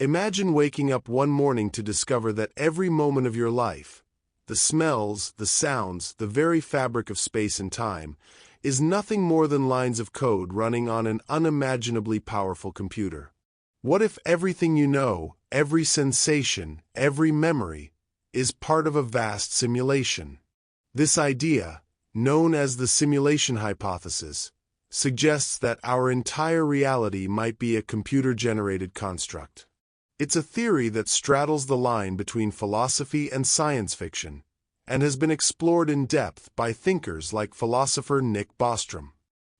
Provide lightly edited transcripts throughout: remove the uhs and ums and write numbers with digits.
Imagine waking up one morning to discover that every moment of your life, the smells, the sounds, the very fabric of space and time, is nothing more than lines of code running on an unimaginably powerful computer. What if everything you know, every sensation, every memory, is part of a vast simulation? This idea, known as the simulation hypothesis, suggests that our entire reality might be a computer-generated construct. It's a theory that straddles the line between philosophy and science fiction, and has been explored in depth by thinkers like philosopher Nick Bostrom.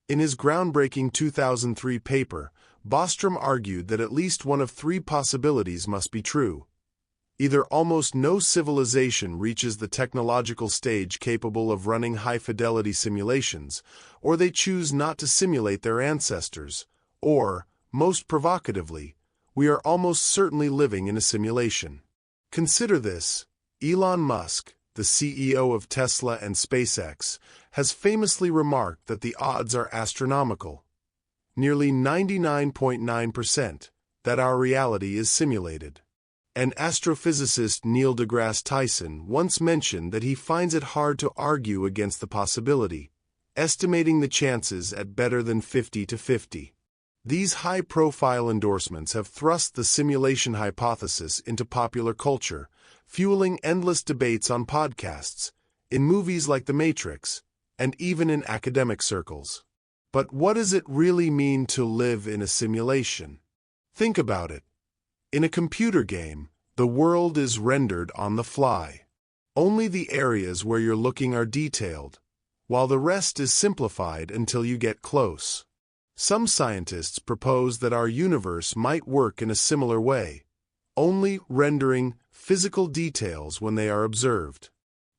In his groundbreaking 2003 paper, Bostrom argued that at least one of three possibilities must be true. Either almost no civilization reaches the technological stage capable of running high-fidelity simulations, or they choose not to simulate their ancestors, or, most provocatively, we are almost certainly living in a simulation. Consider this: Elon Musk, the CEO of Tesla and SpaceX, has famously remarked that the odds are astronomical, nearly 99.9%, that our reality is simulated. And astrophysicist Neil deGrasse Tyson once mentioned that he finds it hard to argue against the possibility, estimating the chances at better than 50-50. These high-profile endorsements have thrust the simulation hypothesis into popular culture, fueling endless debates on podcasts, in movies like The Matrix, and even in academic circles. But what does it really mean to live in a simulation? Think about it. In a computer game, the world is rendered on the fly. Only the areas where you're looking are detailed, while the rest is simplified until you get close. Some scientists propose that our universe might work in a similar way, only rendering physical details when they are observed.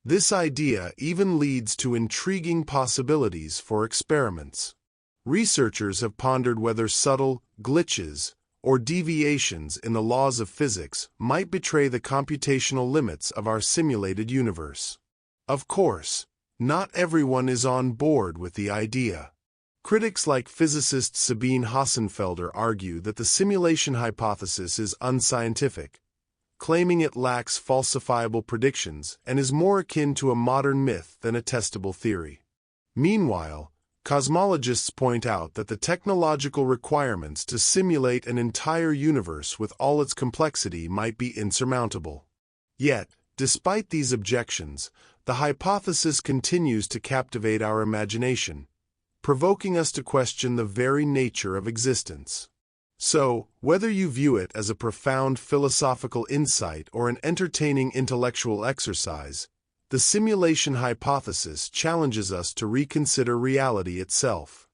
This idea even leads to intriguing possibilities for experiments. Researchers have pondered whether subtle glitches or deviations in the laws of physics might betray the computational limits of our simulated universe. Of course, not everyone is on board with the idea. Critics like physicist Sabine Hossenfelder argue that the simulation hypothesis is unscientific, claiming it lacks falsifiable predictions and is more akin to a modern myth than a testable theory. Meanwhile, cosmologists point out that the technological requirements to simulate an entire universe with all its complexity might be insurmountable. Yet, despite these objections, the hypothesis continues to captivate our imagination, provoking us to question the very nature of existence. So, whether you view it as a profound philosophical insight or an entertaining intellectual exercise, the simulation hypothesis challenges us to reconsider reality itself.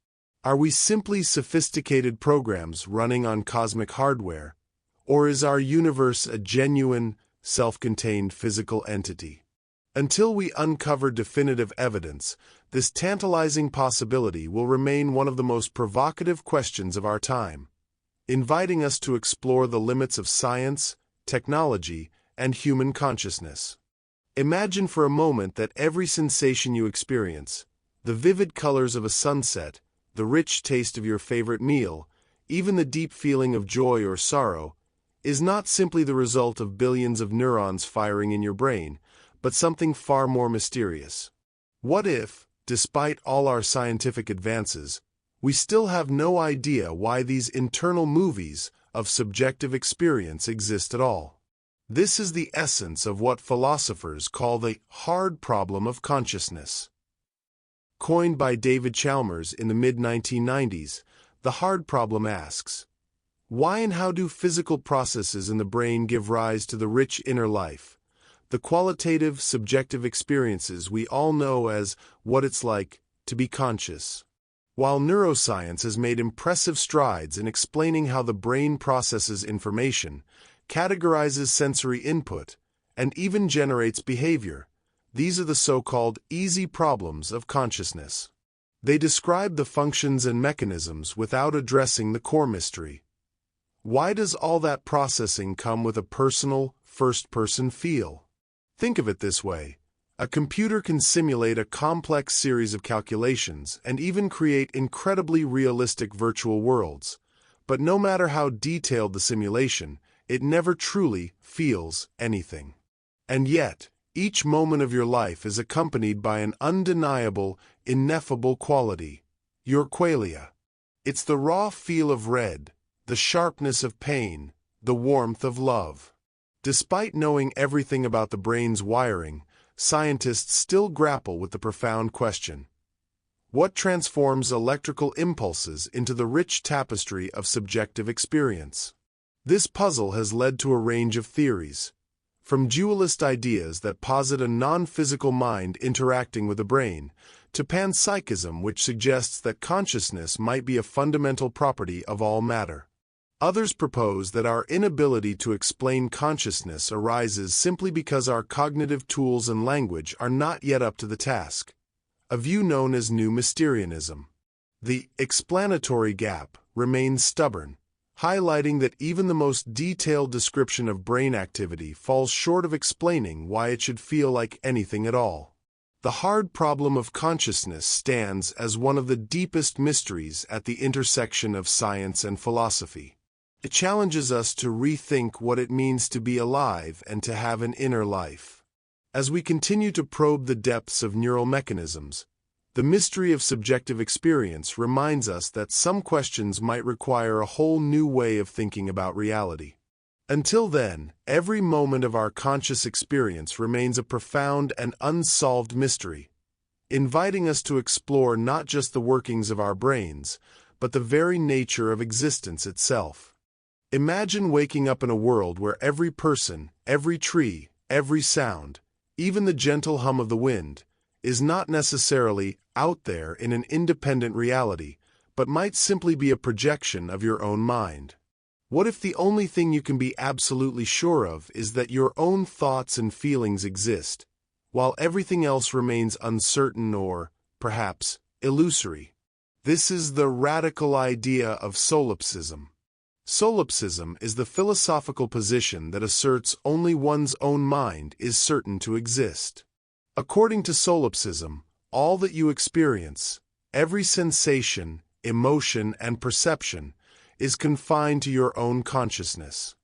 Are we simply sophisticated programs running on cosmic hardware, or is our universe a genuine, self-contained physical entity? Until we uncover definitive evidence, this tantalizing possibility will remain one of the most provocative questions of our time, inviting us to explore the limits of science, technology, and human consciousness. Imagine for a moment that every sensation you experience, the vivid colors of a sunset, the rich taste of your favorite meal, even the deep feeling of joy or sorrow, is not simply the result of billions of neurons firing in your brain, but something far more mysterious. What if, despite all our scientific advances, we still have no idea why these internal movies of subjective experience exist at all? This is the essence of what philosophers call the hard problem of consciousness. Coined by David Chalmers in the mid-1990s, the hard problem asks, why and how do physical processes in the brain give rise to the rich inner life, the qualitative, subjective experiences we all know as what it's like to be conscious? While neuroscience has made impressive strides in explaining how the brain processes information, categorizes sensory input, and even generates behavior, these are the so-called easy problems of consciousness. They describe the functions and mechanisms without addressing the core mystery. Why does all that processing come with a personal, first-person feel? Think of it this way. A computer can simulate a complex series of calculations and even create incredibly realistic virtual worlds, but no matter how detailed the simulation, it never truly feels anything. And yet, each moment of your life is accompanied by an undeniable, ineffable quality, your qualia. It's the raw feel of red, the sharpness of pain, the warmth of love. Despite knowing everything about the brain's wiring, scientists still grapple with the profound question: what transforms electrical impulses into the rich tapestry of subjective experience? This puzzle has led to a range of theories, from dualist ideas that posit a non-physical mind interacting with the brain, to panpsychism, which suggests that consciousness might be a fundamental property of all matter. Others propose that our inability to explain consciousness arises simply because our cognitive tools and language are not yet up to the task, a view known as New Mysterianism. The explanatory gap remains stubborn, highlighting that even the most detailed description of brain activity falls short of explaining why it should feel like anything at all. The hard problem of consciousness stands as one of the deepest mysteries at the intersection of science and philosophy. It challenges us to rethink what it means to be alive and to have an inner life. As we continue to probe the depths of neural mechanisms, the mystery of subjective experience reminds us that some questions might require a whole new way of thinking about reality. Until then, every moment of our conscious experience remains a profound and unsolved mystery, inviting us to explore not just the workings of our brains, but the very nature of existence itself. Imagine waking up in a world where every person, every tree, every sound, even the gentle hum of the wind, is not necessarily out there in an independent reality, but might simply be a projection of your own mind. What if the only thing you can be absolutely sure of is that your own thoughts and feelings exist, while everything else remains uncertain or, perhaps, illusory? This is the radical idea of solipsism. Solipsism is the philosophical position that asserts only one's own mind is certain to exist. According to solipsism, all that you experience, every sensation, emotion, and perception, is confined to your own consciousness.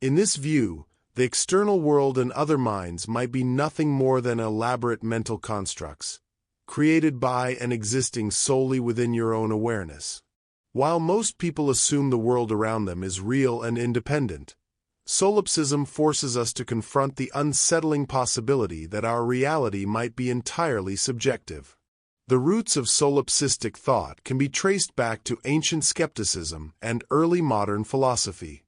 In this view, the external world and other minds might be nothing more than elaborate mental constructs, created by and existing solely within your own awareness. While most people assume the world around them is real and independent, solipsism forces us to confront the unsettling possibility that our reality might be entirely subjective. The roots of solipsistic thought can be traced back to ancient skepticism and early modern philosophy.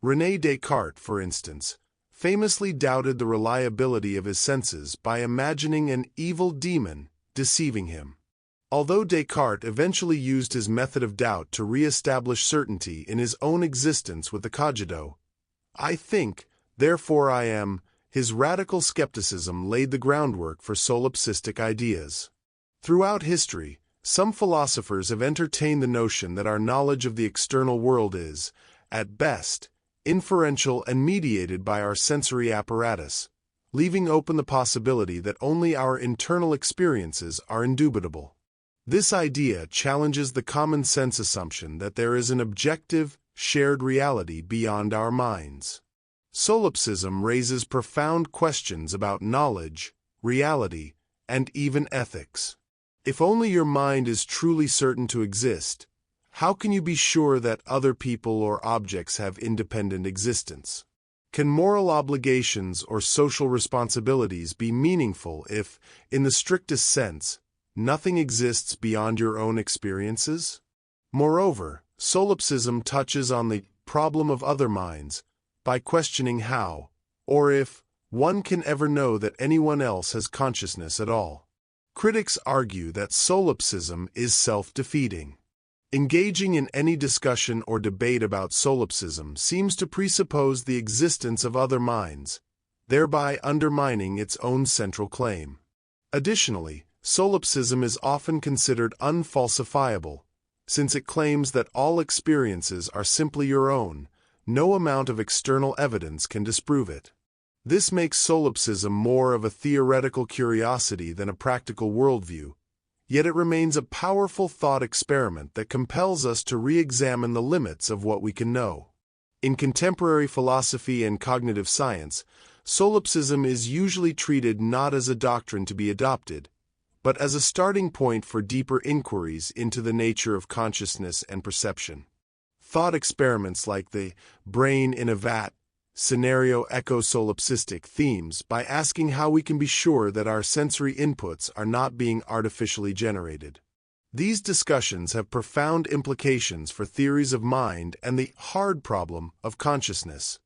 René Descartes, for instance, famously doubted the reliability of his senses by imagining an evil demon deceiving him. Although Descartes eventually used his method of doubt to re-establish certainty in his own existence with the cogito, "I think, therefore I am," his radical skepticism laid the groundwork for solipsistic ideas. Throughout history, some philosophers have entertained the notion that our knowledge of the external world is, at best, inferential and mediated by our sensory apparatus, leaving open the possibility that only our internal experiences are indubitable. This idea challenges the common sense assumption that there is an objective, shared reality beyond our minds. Solipsism raises profound questions about knowledge, reality, and even ethics. If only your mind is truly certain to exist, how can you be sure that other people or objects have independent existence? Can moral obligations or social responsibilities be meaningful if, in the strictest sense, nothing exists beyond your own experiences? Moreover, solipsism touches on the problem of other minds by questioning how, or if, one can ever know that anyone else has consciousness at all. Critics argue that solipsism is self-defeating. Engaging in any discussion or debate about solipsism seems to presuppose the existence of other minds, thereby undermining its own central claim. Additionally, solipsism is often considered unfalsifiable, since it claims that all experiences are simply your own. No amount of external evidence can disprove it. This makes solipsism more of a theoretical curiosity than a practical worldview, yet it remains a powerful thought experiment that compels us to re-examine the limits of what we can know. In contemporary philosophy and cognitive science, solipsism is usually treated not as a doctrine to be adopted, but as a starting point for deeper inquiries into the nature of consciousness and perception. Thought experiments like the brain in a vat scenario echo solipsistic themes by asking how we can be sure that our sensory inputs are not being artificially generated. These discussions have profound implications for theories of mind and the hard problem of consciousness.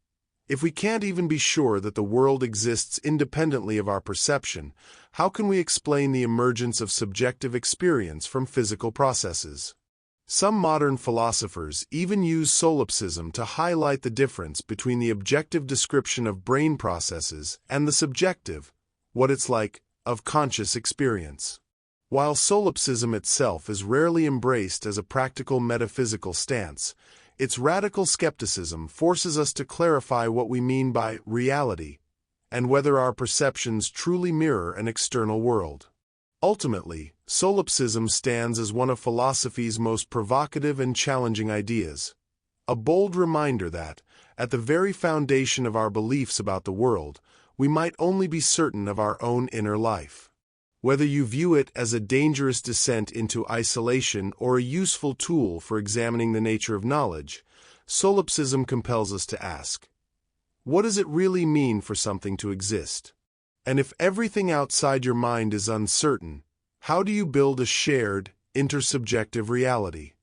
If we can't even be sure that the world exists independently of our perception, how can we explain the emergence of subjective experience from physical processes? Some modern philosophers even use solipsism to highlight the difference between the objective description of brain processes and the subjective, what it's like, of conscious experience. While solipsism itself is rarely embraced as a practical metaphysical stance, its radical skepticism forces us to clarify what we mean by reality and whether our perceptions truly mirror an external world. Ultimately, solipsism stands as one of philosophy's most provocative and challenging ideas, a bold reminder that, at the very foundation of our beliefs about the world, we might only be certain of our own inner life. Whether you view it as a dangerous descent into isolation or a useful tool for examining the nature of knowledge, solipsism compels us to ask, what does it really mean for something to exist? And if everything outside your mind is uncertain, how do you build a shared, intersubjective reality?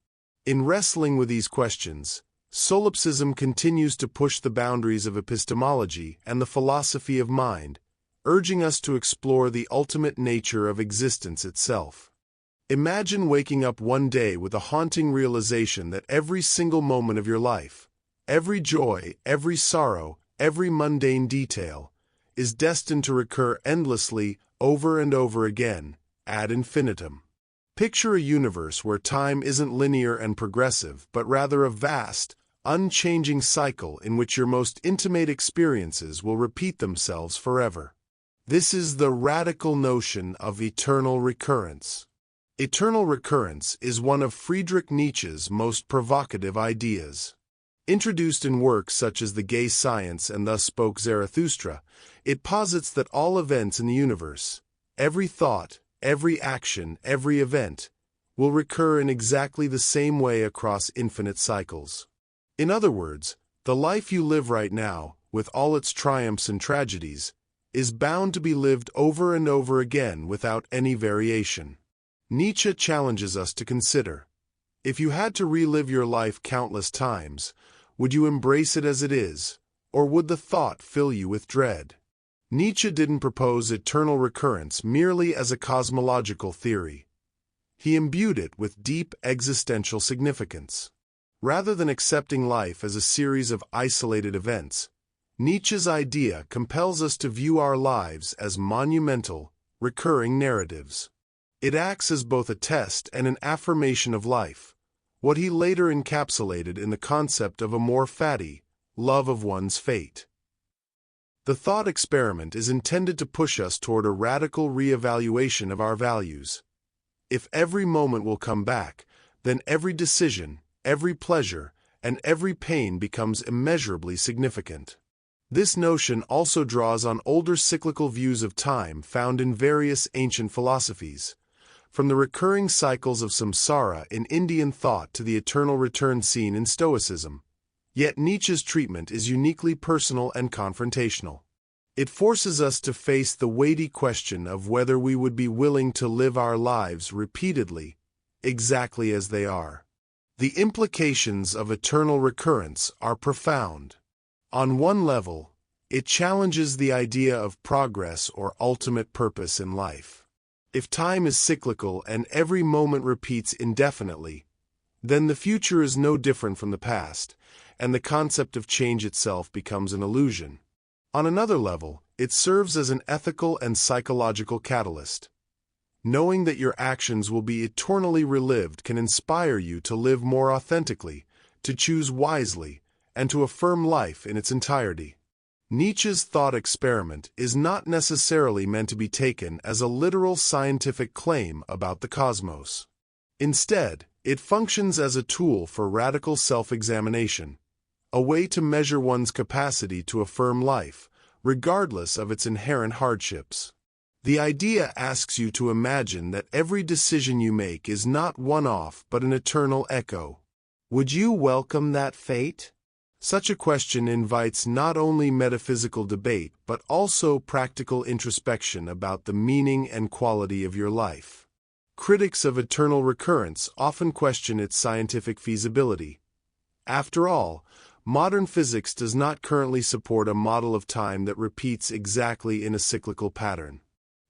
In wrestling with these questions, solipsism continues to push the boundaries of epistemology and the philosophy of mind, urging us to explore the ultimate nature of existence itself. Imagine waking up one day with a haunting realization that every single moment of your life, every joy, every sorrow, every mundane detail, is destined to recur endlessly over and over again, ad infinitum. Picture a universe where time isn't linear and progressive, but rather a vast, unchanging cycle in which your most intimate experiences will repeat themselves forever. This is the radical notion of eternal recurrence. Eternal recurrence is one of Friedrich Nietzsche's most provocative ideas. Introduced in works such as The Gay Science and Thus Spoke Zarathustra, it posits that all events in the universe, every thought, every action, every event, will recur in exactly the same way across infinite cycles. In other words, the life you live right now, with all its triumphs and tragedies, is bound to be lived over and over again without any variation. Nietzsche challenges us to consider, if you had to relive your life countless times, would you embrace it as it is, or would the thought fill you with dread? Nietzsche didn't propose eternal recurrence merely as a cosmological theory. He imbued it with deep existential significance. Rather than accepting life as a series of isolated events, Nietzsche's idea compels us to view our lives as monumental, recurring narratives. It acts as both a test and an affirmation of life, what he later encapsulated in the concept of amor fati, love of one's fate. The thought experiment is intended to push us toward a radical re-evaluation of our values. If every moment will come back, then every decision, every pleasure, and every pain becomes immeasurably significant. This notion also draws on older cyclical views of time found in various ancient philosophies, from the recurring cycles of samsara in Indian thought to the eternal return seen in Stoicism. Yet Nietzsche's treatment is uniquely personal and confrontational. It forces us to face the weighty question of whether we would be willing to live our lives repeatedly, exactly as they are. The implications of eternal recurrence are profound. On one level, it challenges the idea of progress or ultimate purpose in life. If time is cyclical and every moment repeats indefinitely, then the future is no different from the past, and the concept of change itself becomes an illusion. On another level, it serves as an ethical and psychological catalyst. Knowing that your actions will be eternally relived can inspire you to live more authentically, to choose wisely, and to affirm life in its entirety. Nietzsche's thought experiment is not necessarily meant to be taken as a literal scientific claim about the cosmos. Instead, it functions as a tool for radical self-examination, a way to measure one's capacity to affirm life, regardless of its inherent hardships. The idea asks you to imagine that every decision you make is not one-off but an eternal echo. Would you welcome that fate? Such a question invites not only metaphysical debate but also practical introspection about the meaning and quality of your life. Critics of eternal recurrence often question its scientific feasibility. After all, modern physics does not currently support a model of time that repeats exactly in a cyclical pattern.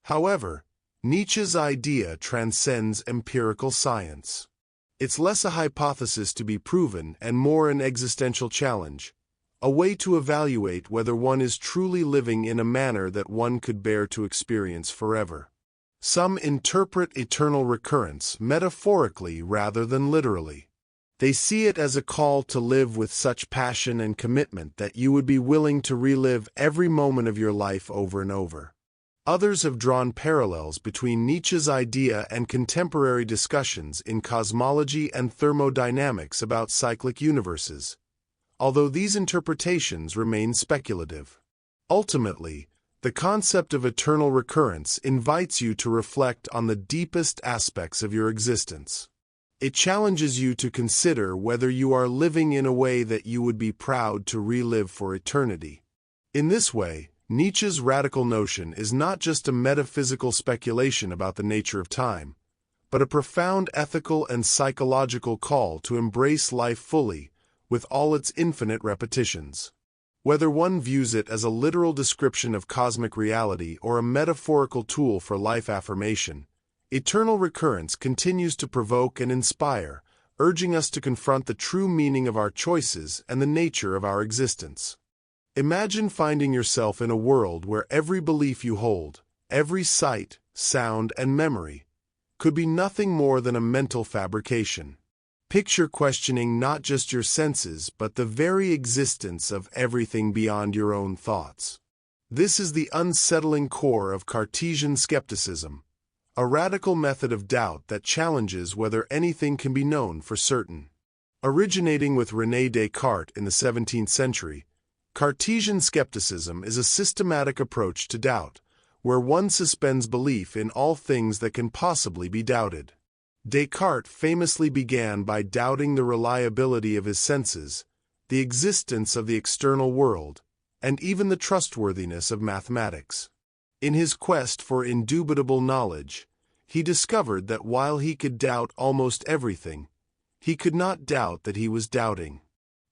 However, Nietzsche's idea transcends empirical science. It's less a hypothesis to be proven and more an existential challenge, a way to evaluate whether one is truly living in a manner that one could bear to experience forever. Some interpret eternal recurrence metaphorically rather than literally. They see it as a call to live with such passion and commitment that you would be willing to relive every moment of your life over and over. Others have drawn parallels between Nietzsche's idea and contemporary discussions in cosmology and thermodynamics about cyclic universes, although these interpretations remain speculative. Ultimately, the concept of eternal recurrence invites you to reflect on the deepest aspects of your existence. It challenges you to consider whether you are living in a way that you would be proud to relive for eternity. In this way, Nietzsche's radical notion is not just a metaphysical speculation about the nature of time, but a profound ethical and psychological call to embrace life fully, with all its infinite repetitions. Whether one views it as a literal description of cosmic reality or a metaphorical tool for life affirmation, eternal recurrence continues to provoke and inspire, urging us to confront the true meaning of our choices and the nature of our existence. Imagine finding yourself in a world where every belief you hold, every sight, sound, and memory, could be nothing more than a mental fabrication. Picture questioning not just your senses but the very existence of everything beyond your own thoughts. This is the unsettling core of Cartesian skepticism, a radical method of doubt that challenges whether anything can be known for certain. Originating with René Descartes in the 17th century, Cartesian skepticism is a systematic approach to doubt, where one suspends belief in all things that can possibly be doubted. Descartes famously began by doubting the reliability of his senses, the existence of the external world, and even the trustworthiness of mathematics. In his quest for indubitable knowledge, he discovered that while he could doubt almost everything, he could not doubt that he was doubting.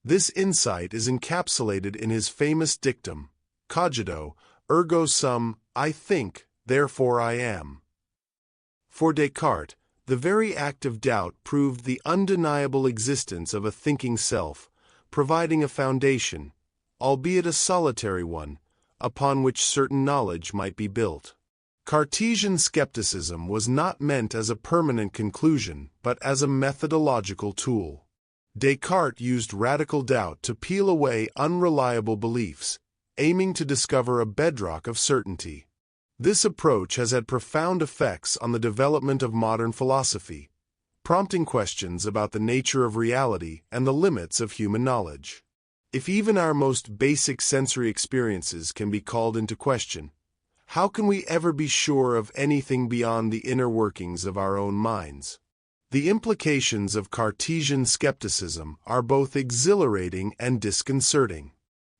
This insight is encapsulated in his famous dictum, cogito, ergo sum, I think, therefore I am. For Descartes, the very act of doubt proved the undeniable existence of a thinking self, providing a foundation, albeit a solitary one, upon which certain knowledge might be built. Cartesian skepticism was not meant as a permanent conclusion, but as a methodological tool. Descartes used radical doubt to peel away unreliable beliefs, aiming to discover a bedrock of certainty. This approach has had profound effects on the development of modern philosophy, prompting questions about the nature of reality and the limits of human knowledge. If even our most basic sensory experiences can be called into question, how can we ever be sure of anything beyond the inner workings of our own minds? The implications of Cartesian skepticism are both exhilarating and disconcerting.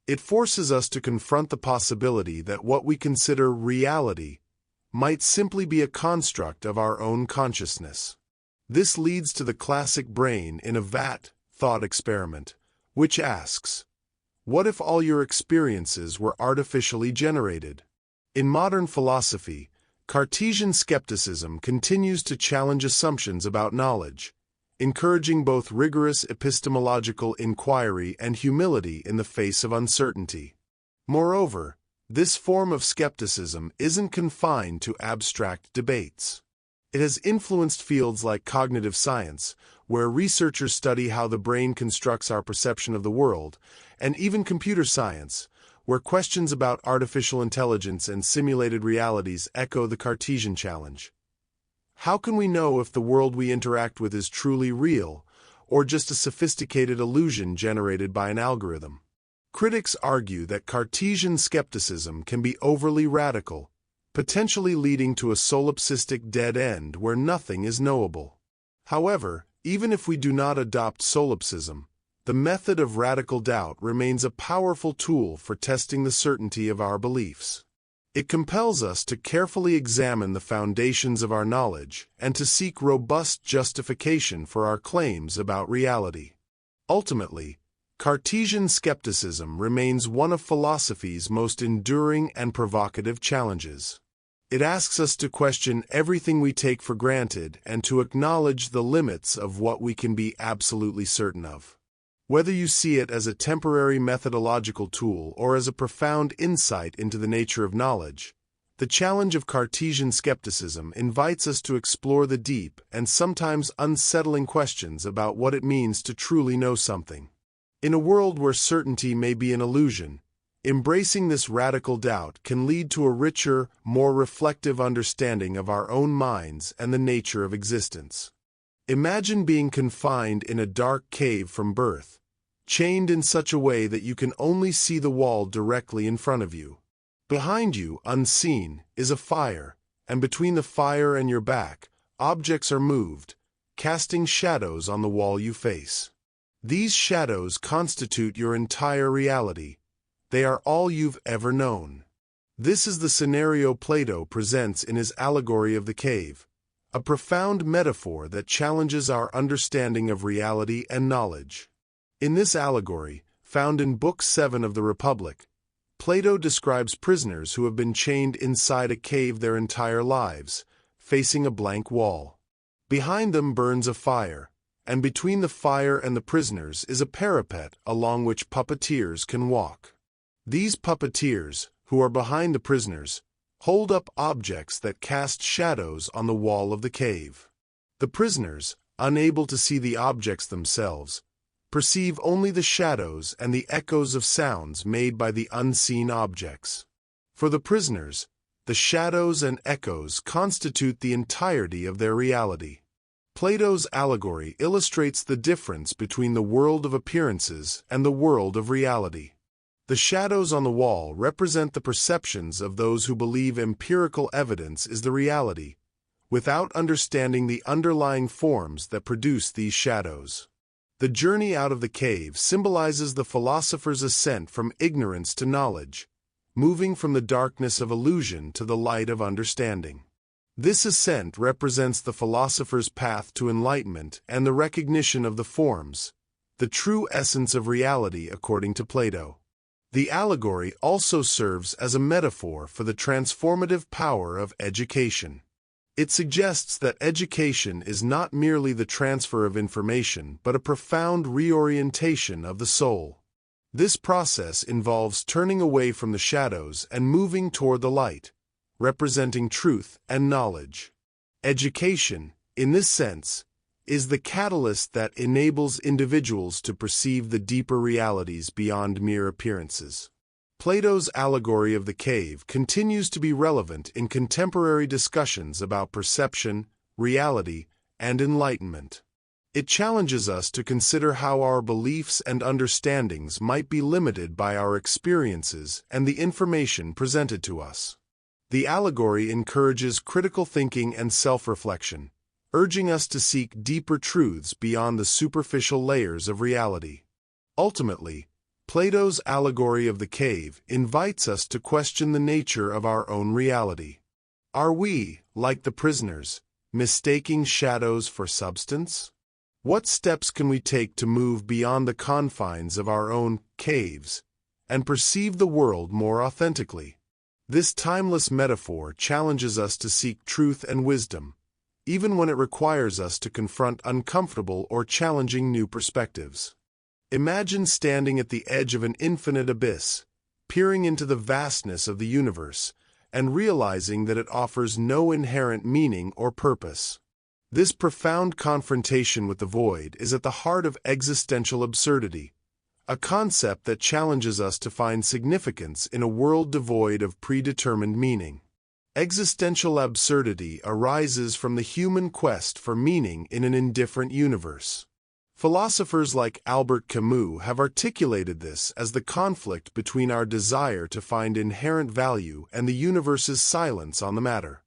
It forces us to confront the possibility that what we consider reality might simply be a construct of our own consciousness. This leads to the classic brain in a vat thought experiment, which asks, what if all your experiences were artificially generated? In modern philosophy, Cartesian skepticism continues to challenge assumptions about knowledge, encouraging both rigorous epistemological inquiry and humility in the face of uncertainty. Moreover, this form of skepticism isn't confined to abstract debates. It has influenced fields like cognitive science, where researchers study how the brain constructs our perception of the world, and even computer science, where questions about artificial intelligence and simulated realities echo the Cartesian challenge. How can we know if the world we interact with is truly real, or just a sophisticated illusion generated by an algorithm. Critics argue that Cartesian skepticism can be overly radical, potentially leading to a solipsistic dead end where nothing is knowable. However, even if we do not adopt solipsism, the method of radical doubt remains a powerful tool for testing the certainty of our beliefs. It compels us to carefully examine the foundations of our knowledge and to seek robust justification for our claims about reality. Ultimately, Cartesian skepticism remains one of philosophy's most enduring and provocative challenges. It asks us to question everything we take for granted and to acknowledge the limits of what we can be absolutely certain of. Whether you see it as a temporary methodological tool or as a profound insight into the nature of knowledge, the challenge of Cartesian skepticism invites us to explore the deep and sometimes unsettling questions about what it means to truly know something. In a world where certainty may be an illusion, embracing this radical doubt can lead to a richer, more reflective understanding of our own minds and the nature of existence. Imagine being confined in a dark cave from birth, chained in such a way that you can only see the wall directly in front of you. Behind you, unseen, is a fire, and between the fire and your back, objects are moved, casting shadows on the wall you face. These shadows constitute your entire reality. They are all you've ever known. This is the scenario Plato presents in his allegory of the cave, a profound metaphor that challenges our understanding of reality and knowledge. In this allegory, found in Book 7 of the Republic, Plato describes prisoners who have been chained inside a cave their entire lives, facing a blank wall. Behind them burns a fire, and between the fire and the prisoners is a parapet along which puppeteers can walk. These puppeteers, who are behind the prisoners, hold up objects that cast shadows on the wall of the cave. The prisoners, unable to see the objects themselves, perceive only the shadows and the echoes of sounds made by the unseen objects. For the prisoners, the shadows and echoes constitute the entirety of their reality. Plato's allegory illustrates the difference between the world of appearances and the world of reality. The shadows on the wall represent the perceptions of those who believe empirical evidence is the reality, without understanding the underlying forms that produce these shadows. The journey out of the cave symbolizes the philosopher's ascent from ignorance to knowledge, moving from the darkness of illusion to the light of understanding. This ascent represents the philosopher's path to enlightenment and the recognition of the forms, the true essence of reality according to Plato. The allegory also serves as a metaphor for the transformative power of education. It suggests that education is not merely the transfer of information but a profound reorientation of the soul. This process involves turning away from the shadows and moving toward the light, representing truth and knowledge. Education, in this sense, is the catalyst that enables individuals to perceive the deeper realities beyond mere appearances. Plato's allegory of the cave continues to be relevant in contemporary discussions about perception, reality, and enlightenment. It challenges us to consider how our beliefs and understandings might be limited by our experiences and the information presented to us. The allegory encourages critical thinking and self-reflection, urging us to seek deeper truths beyond the superficial layers of reality. Ultimately, Plato's allegory of the cave invites us to question the nature of our own reality. Are we, like the prisoners, mistaking shadows for substance? What steps can we take to move beyond the confines of our own caves and perceive the world more authentically? This timeless metaphor challenges us to seek truth and wisdom, even when it requires us to confront uncomfortable or challenging new perspectives. Imagine standing at the edge of an infinite abyss, peering into the vastness of the universe, and realizing that it offers no inherent meaning or purpose. This profound confrontation with the void is at the heart of existential absurdity, a concept that challenges us to find significance in a world devoid of predetermined meaning. Existential absurdity arises from the human quest for meaning in an indifferent universe. Philosophers like Albert Camus have articulated this as the conflict between our desire to find inherent value and the universe's silence on the matter.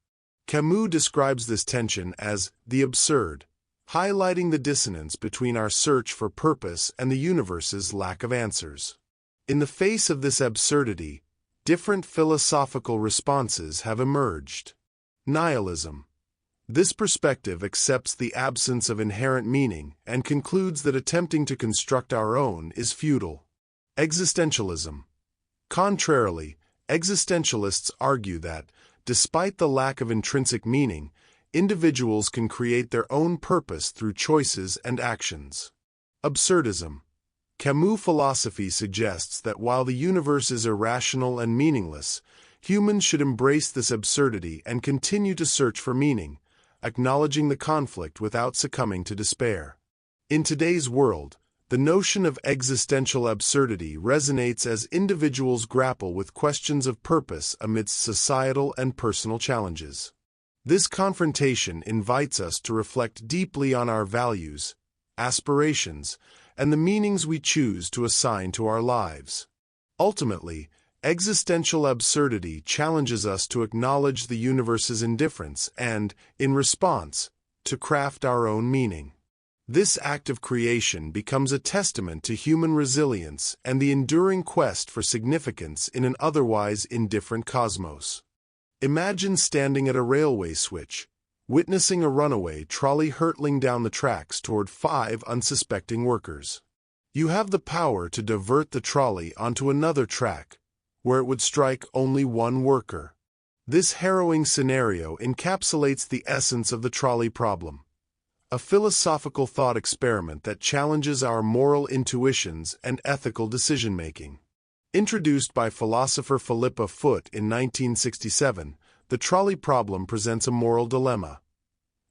Camus describes this tension as the absurd, highlighting the dissonance between our search for purpose and the universe's lack of answers. In the face of this absurdity, different philosophical responses have emerged. Nihilism. This perspective accepts the absence of inherent meaning and concludes that attempting to construct our own is futile. Existentialism. Contrarily, existentialists argue that, despite the lack of intrinsic meaning, individuals can create their own purpose through choices and actions. Absurdism. Camus philosophy suggests that while the universe is irrational and meaningless, humans should embrace this absurdity and continue to search for meaning, acknowledging the conflict without succumbing to despair. In today's world, the notion of existential absurdity resonates as individuals grapple with questions of purpose amidst societal and personal challenges. This confrontation invites us to reflect deeply on our values, aspirations, and the meanings we choose to assign to our lives. Ultimately, existential absurdity challenges us to acknowledge the universe's indifference and, in response, to craft our own meaning. This act of creation becomes a testament to human resilience and the enduring quest for significance in an otherwise indifferent cosmos. Imagine standing at a railway switch, witnessing a runaway trolley hurtling down the tracks toward 5 unsuspecting workers. You have the power to divert the trolley onto another track, where it would strike only 1 worker. This harrowing scenario encapsulates the essence of the trolley problem, a philosophical thought experiment that challenges our moral intuitions and ethical decision-making. Introduced by philosopher Philippa Foot in 1967, the trolley problem presents a moral dilemma.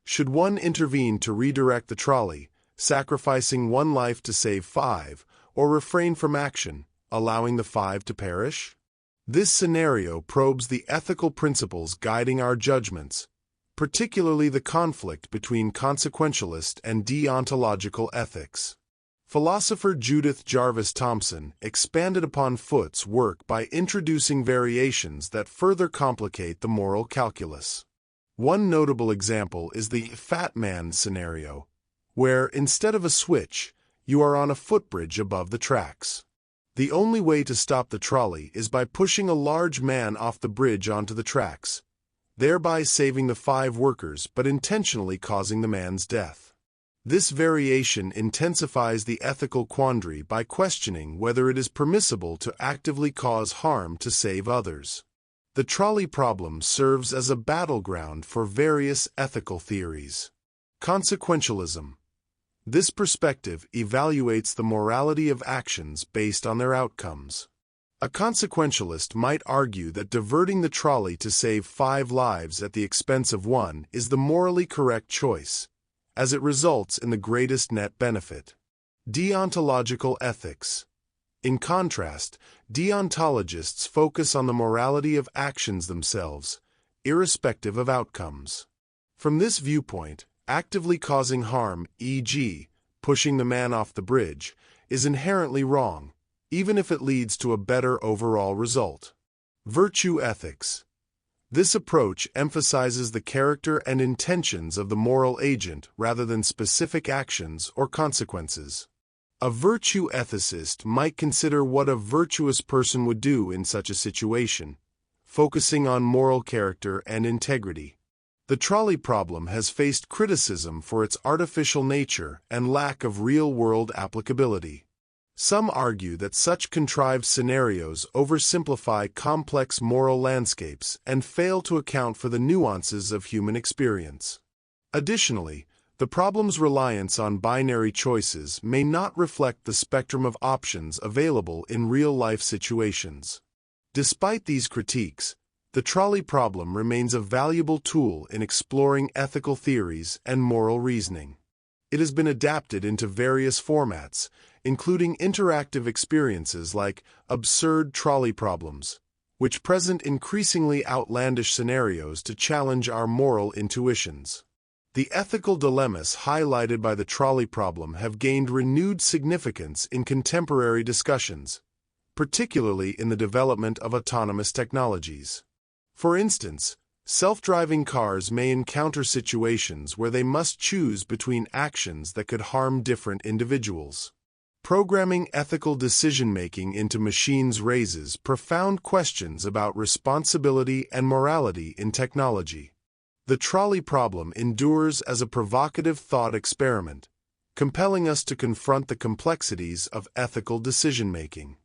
Should one intervene to redirect the trolley, sacrificing 1 life to save 5, or refrain from action, allowing the 5 to perish? This scenario probes the ethical principles guiding our judgments, particularly the conflict between consequentialist and deontological ethics. Philosopher Judith Jarvis Thomson expanded upon Foot's work by introducing variations that further complicate the moral calculus. One notable example is the fat man scenario, where instead of a switch, you are on a footbridge above the tracks. The only way to stop the trolley is by pushing a large man off the bridge onto the tracks, thereby saving the 5 workers but intentionally causing the man's death. This variation intensifies the ethical quandary by questioning whether it is permissible to actively cause harm to save others. The trolley problem serves as a battleground for various ethical theories. Consequentialism. This perspective evaluates the morality of actions based on their outcomes. A consequentialist might argue that diverting the trolley to save 5 lives at the expense of 1 is the morally correct choice, as it results in the greatest net benefit. Deontological ethics. In contrast, deontologists focus on the morality of actions themselves, irrespective of outcomes. From this viewpoint, actively causing harm, e.g., pushing the man off the bridge, is inherently wrong, even if it leads to a better overall result. Virtue ethics. This approach emphasizes the character and intentions of the moral agent rather than specific actions or consequences. A virtue ethicist might consider what a virtuous person would do in such a situation, focusing on moral character and integrity. The trolley problem has faced criticism for its artificial nature and lack of real-world applicability. Some argue that such contrived scenarios oversimplify complex moral landscapes and fail to account for the nuances of human experience. Additionally, the problem's reliance on binary choices may not reflect the spectrum of options available in real-life situations. Despite these critiques, the trolley problem remains a valuable tool in exploring ethical theories and moral reasoning. It has been adapted into various formats, including interactive experiences like absurd trolley problems, which present increasingly outlandish scenarios to challenge our moral intuitions. The ethical dilemmas highlighted by the trolley problem have gained renewed significance in contemporary discussions, particularly in the development of autonomous technologies. For instance, self-driving cars may encounter situations where they must choose between actions that could harm different individuals. Programming ethical decision-making into machines raises profound questions about responsibility and morality in technology. The trolley problem endures as a provocative thought experiment, compelling us to confront the complexities of ethical decision-making.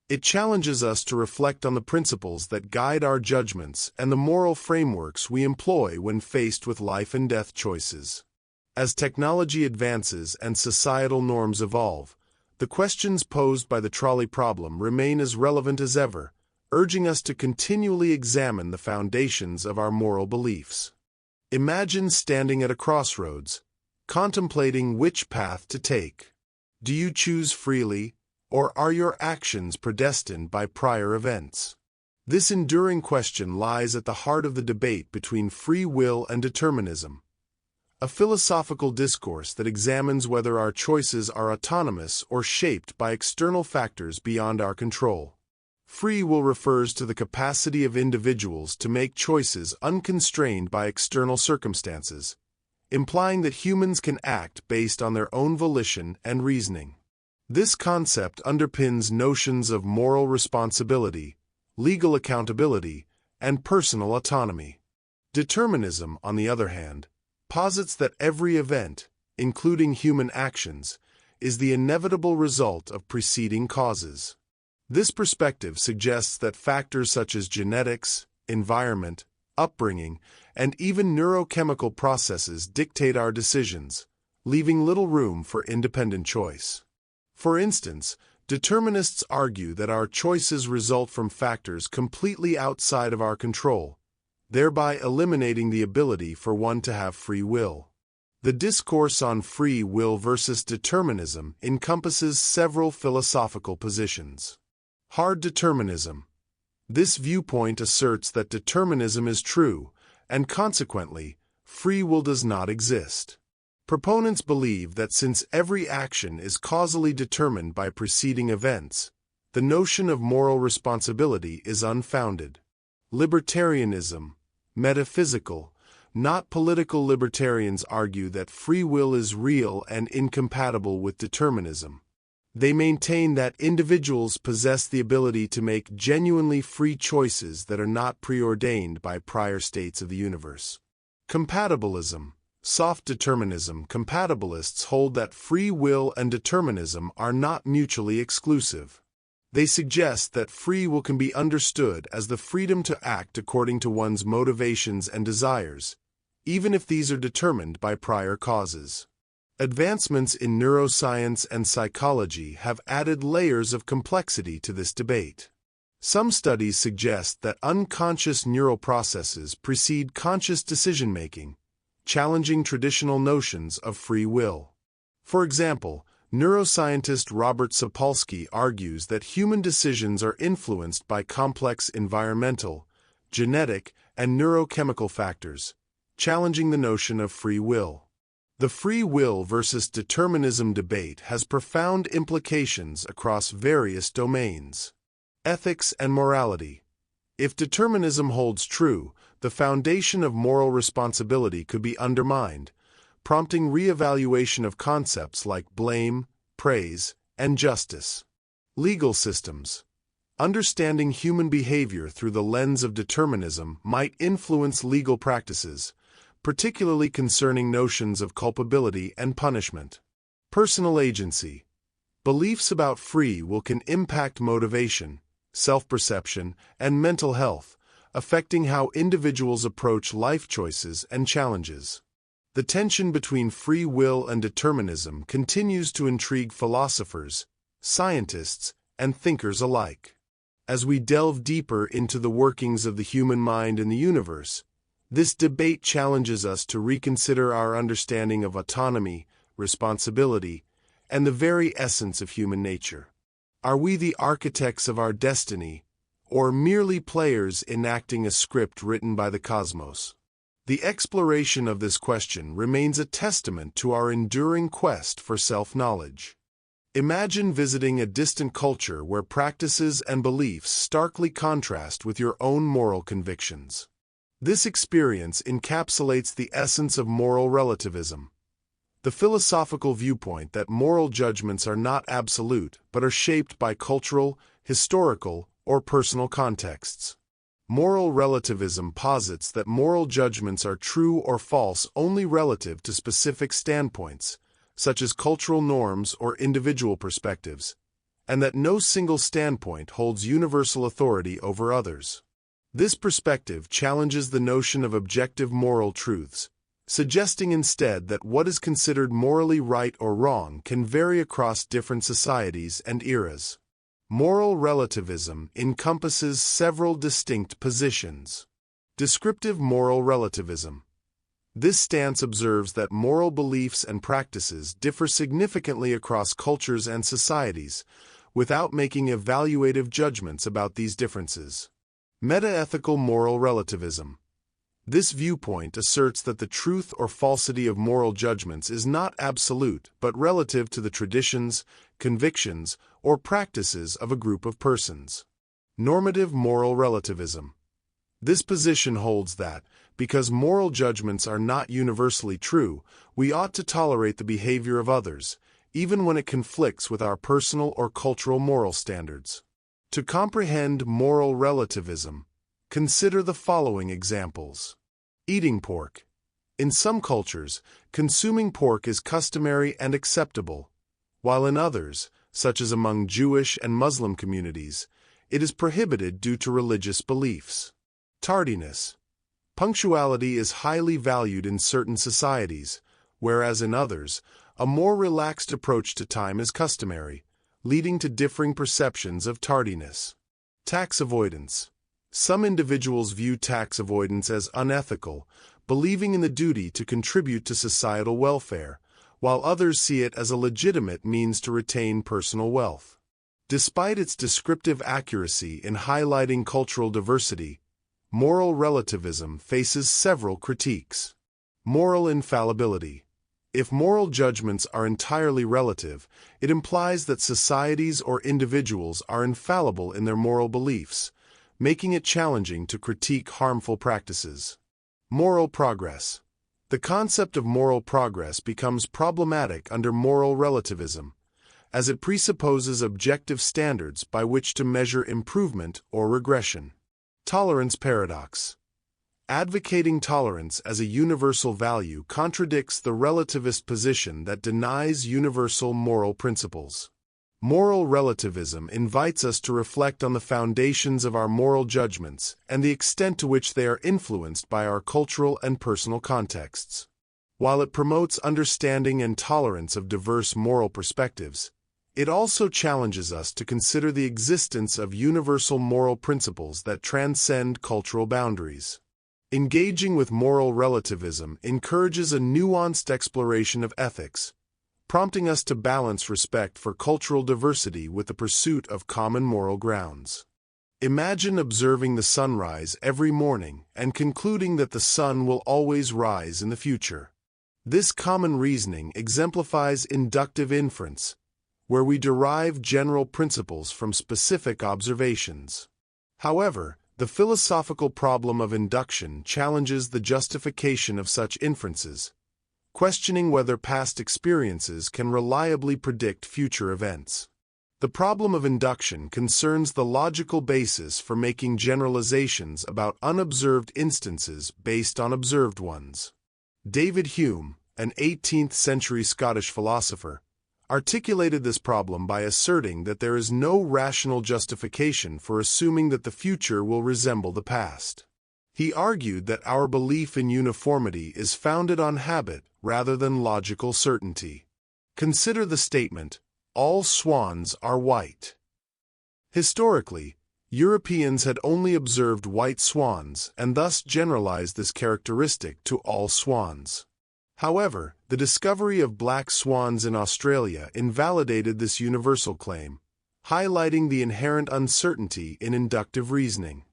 It challenges us to reflect on the principles that guide our judgments and the moral frameworks we employ when faced with life and death choices. As technology advances and societal norms evolve, the questions posed by the trolley problem remain as relevant as ever, urging us to continually examine the foundations of our moral beliefs. Imagine standing at a crossroads, contemplating which path to take. Do you choose freely, or are your actions predestined by prior events? This enduring question lies at the heart of the debate between free will and determinism, a philosophical discourse that examines whether our choices are autonomous or shaped by external factors beyond our control. Free will refers to the capacity of individuals to make choices unconstrained by external circumstances, implying that humans can act based on their own volition and reasoning. This concept underpins notions of moral responsibility, legal accountability, and personal autonomy. Determinism, on the other hand, posits that every event, including human actions, is the inevitable result of preceding causes. This perspective suggests that factors such as genetics, environment, upbringing, and even neurochemical processes dictate our decisions, leaving little room for independent choice. For instance, determinists argue that our choices result from factors completely outside of our control, thereby eliminating the ability for one to have free will. The discourse on free will versus determinism encompasses several philosophical positions. Hard determinism. This viewpoint asserts that determinism is true, and consequently, free will does not exist. Proponents believe that since every action is causally determined by preceding events, the notion of moral responsibility is unfounded. Libertarianism. Metaphysical, not political libertarians argue that free will is real and incompatible with determinism. They maintain that individuals possess the ability to make genuinely free choices that are not preordained by prior states of the universe. Compatibilism. Soft determinism. Compatibilists hold that free will and determinism are not mutually exclusive. They suggest that free will can be understood as the freedom to act according to one's motivations and desires, even if these are determined by prior causes. Advancements in neuroscience and psychology have added layers of complexity to this debate. Some studies suggest that unconscious neural processes precede conscious decision-making, challenging traditional notions of free will. For example, neuroscientist Robert Sapolsky argues that human decisions are influenced by complex environmental, genetic, and neurochemical factors, challenging the notion of free will. The free will versus determinism debate has profound implications across various domains. Ethics and morality. If determinism holds true, the foundation of moral responsibility could be undermined, prompting re-evaluation of concepts like blame, praise, and justice. Legal systems. Understanding human behavior through the lens of determinism might influence legal practices, particularly concerning notions of culpability and punishment. Personal agency. Beliefs about free will can impact motivation, self-perception, and mental health, affecting how individuals approach life choices and challenges. The tension between free will and determinism continues to intrigue philosophers, scientists, and thinkers alike. As we delve deeper into the workings of the human mind and the universe, this debate challenges us to reconsider our understanding of autonomy, responsibility, and the very essence of human nature. Are we the architects of our destiny, or merely players enacting a script written by the cosmos? The exploration of this question remains a testament to our enduring quest for self-knowledge. Imagine visiting a distant culture where practices and beliefs starkly contrast with your own moral convictions. This experience encapsulates the essence of moral relativism, the philosophical viewpoint that moral judgments are not absolute but are shaped by cultural, historical, or personal contexts. Moral relativism posits that moral judgments are true or false only relative to specific standpoints, such as cultural norms or individual perspectives, and that no single standpoint holds universal authority over others. This perspective challenges the notion of objective moral truths, suggesting instead that what is considered morally right or wrong can vary across different societies and eras. Moral relativism encompasses several distinct positions. Descriptive moral relativism. This stance observes that moral beliefs and practices differ significantly across cultures and societies, without making evaluative judgments about these differences. Metaethical moral relativism. This viewpoint asserts that the truth or falsity of moral judgments is not absolute but relative to the traditions, convictions, or practices of a group of persons. Normative moral relativism. This position holds that, because moral judgments are not universally true, we ought to tolerate the behavior of others, even when it conflicts with our personal or cultural moral standards. To comprehend moral relativism, consider the following examples. Eating pork. In some cultures, consuming pork is customary and acceptable, while in others, such as among Jewish and Muslim communities, it is prohibited due to religious beliefs. Tardiness. Punctuality is highly valued in certain societies, whereas in others, a more relaxed approach to time is customary, leading to differing perceptions of tardiness. Tax avoidance. Some individuals view tax avoidance as unethical, believing in the duty to contribute to societal welfare, while others see it as a legitimate means to retain personal wealth. Despite its descriptive accuracy in highlighting cultural diversity, moral relativism faces several critiques. Moral infallibility. If moral judgments are entirely relative, it implies that societies or individuals are infallible in their moral beliefs, making it challenging to critique harmful practices. Moral progress. The concept of moral progress becomes problematic under moral relativism, as it presupposes objective standards by which to measure improvement or regression. Tolerance paradox. Advocating tolerance as a universal value contradicts the relativist position that denies universal moral principles. Moral relativism invites us to reflect on the foundations of our moral judgments and the extent to which they are influenced by our cultural and personal contexts. While it promotes understanding and tolerance of diverse moral perspectives, it also challenges us to consider the existence of universal moral principles that transcend cultural boundaries. Engaging with moral relativism encourages a nuanced exploration of ethics, prompting us to balance respect for cultural diversity with the pursuit of common moral grounds. Imagine observing the sunrise every morning and concluding that the sun will always rise in the future. This common reasoning exemplifies inductive inference, where we derive general principles from specific observations. However, the philosophical problem of induction challenges the justification of such inferences, questioning whether past experiences can reliably predict future events. The problem of induction concerns the logical basis for making generalizations about unobserved instances based on observed ones. David Hume, an 18th-century Scottish philosopher, articulated this problem by asserting that there is no rational justification for assuming that the future will resemble the past. He argued that our belief in uniformity is founded on habit rather than logical certainty. Consider the statement, "All swans are white." Historically, Europeans had only observed white swans and thus generalized this characteristic to all swans. However, the discovery of black swans in Australia invalidated this universal claim, highlighting the inherent uncertainty in inductive reasoning.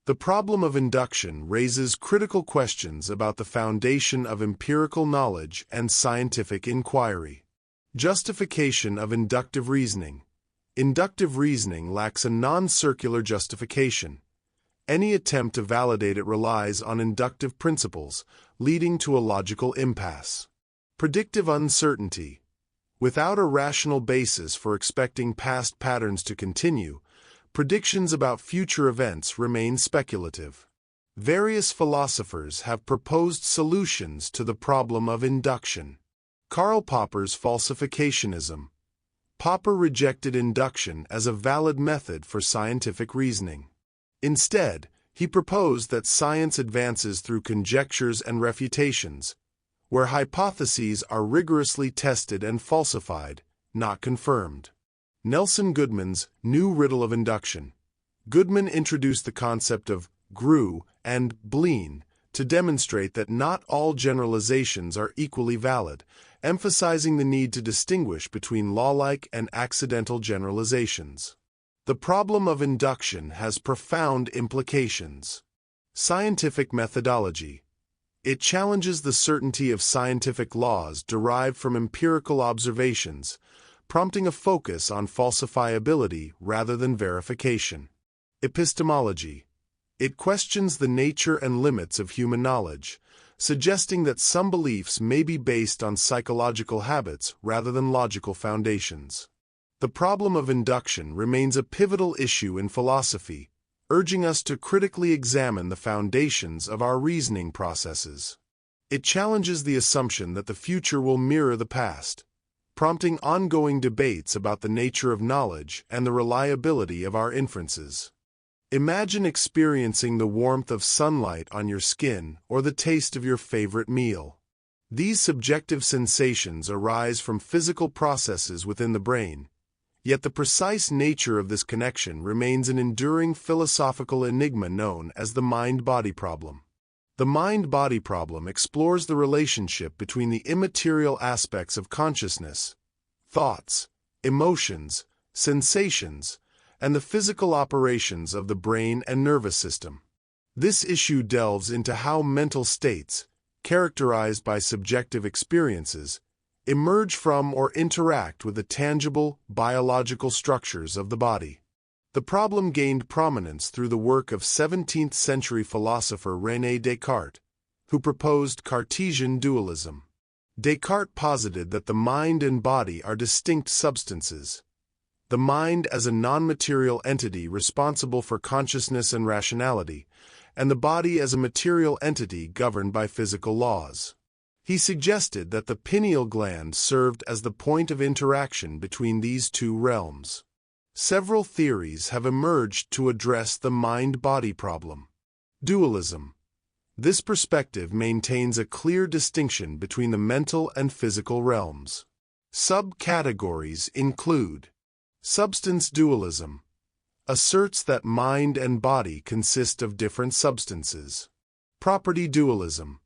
The problem of induction raises critical questions about the foundation of empirical knowledge and scientific inquiry. Justification of inductive reasoning. Inductive reasoning lacks a non-circular justification. Any attempt to validate it relies on inductive principles, leading to a logical impasse. Predictive uncertainty. Without a rational basis for expecting past patterns to continue, predictions about future events remain speculative. Various philosophers have proposed solutions to the problem of induction. Karl Popper's falsificationism. Popper rejected induction as a valid method for scientific reasoning. Instead, he proposed that science advances through conjectures and refutations, where hypotheses are rigorously tested and falsified, not confirmed. Nelson Goodman's New Riddle of Induction. Goodman introduced the concept of GRU and BLEAN to demonstrate that not all generalizations are equally valid, emphasizing the need to distinguish between law-like and accidental generalizations. The problem of induction has profound implications. Scientific methodology. It challenges the certainty of scientific laws derived from empirical observations, prompting a focus on falsifiability rather than verification. Epistemology. It questions the nature and limits of human knowledge, suggesting that some beliefs may be based on psychological habits rather than logical foundations. The problem of induction remains a pivotal issue in philosophy, urging us to critically examine the foundations of our reasoning processes. It challenges the assumption that the future will mirror the past, prompting ongoing debates about the nature of knowledge and the reliability of our inferences. Imagine experiencing the warmth of sunlight on your skin or the taste of your favorite meal. These subjective sensations arise from physical processes within the brain, yet the precise nature of this connection remains an enduring philosophical enigma known as the mind-body problem. The mind-body problem explores the relationship between the immaterial aspects of consciousness, thoughts, emotions, sensations, and the physical operations of the brain and nervous system. This issue delves into how mental states, characterized by subjective experiences, emerge from or interact with the tangible, biological structures of the body. The problem gained prominence through the work of 17th-century philosopher René Descartes, who proposed Cartesian dualism. Descartes posited that the mind and body are distinct substances. The mind as a non-material entity responsible for consciousness and rationality, and the body as a material entity governed by physical laws. He suggested that the pineal gland served as the point of interaction between these two realms. Several theories have emerged to address the mind-body problem. Dualism. This perspective maintains a clear distinction between the mental and physical realms. Subcategories include substance dualism. Asserts that mind and body consist of different substances. Property dualism.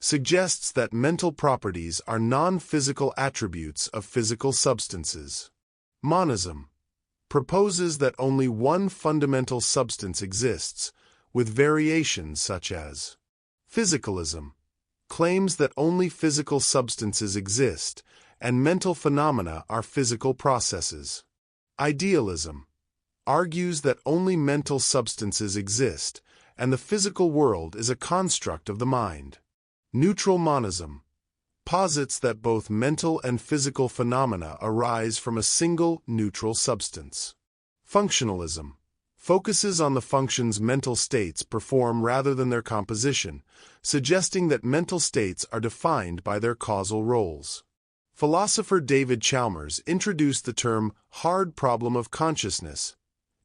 Suggests that mental properties are non-physical attributes of physical substances. Monism. Proposes that only one fundamental substance exists, with variations such as physicalism. Claims that only physical substances exist, and mental phenomena are physical processes. Idealism. Argues that only mental substances exist, and the physical world is a construct of the mind. Neutral monism. Posits that both mental and physical phenomena arise from a single, neutral substance. Functionalism. Focuses on the functions mental states perform rather than their composition, suggesting that mental states are defined by their causal roles. Philosopher David Chalmers introduced the term hard problem of consciousness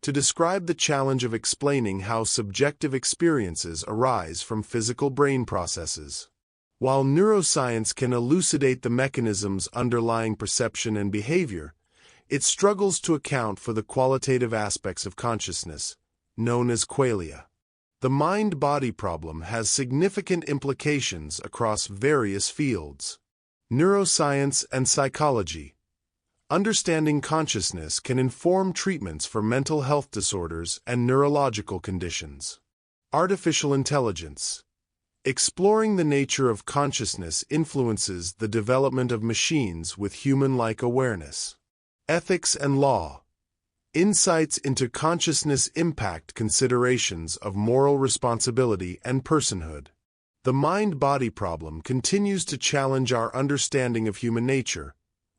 to describe the challenge of explaining how subjective experiences arise from physical brain processes. While neuroscience can elucidate the mechanisms underlying perception and behavior, it struggles to account for the qualitative aspects of consciousness, known as qualia. The mind-body problem has significant implications across various fields. Neuroscience and psychology. Understanding consciousness can inform treatments for mental health disorders and neurological conditions. Artificial intelligence. Exploring the nature of consciousness influences the development of machines with human-like awareness. Ethics and law. Insights into consciousness impact considerations of moral responsibility and personhood. The mind-body problem continues to challenge our understanding of human nature,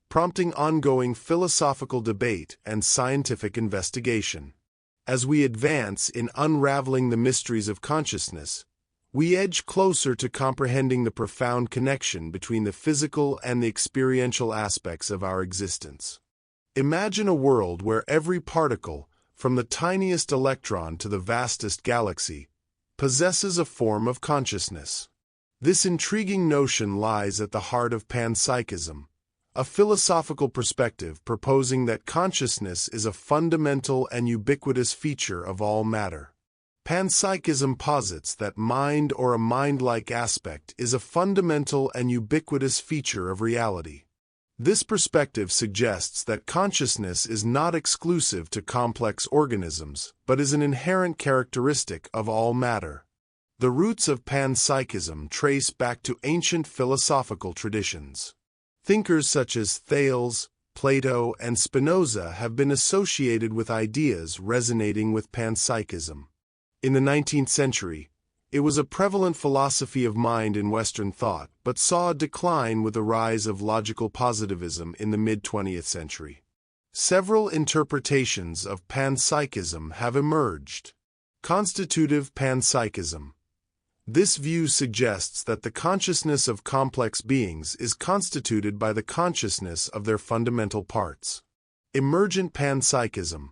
prompting ongoing philosophical debate and scientific investigation. As we advance in unraveling the mysteries of consciousness, we edge closer to comprehending the profound connection between the physical and the experiential aspects of our existence. Imagine a world where every particle, from the tiniest electron to the vastest galaxy, possesses a form of consciousness. This intriguing notion lies at the heart of panpsychism, a philosophical perspective proposing that consciousness is a fundamental and ubiquitous feature of all matter. Panpsychism posits that mind or a mind-like aspect is a fundamental and ubiquitous feature of reality. This perspective suggests that consciousness is not exclusive to complex organisms, but is an inherent characteristic of all matter. The roots of panpsychism trace back to ancient philosophical traditions. Thinkers such as Thales, Plato, and Spinoza have been associated with ideas resonating with panpsychism. In the 19th century, it was a prevalent philosophy of mind in Western thought, but saw a decline with the rise of logical positivism in the mid-20th century. Several interpretations of panpsychism have emerged. Constitutive panpsychism. This view suggests that the consciousness of complex beings is constituted by the consciousness of their fundamental parts. Emergent panpsychism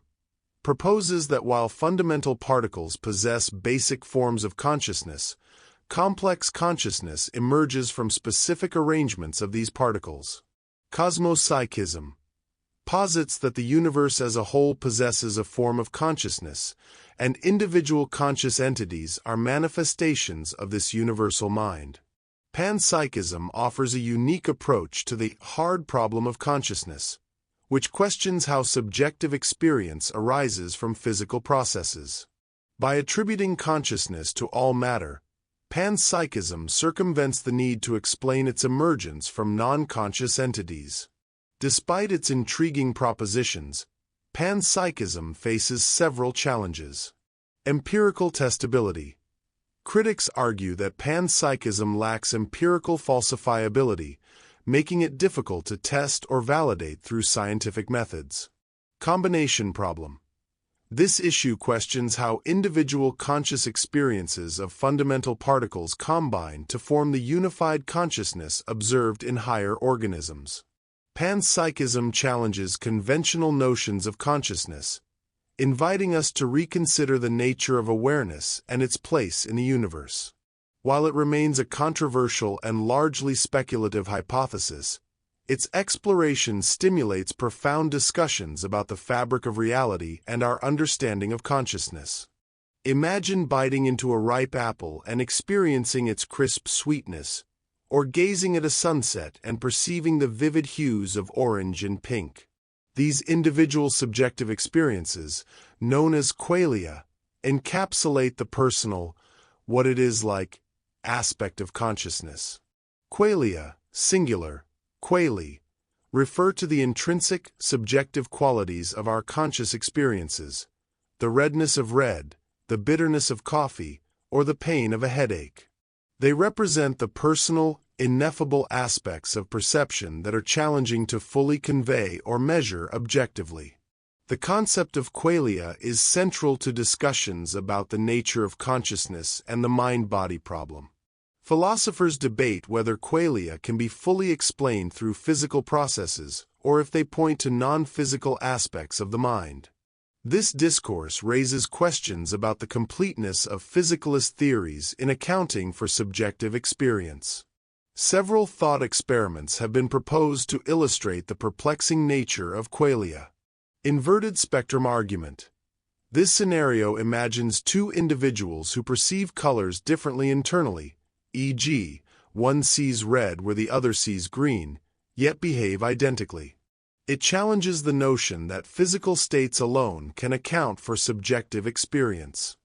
proposes that while fundamental particles possess basic forms of consciousness, complex consciousness emerges from specific arrangements of these particles. Cosmopsychism posits that the universe as a whole possesses a form of consciousness, and individual conscious entities are manifestations of this universal mind. Panpsychism offers a unique approach to the hard problem of consciousness, which questions how subjective experience arises from physical processes. By attributing consciousness to all matter, panpsychism circumvents the need to explain its emergence from non-conscious entities. Despite its intriguing propositions, panpsychism faces several challenges. Empirical testability. Critics argue that panpsychism lacks empirical falsifiability, making it difficult to test or validate through scientific methods. Combination problem. This issue questions how individual conscious experiences of fundamental particles combine to form the unified consciousness observed in higher organisms. Panpsychism challenges conventional notions of consciousness, inviting us to reconsider the nature of awareness and its place in the universe. While it remains a controversial and largely speculative hypothesis, its exploration stimulates profound discussions about the fabric of reality and our understanding of consciousness. Imagine biting into a ripe apple and experiencing its crisp sweetness, or gazing at a sunset and perceiving the vivid hues of orange and pink. These individual subjective experiences, known as qualia, encapsulate the personal, what it is like, aspect of consciousness. Qualia, singular, quali, refer to the intrinsic, subjective qualities of our conscious experiences, the redness of red, the bitterness of coffee, or the pain of a headache. They represent the personal, ineffable aspects of perception that are challenging to fully convey or measure objectively. The concept of qualia is central to discussions about the nature of consciousness and the mind-body problem. Philosophers debate whether qualia can be fully explained through physical processes or if they point to non-physical aspects of the mind. This discourse raises questions about the completeness of physicalist theories in accounting for subjective experience. Several thought experiments have been proposed to illustrate the perplexing nature of qualia. Inverted spectrum argument. This scenario imagines two individuals who perceive colors differently internally, e.g., one sees red where the other sees green, yet behave identically. It challenges the notion that physical states alone can account for subjective experience.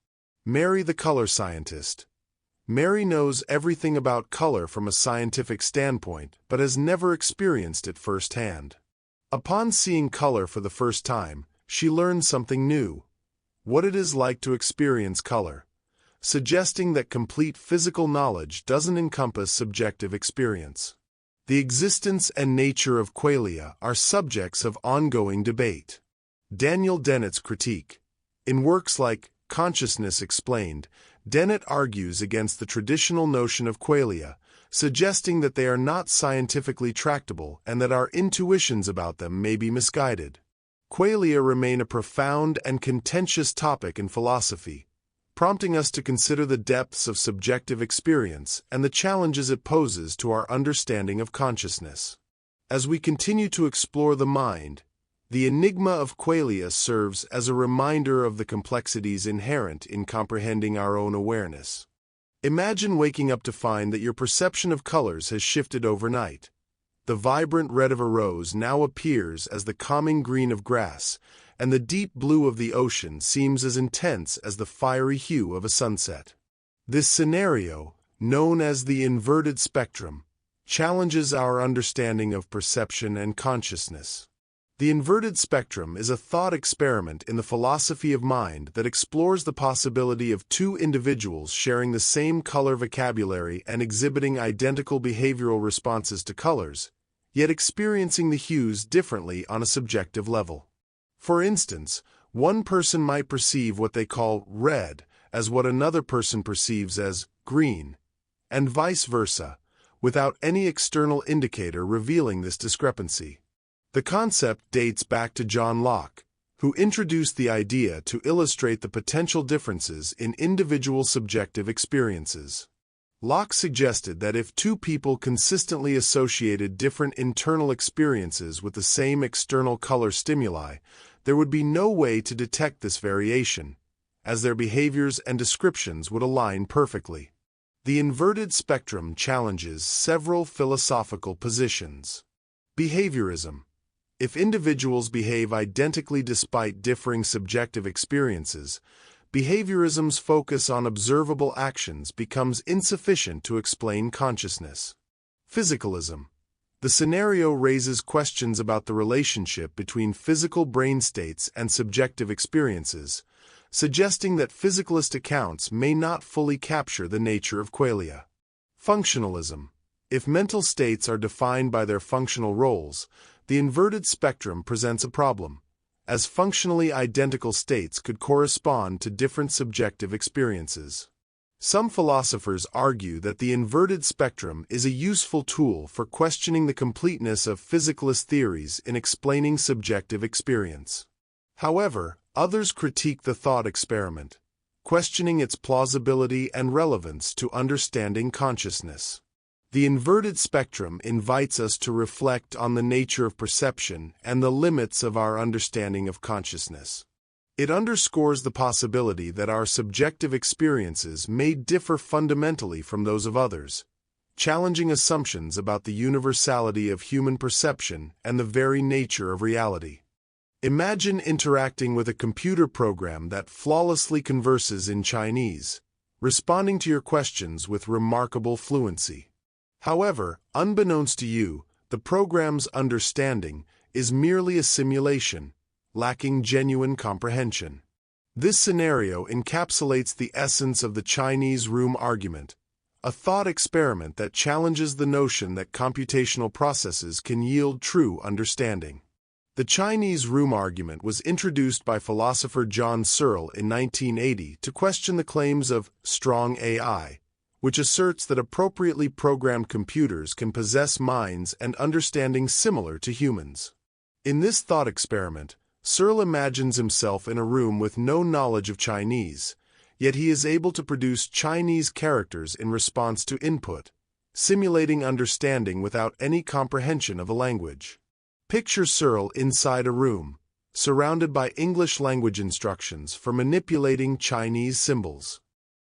Mary the color scientist. Mary knows everything about color from a scientific standpoint, but has never experienced it firsthand. Upon seeing color for the first time, she learns something new: what it is like to experience color, suggesting that complete physical knowledge doesn't encompass subjective experience. The existence and nature of qualia are subjects of ongoing debate. Daniel Dennett's critique. In works like Consciousness Explained, Dennett argues against the traditional notion of qualia, suggesting that they are not scientifically tractable and that our intuitions about them may be misguided. Qualia remain a profound and contentious topic in philosophy, prompting us to consider the depths of subjective experience and the challenges it poses to our understanding of consciousness. As we continue to explore the mind, the enigma of qualia serves as a reminder of the complexities inherent in comprehending our own awareness. Imagine waking up to find that your perception of colors has shifted overnight. The vibrant red of a rose now appears as the calming green of grass, and the deep blue of the ocean seems as intense as the fiery hue of a sunset. This scenario, known as the inverted spectrum, challenges our understanding of perception and consciousness. The inverted spectrum is a thought experiment in the philosophy of mind that explores the possibility of two individuals sharing the same color vocabulary and exhibiting identical behavioral responses to colors, yet experiencing the hues differently on a subjective level. For instance, one person might perceive what they call red as what another person perceives as green, and vice versa, without any external indicator revealing this discrepancy. The concept dates back to John Locke, who introduced the idea to illustrate the potential differences in individual subjective experiences. Locke suggested that if two people consistently associated different internal experiences with the same external color stimuli, there would be no way to detect this variation, as their behaviors and descriptions would align perfectly. The inverted spectrum challenges several philosophical positions. Behaviorism. If individuals behave identically despite differing subjective experiences, behaviorism's focus on observable actions becomes insufficient to explain consciousness. Physicalism. The scenario raises questions about the relationship between physical brain states and subjective experiences, suggesting that physicalist accounts may not fully capture the nature of qualia. Functionalism. If mental states are defined by their functional roles, the inverted spectrum presents a problem, as functionally identical states could correspond to different subjective experiences. Some philosophers argue that the inverted spectrum is a useful tool for questioning the completeness of physicalist theories in explaining subjective experience. However, others critique the thought experiment, questioning its plausibility and relevance to understanding consciousness. The inverted spectrum invites us to reflect on the nature of perception and the limits of our understanding of consciousness. It underscores the possibility that our subjective experiences may differ fundamentally from those of others, challenging assumptions about the universality of human perception and the very nature of reality. Imagine interacting with a computer program that flawlessly converses in Chinese, responding to your questions with remarkable fluency. However, unbeknownst to you, the program's understanding is merely a simulation, lacking genuine comprehension. This scenario encapsulates the essence of the Chinese room argument, a thought experiment that challenges the notion that computational processes can yield true understanding. The Chinese room argument was introduced by philosopher John Searle in 1980 to question the claims of strong AI, which asserts that appropriately programmed computers can possess minds and understanding similar to humans. In this thought experiment, Searle imagines himself in a room with no knowledge of Chinese, yet he is able to produce Chinese characters in response to input, simulating understanding without any comprehension of a language. Picture Searle inside a room, surrounded by English language instructions for manipulating Chinese symbols.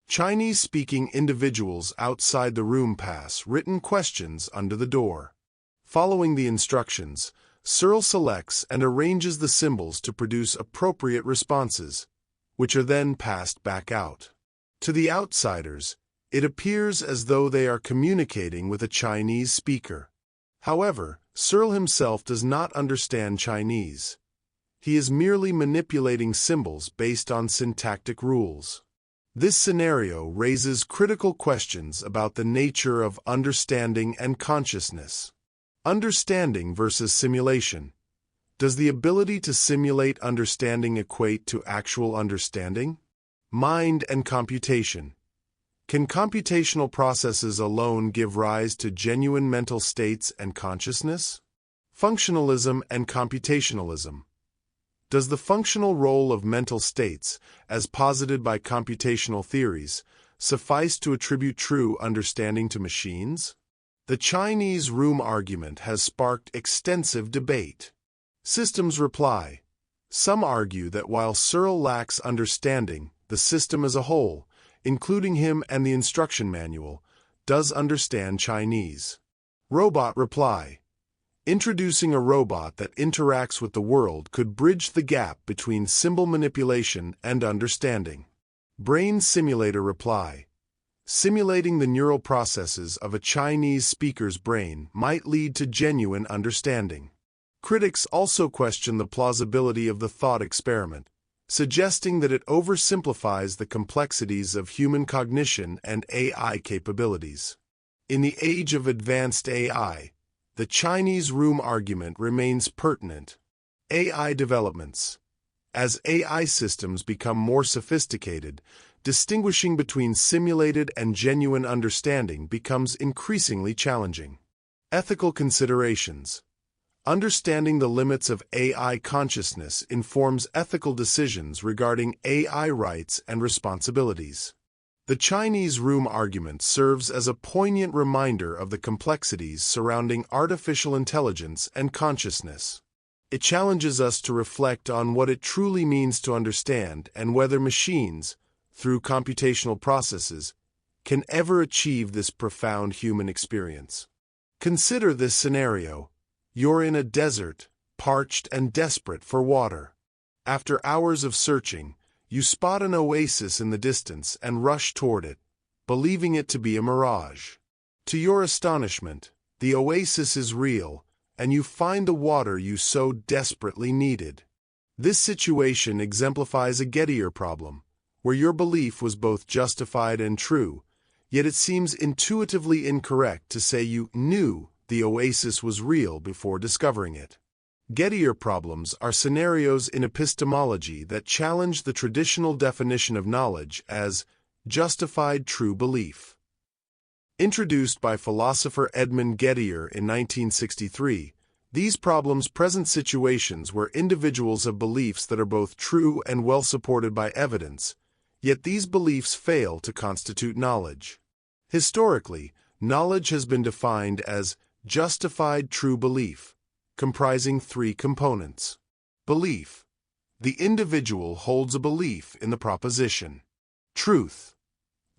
Chinese-speaking individuals outside the room pass written questions under the door. Following the instructions, Searle selects and arranges the symbols to produce appropriate responses, which are then passed back out. To the outsiders, it appears as though they are communicating with a Chinese speaker. However, Searle himself does not understand Chinese. He is merely manipulating symbols based on syntactic rules. This scenario raises critical questions about the nature of understanding and consciousness. Understanding versus simulation. Does the ability to simulate understanding equate to actual understanding? Mind and computation. Can computational processes alone give rise to genuine mental states and consciousness? Functionalism and computationalism. Does the functional role of mental states, as posited by computational theories, suffice to attribute true understanding to machines? The Chinese room argument has sparked extensive debate. Systems reply. Some argue that while Searle lacks understanding, the system as a whole, including him and the instruction manual, does understand Chinese. Robot reply. Introducing a robot that interacts with the world could bridge the gap between symbol manipulation and understanding. Brain simulator reply. Simulating the neural processes of a Chinese speaker's brain might lead to genuine understanding. Critics also question the plausibility of the thought experiment, suggesting that it oversimplifies the complexities of human cognition and AI capabilities. In the age of advanced AI, the Chinese room argument remains pertinent. AI developments. As AI systems become more sophisticated, distinguishing between simulated and genuine understanding becomes increasingly challenging. Ethical considerations. Understanding the limits of AI consciousness informs ethical decisions regarding AI rights and responsibilities. The Chinese room argument serves as a poignant reminder of the complexities surrounding artificial intelligence and consciousness. It challenges us to reflect on what it truly means to understand and whether machines, through computational processes, can ever achieve this profound human experience. Consider this scenario. You're in a desert, parched and desperate for water. After hours of searching, you spot an oasis in the distance and rush toward it, believing it to be a mirage. To your astonishment, the oasis is real, and you find the water you so desperately needed. This situation exemplifies a Gettier problem, where your belief was both justified and true, yet it seems intuitively incorrect to say you knew the oasis was real before discovering it. Gettier problems are scenarios in epistemology that challenge the traditional definition of knowledge as justified true belief. Introduced by philosopher Edmund Gettier in 1963, these problems present situations where individuals have beliefs that are both true and well supported by evidence, yet these beliefs fail to constitute knowledge. Historically, knowledge has been defined as justified true belief, comprising three components. Belief. The individual holds a belief in the proposition. Truth.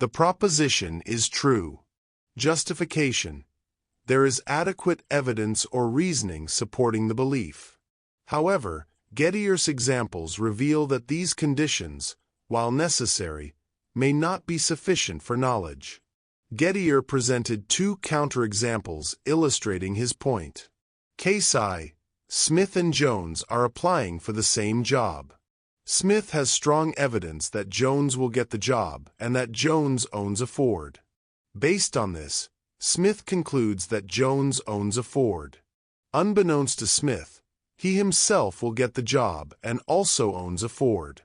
The proposition is true. Justification. There is adequate evidence or reasoning supporting the belief. However, Gettier's examples reveal that these conditions, while necessary, may not be sufficient for knowledge. Gettier presented two counterexamples illustrating his point. Case I. Smith and Jones are applying for the same job. Smith has strong evidence that Jones will get the job and that Jones owns a Ford. Based on this, Smith concludes that Jones owns a Ford. Unbeknownst to Smith, he himself will get the job and also owns a Ford.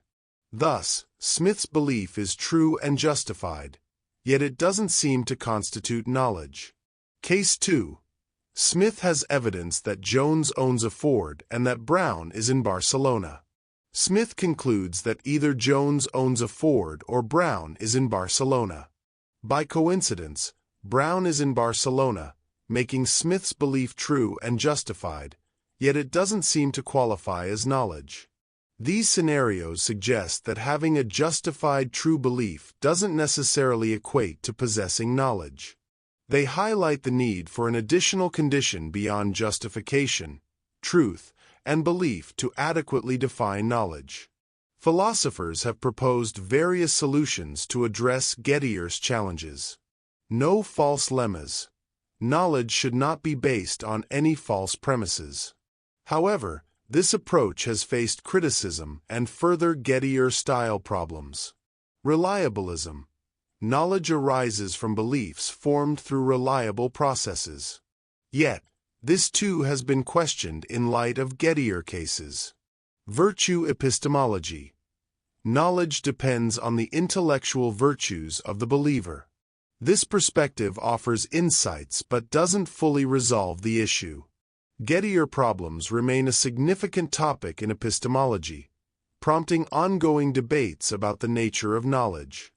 Thus, Smith's belief is true and justified, yet it doesn't seem to constitute knowledge. Case 2. Smith has evidence that Jones owns a Ford and that Brown is in Barcelona. Smith concludes that either Jones owns a Ford or Brown is in Barcelona. By coincidence, Brown is in Barcelona, making Smith's belief true and justified, yet it doesn't seem to qualify as knowledge. These scenarios suggest that having a justified true belief doesn't necessarily equate to possessing knowledge. They highlight the need for an additional condition beyond justification, truth, and belief to adequately define knowledge. Philosophers have proposed various solutions to address Gettier's challenges. No false lemmas. Knowledge should not be based on any false premises. However, this approach has faced criticism and further Gettier-style problems. Reliabilism. Knowledge arises from beliefs formed through reliable processes. Yet, this too has been questioned in light of Gettier cases. Virtue epistemology. Knowledge depends on the intellectual virtues of the believer. This perspective offers insights but doesn't fully resolve the issue. Gettier problems remain a significant topic in epistemology, prompting ongoing debates about the nature of knowledge.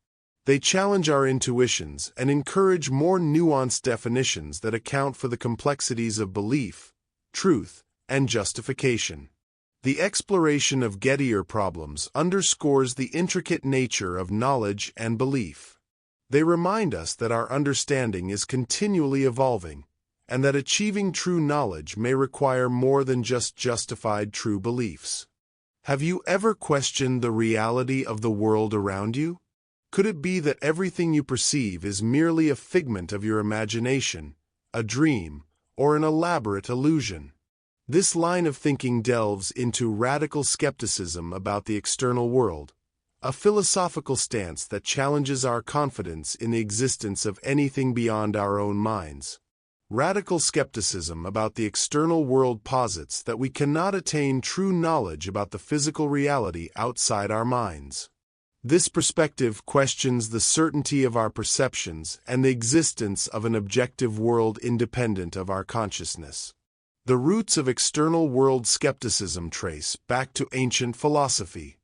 They challenge our intuitions and encourage more nuanced definitions that account for the complexities of belief, truth, and justification. The exploration of Gettier problems underscores the intricate nature of knowledge and belief. They remind us that our understanding is continually evolving, and that achieving true knowledge may require more than just justified true beliefs. Have you ever questioned the reality of the world around you? Could it be that everything you perceive is merely a figment of your imagination, a dream, or an elaborate illusion? This line of thinking delves into radical skepticism about the external world, a philosophical stance that challenges our confidence in the existence of anything beyond our own minds. Radical skepticism about the external world posits that we cannot attain true knowledge about the physical reality outside our minds. This perspective questions the certainty of our perceptions and the existence of an objective world independent of our consciousness. The roots of external world skepticism trace back to ancient philosophy.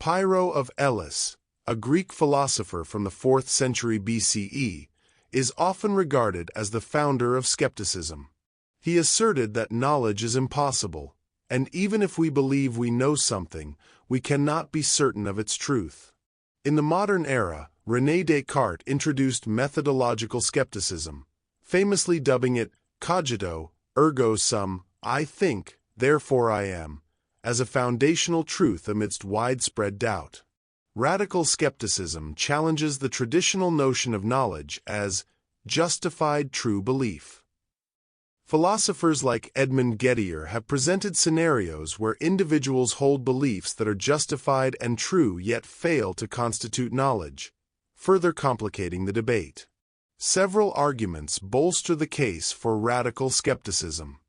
Pyrrho of Elis, a Greek philosopher from the 4th century BCE, is often regarded as the founder of skepticism. He asserted that knowledge is impossible, and even if we believe we know something, we cannot be certain of its truth. In the modern era, René Descartes introduced methodological skepticism, famously dubbing it cogito, ergo sum, I think, therefore I am, as a foundational truth amidst widespread doubt. Radical skepticism challenges the traditional notion of knowledge as justified true belief. Philosophers like Edmund Gettier have presented scenarios where individuals hold beliefs that are justified and true yet fail to constitute knowledge, further complicating the debate. Several arguments bolster the case for radical skepticism.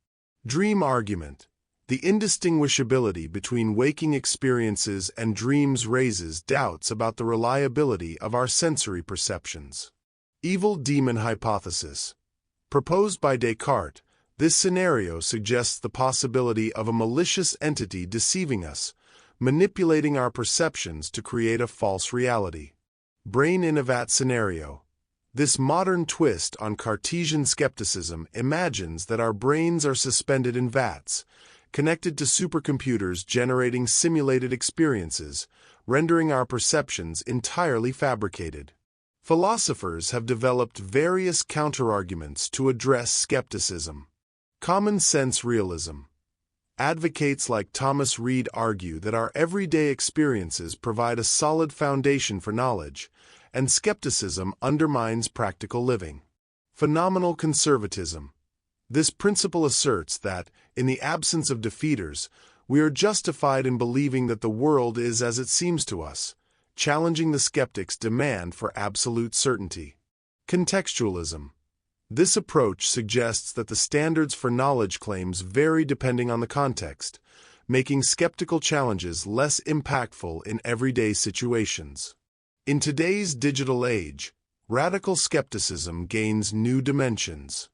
Dream argument. The indistinguishability between waking experiences and dreams raises doubts about the reliability of our sensory perceptions. Evil demon hypothesis. Proposed by Descartes, this scenario suggests the possibility of a malicious entity deceiving us, manipulating our perceptions to create a false reality. Brain in a vat scenario. This modern twist on Cartesian skepticism imagines that our brains are suspended in vats, connected to supercomputers generating simulated experiences, rendering our perceptions entirely fabricated. Philosophers have developed various counterarguments to address skepticism. Common sense realism. Advocates like Thomas Reid argue that our everyday experiences provide a solid foundation for knowledge, and skepticism undermines practical living. Phenomenal conservatism. This principle asserts that, in the absence of defeaters, we are justified in believing that the world is as it seems to us, challenging the skeptic's demand for absolute certainty. Contextualism. This approach suggests that the standards for knowledge claims vary depending on the context, making skeptical challenges less impactful in everyday situations. In today's digital age, radical skepticism gains new dimensions.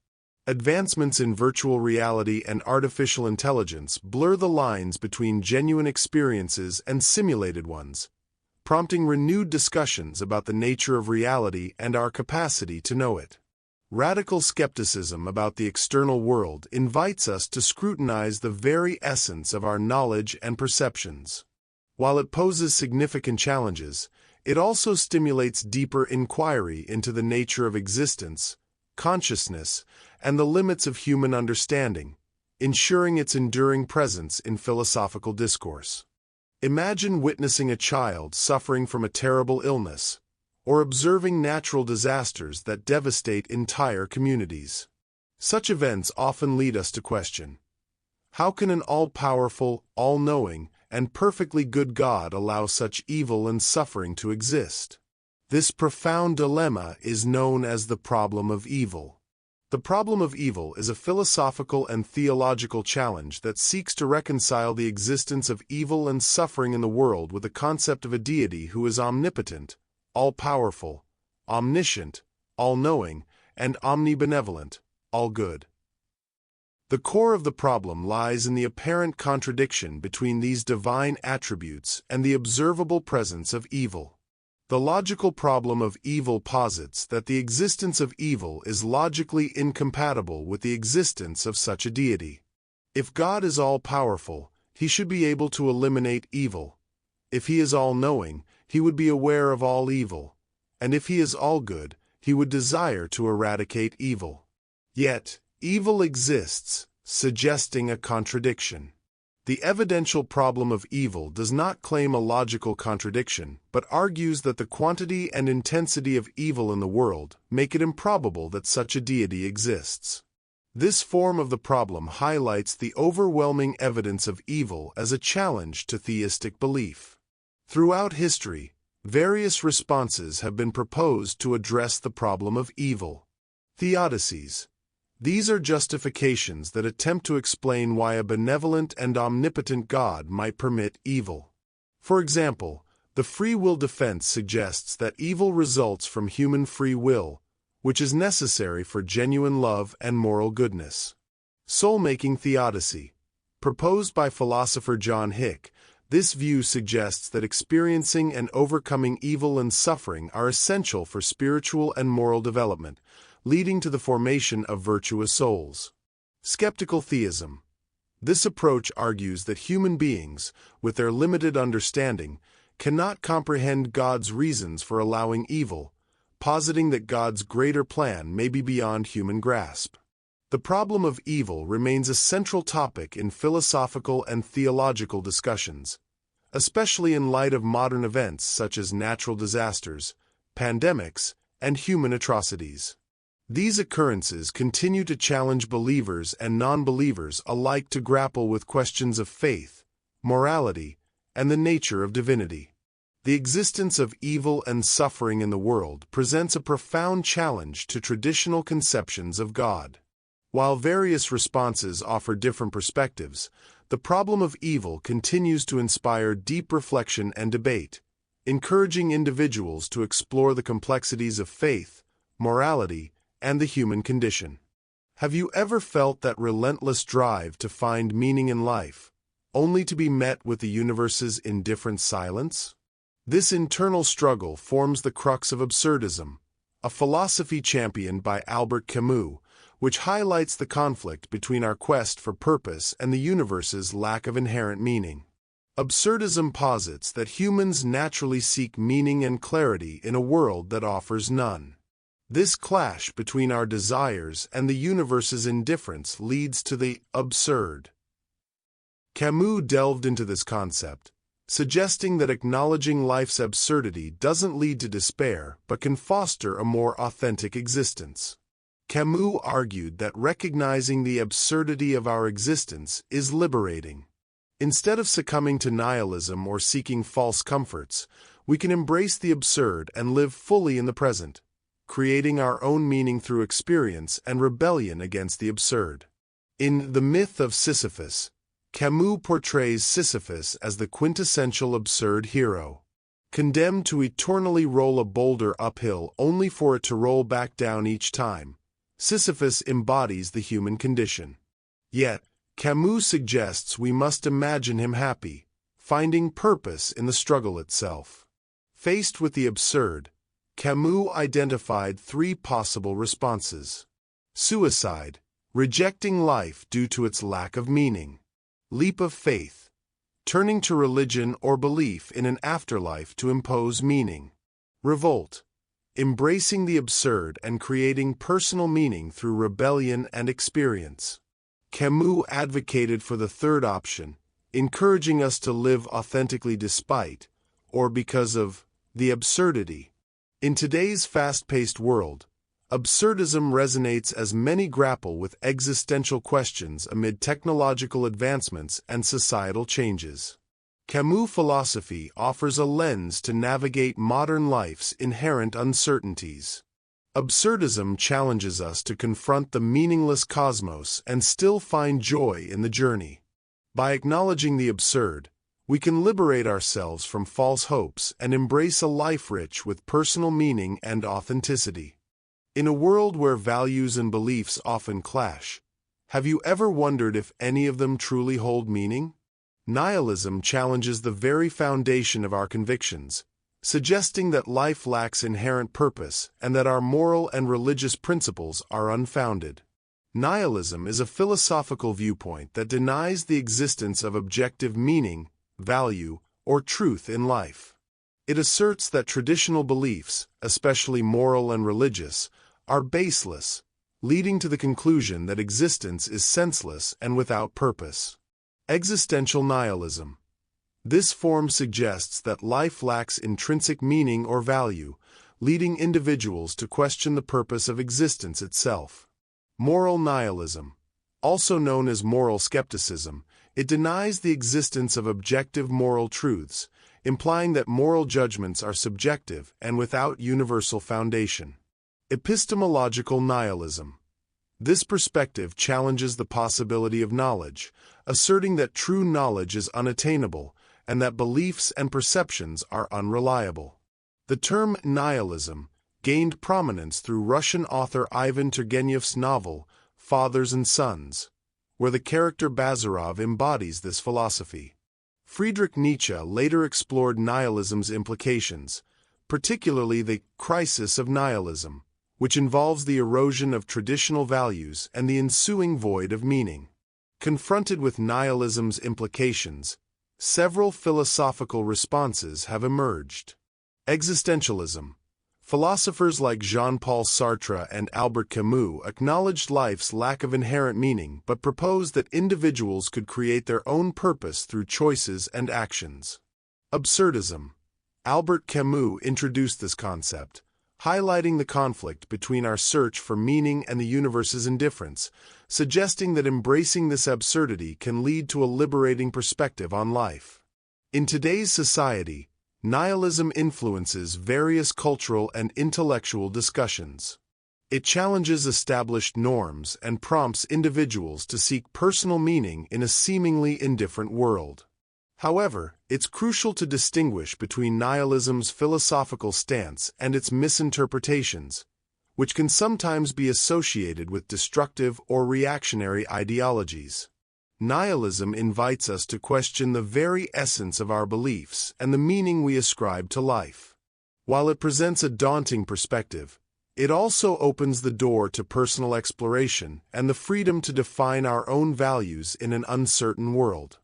Advancements in virtual reality and artificial intelligence blur the lines between genuine experiences and simulated ones, prompting renewed discussions about the nature of reality and our capacity to know it. Radical skepticism about the external world invites us to scrutinize the very essence of our knowledge and perceptions. While it poses significant challenges, it also stimulates deeper inquiry into the nature of existence, consciousness, and the limits of human understanding, ensuring its enduring presence in philosophical discourse. Imagine witnessing a child suffering from a terrible illness, or observing natural disasters that devastate entire communities. Such events often lead us to question, how can an all-powerful, all-knowing, and perfectly good God allow such evil and suffering to exist? This profound dilemma is known as the problem of evil. The problem of evil is a philosophical and theological challenge that seeks to reconcile the existence of evil and suffering in the world with the concept of a deity who is omnipotent, all-powerful, omniscient, all-knowing, and omnibenevolent, all-good. The core of the problem lies in the apparent contradiction between these divine attributes and the observable presence of evil. The logical problem of evil posits that the existence of evil is logically incompatible with the existence of such a deity. If God is all-powerful, he should be able to eliminate evil. If he is all-knowing, he would be aware of all evil. And if he is all-good, he would desire to eradicate evil. Yet, evil exists, suggesting a contradiction. The evidential problem of evil does not claim a logical contradiction, but argues that the quantity and intensity of evil in the world make it improbable that such a deity exists. This form of the problem highlights the overwhelming evidence of evil as a challenge to theistic belief. Throughout history, various responses have been proposed to address the problem of evil. Theodicies. These are justifications that attempt to explain why a benevolent and omnipotent God might permit evil. For example, the free will defense suggests that evil results from human free will, which is necessary for genuine love and moral goodness. Soul-making theodicy. Proposed by philosopher John Hick, this view suggests that experiencing and overcoming evil and suffering are essential for spiritual and moral development, leading to the formation of virtuous souls. Skeptical theism. This approach argues that human beings, with their limited understanding, cannot comprehend God's reasons for allowing evil, positing that God's greater plan may be beyond human grasp. The problem of evil remains a central topic in philosophical and theological discussions, especially in light of modern events such as natural disasters, pandemics, and human atrocities. These occurrences continue to challenge believers and non-believers alike to grapple with questions of faith, morality, and the nature of divinity. The existence of evil and suffering in the world presents a profound challenge to traditional conceptions of God. While various responses offer different perspectives, the problem of evil continues to inspire deep reflection and debate, encouraging individuals to explore the complexities of faith, morality, and the human condition. Have you ever felt that relentless drive to find meaning in life, only to be met with the universe's indifferent silence? This internal struggle forms the crux of absurdism, a philosophy championed by Albert Camus, which highlights the conflict between our quest for purpose and the universe's lack of inherent meaning. Absurdism posits that humans naturally seek meaning and clarity in a world that offers none. This clash between our desires and the universe's indifference leads to the absurd. Camus delved into this concept, suggesting that acknowledging life's absurdity doesn't lead to despair but can foster a more authentic existence. Camus argued that recognizing the absurdity of our existence is liberating. Instead of succumbing to nihilism or seeking false comforts, we can embrace the absurd and live fully in the present, creating our own meaning through experience and rebellion against the absurd. In The Myth of Sisyphus, Camus portrays Sisyphus as the quintessential absurd hero. Condemned to eternally roll a boulder uphill only for it to roll back down each time, Sisyphus embodies the human condition. Yet, Camus suggests we must imagine him happy, finding purpose in the struggle itself. Faced with the absurd, Camus identified three possible responses: suicide, rejecting life due to its lack of meaning; leap of faith, turning to religion or belief in an afterlife to impose meaning; revolt, embracing the absurd and creating personal meaning through rebellion and experience. Camus advocated for the third option, encouraging us to live authentically despite, or because of, the absurdity. In today's fast-paced world, absurdism resonates as many grapple with existential questions amid technological advancements and societal changes. Camus' philosophy offers a lens to navigate modern life's inherent uncertainties. Absurdism challenges us to confront the meaningless cosmos and still find joy in the journey. By acknowledging the absurd, we can liberate ourselves from false hopes and embrace a life rich with personal meaning and authenticity. In a world where values and beliefs often clash, have you ever wondered if any of them truly hold meaning? Nihilism challenges the very foundation of our convictions, suggesting that life lacks inherent purpose and that our moral and religious principles are unfounded. Nihilism is a philosophical viewpoint that denies the existence of objective meaning, value, or truth in life. It asserts that traditional beliefs, especially moral and religious, are baseless, leading to the conclusion that existence is senseless and without purpose. Existential nihilism. This form suggests that life lacks intrinsic meaning or value, leading individuals to question the purpose of existence itself. Moral nihilism. Also known as moral skepticism, it denies the existence of objective moral truths, implying that moral judgments are subjective and without universal foundation. Epistemological nihilism. This perspective challenges the possibility of knowledge, asserting that true knowledge is unattainable and that beliefs and perceptions are unreliable. The term nihilism gained prominence through Russian author Ivan Turgenev's novel, Fathers and Sons, where the character Bazarov embodies this philosophy. Friedrich Nietzsche later explored nihilism's implications, particularly the crisis of nihilism, which involves the erosion of traditional values and the ensuing void of meaning. Confronted with nihilism's implications, several philosophical responses have emerged. Existentialism. Philosophers like Jean-Paul Sartre and Albert Camus acknowledged life's lack of inherent meaning but proposed that individuals could create their own purpose through choices and actions. Absurdism. Albert Camus introduced this concept, highlighting the conflict between our search for meaning and the universe's indifference, suggesting that embracing this absurdity can lead to a liberating perspective on life. In today's society, nihilism influences various cultural and intellectual discussions. It challenges established norms and prompts individuals to seek personal meaning in a seemingly indifferent world. However, it's crucial to distinguish between nihilism's philosophical stance and its misinterpretations, which can sometimes be associated with destructive or reactionary ideologies. Nihilism invites us to question the very essence of our beliefs and the meaning we ascribe to life. While it presents a daunting perspective, it also opens the door to personal exploration and the freedom to define our own values in an uncertain world.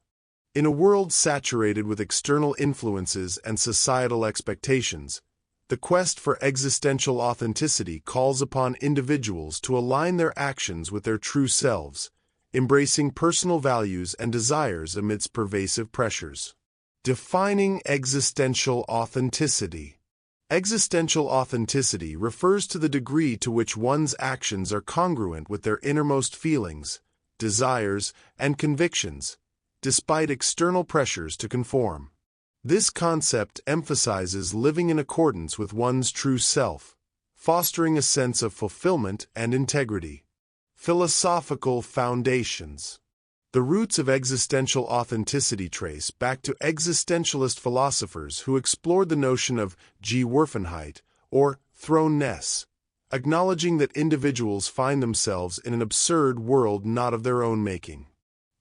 In a world saturated with external influences and societal expectations, the quest for existential authenticity calls upon individuals to align their actions with their true selves, embracing personal values and desires amidst pervasive pressures. Defining existential authenticity. Existential authenticity refers to the degree to which one's actions are congruent with their innermost feelings, desires, and convictions, despite external pressures to conform. This concept emphasizes living in accordance with one's true self, fostering a sense of fulfillment and integrity. Philosophical foundations. The roots of existential authenticity trace back to existentialist philosophers who explored the notion of Geworfenheit, or thrownness, acknowledging that individuals find themselves in an absurd world not of their own making.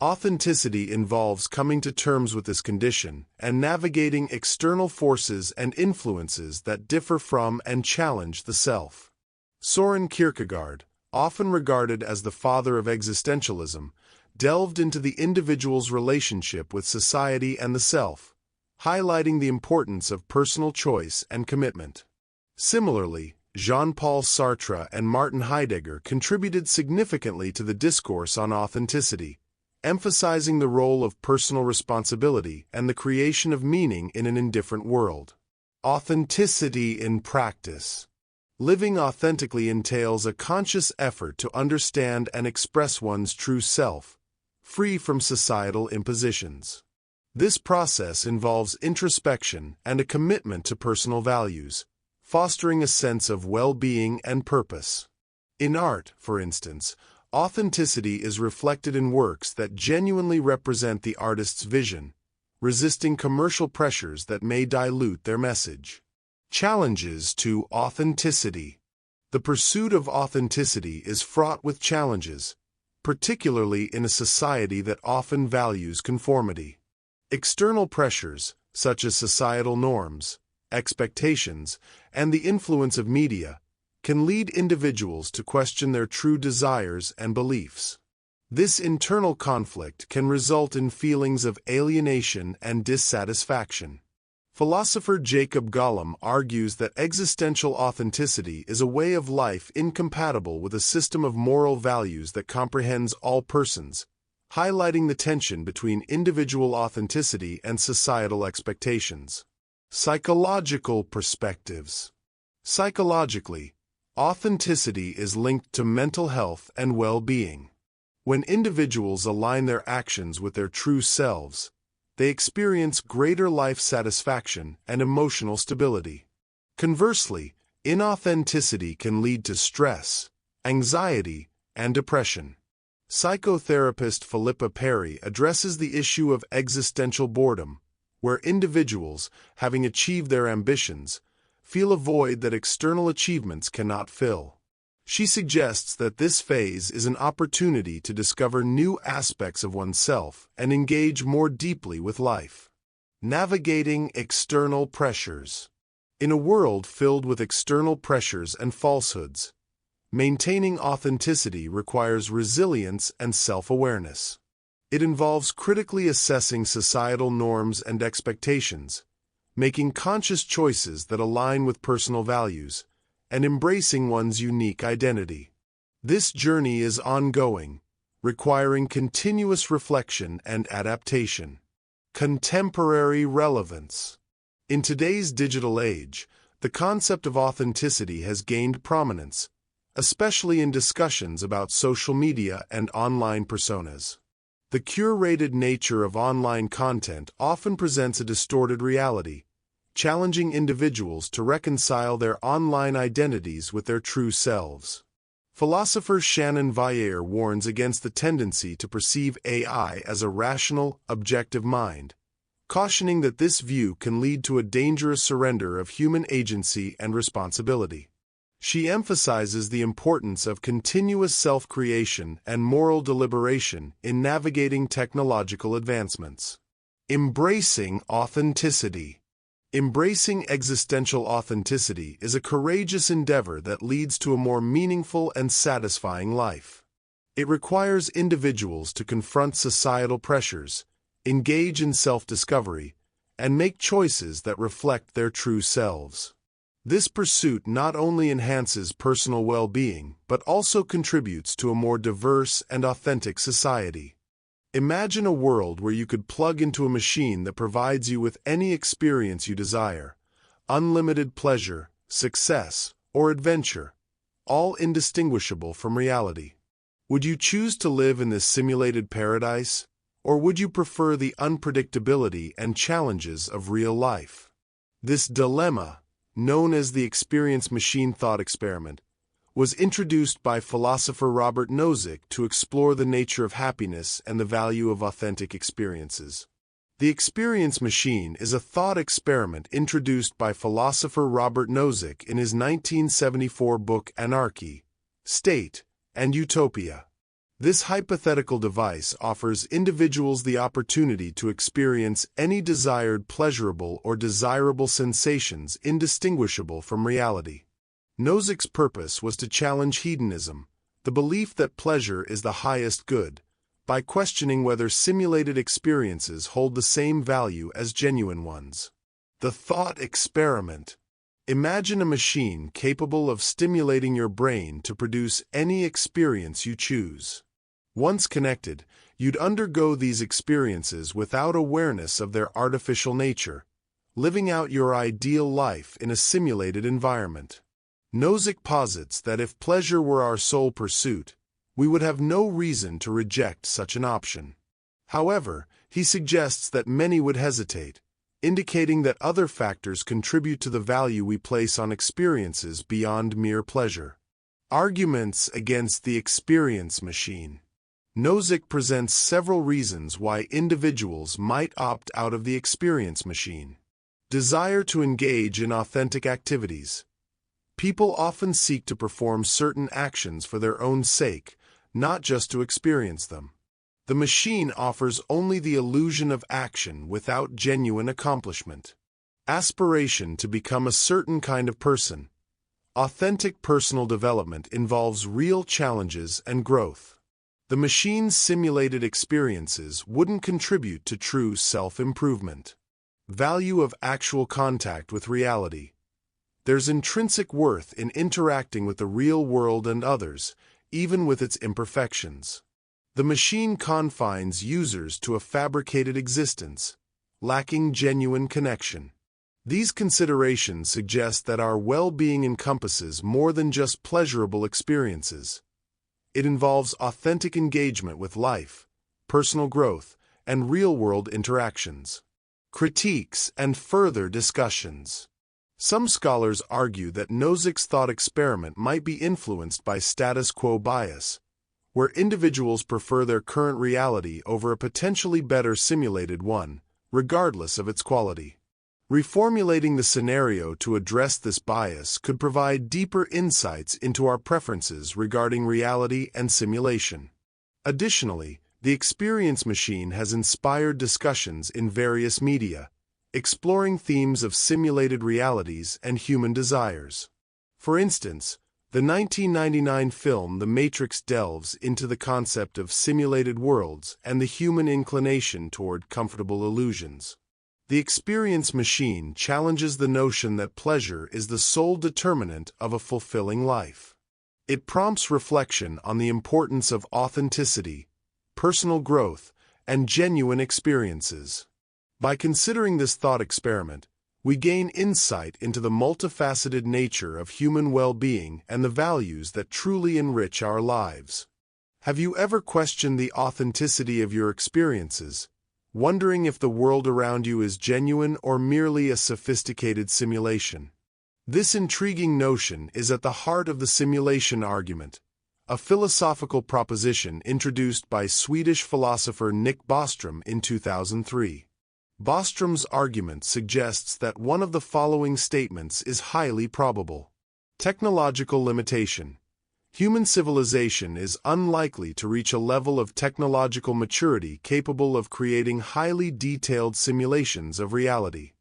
Authenticity involves coming to terms with this condition and navigating external forces and influences that differ from and challenge the self. Soren Kierkegaard, often regarded as the father of existentialism, delved into the individual's relationship with society and the self, highlighting the importance of personal choice and commitment. Similarly, Jean-Paul Sartre and Martin Heidegger contributed significantly to the discourse on authenticity, emphasizing the role of personal responsibility and the creation of meaning in an indifferent world. Authenticity in practice. Living authentically entails a conscious effort to understand and express one's true self, free from societal impositions. This process involves introspection and a commitment to personal values, fostering a sense of well-being and purpose. In art, for instance, authenticity is reflected in works that genuinely represent the artist's vision, resisting commercial pressures that may dilute their message. Challenges to authenticity. The pursuit of authenticity is fraught with challenges, particularly in a society that often values conformity. External pressures, such as societal norms, expectations, and the influence of media, can lead individuals to question their true desires and beliefs. This internal conflict can result in feelings of alienation and dissatisfaction. Philosopher Jacob Golomb argues that existential authenticity is a way of life incompatible with a system of moral values that comprehends all persons, highlighting the tension between individual authenticity and societal expectations. Psychological perspectives. Psychologically, authenticity is linked to mental health and well-being. When individuals align their actions with their true selves, they experience greater life satisfaction and emotional stability. Conversely, inauthenticity can lead to stress, anxiety, and depression. Psychotherapist Philippa Perry addresses the issue of existential boredom, where individuals, having achieved their ambitions, feel a void that external achievements cannot fill. She suggests that this phase is an opportunity to discover new aspects of oneself and engage more deeply with life. Navigating external pressures. In a world filled with external pressures and falsehoods, maintaining authenticity requires resilience and self-awareness. It involves critically assessing societal norms and expectations, making conscious choices that align with personal values, and embracing one's unique identity. This journey is ongoing, requiring continuous reflection and adaptation. Contemporary relevance. In today's digital age, the concept of authenticity has gained prominence, especially in discussions about social media and online personas. The curated nature of online content often presents a distorted reality, challenging individuals to reconcile their online identities with their true selves. Philosopher Shannon Vieira warns against the tendency to perceive AI as a rational, objective mind, cautioning that this view can lead to a dangerous surrender of human agency and responsibility. She emphasizes the importance of continuous self-creation and moral deliberation in navigating technological advancements. Embracing authenticity. Embracing existential authenticity is a courageous endeavor that leads to a more meaningful and satisfying life. It requires individuals to confront societal pressures, engage in self-discovery, and make choices that reflect their true selves. This pursuit not only enhances personal well-being, but also contributes to a more diverse and authentic society. Imagine a world where you could plug into a machine that provides you with any experience you desire, unlimited pleasure, success, or adventure, all indistinguishable from reality. Would you choose to live in this simulated paradise, or would you prefer the unpredictability and challenges of real life? This dilemma, known as the experience machine thought experiment, was introduced by philosopher Robert Nozick to explore the nature of happiness and the value of authentic experiences. The experience machine is a thought experiment introduced by philosopher Robert Nozick in his 1974 book Anarchy, State, and Utopia. This hypothetical device offers individuals the opportunity to experience any desired pleasurable or desirable sensations indistinguishable from reality. Nozick's purpose was to challenge hedonism, the belief that pleasure is the highest good, by questioning whether simulated experiences hold the same value as genuine ones. The thought experiment. Imagine a machine capable of stimulating your brain to produce any experience you choose. Once connected, you'd undergo these experiences without awareness of their artificial nature, living out your ideal life in a simulated environment. Nozick posits that if pleasure were our sole pursuit, we would have no reason to reject such an option. However, he suggests that many would hesitate, indicating that other factors contribute to the value we place on experiences beyond mere pleasure. Arguments against the experience machine. Nozick presents several reasons why individuals might opt out of the experience machine. Desire to engage in authentic activities. People often seek to perform certain actions for their own sake, not just to experience them. The machine offers only the illusion of action without genuine accomplishment. Aspiration to become a certain kind of person. Authentic personal development involves real challenges and growth. The machine's simulated experiences wouldn't contribute to true self-improvement. Value of actual contact with reality. There's intrinsic worth in interacting with the real world and others, even with its imperfections. The machine confines users to a fabricated existence, lacking genuine connection. These considerations suggest that our well-being encompasses more than just pleasurable experiences. It involves authentic engagement with life, personal growth, and real-world interactions. Critiques and further discussions. Some scholars argue that Nozick's thought experiment might be influenced by status quo bias, where individuals prefer their current reality over a potentially better simulated one, regardless of its quality. Reformulating the scenario to address this bias could provide deeper insights into our preferences regarding reality and simulation. Additionally, the experience machine has inspired discussions in various media, exploring themes of simulated realities and human desires. For instance, the 1999 film The Matrix delves into the concept of simulated worlds and the human inclination toward comfortable illusions. The experience machine challenges the notion that pleasure is the sole determinant of a fulfilling life. It prompts reflection on the importance of authenticity, personal growth, and genuine experiences. By considering this thought experiment, we gain insight into the multifaceted nature of human well-being and the values that truly enrich our lives. Have you ever questioned the authenticity of your experiences, wondering if the world around you is genuine or merely a sophisticated simulation? This intriguing notion is at the heart of the simulation argument, a philosophical proposition introduced by Swedish philosopher Nick Bostrom in 2003. Bostrom's argument suggests that one of the following statements is highly probable. Technological limitation. Human civilization is unlikely to reach a level of technological maturity capable of creating highly detailed simulations of reality.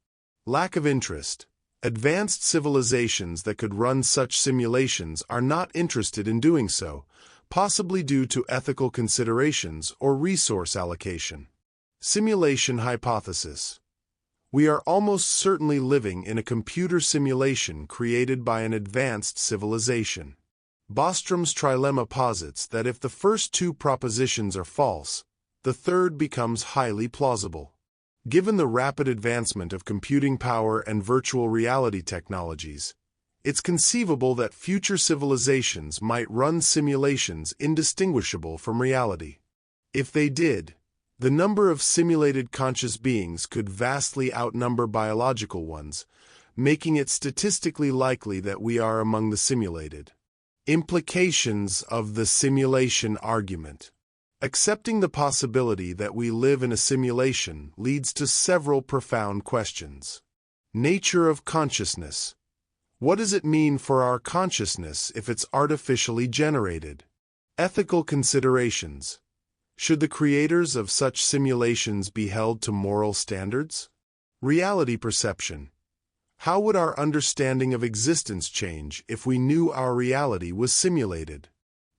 Lack of interest. Advanced civilizations that could run such simulations are not interested in doing so, possibly due to ethical considerations or resource allocation. Simulation hypothesis. We are almost certainly living in a computer simulation created by an advanced civilization. Bostrom's trilemma posits that if the first two propositions are false, the third becomes highly plausible. Given the rapid advancement of computing power and virtual reality technologies, it's conceivable that future civilizations might run simulations indistinguishable from reality. If they did, the number of simulated conscious beings could vastly outnumber biological ones, making it statistically likely that we are among the simulated. Implications of the simulation argument. Accepting the possibility that we live in a simulation leads to several profound questions. Nature of consciousness. What does it mean for our consciousness if it's artificially generated? Ethical considerations. Should the creators of such simulations be held to moral standards? Reality perception. How would our understanding of existence change if we knew our reality was simulated?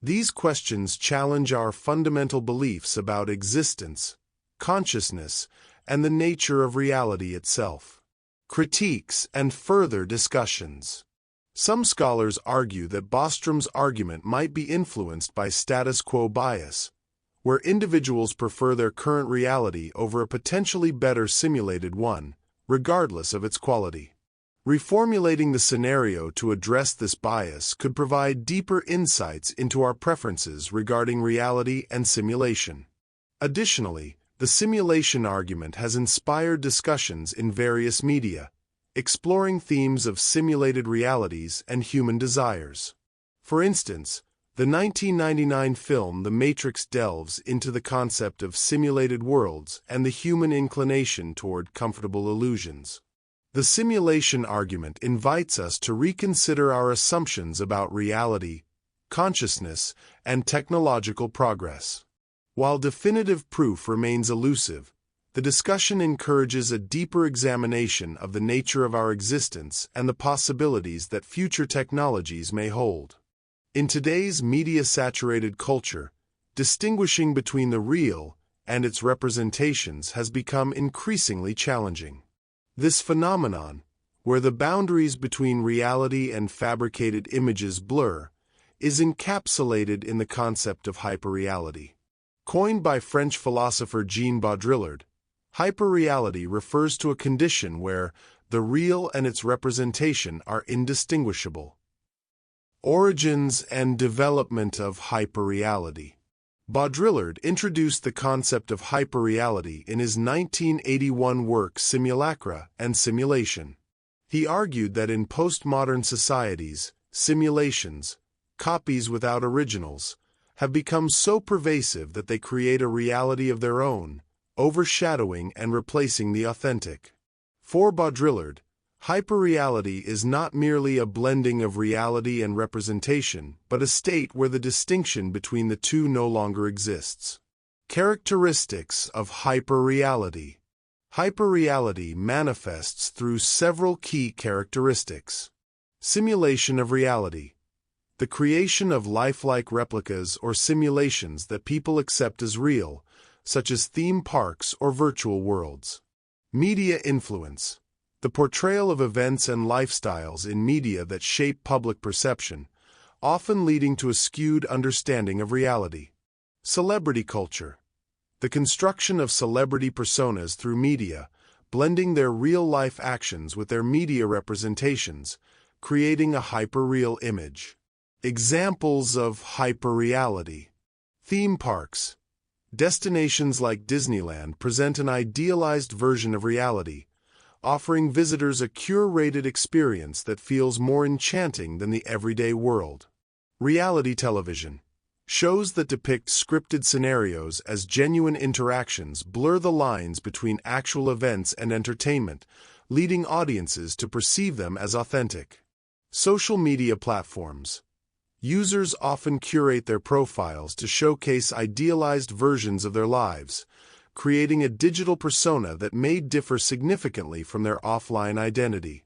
These questions challenge our fundamental beliefs about existence, consciousness, and the nature of reality itself. Critiques and further discussions. Some scholars argue that Bostrom's argument might be influenced by status quo bias, where individuals prefer their current reality over a potentially better simulated one, regardless of its quality. Reformulating the scenario to address this bias could provide deeper insights into our preferences regarding reality and simulation. Additionally, the simulation argument has inspired discussions in various media, exploring themes of simulated realities and human desires. For instance, the 1999 film The Matrix delves into the concept of simulated worlds and the human inclination toward comfortable illusions. The simulation argument invites us to reconsider our assumptions about reality, consciousness, and technological progress. While definitive proof remains elusive, the discussion encourages a deeper examination of the nature of our existence and the possibilities that future technologies may hold. In today's media-saturated culture, distinguishing between the real and its representations has become increasingly challenging. This phenomenon, where the boundaries between reality and fabricated images blur, is encapsulated in the concept of hyperreality. Coined by French philosopher Jean Baudrillard, hyperreality refers to a condition where the real and its representation are indistinguishable. Origins and development of hyperreality. Baudrillard introduced the concept of hyperreality in his 1981 work Simulacra and Simulation. He argued that in postmodern societies, simulations, copies without originals, have become so pervasive that they create a reality of their own, overshadowing and replacing the authentic. For Baudrillard, hyperreality is not merely a blending of reality and representation, but a state where the distinction between the two no longer exists. Characteristics of hyperreality. Hyperreality manifests through several key characteristics. Simulation of reality. The creation of lifelike replicas or simulations that people accept as real, such as theme parks or virtual worlds. Media influence. The portrayal of events and lifestyles in media that shape public perception, often leading to a skewed understanding of reality. Celebrity culture. The construction of celebrity personas through media, blending their real-life actions with their media representations, creating a hyperreal image. Examples of hyperreality. Theme parks. Destinations like Disneyland present an idealized version of reality, offering visitors a curated experience that feels more enchanting than the everyday world. Reality television. Shows that depict scripted scenarios as genuine interactions blur the lines between actual events and entertainment, leading audiences to perceive them as authentic. Social media platforms. Users often curate their profiles to showcase idealized versions of their lives, creating a digital persona that may differ significantly from their offline identity.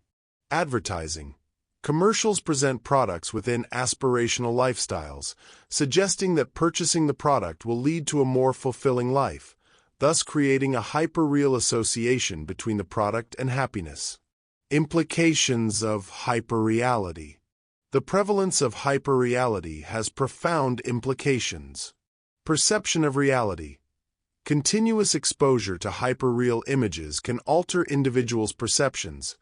Advertising. Commercials present products within aspirational lifestyles, suggesting that purchasing the product will lead to a more fulfilling life, thus creating a hyperreal association between the product and happiness. Implications of hyperreality. The prevalence of hyperreality has profound implications. Perception of reality. Continuous exposure to hyperreal images can alter individuals' perceptions,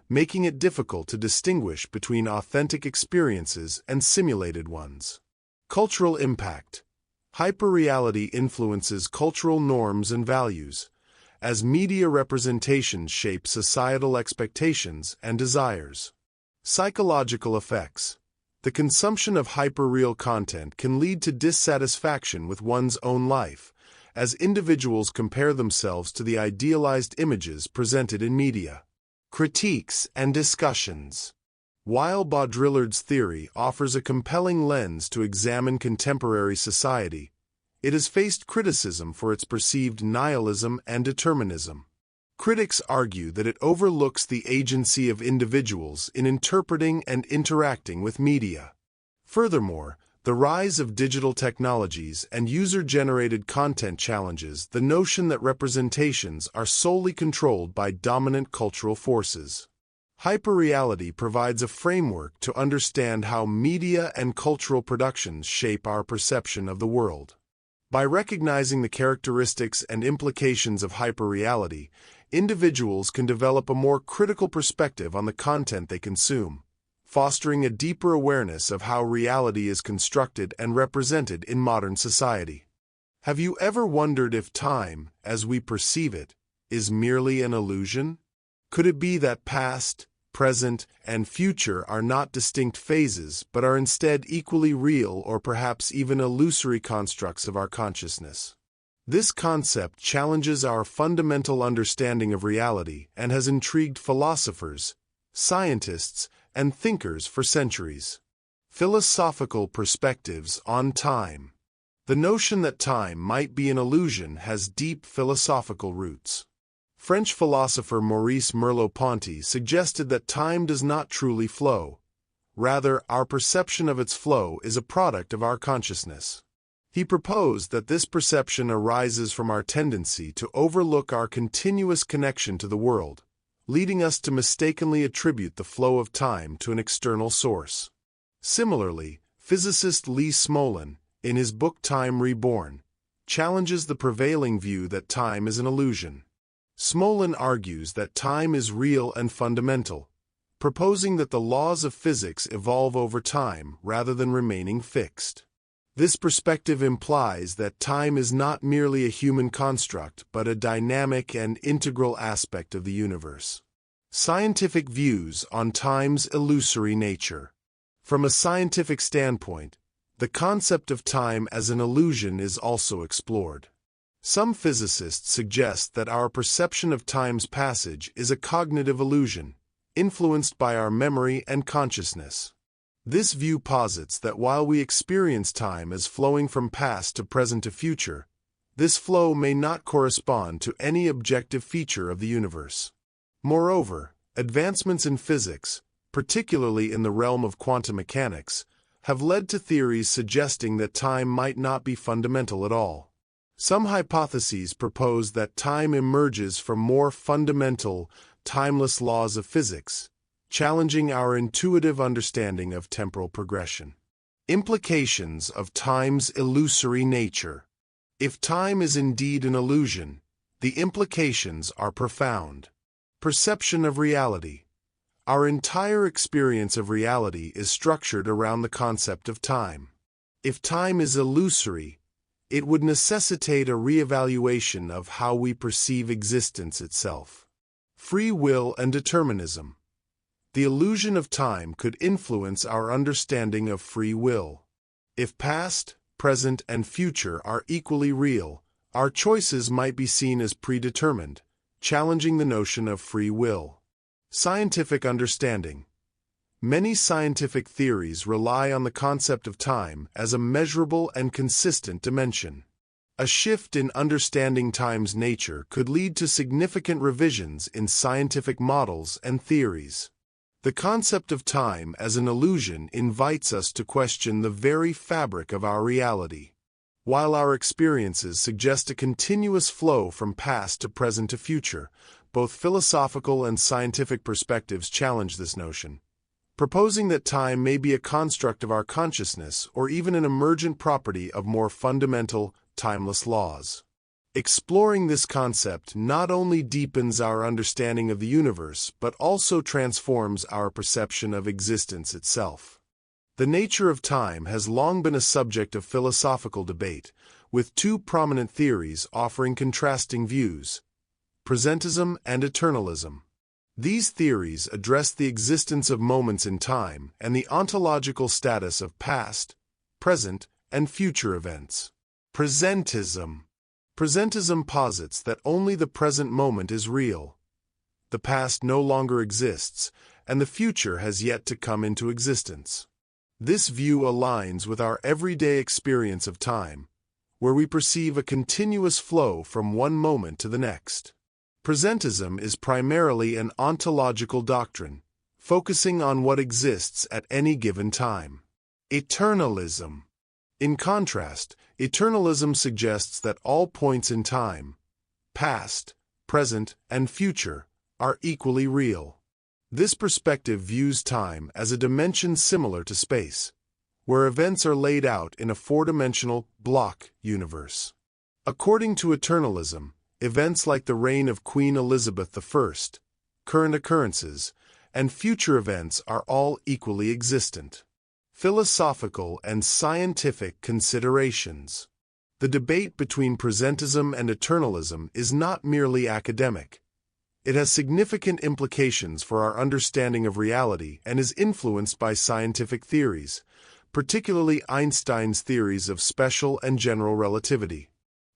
making it difficult to distinguish between authentic experiences and simulated ones. Cultural impact. Hyperreality influences cultural norms and values, as media representations shape societal expectations and desires. Psychological effects. The consumption of hyperreal content can lead to dissatisfaction with one's own life, as individuals compare themselves to the idealized images presented in media. Critiques and discussions. While Baudrillard's theory offers a compelling lens to examine contemporary society, it has faced criticism for its perceived nihilism and determinism. Critics argue that it overlooks the agency of individuals in interpreting and interacting with media. Furthermore, the rise of digital technologies and user-generated content challenges the notion that representations are solely controlled by dominant cultural forces. Hyperreality provides a framework to understand how media and cultural productions shape our perception of the world. By recognizing the characteristics and implications of hyperreality, individuals can develop a more critical perspective on the content they consume, fostering a deeper awareness of how reality is constructed and represented in modern society. Have you ever wondered if time, as we perceive it, is merely an illusion? Could it be that past, present, and future are not distinct phases, but are instead equally real or perhaps even illusory constructs of our consciousness? This concept challenges our fundamental understanding of reality and has intrigued philosophers, scientists, and thinkers for centuries. Philosophical perspectives on time. The notion that time might be an illusion has deep philosophical roots. French philosopher Maurice Merleau-Ponty suggested that time does not truly flow. Rather, our perception of its flow is a product of our consciousness. He proposed that this perception arises from our tendency to overlook our continuous connection to the world, leading us to mistakenly attribute the flow of time to an external source. Similarly, physicist Lee Smolin, in his book Time Reborn, challenges the prevailing view that time is an illusion. Smolin argues that time is real and fundamental, proposing that the laws of physics evolve over time rather than remaining fixed. This perspective implies that time is not merely a human construct, but a dynamic and integral aspect of the universe. Scientific views on time's illusory nature. From a scientific standpoint, the concept of time as an illusion is also explored. Some physicists suggest that our perception of time's passage is a cognitive illusion, influenced by our memory and consciousness. This view posits that while we experience time as flowing from past to present to future, this flow may not correspond to any objective feature of the universe. Moreover, advancements in physics, particularly in the realm of quantum mechanics, have led to theories suggesting that time might not be fundamental at all. Some hypotheses propose that time emerges from more fundamental, timeless laws of physics, challenging our intuitive understanding of temporal progression. Implications of time's illusory nature. If time is indeed an illusion, the implications are profound. Perception of reality. Our entire experience of reality is structured around the concept of time. If time is illusory, it would necessitate a re-evaluation of how we perceive existence itself. Free will and determinism. The illusion of time could influence our understanding of free will. If past, present, and future are equally real, our choices might be seen as predetermined, challenging the notion of free will. Scientific understanding. Many scientific theories rely on the concept of time as a measurable and consistent dimension. A shift in understanding time's nature could lead to significant revisions in scientific models and theories. The concept of time as an illusion invites us to question the very fabric of our reality. While our experiences suggest a continuous flow from past to present to future, both philosophical and scientific perspectives challenge this notion, proposing that time may be a construct of our consciousness or even an emergent property of more fundamental, timeless laws. Exploring this concept not only deepens our understanding of the universe but also transforms our perception of existence itself. The nature of time has long been a subject of philosophical debate, with two prominent theories offering contrasting views: presentism and eternalism. These theories address the existence of moments in time and the ontological status of past, present, and future events. Presentism. Presentism posits that only the present moment is real. The past no longer exists, and the future has yet to come into existence. This view aligns with our everyday experience of time, where we perceive a continuous flow from one moment to the next. Presentism is primarily an ontological doctrine, focusing on what exists at any given time. Eternalism. In contrast, eternalism suggests that all points in time, past, present, and future, are equally real. This perspective views time as a dimension similar to space, where events are laid out in a four-dimensional block universe. According to eternalism, events like the reign of Queen Elizabeth I, current occurrences, and future events are all equally existent. Philosophical and scientific considerations. The debate between presentism and eternalism is not merely academic. It has significant implications for our understanding of reality and is influenced by scientific theories, particularly Einstein's theories of special and general relativity.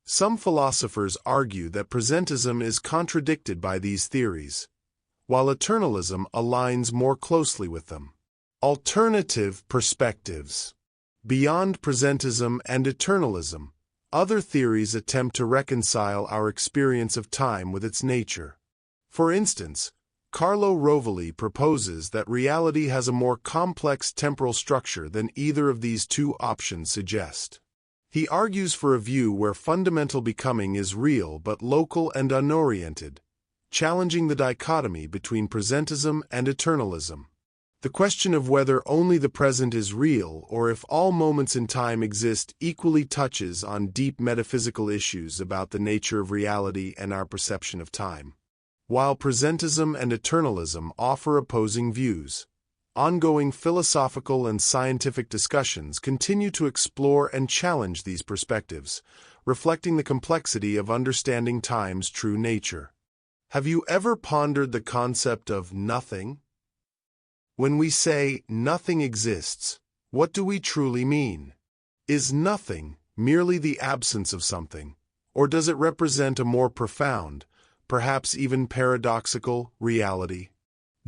Some philosophers argue that presentism is contradicted by these theories, while eternalism aligns more closely with them. Alternative perspectives. Beyond presentism and eternalism, other theories attempt to reconcile our experience of time with its nature. For instance, Carlo Rovelli proposes that reality has a more complex temporal structure than either of these two options suggest. He argues for a view where fundamental becoming is real but local and unoriented, challenging the dichotomy between presentism and eternalism. The question of whether only the present is real or if all moments in time exist equally touches on deep metaphysical issues about the nature of reality and our perception of time. While presentism and eternalism offer opposing views, ongoing philosophical and scientific discussions continue to explore and challenge these perspectives, reflecting the complexity of understanding time's true nature. Have you ever pondered the concept of nothing? When we say nothing exists, what do we truly mean? Is nothing merely the absence of something, or does it represent a more profound, perhaps even paradoxical, reality?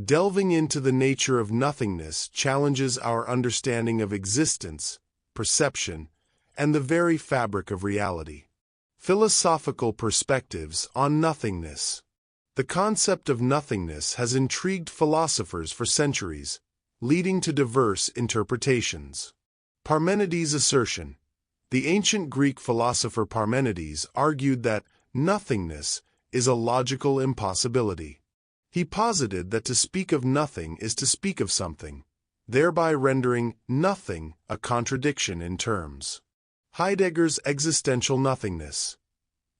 Delving into the nature of nothingness challenges our understanding of existence, perception, and the very fabric of reality. Philosophical perspectives on nothingness. The concept of nothingness has intrigued philosophers for centuries, leading to diverse interpretations. Parmenides' assertion. The ancient Greek philosopher Parmenides argued that nothingness is a logical impossibility. He posited that to speak of nothing is to speak of something, thereby rendering nothing a contradiction in terms. Heidegger's existential nothingness.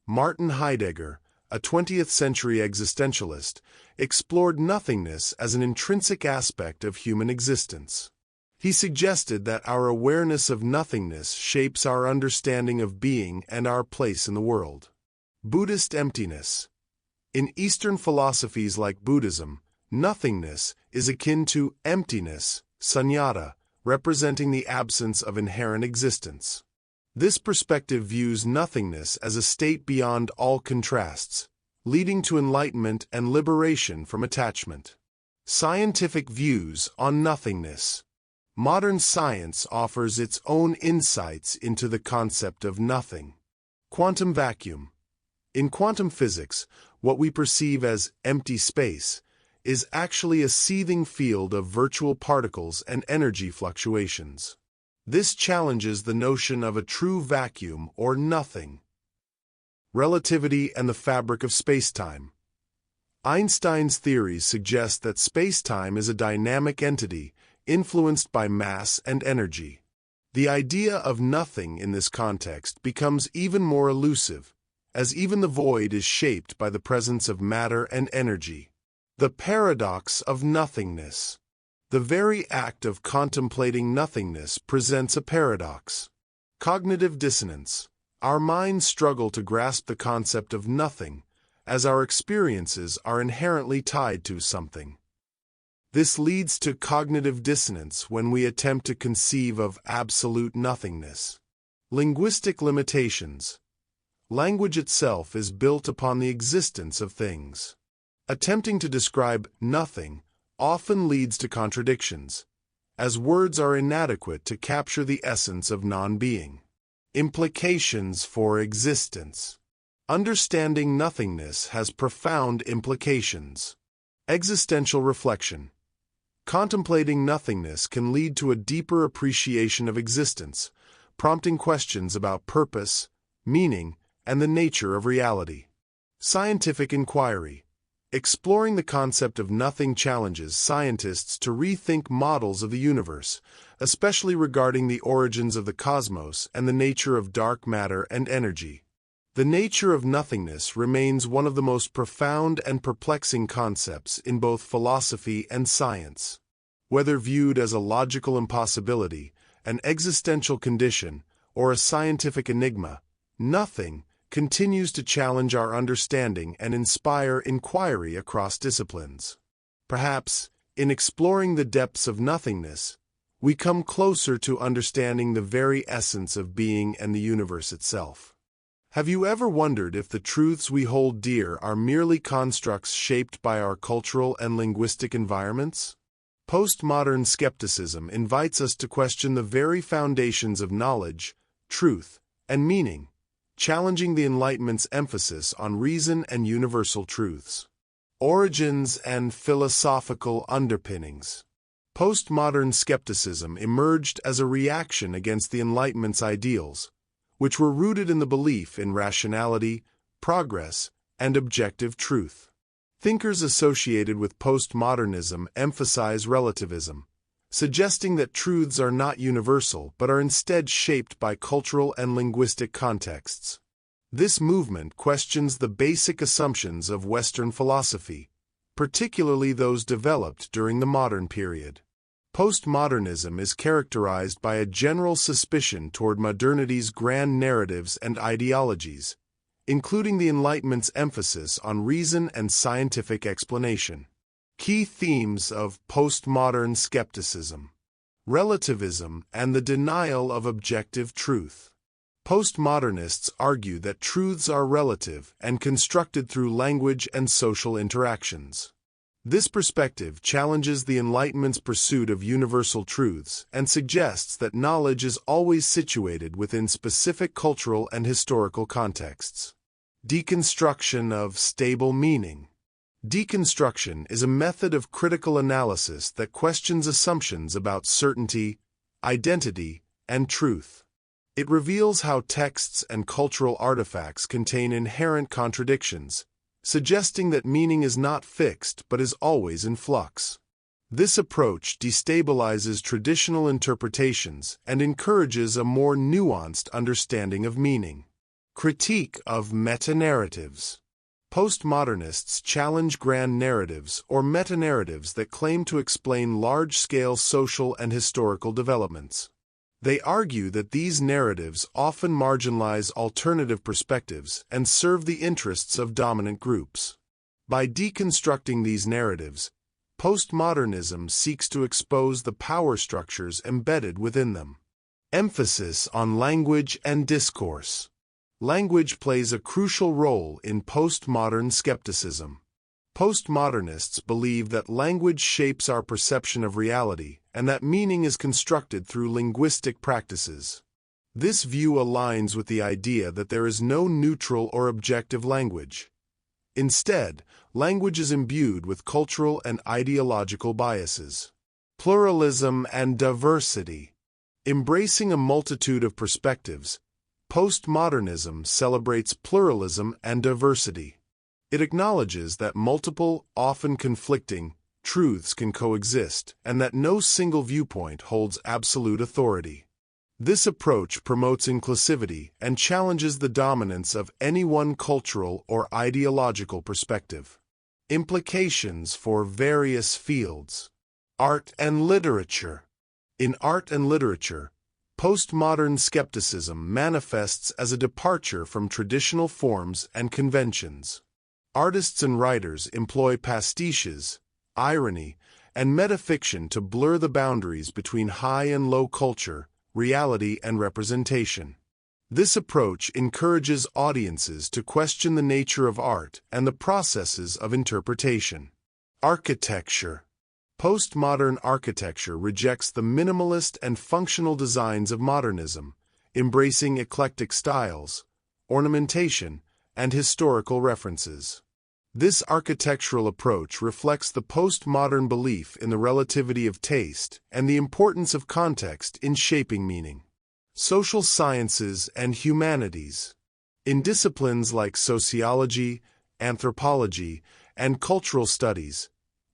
Martin Heidegger, a 20th-century existentialist, explored nothingness as an intrinsic aspect of human existence. He suggested that our awareness of nothingness shapes our understanding of being and our place in the world. Buddhist emptiness. In Eastern philosophies like Buddhism, nothingness is akin to emptiness, sunyata, representing the absence of inherent existence. This perspective views nothingness as a state beyond all contrasts, leading to enlightenment and liberation from attachment. Scientific views on nothingness. Modern science offers its own insights into the concept of nothing. Quantum vacuum. In quantum physics, what we perceive as empty space is actually a seething field of virtual particles and energy fluctuations. This challenges the notion of a true vacuum or nothing. Relativity and the fabric of spacetime. Einstein's theories suggest that spacetime is a dynamic entity influenced by mass and energy. The idea of nothing in this context becomes even more elusive, as even the void is shaped by the presence of matter and energy. The paradox of nothingness. The very act of contemplating nothingness presents a paradox. Cognitive dissonance. Our minds struggle to grasp the concept of nothing, as our experiences are inherently tied to something. This leads to cognitive dissonance when we attempt to conceive of absolute nothingness. Linguistic limitations. Language itself is built upon the existence of things. Attempting to describe nothing often leads to contradictions, as words are inadequate to capture the essence of non-being. Implications for existence. Understanding nothingness has profound implications. Existential reflection. Contemplating nothingness can lead to a deeper appreciation of existence, prompting questions about purpose, meaning, and the nature of reality. Scientific inquiry. Exploring the concept of nothing challenges scientists to rethink models of the universe, especially regarding the origins of the cosmos and the nature of dark matter and energy. The nature of nothingness remains one of the most profound and perplexing concepts in both philosophy and science. Whether viewed as a logical impossibility, an existential condition, or a scientific enigma, nothing continues to challenge our understanding and inspire inquiry across disciplines. Perhaps, in exploring the depths of nothingness, we come closer to understanding the very essence of being and the universe itself. Have you ever wondered if the truths we hold dear are merely constructs shaped by our cultural and linguistic environments? Postmodern skepticism invites us to question the very foundations of knowledge, truth, and meaning, challenging the Enlightenment's emphasis on reason and universal truths. Origins and philosophical underpinnings. Postmodern skepticism emerged as a reaction against the Enlightenment's ideals, which were rooted in the belief in rationality, progress, and objective truth. Thinkers associated with postmodernism emphasize relativism, suggesting that truths are not universal but are instead shaped by cultural and linguistic contexts. This movement questions the basic assumptions of Western philosophy, particularly those developed during the modern period. Postmodernism is characterized by a general suspicion toward modernity's grand narratives and ideologies, including the Enlightenment's emphasis on reason and scientific explanation. Key themes of postmodern skepticism: relativism and the denial of objective truth. Postmodernists argue that truths are relative and constructed through language and social interactions. This perspective challenges the Enlightenment's pursuit of universal truths and suggests that knowledge is always situated within specific cultural and historical contexts. Deconstruction of stable meaning. Deconstruction is a method of critical analysis that questions assumptions about certainty, identity, and truth. It reveals how texts and cultural artifacts contain inherent contradictions, suggesting that meaning is not fixed but is always in flux. This approach destabilizes traditional interpretations and encourages a more nuanced understanding of meaning. Critique of meta-narratives. Postmodernists challenge grand narratives or meta-narratives that claim to explain large-scale social and historical developments. They argue that these narratives often marginalize alternative perspectives and serve the interests of dominant groups. By deconstructing these narratives, postmodernism seeks to expose the power structures embedded within them. Emphasis on language and discourse. Language plays a crucial role in postmodern skepticism. Postmodernists believe that language shapes our perception of reality and that meaning is constructed through linguistic practices. This view aligns with the idea that there is no neutral or objective language. Instead, language is imbued with cultural and ideological biases. Pluralism and diversity. Embracing a multitude of perspectives, postmodernism celebrates pluralism and diversity. It acknowledges that multiple, often conflicting, truths can coexist and that no single viewpoint holds absolute authority. This approach promotes inclusivity and challenges the dominance of any one cultural or ideological perspective. Implications for various fields. Art and literature. In art and literature, postmodern skepticism manifests as a departure from traditional forms and conventions. Artists and writers employ pastiches, irony, and metafiction to blur the boundaries between high and low culture, reality and representation. This approach encourages audiences to question the nature of art and the processes of interpretation. Architecture. Postmodern architecture rejects the minimalist and functional designs of modernism, embracing eclectic styles, ornamentation, and historical references. This architectural approach reflects the postmodern belief in the relativity of taste and the importance of context in shaping meaning. Social sciences and humanities. In disciplines like sociology, anthropology, and cultural studies.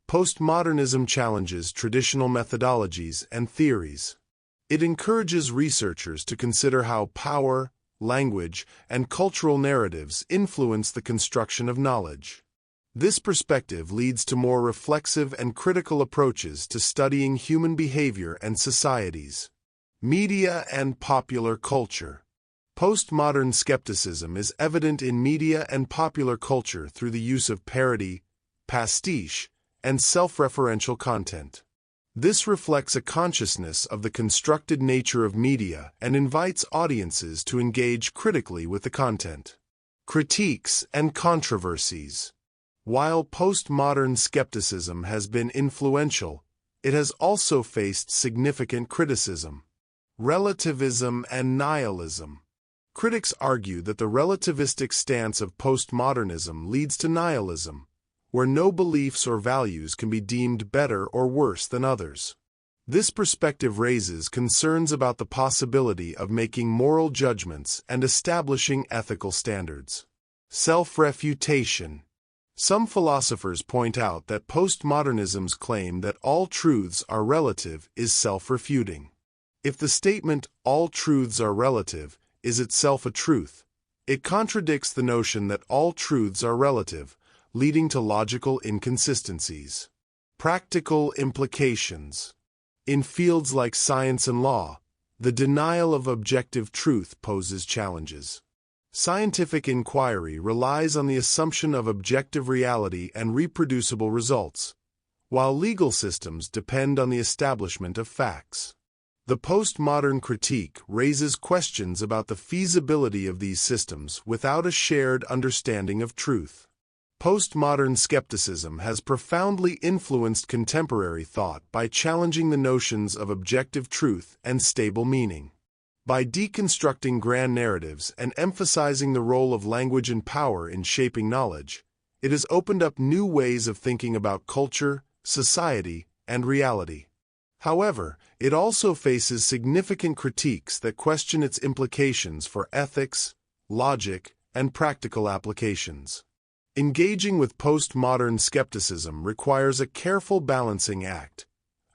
Postmodernism challenges traditional methodologies and theories. It encourages researchers to consider how power, language, and cultural narratives influence the construction of knowledge. This perspective leads to more reflexive and critical approaches to studying human behavior and societies. Media and popular culture. Postmodern skepticism is evident in media and popular culture through the use of parody, pastiche, and self-referential content. This reflects a consciousness of the constructed nature of media and invites audiences to engage critically with the content. Critiques and controversies. While postmodern skepticism has been influential, it has also faced significant criticism. Relativism and nihilism. Critics argue that the relativistic stance of postmodernism leads to nihilism, where no beliefs or values can be deemed better or worse than others. This perspective raises concerns about the possibility of making moral judgments and establishing ethical standards. Self-refutation. Some philosophers point out that postmodernism's claim that all truths are relative is self-refuting. If the statement, "all truths are relative," is itself a truth, it contradicts the notion that all truths are relative, leading to logical inconsistencies. Practical implications. In fields like science and law, the denial of objective truth poses challenges. Scientific inquiry relies on the assumption of objective reality and reproducible results, while legal systems depend on the establishment of facts. The postmodern critique raises questions about the feasibility of these systems without a shared understanding of truth. Postmodern skepticism has profoundly influenced contemporary thought by challenging the notions of objective truth and stable meaning. By deconstructing grand narratives and emphasizing the role of language and power in shaping knowledge, it has opened up new ways of thinking about culture, society, and reality. However, it also faces significant critiques that question its implications for ethics, logic, and practical applications. Engaging with postmodern skepticism requires a careful balancing act,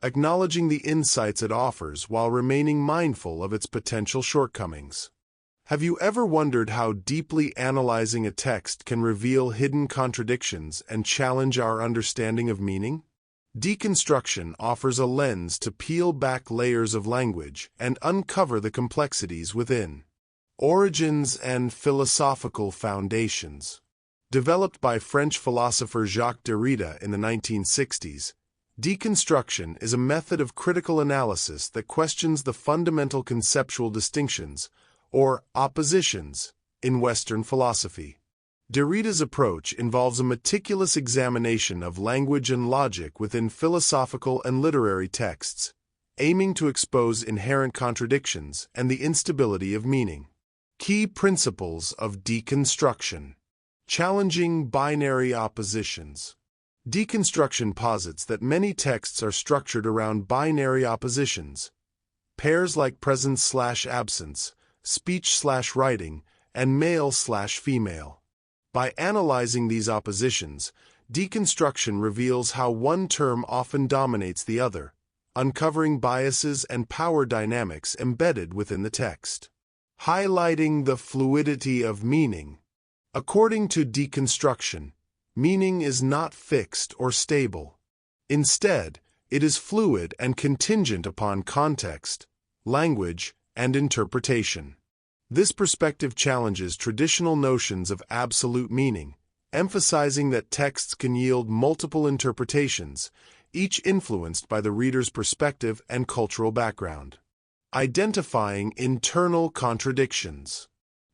acknowledging the insights it offers while remaining mindful of its potential shortcomings. Have you ever wondered how deeply analyzing a text can reveal hidden contradictions and challenge our understanding of meaning? Deconstruction offers a lens to peel back layers of language and uncover the complexities within. Origins and philosophical foundations. Developed by French philosopher Jacques Derrida in the 1960s, deconstruction is a method of critical analysis that questions the fundamental conceptual distinctions, or oppositions, in Western philosophy. Derrida's approach involves a meticulous examination of language and logic within philosophical and literary texts, aiming to expose inherent contradictions and the instability of meaning. Key principles of deconstruction. Challenging binary oppositions. Deconstruction posits that many texts are structured around binary oppositions, pairs like presence/absence, speech/writing, and male/female. By analyzing these oppositions, deconstruction reveals how one term often dominates the other, uncovering biases and power dynamics embedded within the text. Highlighting the fluidity of meaning. According to deconstruction, meaning is not fixed or stable. Instead, it is fluid and contingent upon context, language, and interpretation. This perspective challenges traditional notions of absolute meaning, emphasizing that texts can yield multiple interpretations, each influenced by the reader's perspective and cultural background. Identifying internal contradictions.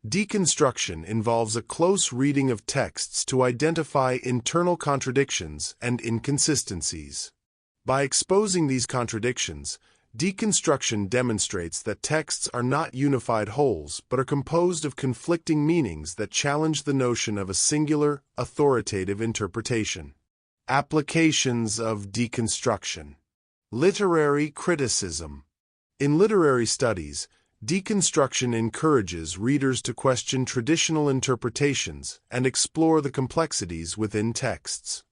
Deconstruction involves a close reading of texts to identify internal contradictions and inconsistencies. By exposing these contradictions, deconstruction demonstrates that texts are not unified wholes but are composed of conflicting meanings that challenge the notion of a singular, authoritative interpretation. Applications of deconstruction. Literary criticism. In literary studies, Deconstruction encourages readers to question traditional interpretations and explore the complexities within texts.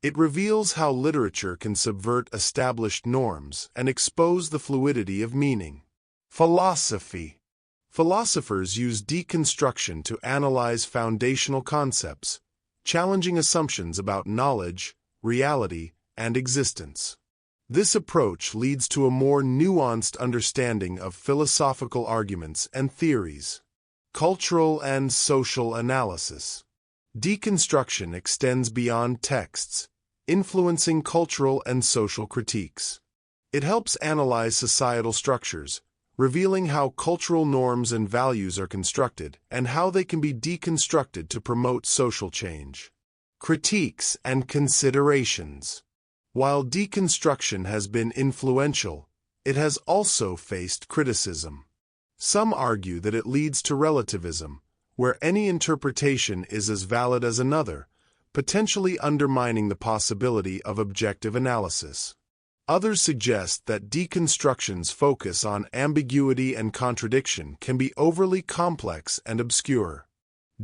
It reveals how literature can subvert established norms and expose the fluidity of meaning. Philosophy. Philosophers use deconstruction to analyze foundational concepts, challenging assumptions about knowledge, reality, and existence. This approach leads to a more nuanced understanding of philosophical arguments and theories. Cultural and social analysis. Deconstruction extends beyond texts, influencing cultural and social critiques. It helps analyze societal structures, revealing how cultural norms and values are constructed and how they can be deconstructed to promote social change. Critiques and considerations. While deconstruction has been influential, it has also faced criticism. Some argue that it leads to relativism, where any interpretation is as valid as another, potentially undermining the possibility of objective analysis. Others suggest that deconstruction's focus on ambiguity and contradiction can be overly complex and obscure.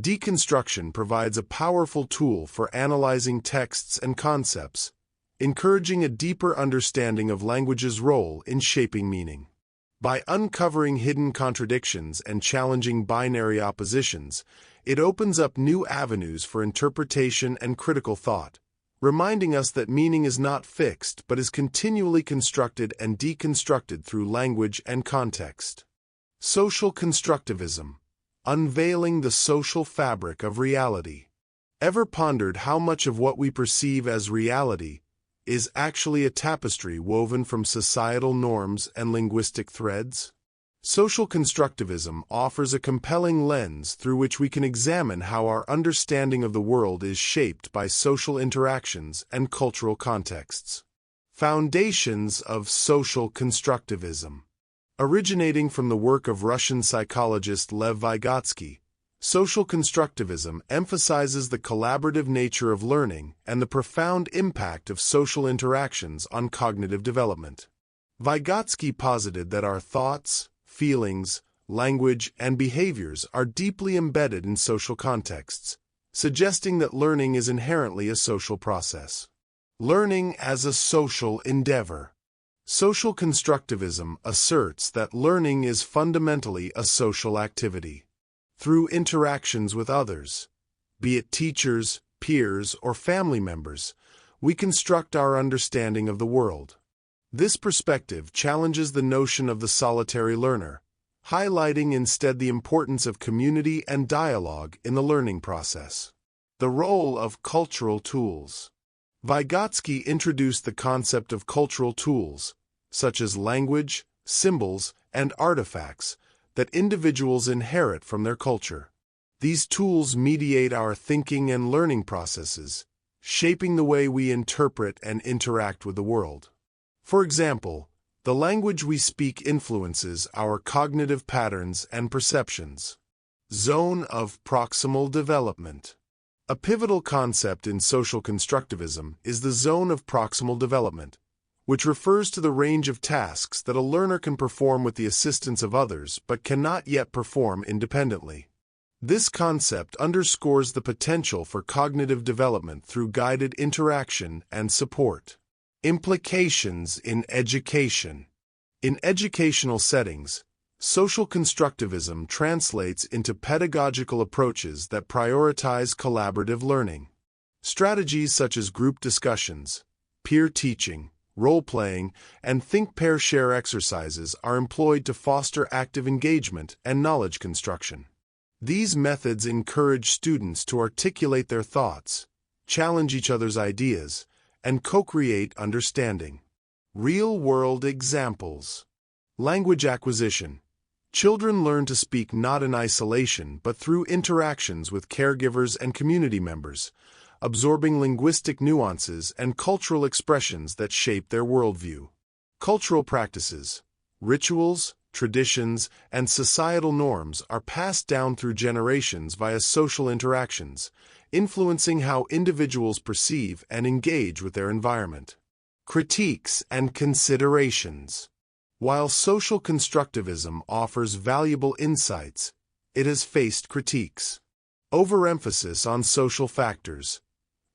Deconstruction provides a powerful tool for analyzing texts and concepts, encouraging a deeper understanding of language's role in shaping meaning. By uncovering hidden contradictions and challenging binary oppositions, it opens up new avenues for interpretation and critical thought, reminding us that meaning is not fixed but is continually constructed and deconstructed through language and context. Social constructivism, unveiling the social fabric of reality. Ever pondered how much of what we perceive as reality is actually a tapestry woven from societal norms and linguistic threads? Social constructivism offers a compelling lens through which we can examine how our understanding of the world is shaped by social interactions and cultural contexts. Foundations of social constructivism. Originating from the work of Russian psychologist Lev Vygotsky, social constructivism emphasizes the collaborative nature of learning and the profound impact of social interactions on cognitive development. Vygotsky posited that our thoughts, feelings, language, and behaviors are deeply embedded in social contexts, suggesting that learning is inherently a social process. Learning as a social endeavor. Social constructivism asserts that learning is fundamentally a social activity. Through interactions with others, be it teachers, peers, or family members, we construct our understanding of the world. This perspective challenges the notion of the solitary learner, highlighting instead the importance of community and dialogue in the learning process. The role of cultural tools. Vygotsky introduced the concept of cultural tools, such as language, symbols, and artifacts, that individuals inherit from their culture. These tools mediate our thinking and learning processes, shaping the way we interpret and interact with the world. For example, the language we speak influences our cognitive patterns and perceptions. Zone of proximal development. A pivotal concept in social constructivism is the zone of proximal development, which refers to the range of tasks that a learner can perform with the assistance of others but cannot yet perform independently. This concept underscores the potential for cognitive development through guided interaction and support. Implications in education. In educational settings, social constructivism translates into pedagogical approaches that prioritize collaborative learning. Strategies such as group discussions, peer teaching, role-playing, and think-pair-share exercises are employed to foster active engagement and knowledge construction. These methods encourage students to articulate their thoughts, challenge each other's ideas, and co-create understanding. Real-world examples. Language acquisition. Children learn to speak not in isolation but through interactions with caregivers and community members, absorbing linguistic nuances and cultural expressions that shape their worldview. Cultural practices. Rituals, traditions, and societal norms are passed down through generations via social interactions, influencing how individuals perceive and engage with their environment. Critiques and considerations. While social constructivism offers valuable insights, it has faced critiques. Overemphasis on social factors.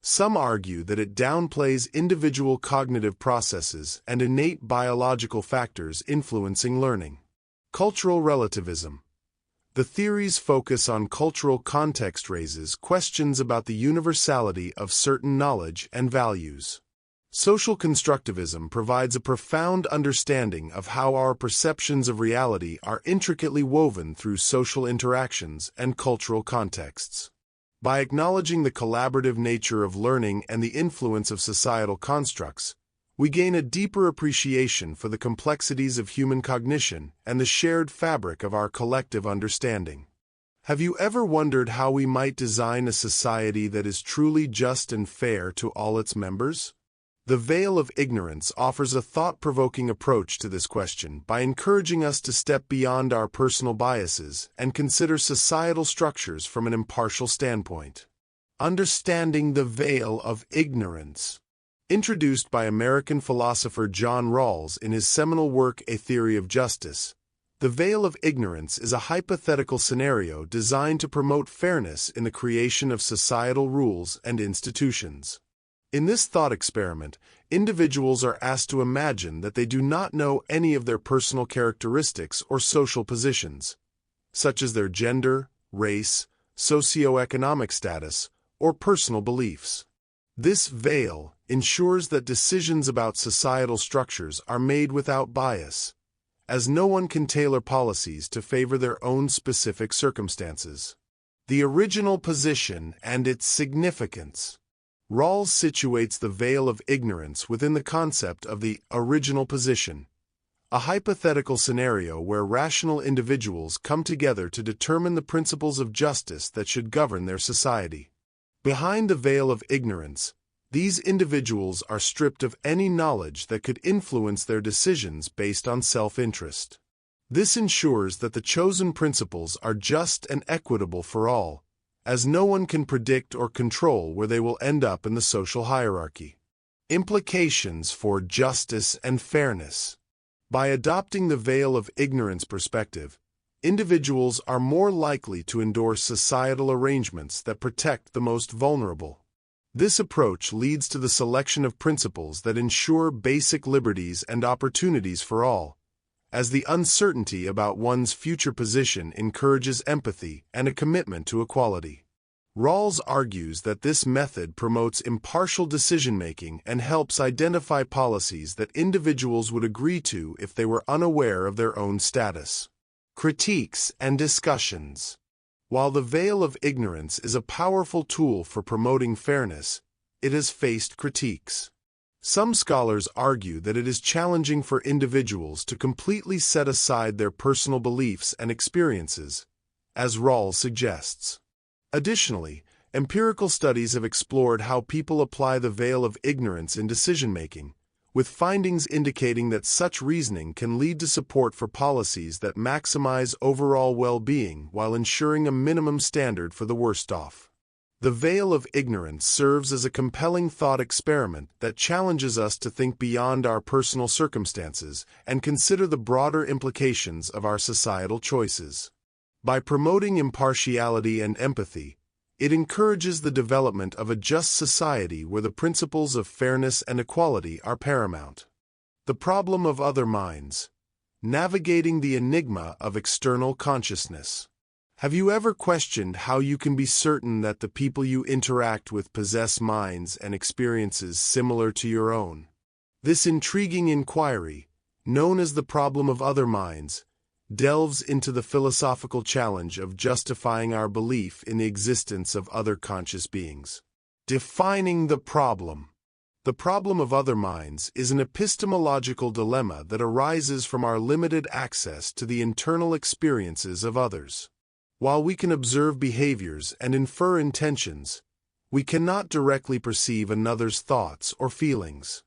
Some argue that it downplays individual cognitive processes and innate biological factors influencing learning. Cultural relativism. The theory's focus on cultural context raises questions about the universality of certain knowledge and values. Social constructivism provides a profound understanding of how our perceptions of reality are intricately woven through social interactions and cultural contexts. By acknowledging the collaborative nature of learning and the influence of societal constructs, we gain a deeper appreciation for the complexities of human cognition and the shared fabric of our collective understanding. Have you ever wondered how we might design a society that is truly just and fair to all its members? The Veil of Ignorance offers a thought-provoking approach to this question by encouraging us to step beyond our personal biases and consider societal structures from an impartial standpoint. Understanding the Veil of Ignorance. Introduced by American philosopher John Rawls in his seminal work A Theory of Justice, the Veil of Ignorance is a hypothetical scenario designed to promote fairness in the creation of societal rules and institutions. In this thought experiment, individuals are asked to imagine that they do not know any of their personal characteristics or social positions, such as their gender, race, socioeconomic status, or personal beliefs. This veil ensures that decisions about societal structures are made without bias, as no one can tailor policies to favor their own specific circumstances. The original position and its significance. Rawls situates the veil of ignorance within the concept of the original position, a hypothetical scenario where rational individuals come together to determine the principles of justice that should govern their society. Behind the veil of ignorance, these individuals are stripped of any knowledge that could influence their decisions based on self-interest. This ensures that the chosen principles are just and equitable for all, as no one can predict or control where they will end up in the social hierarchy. Implications for justice and fairness. By adopting the veil of ignorance perspective, individuals are more likely to endorse societal arrangements that protect the most vulnerable. This approach leads to the selection of principles that ensure basic liberties and opportunities for all, as the uncertainty about one's future position encourages empathy and a commitment to equality. Rawls argues that this method promotes impartial decision-making and helps identify policies that individuals would agree to if they were unaware of their own status. Critiques and discussions. While the veil of ignorance is a powerful tool for promoting fairness, it has faced critiques. Some scholars argue that it is challenging for individuals to completely set aside their personal beliefs and experiences, as Rawls suggests. Additionally, empirical studies have explored how people apply the veil of ignorance in decision-making, with findings indicating that such reasoning can lead to support for policies that maximize overall well-being while ensuring a minimum standard for the worst off. The veil of ignorance serves as a compelling thought experiment that challenges us to think beyond our personal circumstances and consider the broader implications of our societal choices. By promoting impartiality and empathy, it encourages the development of a just society where the principles of fairness and equality are paramount. The problem of other minds. Navigating the enigma of external consciousness. Have you ever questioned how you can be certain that the people you interact with possess minds and experiences similar to your own? This intriguing inquiry, known as the problem of other minds, delves into the philosophical challenge of justifying our belief in the existence of other conscious beings. Defining the problem. The problem of other minds is an epistemological dilemma that arises from our limited access to the internal experiences of others. While we can observe behaviors and infer intentions, we cannot directly perceive another's thoughts or feelings.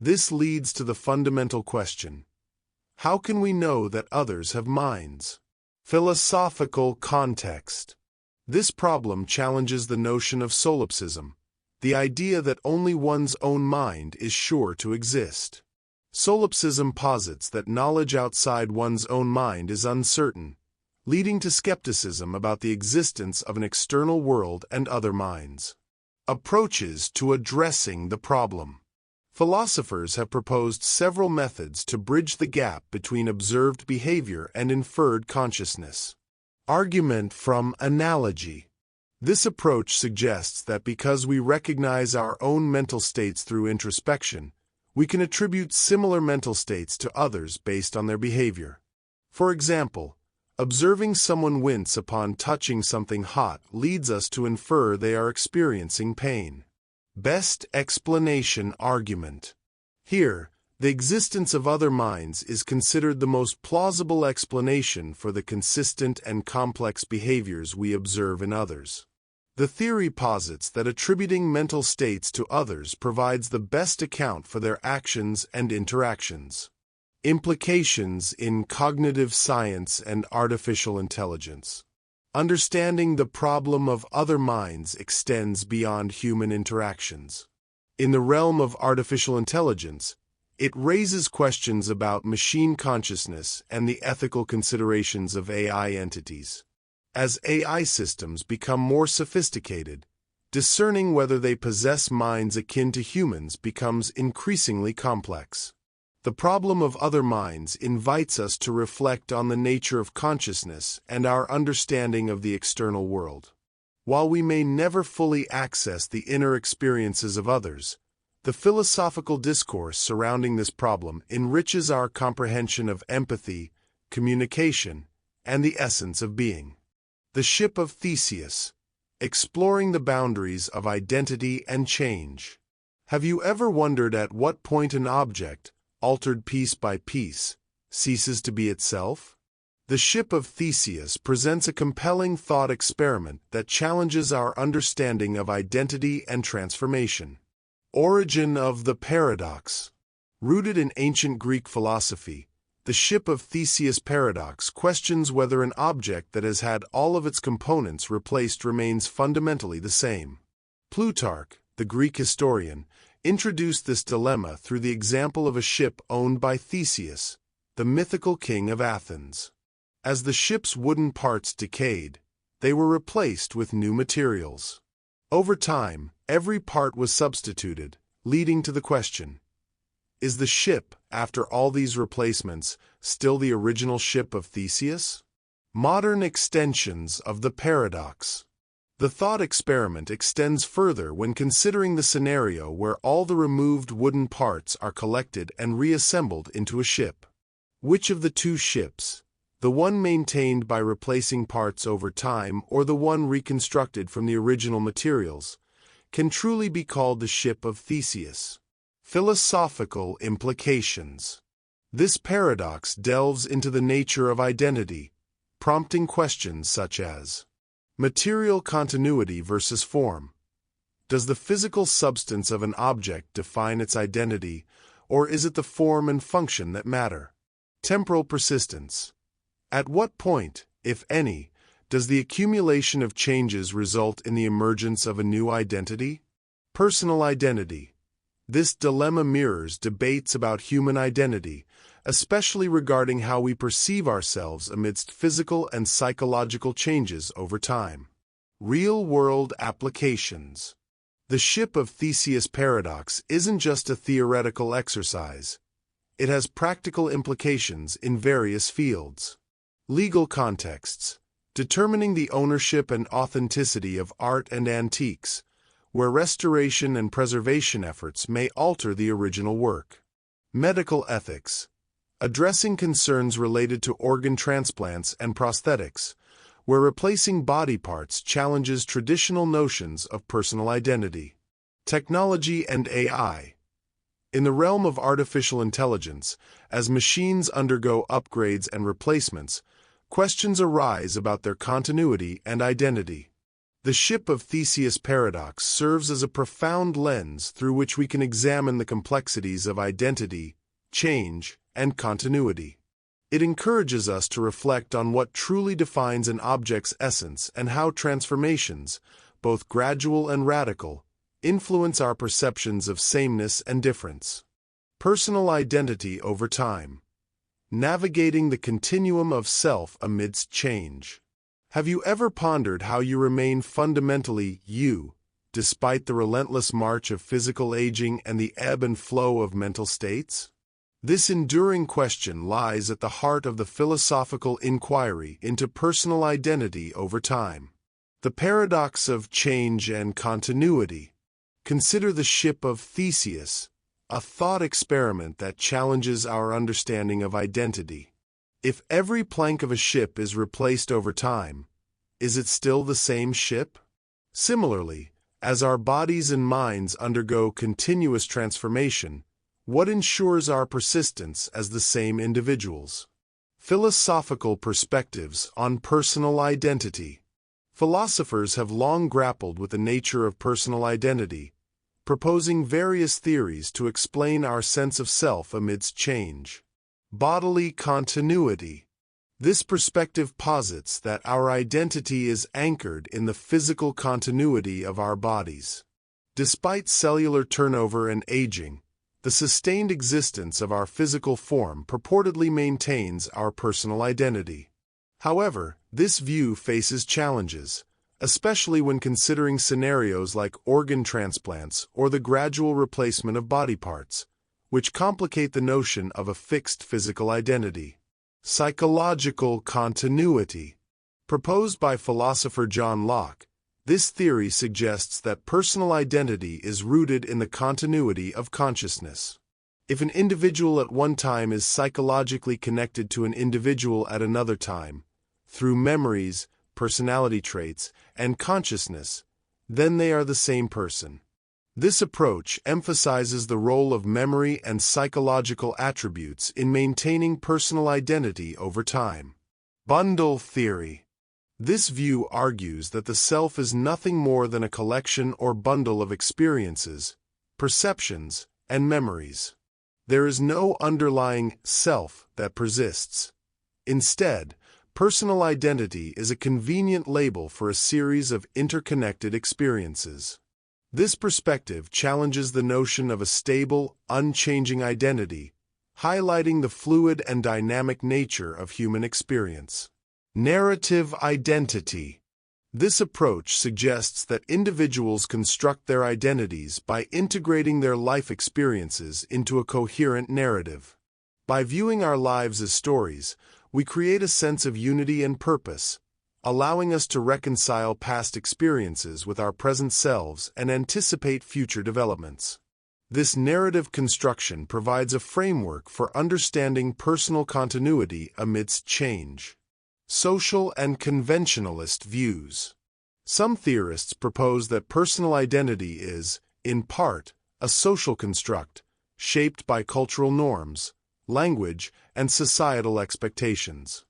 This leads to the fundamental question: how can we know that others have minds? Philosophical context. This problem challenges the notion of solipsism, the idea that only one's own mind is sure to exist. Solipsism posits that knowledge outside one's own mind is uncertain, leading to skepticism about the existence of an external world and other minds. Approaches to addressing the problem. Philosophers have proposed several methods to bridge the gap between observed behavior and inferred consciousness. Argument from analogy. This approach suggests that because we recognize our own mental states through introspection, we can attribute similar mental states to others based on their behavior. For example, observing someone wince upon touching something hot leads us to infer they are experiencing pain. Best explanation argument. Here, the existence of other minds is considered the most plausible explanation for the consistent and complex behaviors we observe in others. The theory posits that attributing mental states to others provides the best account for their actions and interactions. Implications in cognitive science and artificial intelligence. Understanding the problem of other minds extends beyond human interactions. In the realm of artificial intelligence, it raises questions about machine consciousness and the ethical considerations of AI entities. As AI systems become more sophisticated, discerning whether they possess minds akin to humans becomes increasingly complex. The problem of other minds invites us to reflect on the nature of consciousness and our understanding of the external world. While we may never fully access the inner experiences of others, the philosophical discourse surrounding this problem enriches our comprehension of empathy, communication, and the essence of being. The Ship of Theseus, exploring the boundaries of identity and change. Have you ever wondered at what point an object, altered piece by piece, ceases to be itself? The Ship of Theseus presents a compelling thought experiment that challenges our understanding of identity and transformation. Origin of the paradox. Rooted in ancient Greek philosophy, the Ship of Theseus paradox questions whether an object that has had all of its components replaced remains fundamentally the same. Plutarch, the Greek historian, introduced this dilemma through the example of a ship owned by Theseus, the mythical king of Athens. As the ship's wooden parts decayed, they were replaced with new materials. Over time, every part was substituted, leading to the question: is the ship, after all these replacements, still the original Ship of Theseus? Modern extensions of the paradox. The thought experiment extends further when considering the scenario where all the removed wooden parts are collected and reassembled into a ship. Which of the two ships, the one maintained by replacing parts over time or the one reconstructed from the original materials, can truly be called the Ship of Theseus? Philosophical implications. This paradox delves into the nature of identity, prompting questions such as: material continuity versus form. Does the physical substance of an object define its identity, or is it the form and function that matter? Temporal persistence. At what point, if any, does the accumulation of changes result in the emergence of a new identity? Personal identity. This dilemma mirrors debates about human identity, especially regarding how we perceive ourselves amidst physical and psychological changes over time. Real-world applications. The Ship of Theseus paradox isn't just a theoretical exercise. It has practical implications in various fields. Legal contexts. Determining the ownership and authenticity of art and antiques, where restoration and preservation efforts may alter the original work. Medical ethics. Addressing concerns related to organ transplants and prosthetics, where replacing body parts challenges traditional notions of personal identity. Technology and AI. In the realm of artificial intelligence, as machines undergo upgrades and replacements, questions arise about their continuity and identity. The Ship of Theseus paradox serves as a profound lens through which we can examine the complexities of identity, change, and continuity. It encourages us to reflect on what truly defines an object's essence and how transformations, both gradual and radical, influence our perceptions of sameness and difference. Personal identity over time. Navigating the continuum of self amidst change. Have you ever pondered how you remain fundamentally you, despite the relentless march of physical aging and the ebb and flow of mental states? This enduring question lies at the heart of the philosophical inquiry into personal identity over time. The paradox of change and continuity. Consider the Ship of Theseus, a thought experiment that challenges our understanding of identity. If every plank of a ship is replaced over time, is it still the same ship? Similarly, as our bodies and minds undergo continuous transformation, what ensures our persistence as the same individuals? Philosophical perspectives on personal identity. Philosophers have long grappled with the nature of personal identity, proposing various theories to explain our sense of self amidst change. Bodily continuity. This perspective posits that our identity is anchored in the physical continuity of our bodies. Despite cellular turnover and aging, the sustained existence of our physical form purportedly maintains our personal identity. However, this view faces challenges, especially when considering scenarios like organ transplants or the gradual replacement of body parts, which complicate the notion of a fixed physical identity. Psychological continuity. Proposed by philosopher John Locke, this theory suggests that personal identity is rooted in the continuity of consciousness. If an individual at one time is psychologically connected to an individual at another time, through memories, personality traits, and consciousness, then they are the same person. This approach emphasizes the role of memory and psychological attributes in maintaining personal identity over time. Bundle theory. This view argues that the self is nothing more than a collection or bundle of experiences, perceptions, and memories. There is no underlying self that persists. Instead, personal identity is a convenient label for a series of interconnected experiences. This perspective challenges the notion of a stable, unchanging identity, highlighting the fluid and dynamic nature of human experience. Narrative identity. This approach suggests that individuals construct their identities by integrating their life experiences into a coherent narrative. By viewing our lives as stories, we create a sense of unity and purpose, allowing us to reconcile past experiences with our present selves and anticipate future developments. This narrative construction provides a framework for understanding personal continuity amidst change. Social and conventionalist views. Some theorists propose that personal identity is, in part, a social construct, shaped by cultural norms, language, and societal expectations.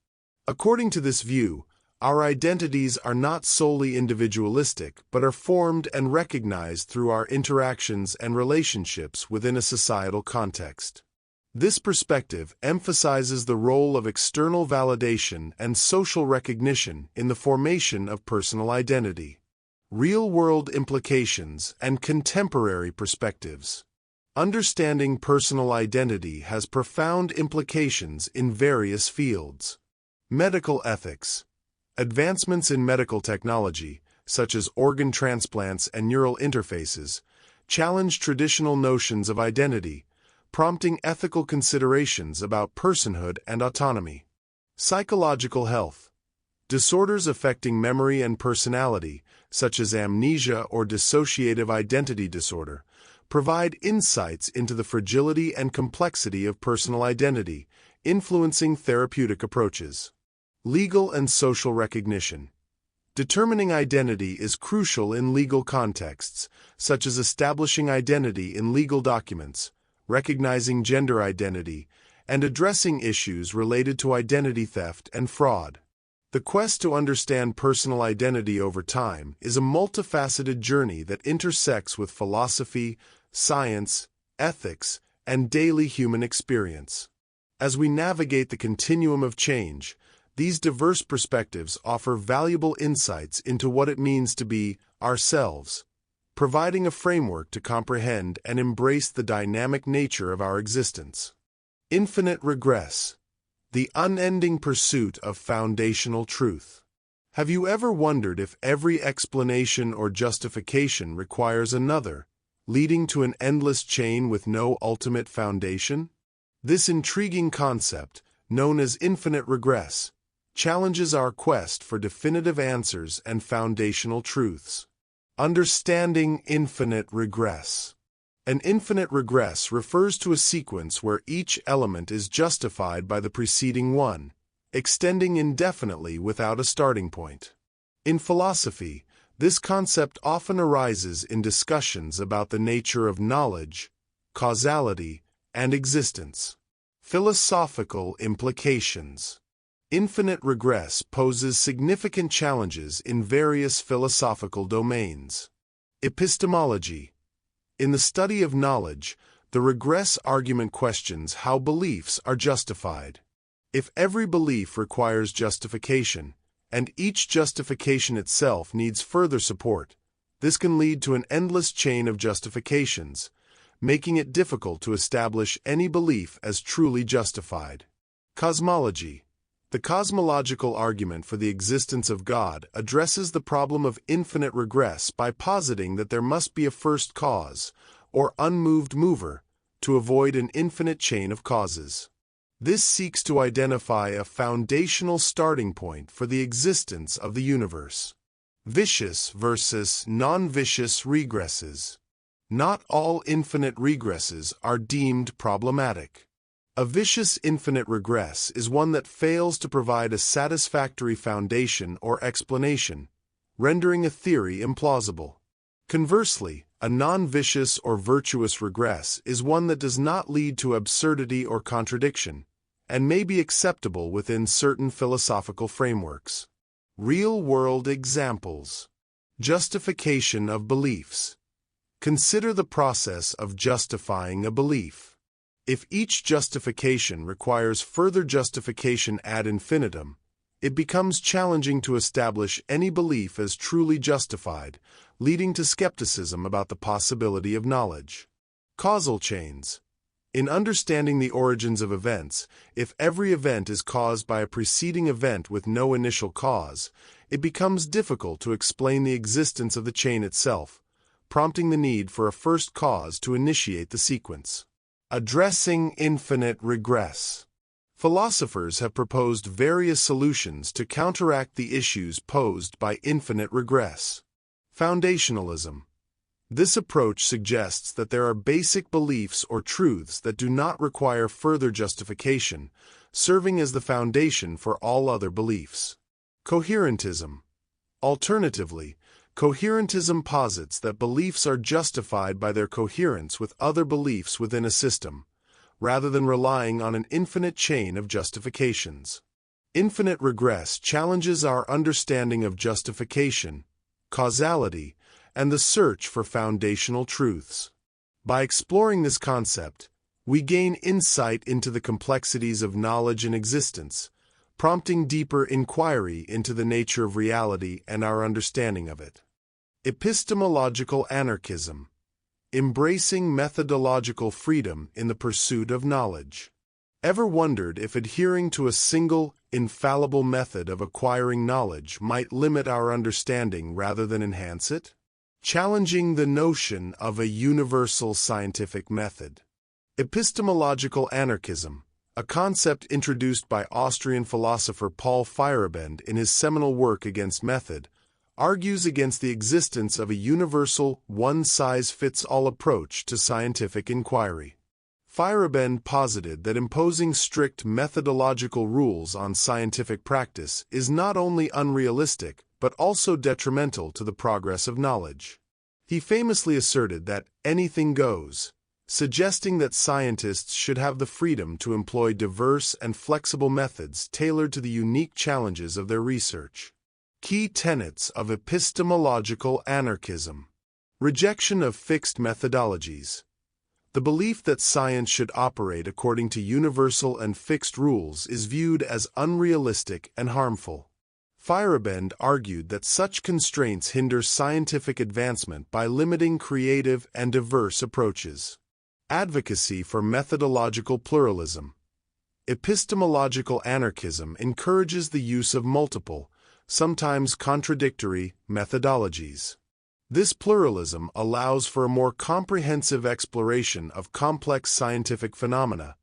According to this view, our identities are not solely individualistic, but are formed and recognized through our interactions and relationships within a societal context. This perspective emphasizes the role of external validation and social recognition in the formation of personal identity. Real-world implications and contemporary perspectives. Understanding personal identity has profound implications in various fields. Medical ethics. Advancements in medical technology, such as organ transplants and neural interfaces, challenge traditional notions of identity, prompting ethical considerations about personhood and autonomy. Psychological health. Disorders affecting memory and personality, such as amnesia or dissociative identity disorder, provide insights into the fragility and complexity of personal identity, influencing therapeutic approaches. Legal and social recognition. Determining identity is crucial in legal contexts, such as establishing identity in legal documents, recognizing gender identity, and addressing issues related to identity theft and fraud. The quest to understand personal identity over time is a multifaceted journey that intersects with philosophy, science, ethics, and daily human experience. As we navigate the continuum of change, these diverse perspectives offer valuable insights into what it means to be ourselves, providing a framework to comprehend and embrace the dynamic nature of our existence. Infinite regress, the unending pursuit of foundational truth. Have you ever wondered if every explanation or justification requires another, leading to an endless chain with no ultimate foundation? This intriguing concept, known as infinite regress, challenges our quest for definitive answers and foundational truths. Understanding infinite regress. An infinite regress refers to a sequence where each element is justified by the preceding one, extending indefinitely without a starting point. In philosophy, this concept often arises in discussions about the nature of knowledge, causality, and existence. Philosophical implications. Infinite regress poses significant challenges in various philosophical domains. Epistemology. In the study of knowledge, the regress argument questions how beliefs are justified. If every belief requires justification, and each justification itself needs further support, this can lead to an endless chain of justifications, making it difficult to establish any belief as truly justified. Cosmology. The cosmological argument for the existence of God addresses the problem of infinite regress by positing that there must be a first cause, or unmoved mover, to avoid an infinite chain of causes. This seeks to identify a foundational starting point for the existence of the universe. Vicious versus non-vicious regresses. Not all infinite regresses are deemed problematic. A vicious infinite regress is one that fails to provide a satisfactory foundation or explanation, rendering a theory implausible. Conversely, a non-vicious or virtuous regress is one that does not lead to absurdity or contradiction, and may be acceptable within certain philosophical frameworks. Real-world examples. Justification of beliefs. Consider the process of justifying a belief. If each justification requires further justification ad infinitum, it becomes challenging to establish any belief as truly justified, leading to skepticism about the possibility of knowledge. Causal chains. In understanding the origins of events, if every event is caused by a preceding event with no initial cause, it becomes difficult to explain the existence of the chain itself, prompting the need for a first cause to initiate the sequence. Addressing infinite regress. Philosophers have proposed various solutions to counteract the issues posed by infinite regress. Foundationalism. This approach suggests that there are basic beliefs or truths that do not require further justification, serving as the foundation for all other beliefs. Coherentism. Alternatively, coherentism posits that beliefs are justified by their coherence with other beliefs within a system, rather than relying on an infinite chain of justifications. Infinite regress challenges our understanding of justification, causality, and the search for foundational truths. By exploring this concept, we gain insight into the complexities of knowledge and existence, prompting deeper inquiry into the nature of reality and our understanding of it. Epistemological Anarchism. Embracing methodological freedom in the pursuit of knowledge. Ever wondered if adhering to a single, infallible method of acquiring knowledge might limit our understanding rather than enhance it? Challenging the notion of a universal scientific method. Epistemological Anarchism, a concept introduced by Austrian philosopher Paul Feyerabend in his seminal work Against Method, argues against the existence of a universal, one-size-fits-all approach to scientific inquiry. Feyerabend posited that imposing strict methodological rules on scientific practice is not only unrealistic, but also detrimental to the progress of knowledge. He famously asserted that anything goes, suggesting that scientists should have the freedom to employ diverse and flexible methods tailored to the unique challenges of their research. Key tenets of epistemological anarchism. Rejection of fixed methodologies. The belief that science should operate according to universal and fixed rules is viewed as unrealistic and harmful. Feyerabend argued that such constraints hinder scientific advancement by limiting creative and diverse approaches. Advocacy for methodological pluralism. Epistemological anarchism encourages the use of multiple, sometimes contradictory, methodologies. This pluralism allows for a more comprehensive exploration of complex scientific phenomena,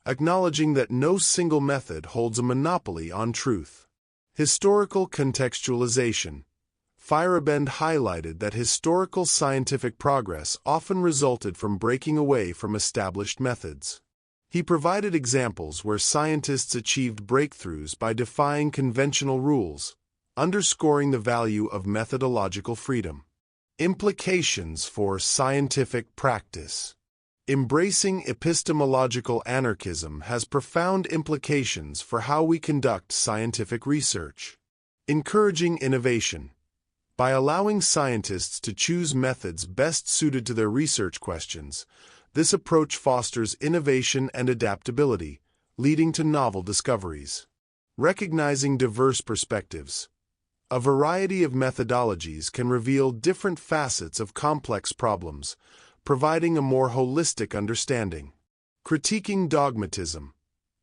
acknowledging that no single method holds a monopoly on truth. Historical contextualization. Feyerabend highlighted that historical scientific progress often resulted from breaking away from established methods. He provided examples where scientists achieved breakthroughs by defying conventional rules, underscoring the value of methodological freedom. Implications for scientific practice. Embracing epistemological anarchism has profound implications for how we conduct scientific research. Encouraging innovation. By allowing scientists to choose methods best suited to their research questions, this approach fosters innovation and adaptability, leading to novel discoveries. Recognizing diverse perspectives. A variety of methodologies can reveal different facets of complex problems, providing a more holistic understanding. Critiquing dogmatism.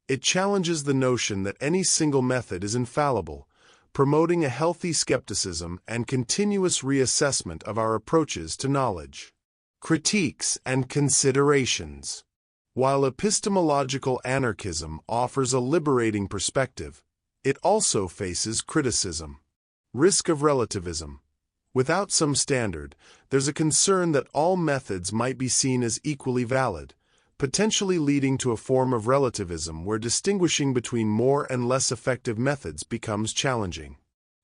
It challenges the notion that any single method is infallible, promoting a healthy skepticism and continuous reassessment of our approaches to knowledge. Critiques and considerations. While epistemological anarchism offers a liberating perspective, it also faces criticism. Risk of relativism. Without some standard, there's a concern that all methods might be seen as equally valid, potentially leading to a form of relativism where distinguishing between more and less effective methods becomes challenging.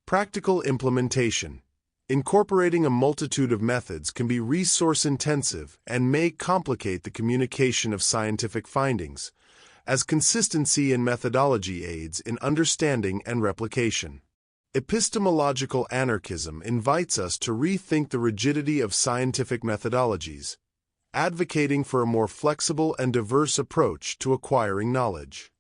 Practical implementation. Incorporating a multitude of methods can be resource-intensive and may complicate the communication of scientific findings, as consistency in methodology aids in understanding and replication. Epistemological anarchism invites us to rethink the rigidity of scientific methodologies, advocating for a more flexible and diverse approach to acquiring knowledge.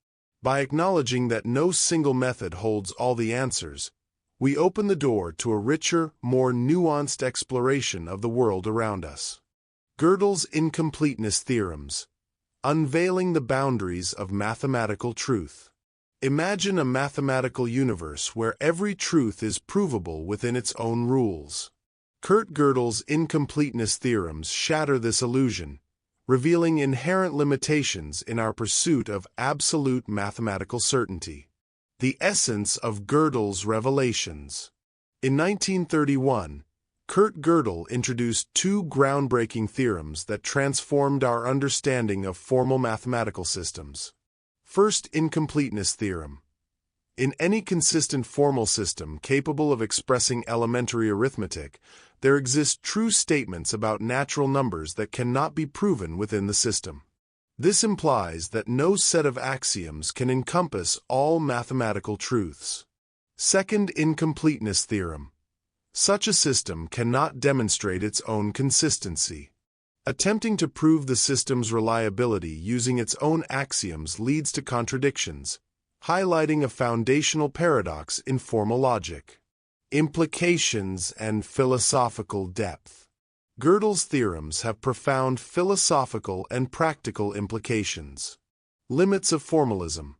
By acknowledging that no single method holds all the answers, we open the door to a richer, more nuanced exploration of the world around us. Gödel's incompleteness theorems. Unveiling the boundaries of mathematical truth. Imagine a mathematical universe where every truth is provable within its own rules. Kurt Gödel's incompleteness theorems shatter this illusion, revealing inherent limitations in our pursuit of absolute mathematical certainty. The essence of Gödel's revelations. In 1931, Kurt Gödel introduced two groundbreaking theorems that transformed our understanding of formal mathematical systems. First, incompleteness theorem. In any consistent formal system capable of expressing elementary arithmetic, there exist true statements about natural numbers that cannot be proven within the system. This implies that no set of axioms can encompass all mathematical truths. Second, incompleteness theorem. Such a system cannot demonstrate its own consistency. Attempting to prove the system's reliability using its own axioms leads to contradictions, highlighting a foundational paradox in formal logic. Implications and philosophical depth. Gödel's theorems have profound philosophical and practical implications. Limits of formalism.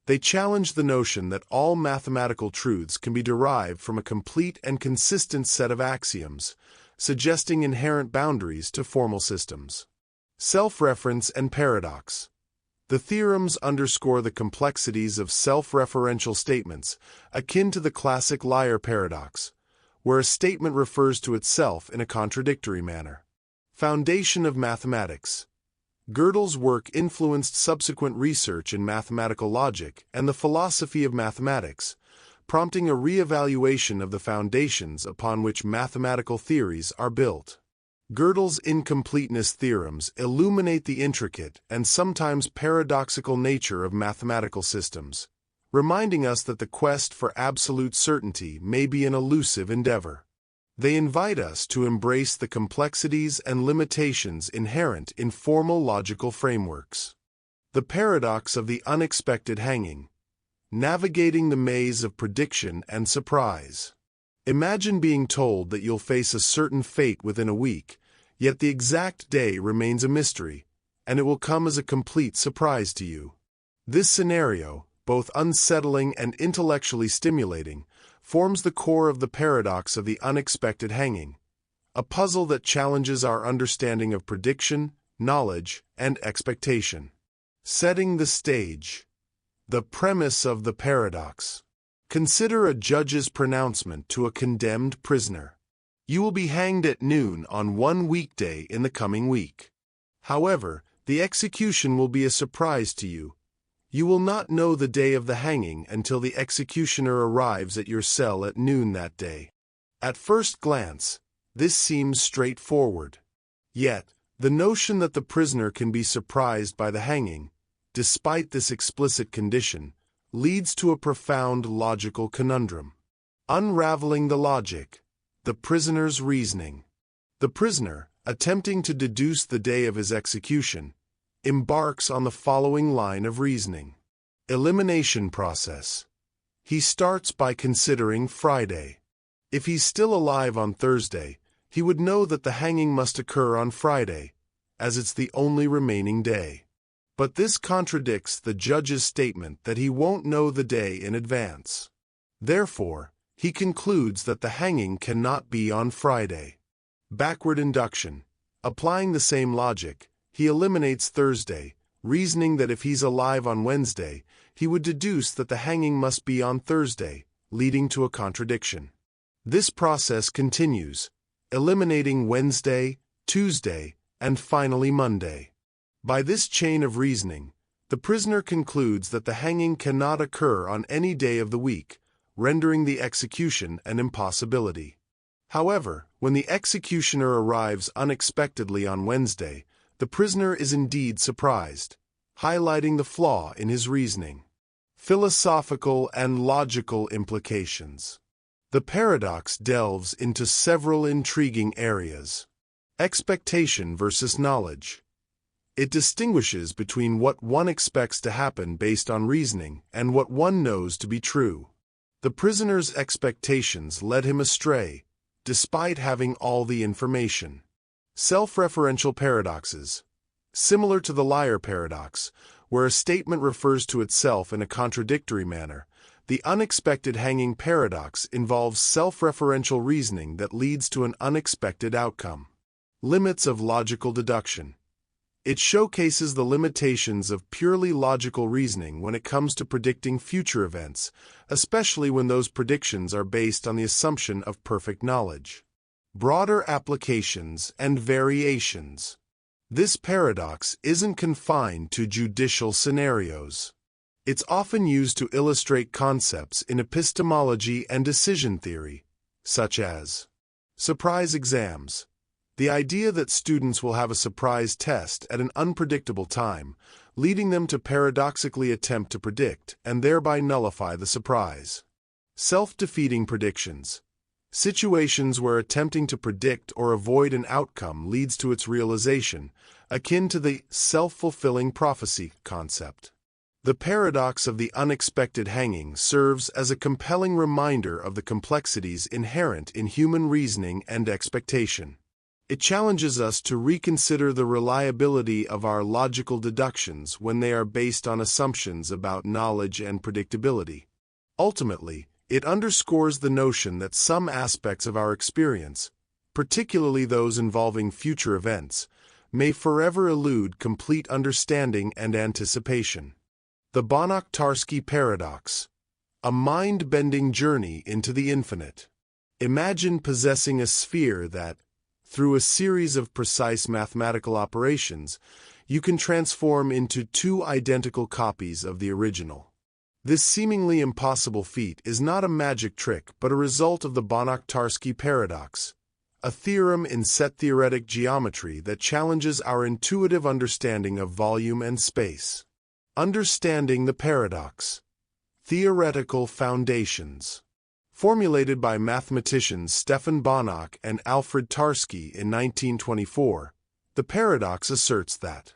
They challenge the notion that all mathematical truths can be derived from a complete and consistent set of axioms, suggesting inherent boundaries to formal systems. Self-reference and paradox. The theorems underscore the complexities of self-referential statements, akin to the classic liar paradox, where a statement refers to itself in a contradictory manner. Foundation of mathematics. Gödel's work influenced subsequent research in mathematical logic and the philosophy of mathematics, prompting a re-evaluation of the foundations upon which mathematical theories are built. Gödel's incompleteness theorems illuminate the intricate and sometimes paradoxical nature of mathematical systems, reminding us that the quest for absolute certainty may be an elusive endeavor. They invite us to embrace the complexities and limitations inherent in formal logical frameworks. The paradox of the unexpected hanging. navigating the maze of prediction and surprise. Imagine being told that you'll face a certain fate within a week, yet the exact day remains a mystery, and it will come as a complete surprise to you. This scenario, both unsettling and intellectually stimulating, forms the core of the paradox of the unexpected hanging, a puzzle that challenges our understanding of prediction, knowledge, and expectation. Setting the stage. The premise of the paradox. Consider a judge's pronouncement to a condemned prisoner. You will be hanged at noon on one weekday in the coming week. However, the execution will be a surprise to you. You will not know the day of the hanging until the executioner arrives at your cell at noon that day. At first glance, this seems straightforward. Yet, the notion that the prisoner can be surprised by the hanging, despite this explicit condition, leads to a profound logical conundrum. Unraveling the logic. The prisoner's reasoning. The prisoner, attempting to deduce the day of his execution, embarks on the following line of reasoning. Elimination process. He starts by considering Friday. If he's still alive on Thursday, he would know that the hanging must occur on Friday, as it's the only remaining day. But this contradicts the judge's statement that he won't know the day in advance. Therefore, he concludes that the hanging cannot be on Friday. Backward induction. Applying the same logic, he eliminates Thursday, reasoning that if he's alive on Wednesday, he would deduce that the hanging must be on Thursday, leading to a contradiction. This process continues, eliminating Wednesday, Tuesday, and finally Monday. By this chain of reasoning, the prisoner concludes that the hanging cannot occur on any day of the week, rendering the execution an impossibility. However, when the executioner arrives unexpectedly on Wednesday, the prisoner is indeed surprised, highlighting the flaw in his reasoning. Philosophical and logical implications. The paradox delves into several intriguing areas. Expectation versus knowledge. It distinguishes between what one expects to happen based on reasoning and what one knows to be true. The prisoner's expectations led him astray, despite having all the information. Self-referential paradoxes. Similar to the liar paradox, where a statement refers to itself in a contradictory manner, the unexpected hanging paradox involves self-referential reasoning that leads to an unexpected outcome. Limits of logical deduction. It showcases the limitations of purely logical reasoning when it comes to predicting future events, especially when those predictions are based on the assumption of perfect knowledge. Broader applications and variations. This paradox isn't confined to judicial scenarios. It's often used to illustrate concepts in epistemology and decision theory, such as surprise exams. The idea that students will have a surprise test at an unpredictable time, leading them to paradoxically attempt to predict and thereby nullify the surprise. Self-defeating predictions. Situations where attempting to predict or avoid an outcome leads to its realization, akin to the self-fulfilling prophecy concept. The paradox of the unexpected hanging serves as a compelling reminder of the complexities inherent in human reasoning and expectation. It challenges us to reconsider the reliability of our logical deductions when they are based on assumptions about knowledge and predictability. Ultimately, it underscores the notion that some aspects of our experience, particularly those involving future events, may forever elude complete understanding and anticipation. The Banach-Tarski Paradox, a mind-bending journey into the infinite. Imagine possessing a sphere that, through a series of precise mathematical operations, you can transform into two identical copies of the original. This seemingly impossible feat is not a magic trick but a result of the Banach-Tarski Paradox, a theorem in set-theoretic geometry that challenges our intuitive understanding of volume and space. Understanding the paradox. Theoretical foundations. Formulated by mathematicians Stefan Banach and Alfred Tarski in 1924, the paradox asserts that,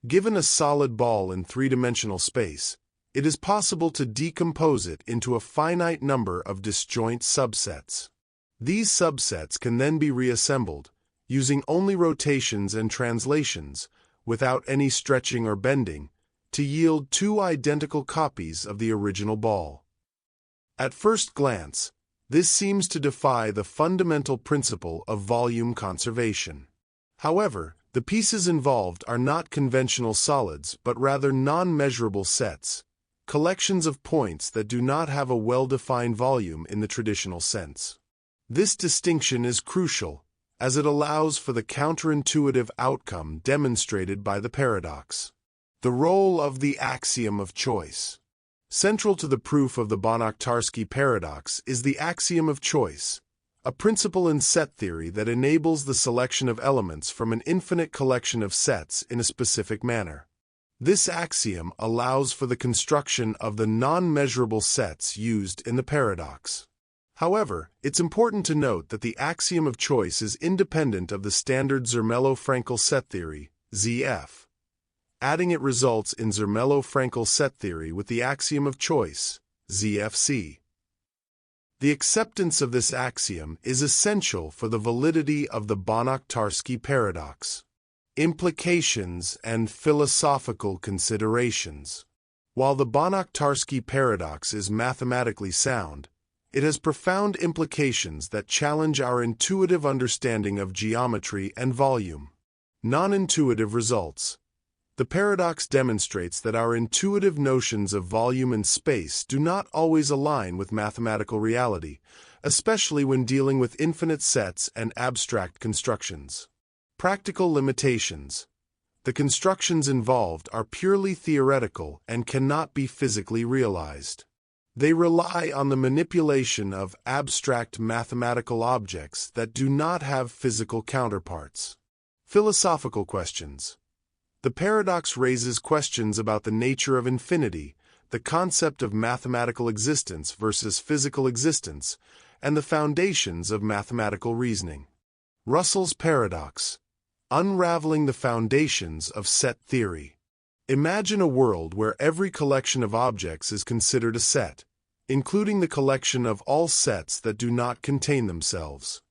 given a solid ball in three-dimensional space, it is possible to decompose it into a finite number of disjoint subsets. These subsets can then be reassembled, using only rotations and translations, without any stretching or bending, to yield two identical copies of the original ball. At first glance, this seems to defy the fundamental principle of volume conservation. However, the pieces involved are not conventional solids but rather non-measurable sets, collections of points that do not have a well-defined volume in the traditional sense. This distinction is crucial, as it allows for the counterintuitive outcome demonstrated by the paradox. The role of the axiom of choice. Central to the proof of the Banach-Tarski Paradox is the axiom of choice, a principle in set theory that enables the selection of elements from an infinite collection of sets in a specific manner. This axiom allows for the construction of the non-measurable sets used in the paradox. However, it's important to note that the axiom of choice is independent of the standard Zermelo-Fraenkel set theory, ZF. Adding it results in Zermelo-Fraenkel set theory with the axiom of choice, ZFC. The acceptance of this axiom is essential for the validity of the Banach-Tarski Paradox. Implications and philosophical considerations. While the Banach-Tarski Paradox is mathematically sound, it has profound implications that challenge our intuitive understanding of geometry and volume. Non-intuitive results. The paradox demonstrates that our intuitive notions of volume and space do not always align with mathematical reality, especially when dealing with infinite sets and abstract constructions. Practical limitations. The constructions involved are purely theoretical and cannot be physically realized. They rely on the manipulation of abstract mathematical objects that do not have physical counterparts. Philosophical questions. The paradox raises questions about the nature of infinity, the concept of mathematical existence versus physical existence, and the foundations of mathematical reasoning. Russell's paradox. Unraveling the foundations of set theory. Imagine a world where every collection of objects is considered a set, including the collection of all sets that do not contain themselves.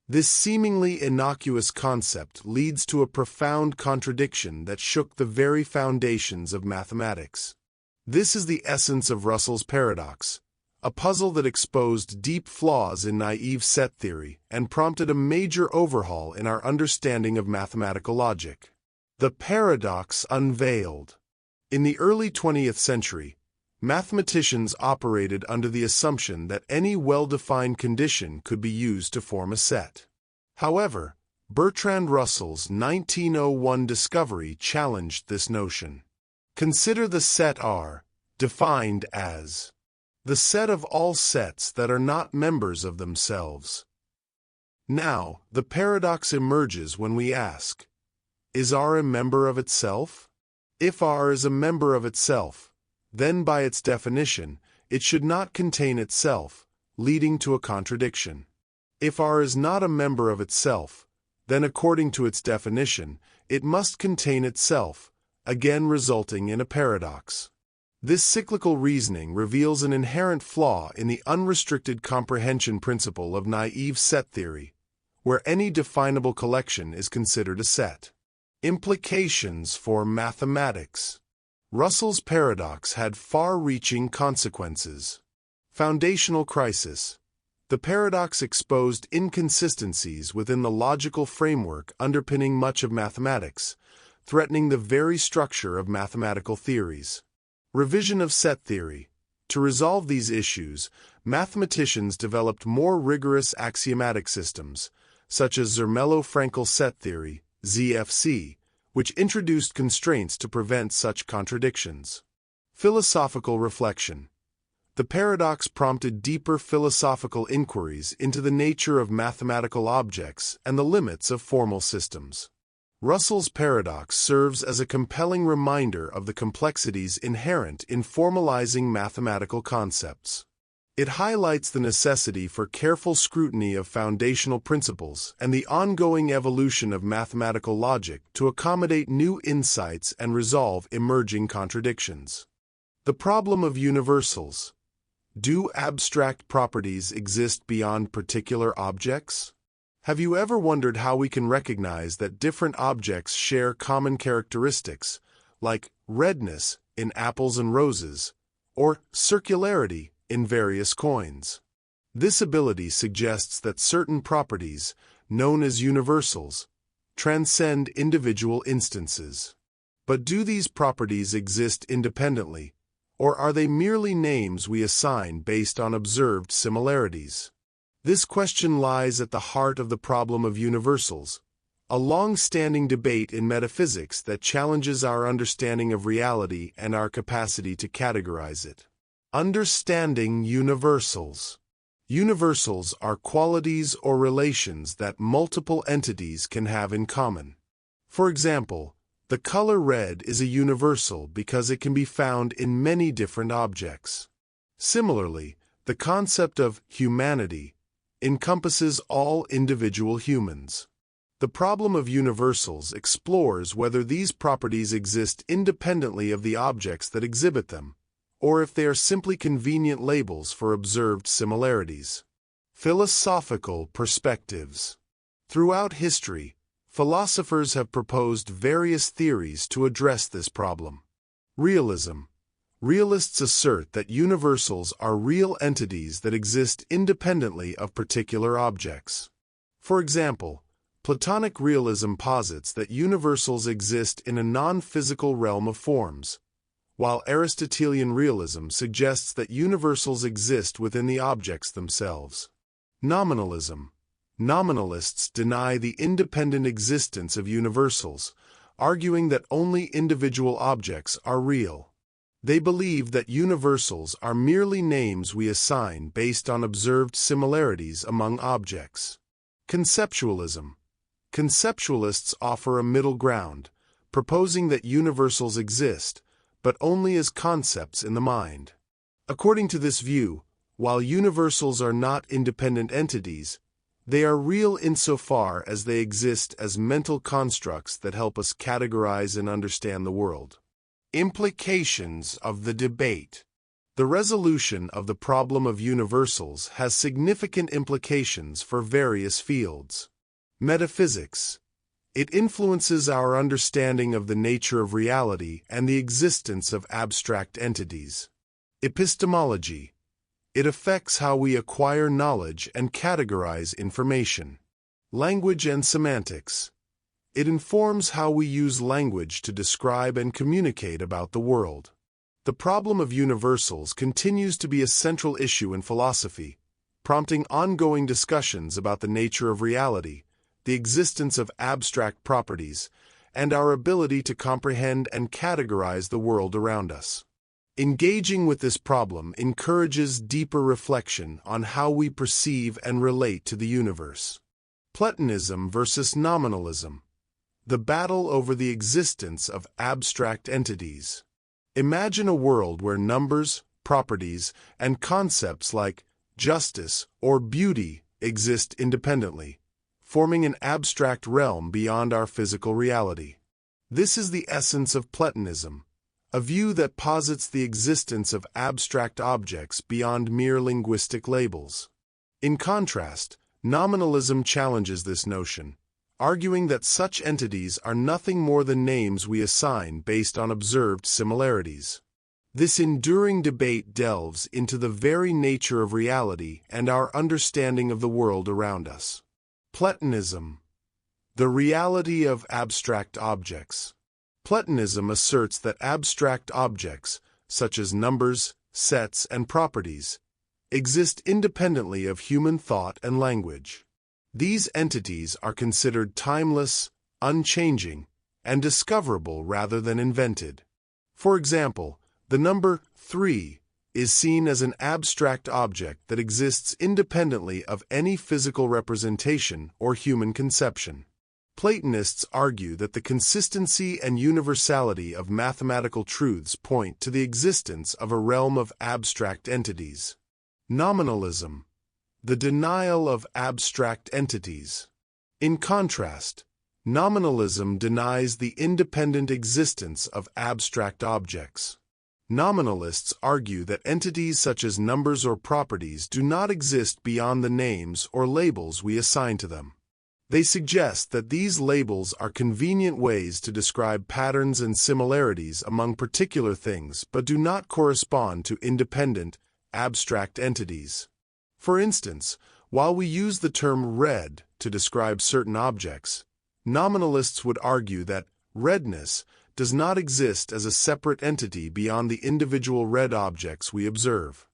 This seemingly innocuous concept leads to a profound contradiction that shook the very foundations of mathematics. This is the essence of Russell's paradox, a puzzle that exposed deep flaws in naive set theory and prompted a major overhaul in our understanding of mathematical logic. The paradox unveiled. In the early 20th century, mathematicians operated under the assumption that any well-defined condition could be used to form a set. However, Bertrand Russell's 1901 discovery challenged this notion. Consider the set R, defined as the set of all sets that are not members of themselves. Now, the paradox emerges when we ask, is R a member of itself? If R is a member of itself, then by its definition, it should not contain itself, leading to a contradiction. If R is not a member of itself, then according to its definition, it must contain itself, again resulting in a paradox. This cyclical reasoning reveals an inherent flaw in the unrestricted comprehension principle of naive set theory, where any definable collection is considered a set. Implications for mathematics. Russell's paradox had far-reaching consequences. Foundational crisis. The paradox exposed inconsistencies within the logical framework underpinning much of mathematics, threatening the very structure of mathematical theories. Revision of set theory. To resolve these issues, mathematicians developed more rigorous axiomatic systems, such as Zermelo-Fraenkel set theory, ZFC, which introduced constraints to prevent such contradictions. Philosophical reflection. The paradox prompted deeper philosophical inquiries into the nature of mathematical objects and the limits of formal systems. Russell's paradox serves as a compelling reminder of the complexities inherent in formalizing mathematical concepts. It highlights the necessity for careful scrutiny of foundational principles and the ongoing evolution of mathematical logic to accommodate new insights and resolve emerging contradictions. The problem of universals. Do abstract properties exist beyond particular objects? Have you ever wondered how we can recognize that different objects share common characteristics, like redness in apples and roses, or circularity in various coins? This ability suggests that certain properties, known as universals, transcend individual instances. But do these properties exist independently, or are they merely names we assign based on observed similarities? This question lies at the heart of the problem of universals, a long-standing debate in metaphysics that challenges our understanding of reality and our capacity to categorize it. Understanding universals. Universals are qualities or relations that multiple entities can have in common. For example, the color red is a universal because it can be found in many different objects. Similarly, the concept of humanity encompasses all individual humans. The problem of universals explores whether these properties exist independently of the objects that exhibit them, or if they are simply convenient labels for observed similarities. Philosophical perspectives. Throughout history, philosophers have proposed various theories to address this problem. Realism. Realists assert that universals are real entities that exist independently of particular objects. For example, Platonic realism posits that universals exist in a non-physical realm of forms, while Aristotelian realism suggests that universals exist within the objects themselves. Nominalism. Nominalists deny the independent existence of universals, arguing that only individual objects are real. They believe that universals are merely names we assign based on observed similarities among objects. Conceptualism. Conceptualists offer a middle ground, proposing that universals exist, but only as concepts in the mind. According to this view, while universals are not independent entities, they are real insofar as they exist as mental constructs that help us categorize and understand the world. Implications of the debate. The resolution of the problem of universals has significant implications for various fields. Metaphysics. It influences our understanding of the nature of reality and the existence of abstract entities. Epistemology. It affects how we acquire knowledge and categorize information. Language and semantics. It informs how we use language to describe and communicate about the world. The problem of universals continues to be a central issue in philosophy, prompting ongoing discussions about the nature of reality, the existence of abstract properties, and our ability to comprehend and categorize the world around us. Engaging with this problem encourages deeper reflection on how we perceive and relate to the universe. Platonism versus nominalism. The battle over the existence of abstract entities. Imagine a world where numbers, properties, and concepts like justice or beauty exist independently, forming an abstract realm beyond our physical reality. This is the essence of Platonism, a view that posits the existence of abstract objects beyond mere linguistic labels. In contrast, nominalism challenges this notion, arguing that such entities are nothing more than names we assign based on observed similarities. This enduring debate delves into the very nature of reality and our understanding of the world around us. Platonism. The reality of abstract objects. Platonism asserts that abstract objects, such as numbers, sets, and properties, exist independently of human thought and language. These entities are considered timeless, unchanging, and discoverable rather than invented. For example, the number 3 is seen as an abstract object that exists independently of any physical representation or human conception. Platonists argue that the consistency and universality of mathematical truths point to the existence of a realm of abstract entities. Nominalism. The denial of abstract entities. In contrast, nominalism denies the independent existence of abstract objects. Nominalists argue that entities such as numbers or properties do not exist beyond the names or labels we assign to them. They suggest that these labels are convenient ways to describe patterns and similarities among particular things but do not correspond to independent, abstract entities. For instance, while we use the term red to describe certain objects, nominalists would argue that redness does not exist as a separate entity beyond the individual red objects we observe.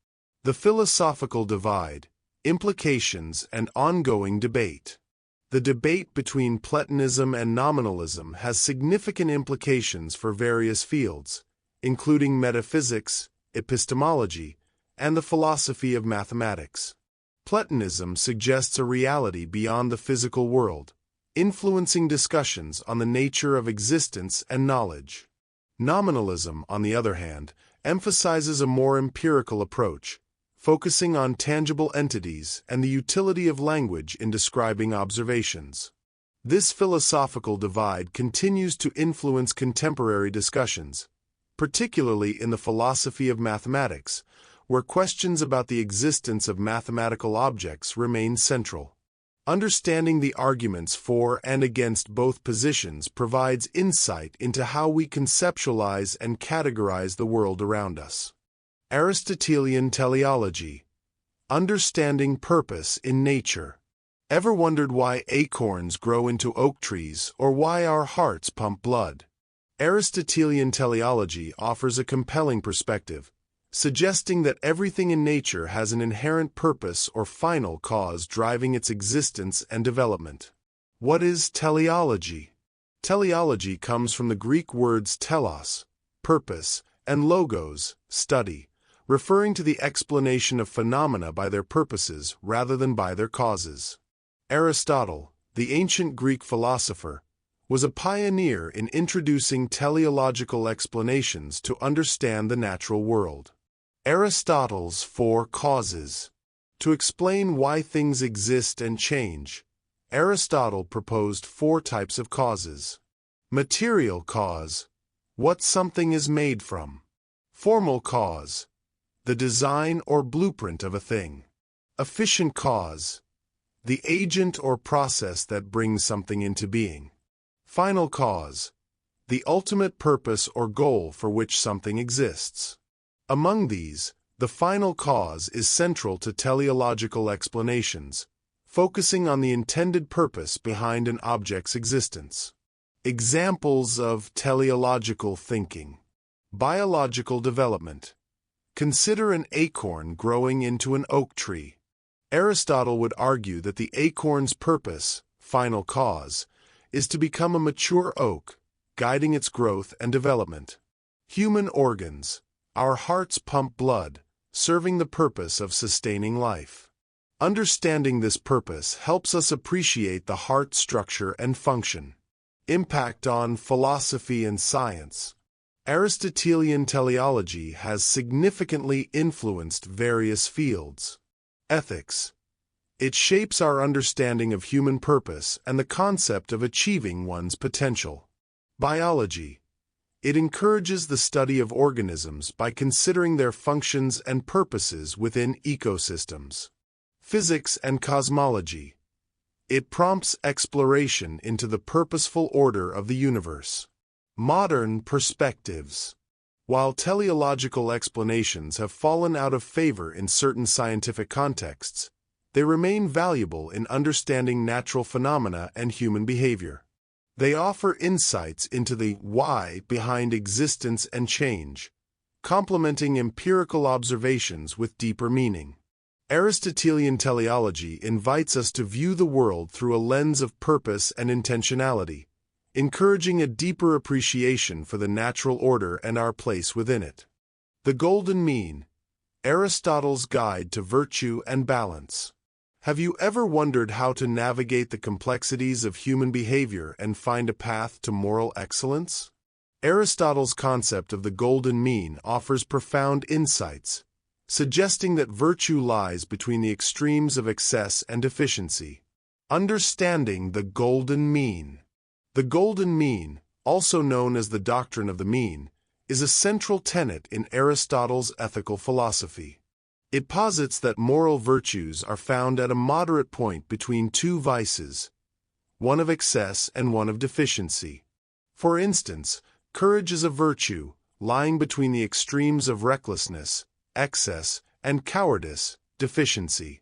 The philosophical divide, implications, and ongoing debate. The debate between Platonism and nominalism has significant implications for various fields, including metaphysics, epistemology, and the philosophy of mathematics. Platonism suggests a reality beyond the physical world, influencing discussions on the nature of existence and knowledge. Nominalism, on the other hand, emphasizes a more empirical approach, focusing on tangible entities and the utility of language in describing observations. This philosophical divide continues to influence contemporary discussions, particularly in the philosophy of mathematics, where questions about the existence of mathematical objects remain central. Understanding the arguments for and against both positions provides insight into how we conceptualize and categorize the world around us. Aristotelian Teleology. Understanding purpose in nature. Ever wondered why acorns grow into oak trees or why our hearts pump blood? Aristotelian Teleology offers a compelling perspective, suggesting that everything in nature has an inherent purpose or final cause driving its existence and development. What is teleology? Teleology comes from the Greek words telos, purpose, and logos, study, referring to the explanation of phenomena by their purposes rather than by their causes. Aristotle, the ancient Greek philosopher, was a pioneer in introducing teleological explanations to understand the natural world. Aristotle's four causes. To explain why things exist and change, Aristotle proposed four types of causes. Material cause, what something is made from. Formal cause, the design or blueprint of a thing. Efficient cause, the agent or process that brings something into being. Final cause, the ultimate purpose or goal for which something exists. Among these, the final cause is central to teleological explanations, focusing on the intended purpose behind an object's existence. Examples of teleological thinking. Biological development. Consider an acorn growing into an oak tree. Aristotle would argue that the acorn's purpose, final cause, is to become a mature oak, guiding its growth and development. Human organs. Our hearts pump blood, serving the purpose of sustaining life. Understanding this purpose helps us appreciate the heart's structure and function. Impact on philosophy and science. Aristotelian teleology has significantly influenced various fields. Ethics. It shapes our understanding of human purpose and the concept of achieving one's potential. Biology. It encourages the study of organisms by considering their functions and purposes within ecosystems. Physics and cosmology. It prompts exploration into the purposeful order of the universe. Modern perspectives. While teleological explanations have fallen out of favor in certain scientific contexts, they remain valuable in understanding natural phenomena and human behavior. They offer insights into the why behind existence and change, complementing empirical observations with deeper meaning. Aristotelian teleology invites us to view the world through a lens of purpose and intentionality, encouraging a deeper appreciation for the natural order and our place within it. The Golden Mean, Aristotle's Guide to Virtue and Balance. Have you ever wondered how to navigate the complexities of human behavior and find a path to moral excellence? Aristotle's concept of the Golden Mean offers profound insights, suggesting that virtue lies between the extremes of excess and deficiency. Understanding the Golden Mean. The Golden Mean, also known as the doctrine of the mean, is a central tenet in Aristotle's ethical philosophy. It posits that moral virtues are found at a moderate point between two vices, one of excess and one of deficiency. For instance, courage is a virtue, lying between the extremes of recklessness, excess, and cowardice, deficiency.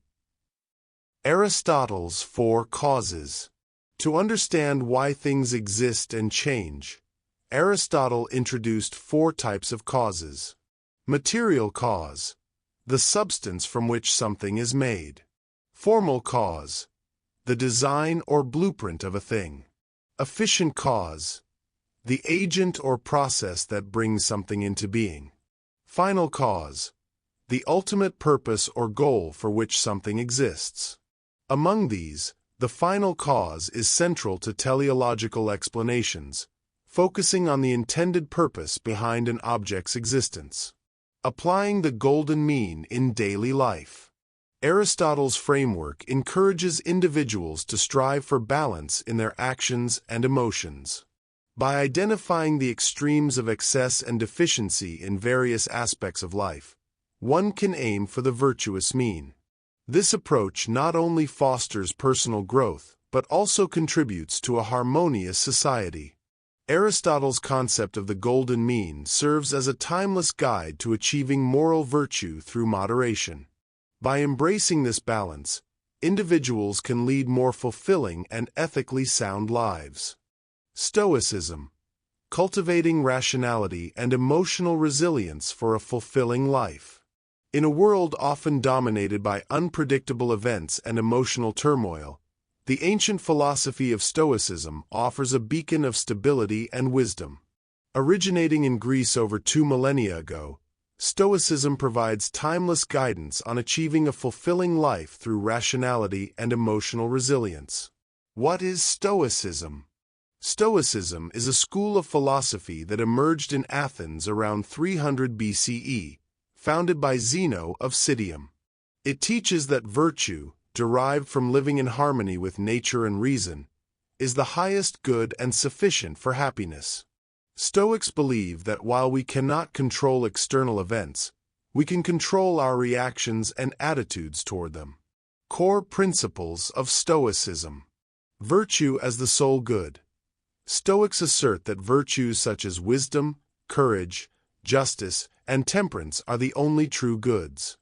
Aristotle's four causes. To understand why things exist and change, Aristotle introduced four types of causes. Material cause, the substance from which something is made. Formal cause, the design or blueprint of a thing. Efficient cause, the agent or process that brings something into being. Final cause, the ultimate purpose or goal for which something exists. Among these, the final cause is central to teleological explanations, focusing on the intended purpose behind an object's existence. Applying the golden mean in daily life. Aristotle's framework encourages individuals to strive for balance in their actions and emotions. By identifying the extremes of excess and deficiency in various aspects of life, one can aim for the virtuous mean. This approach not only fosters personal growth, but also contributes to a harmonious society. Aristotle's concept of the golden mean serves as a timeless guide to achieving moral virtue through moderation. By embracing this balance, individuals can lead more fulfilling and ethically sound lives. Stoicism, cultivating rationality and emotional resilience for a fulfilling life. In a world often dominated by unpredictable events and emotional turmoil, the ancient philosophy of Stoicism offers a beacon of stability and wisdom. Originating in Greece over 2 millennia ago, Stoicism provides timeless guidance on achieving a fulfilling life through rationality and emotional resilience. What is Stoicism? Stoicism is a school of philosophy that emerged in Athens around 300 BCE, founded by Zeno of Citium. It teaches that virtue, derived from living in harmony with nature and reason, is the highest good and sufficient for happiness. Stoics believe that while we cannot control external events, we can control our reactions and attitudes toward them. Core principles of Stoicism. Virtue as the sole good. Stoics assert that virtues such as wisdom, courage, justice, and temperance are the only true goods.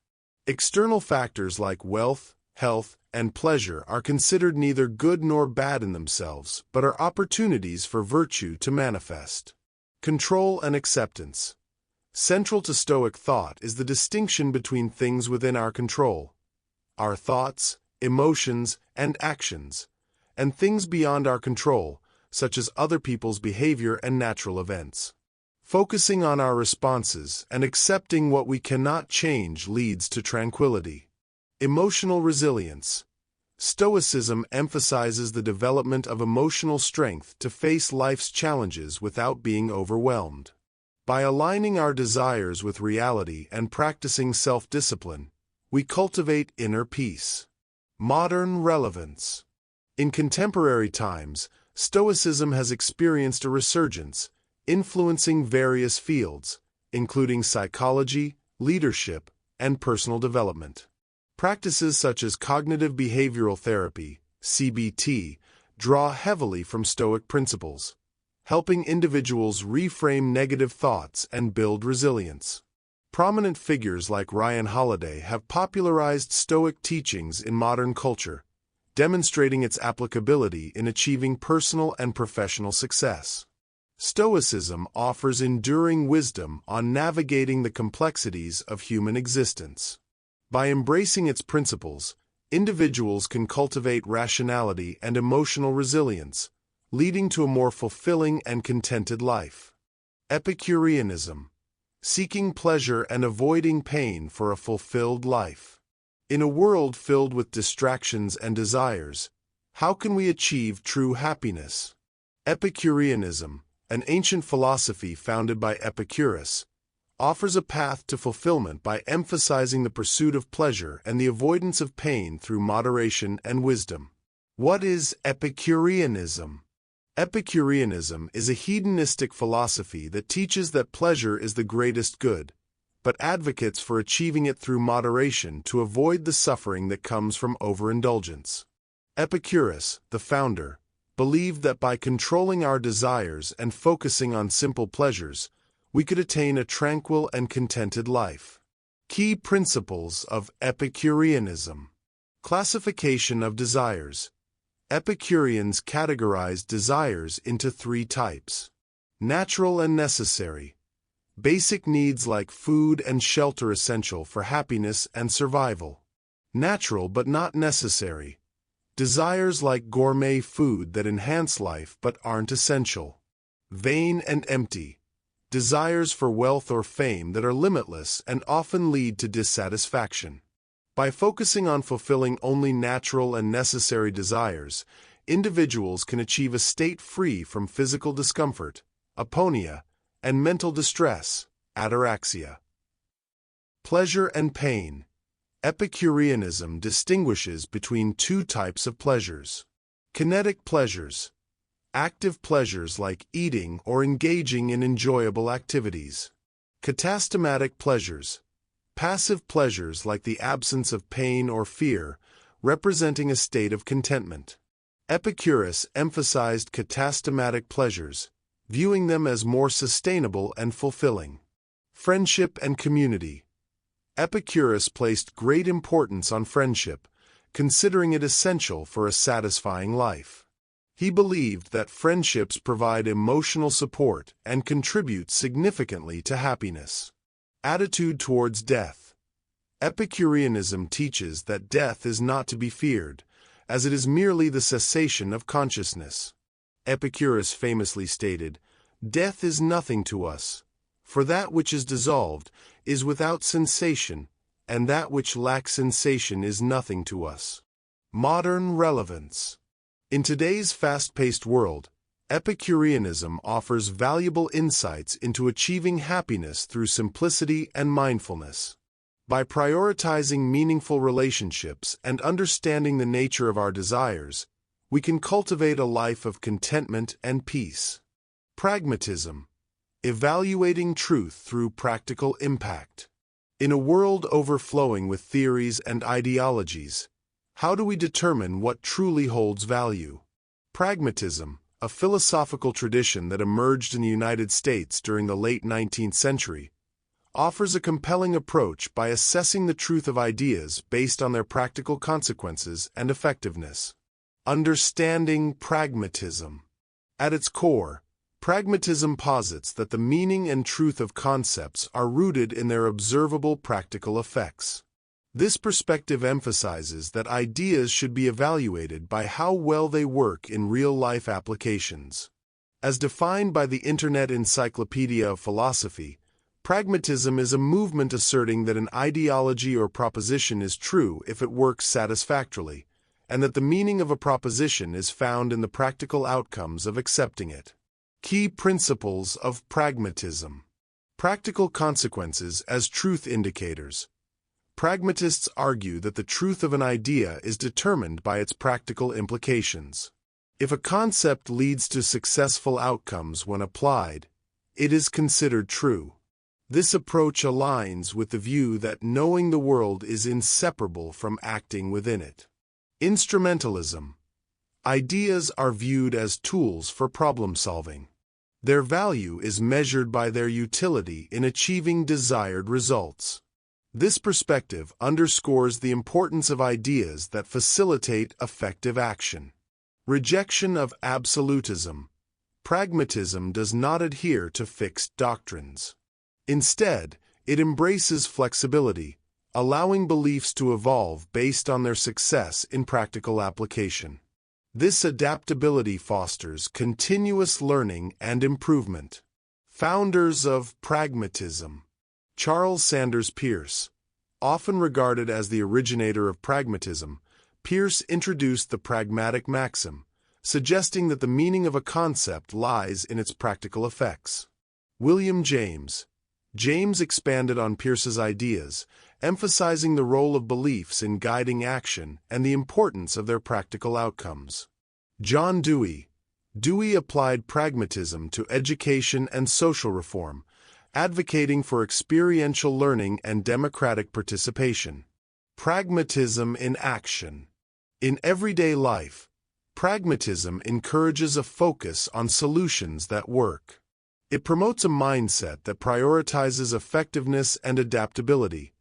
External factors like wealth, health, and pleasure are considered neither good nor bad in themselves, but are opportunities for virtue to manifest. Control and acceptance. Central to Stoic thought is the distinction between things within our control, our thoughts, emotions, and actions, and things beyond our control, such as other people's behavior and natural events. Focusing on our responses and accepting what we cannot change leads to tranquility. Emotional resilience. Stoicism emphasizes the development of emotional strength to face life's challenges without being overwhelmed. By aligning our desires with reality and practicing self-discipline, we cultivate inner peace. Modern relevance. In contemporary times, Stoicism has experienced a resurgence, influencing various fields, including psychology, leadership, and personal development. Practices such as cognitive behavioral therapy, CBT, draw heavily from Stoic principles, helping individuals reframe negative thoughts and build resilience. Prominent figures like Ryan Holiday have popularized Stoic teachings in modern culture, demonstrating its applicability in achieving personal and professional success. Stoicism offers enduring wisdom on navigating the complexities of human existence. By embracing its principles, individuals can cultivate rationality and emotional resilience, leading to a more fulfilling and contented life. Epicureanism, seeking pleasure and avoiding pain for a fulfilled life. In a world filled with distractions and desires, how can we achieve true happiness? Epicureanism, an ancient philosophy founded by Epicurus, offers a path to fulfillment by emphasizing the pursuit of pleasure and the avoidance of pain through moderation and wisdom. What is Epicureanism? Epicureanism is a hedonistic philosophy that teaches that pleasure is the greatest good, but advocates for achieving it through moderation to avoid the suffering that comes from overindulgence. Epicurus, the founder, believed that by controlling our desires and focusing on simple pleasures, we could attain a tranquil and contented life. Key principles of Epicureanism. Classification of desires. Epicureans categorized desires into three types: natural and necessary, basic needs like food and shelter essential for happiness and survival; natural but not necessary, desires like gourmet food that enhance life but aren't essential; vain and empty, desires for wealth or fame that are limitless and often lead to dissatisfaction. By focusing on fulfilling only natural and necessary desires, individuals can achieve a state free from physical discomfort, aponia, and mental distress, ataraxia. Pleasure and pain. Epicureanism distinguishes between two types of pleasures: kinetic pleasures, active pleasures like eating or engaging in enjoyable activities; katastematic pleasures, passive pleasures like the absence of pain or fear, representing a state of contentment. Epicurus emphasized katastematic pleasures, viewing them as more sustainable and fulfilling. Friendship and community. Epicurus placed great importance on friendship, considering it essential for a satisfying life. He believed that friendships provide emotional support and contribute significantly to happiness. Attitude towards death. Epicureanism teaches that death is not to be feared, as it is merely the cessation of consciousness. Epicurus famously stated, "Death is nothing to us, for that which is dissolved is without sensation, and that which lacks sensation is nothing to us." Modern relevance. In today's fast-paced world, Epicureanism offers valuable insights into achieving happiness through simplicity and mindfulness. By prioritizing meaningful relationships and understanding the nature of our desires, we can cultivate a life of contentment and peace. Pragmatism. Evaluating truth through practical impact. In a world overflowing with theories and ideologies, how do we determine what truly holds value? Pragmatism, a philosophical tradition that emerged in the United States during the late 19th century, offers a compelling approach by assessing the truth of ideas based on their practical consequences and effectiveness. Understanding pragmatism. At its core, pragmatism posits that the meaning and truth of concepts are rooted in their observable practical effects. This perspective emphasizes that ideas should be evaluated by how well they work in real-life applications. As defined by the Internet Encyclopedia of Philosophy, pragmatism is a movement asserting that an ideology or proposition is true if it works satisfactorily, and that the meaning of a proposition is found in the practical outcomes of accepting it. Key principles of pragmatism. Practical consequences as truth indicators. Pragmatists argue that the truth of an idea is determined by its practical implications. If a concept leads to successful outcomes when applied, it is considered true. This approach aligns with the view that knowing the world is inseparable from acting within it. Instrumentalism. Ideas are viewed as tools for problem-solving. Their value is measured by their utility in achieving desired results. This perspective underscores the importance of ideas that facilitate effective action. Rejection of absolutism. Pragmatism does not adhere to fixed doctrines. Instead, it embraces flexibility, allowing beliefs to evolve based on their success in practical application. This adaptability fosters continuous learning and improvement. Founders of pragmatism. Charles Sanders Peirce. Often regarded as the originator of pragmatism, Peirce introduced the pragmatic maxim, suggesting that the meaning of a concept lies in its practical effects. William James. James expanded on Peirce's ideas, emphasizing the role of beliefs in guiding action and the importance of their practical outcomes. John Dewey. Dewey applied pragmatism to education and social reform, advocating for experiential learning and democratic participation. Pragmatism in action. In everyday life, pragmatism encourages a focus on solutions that work. It promotes a mindset that prioritizes effectiveness and adaptability,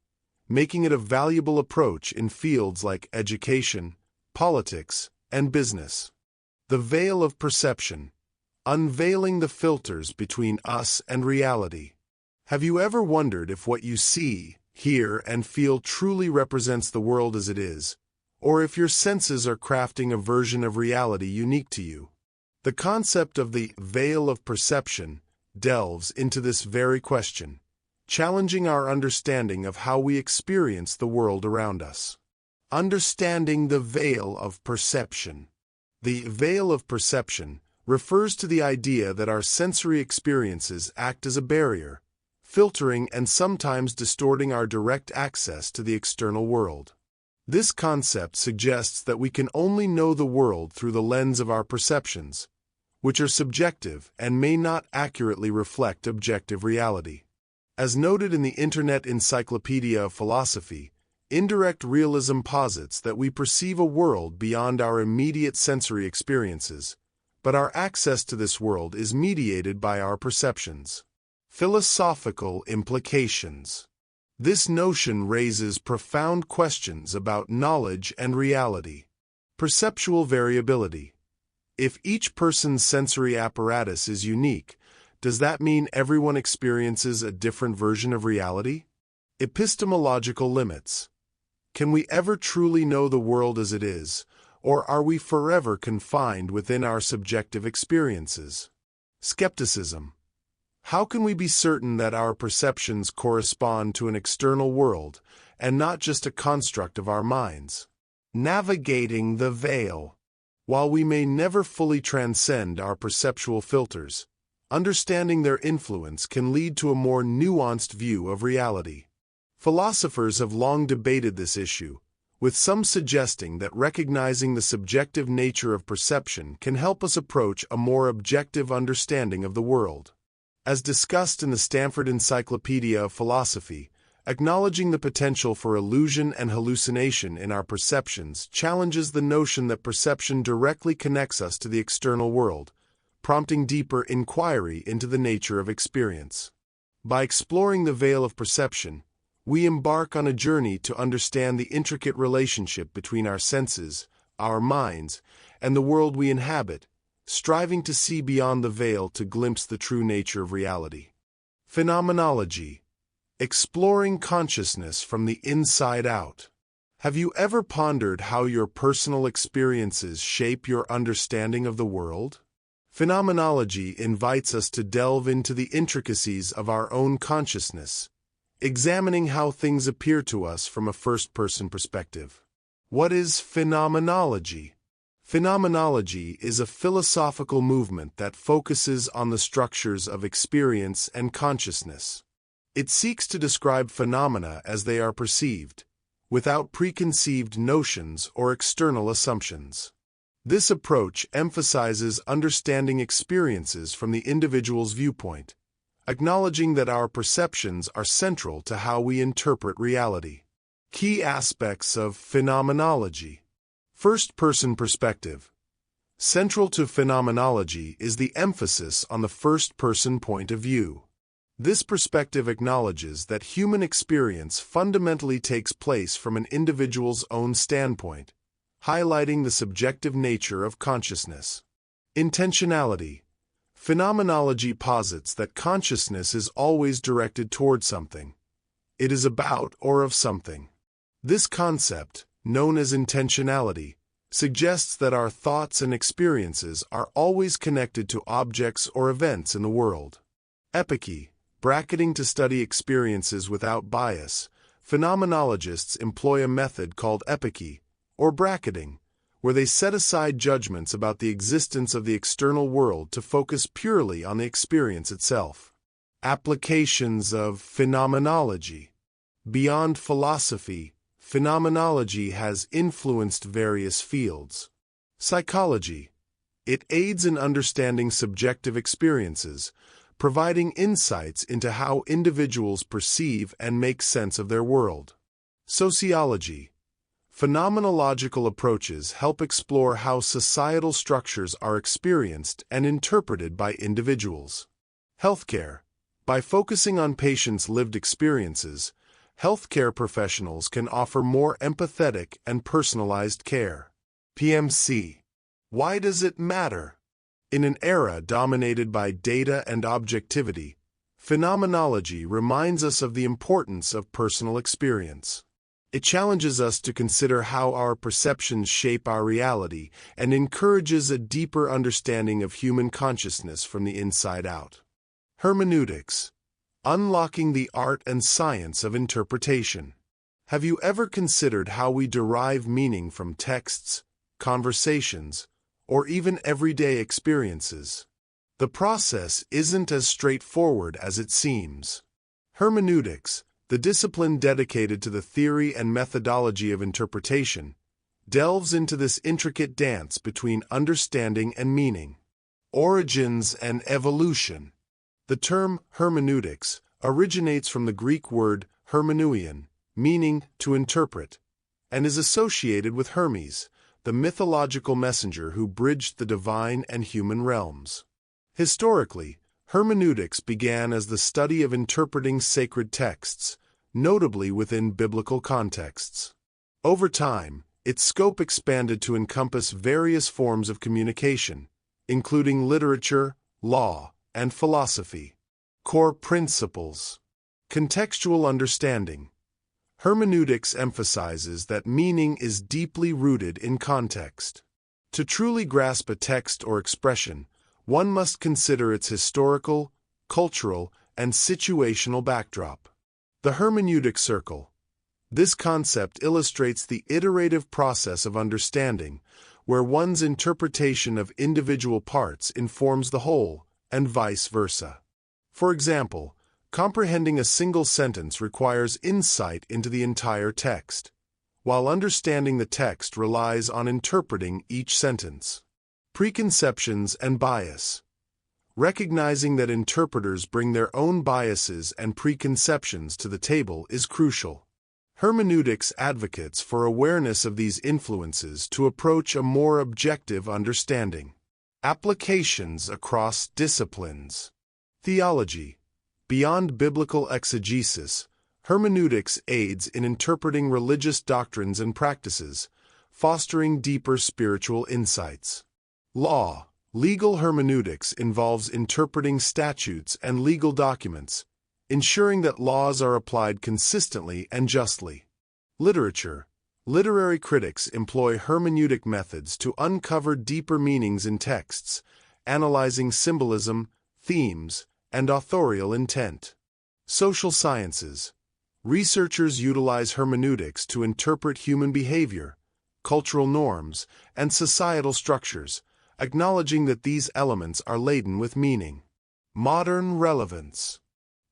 making it a valuable approach in fields like education, politics, and business. The veil of perception, unveiling the filters between us and reality. Have you ever wondered if what you see, hear, and feel truly represents the world as it is, or if your senses are crafting a version of reality unique to you? The concept of the veil of perception delves into this very question, challenging our understanding of how we experience the world around us. Understanding the veil of perception. The veil of perception refers to the idea that our sensory experiences act as a barrier, filtering and sometimes distorting our direct access to the external world. This concept suggests that we can only know the world through the lens of our perceptions, which are subjective and may not accurately reflect objective reality. As noted in the Internet Encyclopedia of Philosophy, indirect realism posits that we perceive a world beyond our immediate sensory experiences, but our access to this world is mediated by our perceptions. Philosophical implications. This notion raises profound questions about knowledge and reality. Perceptual variability. If each person's sensory apparatus is unique, does that mean everyone experiences a different version of reality? Epistemological limits. Can we ever truly know the world as it is, or are we forever confined within our subjective experiences? Skepticism. How can we be certain that our perceptions correspond to an external world and not just a construct of our minds? Navigating the veil. While we may never fully transcend our perceptual filters, understanding their influence can lead to a more nuanced view of reality. Philosophers have long debated this issue, with some suggesting that recognizing the subjective nature of perception can help us approach a more objective understanding of the world. As discussed in the Stanford Encyclopedia of Philosophy, acknowledging the potential for illusion and hallucination in our perceptions challenges the notion that perception directly connects us to the external world, prompting deeper inquiry into the nature of experience. By exploring the veil of perception, we embark on a journey to understand the intricate relationship between our senses, our minds, and the world we inhabit, striving to see beyond the veil to glimpse the true nature of reality. Phenomenology. Exploring consciousness from the inside out. Have you ever pondered how your personal experiences shape your understanding of the world? Phenomenology invites us to delve into the intricacies of our own consciousness, examining how things appear to us from a first-person perspective. What is phenomenology? Phenomenology is a philosophical movement that focuses on the structures of experience and consciousness. It seeks to describe phenomena as they are perceived, without preconceived notions or external assumptions. This approach emphasizes understanding experiences from the individual's viewpoint, acknowledging that our perceptions are central to how we interpret reality. Key aspects of phenomenology. First-person perspective. Central to phenomenology is the emphasis on the first-person point of view. This perspective acknowledges that human experience fundamentally takes place from an individual's own standpoint, highlighting the subjective nature of consciousness. Intentionality. Phenomenology posits that consciousness is always directed toward something. It is about or of something. This concept, known as intentionality, suggests that our thoughts and experiences are always connected to objects or events in the world. Epoche. Bracketing to study experiences without bias, phenomenologists employ a method called epoche, or bracketing, where they set aside judgments about the existence of the external world to focus purely on the experience itself. Applications of phenomenology. Beyond philosophy, phenomenology has influenced various fields. Psychology. It aids in understanding subjective experiences, providing insights into how individuals perceive and make sense of their world. Sociology. Phenomenological approaches help explore how societal structures are experienced and interpreted by individuals. Healthcare. By focusing on patients' lived experiences, healthcare professionals can offer more empathetic and personalized care. PMC. Why does it matter? In an era dominated by data and objectivity, phenomenology reminds us of the importance of personal experience. It challenges us to consider how our perceptions shape our reality and encourages a deeper understanding of human consciousness from the inside out. Hermeneutics. Unlocking the art and science of interpretation. Have you ever considered how we derive meaning from texts, conversations, or even everyday experiences? The process isn't as straightforward as it seems. Hermeneutics, the discipline dedicated to the theory and methodology of interpretation, delves into this intricate dance between understanding and meaning. Origins and evolution. The term hermeneutics originates from the Greek word hermeneuein, meaning to interpret, and is associated with Hermes, the mythological messenger who bridged the divine and human realms. Historically, hermeneutics began as the study of interpreting sacred texts, notably within biblical contexts. Over time, its scope expanded to encompass various forms of communication, including literature, law, and philosophy. Core principles. Contextual understanding. Hermeneutics emphasizes that meaning is deeply rooted in context. To truly grasp a text or expression, one must consider its historical, cultural, and situational backdrop. The hermeneutic circle. This concept illustrates the iterative process of understanding, where one's interpretation of individual parts informs the whole, and vice versa. For example, comprehending a single sentence requires insight into the entire text, while understanding the text relies on interpreting each sentence. Preconceptions and bias. Recognizing that interpreters bring their own biases and preconceptions to the table is crucial. Hermeneutics advocates for awareness of these influences to approach a more objective understanding. Applications across disciplines. Theology. Beyond biblical exegesis, hermeneutics aids in interpreting religious doctrines and practices, fostering deeper spiritual insights. Law. Legal hermeneutics involves interpreting statutes and legal documents, ensuring that laws are applied consistently and justly. Literature. Literary critics employ hermeneutic methods to uncover deeper meanings in texts, analyzing symbolism, themes, and authorial intent. Social sciences. Researchers utilize hermeneutics to interpret human behavior, cultural norms, and societal structures, acknowledging that these elements are laden with meaning. Modern relevance.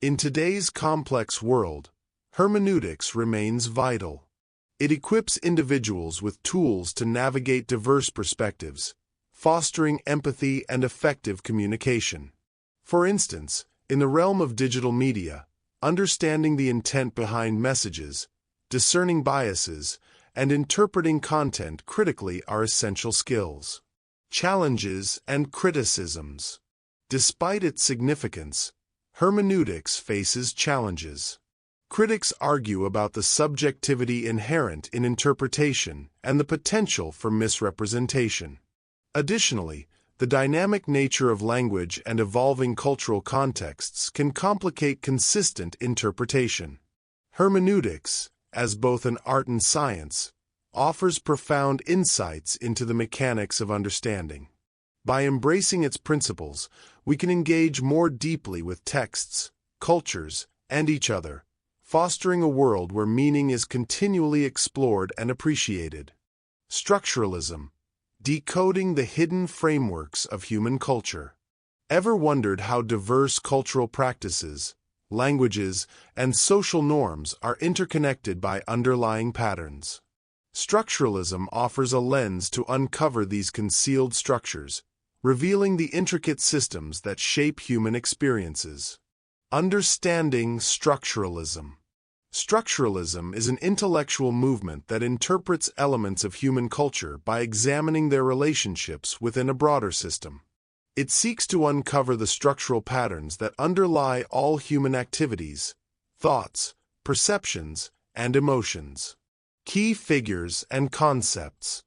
In today's complex world, hermeneutics remains vital. It equips individuals with tools to navigate diverse perspectives, fostering empathy and effective communication. For instance, in the realm of digital media, understanding the intent behind messages, discerning biases, and interpreting content critically are essential skills. Challenges and criticisms. Despite its significance, hermeneutics faces challenges. Critics argue about the subjectivity inherent in interpretation and the potential for misrepresentation. Additionally, the dynamic nature of language and evolving cultural contexts can complicate consistent interpretation. Hermeneutics, as both an art and science, offers profound insights into the mechanics of understanding. By embracing its principles, we can engage more deeply with texts, cultures, and each other, fostering a world where meaning is continually explored and appreciated. Structuralism. Decoding the hidden frameworks of human culture. Ever wondered how diverse cultural practices, languages, and social norms are interconnected by underlying patterns? Structuralism offers a lens to uncover these concealed structures, revealing the intricate systems that shape human experiences. Understanding Structuralism. Structuralism is an intellectual movement that interprets elements of human culture by examining their relationships within a broader system. It seeks to uncover the structural patterns that underlie all human activities, thoughts, perceptions, and emotions. Key figures and concepts.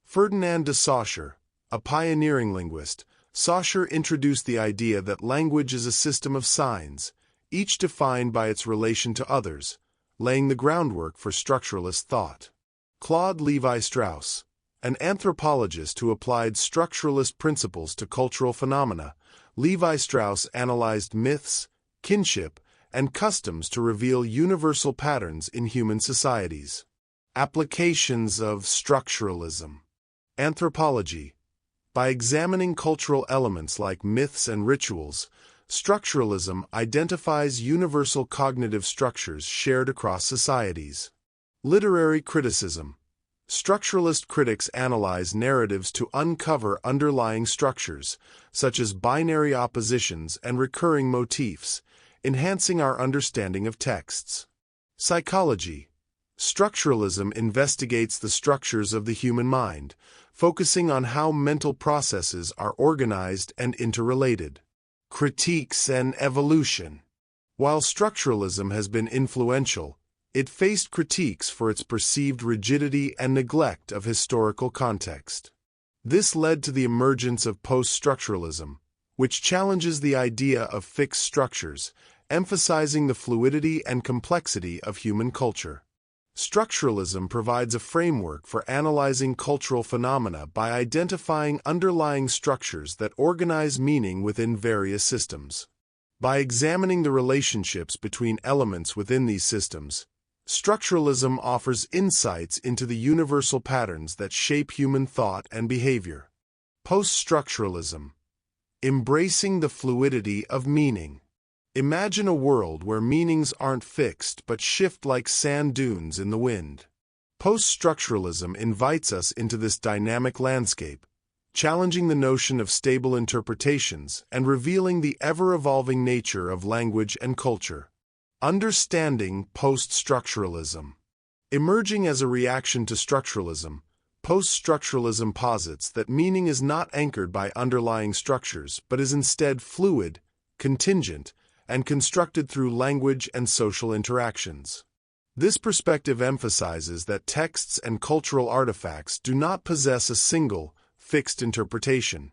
Ferdinand de Saussure, a pioneering linguist, Saussure introduced the idea that language is a system of signs, each defined by its relation to others, laying the groundwork for structuralist thought. Claude Lévi-Strauss, an anthropologist who applied structuralist principles to cultural phenomena, Lévi-Strauss analyzed myths, kinship, and customs to reveal universal patterns in human societies. Applications of structuralism. Anthropology. By examining cultural elements like myths and rituals, structuralism identifies universal cognitive structures shared across societies. Literary criticism. Structuralist critics analyze narratives to uncover underlying structures, such as binary oppositions and recurring motifs, enhancing our understanding of texts. Psychology. Structuralism investigates the structures of the human mind, focusing on how mental processes are organized and interrelated. Critiques and evolution. While structuralism has been influential, it faced critiques for its perceived rigidity and neglect of historical context. This led to the emergence of post-structuralism, which challenges the idea of fixed structures, emphasizing the fluidity and complexity of human culture. Structuralism provides a framework for analyzing cultural phenomena by identifying underlying structures that organize meaning within various systems. By examining the relationships between elements within these systems, structuralism offers insights into the universal patterns that shape human thought and behavior. Post-structuralism. Embracing the fluidity of meaning. Imagine a world where meanings aren't fixed but shift like sand dunes in the wind. Post-structuralism invites us into this dynamic landscape, challenging the notion of stable interpretations and revealing the ever-evolving nature of language and culture. Understanding post-structuralism. Emerging as a reaction to structuralism, post-structuralism posits that meaning is not anchored by underlying structures but is instead fluid, contingent, and constructed through language and social interactions. This perspective emphasizes that texts and cultural artifacts do not possess a single, fixed interpretation.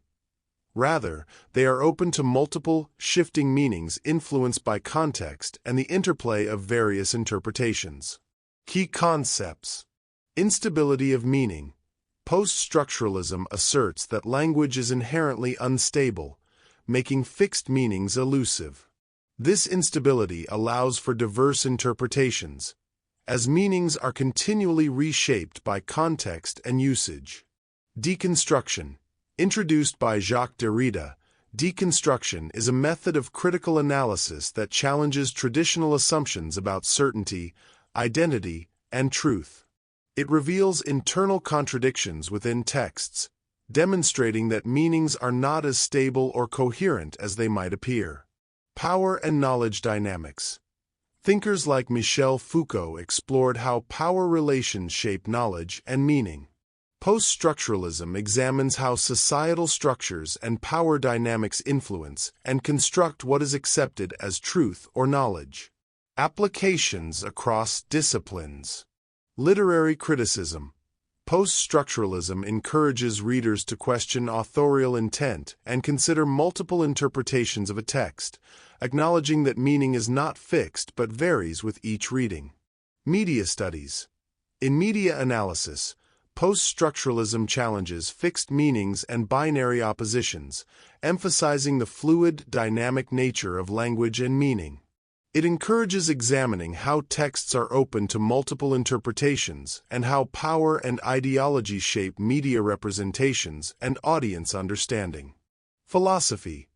Rather, they are open to multiple, shifting meanings influenced by context and the interplay of various interpretations. Key concepts. Instability of meaning. Post-structuralism asserts that language is inherently unstable, making fixed meanings elusive. This instability allows for diverse interpretations, as meanings are continually reshaped by context and usage. Deconstruction. Introduced by Jacques Derrida, deconstruction is a method of critical analysis that challenges traditional assumptions about certainty, identity, and truth. It reveals internal contradictions within texts, demonstrating that meanings are not as stable or coherent as they might appear. Power and knowledge dynamics. Thinkers like Michel Foucault explored how power relations shape knowledge and meaning. Post-structuralism examines how societal structures and power dynamics influence and construct what is accepted as truth or knowledge. Applications across disciplines. Literary criticism. Post-structuralism encourages readers to question authorial intent and consider multiple interpretations of a text, acknowledging that meaning is not fixed but varies with each reading. Media studies. In media analysis, post-structuralism challenges fixed meanings and binary oppositions, emphasizing the fluid, dynamic nature of language and meaning. It encourages examining how texts are open to multiple interpretations and how power and ideology shape media representations and audience understanding. Philosophy.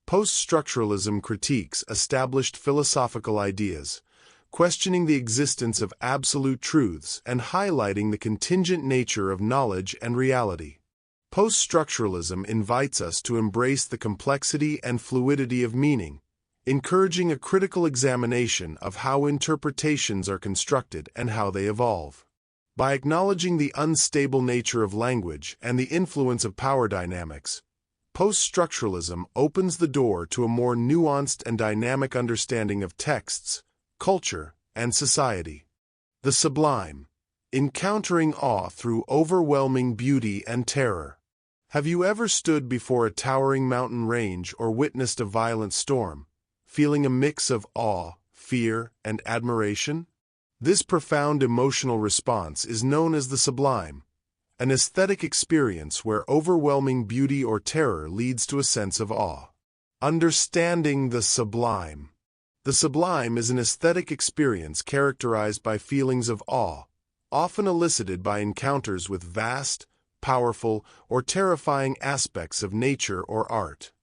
Post-structuralism critiques established philosophical ideas, questioning the existence of absolute truths and highlighting the contingent nature of knowledge and reality. Post-structuralism invites us to embrace the complexity and fluidity of meaning, encouraging a critical examination of how interpretations are constructed and how they evolve. By acknowledging the unstable nature of language and the influence of power dynamics, post-structuralism opens the door to a more nuanced and dynamic understanding of texts, culture, and society. The sublime, encountering awe through overwhelming beauty and terror. Have you ever stood before a towering mountain range or witnessed a violent storm, feeling a mix of awe, fear, and admiration? This profound emotional response is known as the sublime, an aesthetic experience where overwhelming beauty or terror leads to a sense of awe. Understanding the sublime. The sublime is an aesthetic experience characterized by feelings of awe, often elicited by encounters with vast, powerful, or terrifying aspects of nature or art.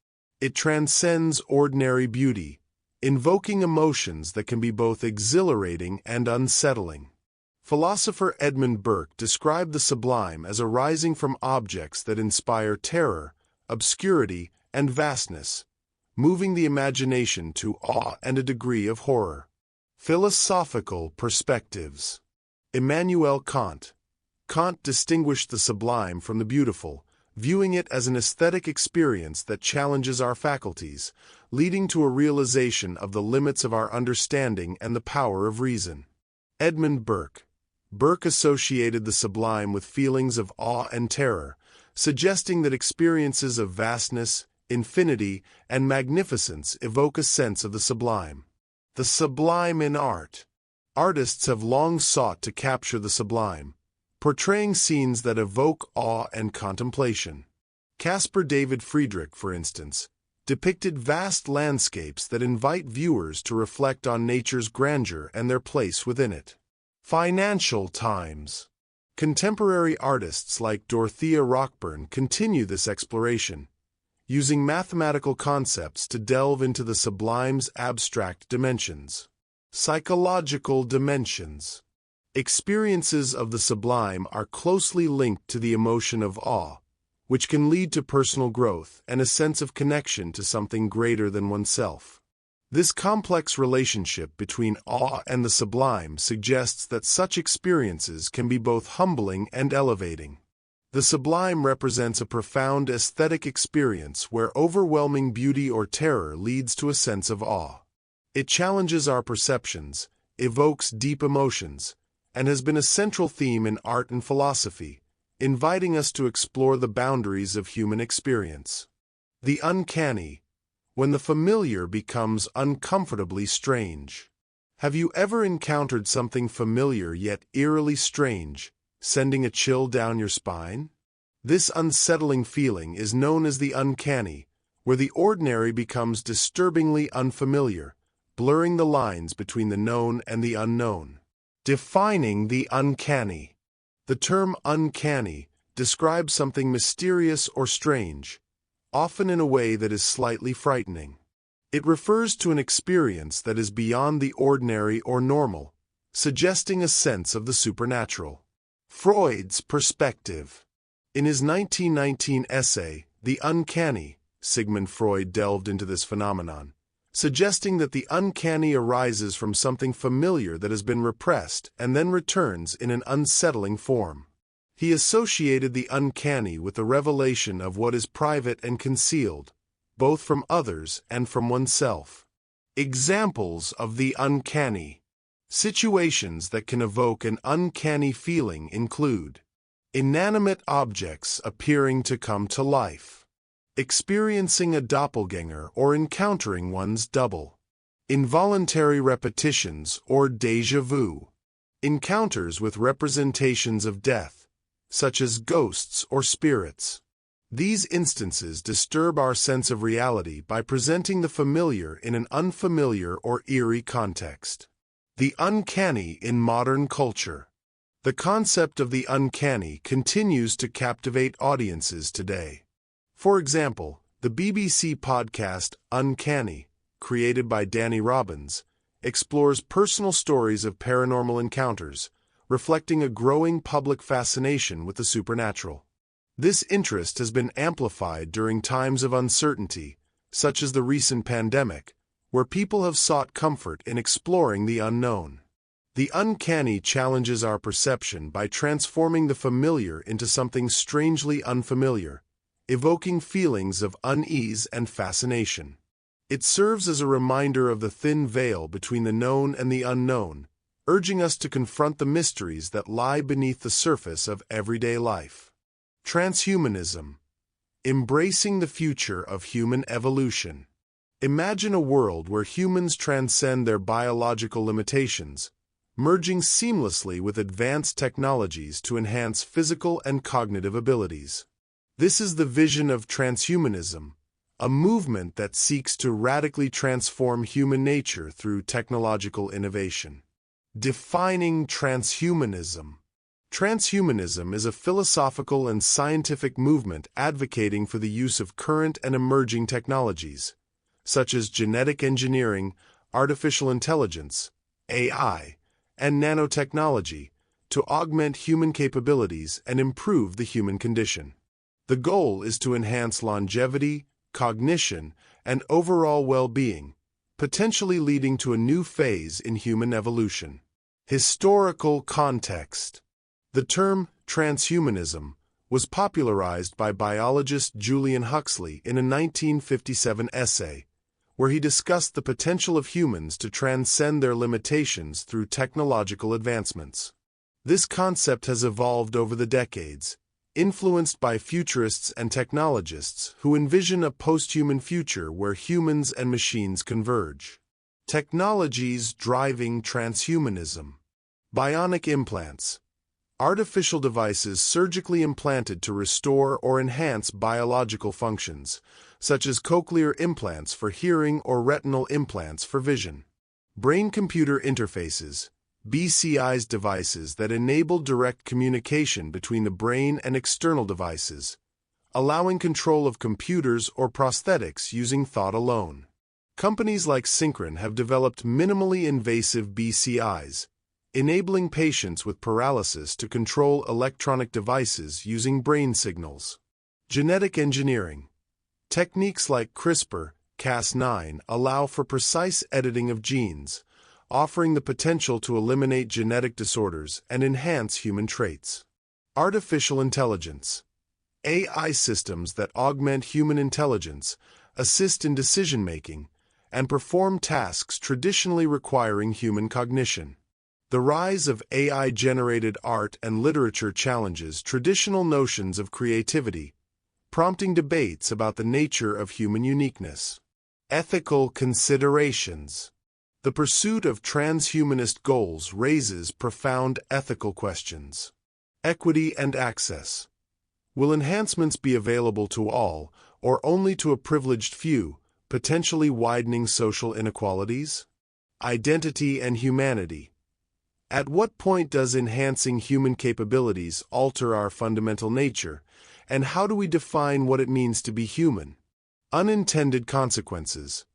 It transcends ordinary beauty, invoking emotions that can be both exhilarating and unsettling. Philosopher Edmund Burke described the sublime as arising from objects that inspire terror, obscurity, and vastness, moving the imagination to awe and a degree of horror. Philosophical perspectives. Immanuel Kant. Kant distinguished the sublime from the beautiful, viewing it as an aesthetic experience that challenges our faculties, leading to a realization of the limits of our understanding and the power of reason. Edmund Burke. Burke associated the sublime with feelings of awe and terror, suggesting that experiences of vastness, infinity, and magnificence evoke a sense of the sublime. The sublime in art. Artists have long sought to capture the sublime, portraying scenes that evoke awe and contemplation. Caspar David Friedrich, for instance, depicted vast landscapes that invite viewers to reflect on nature's grandeur and their place within it. Financial times. Contemporary artists like Dorothea Rockburn continue this exploration, using mathematical concepts to delve into the sublime's abstract dimensions. Psychological dimensions. Experiences of the sublime are closely linked to the emotion of awe, which can lead to personal growth and a sense of connection to something greater than oneself. This complex relationship between awe and the sublime suggests that such experiences can be both humbling and elevating. The sublime represents a profound aesthetic experience where overwhelming beauty or terror leads to a sense of awe. It challenges our perceptions, evokes deep emotions, and has been a central theme in art and philosophy, inviting us to explore the boundaries of human experience. The uncanny, when the familiar becomes uncomfortably strange. Have you ever encountered something familiar yet eerily strange, sending a chill down your spine? This unsettling feeling is known as the uncanny, where the ordinary becomes disturbingly unfamiliar, blurring the lines between the known and the unknown. Defining the uncanny. The term uncanny describes something mysterious or strange, often in a way that is slightly frightening. It refers to an experience that is beyond the ordinary or normal, suggesting a sense of the supernatural. Freud's perspective. In his 1919 essay, The Uncanny, Sigmund Freud delved into this phenomenon, suggesting that the uncanny arises from something familiar that has been repressed and then returns in an unsettling form. He associated the uncanny with the revelation of what is private and concealed, both from others and from oneself. Examples of the uncanny. Situations that can evoke an uncanny feeling include inanimate objects appearing to come to life, experiencing a doppelganger or encountering one's double, involuntary repetitions or déjà vu, encounters with representations of death, such as ghosts or spirits. These instances disturb our sense of reality by presenting the familiar in an unfamiliar or eerie context. The uncanny in modern culture. The concept of the uncanny continues to captivate audiences today. For example, the BBC podcast Uncanny, created by Danny Robbins, explores personal stories of paranormal encounters, reflecting a growing public fascination with the supernatural. This interest has been amplified during times of uncertainty, such as the recent pandemic, where people have sought comfort in exploring the unknown. The uncanny challenges our perception by transforming the familiar into something strangely unfamiliar, evoking feelings of unease and fascination. It serves as a reminder of the thin veil between the known and the unknown, urging us to confront the mysteries that lie beneath the surface of everyday life. Transhumanism. Embracing the future of human evolution. Imagine a world where humans transcend their biological limitations, merging seamlessly with advanced technologies to enhance physical and cognitive abilities. This is the vision of transhumanism, a movement that seeks to radically transform human nature through technological innovation. Defining transhumanism. Transhumanism is a philosophical and scientific movement advocating for the use of current and emerging technologies, such as genetic engineering, artificial intelligence, AI, and nanotechnology, to augment human capabilities and improve the human condition. The goal is to enhance longevity, cognition, and overall well-being, potentially leading to a new phase in human evolution. Historical context. The term transhumanism was popularized by biologist Julian Huxley in a 1957 essay, where he discussed the potential of humans to transcend their limitations through technological advancements. This concept has evolved over the decades, influenced by futurists and technologists who envision a post-human future where humans and machines converge. Technologies driving transhumanism. Bionic implants. Artificial devices surgically implanted to restore or enhance biological functions, such as cochlear implants for hearing or retinal implants for vision. Brain-computer interfaces, BCIs, devices that enable direct communication between the brain and external devices, allowing control of computers or prosthetics using thought alone. Companies like Synchron have developed minimally invasive BCIs, enabling patients with paralysis to control electronic devices using brain signals. Genetic engineering. Techniques like CRISPR-Cas9 allow for precise editing of genes, offering the potential to eliminate genetic disorders and enhance human traits. Artificial intelligence. AI systems that augment human intelligence, assist in decision-making, and perform tasks traditionally requiring human cognition. The rise of AI-generated art and literature challenges traditional notions of creativity, prompting debates about the nature of human uniqueness. Ethical considerations. The pursuit of transhumanist goals raises profound ethical questions. Equity and access. Will enhancements be available to all, or only to a privileged few, potentially widening social inequalities? Identity and humanity. At what point does enhancing human capabilities alter our fundamental nature, and how do we define what it means to be human? Unintended consequences.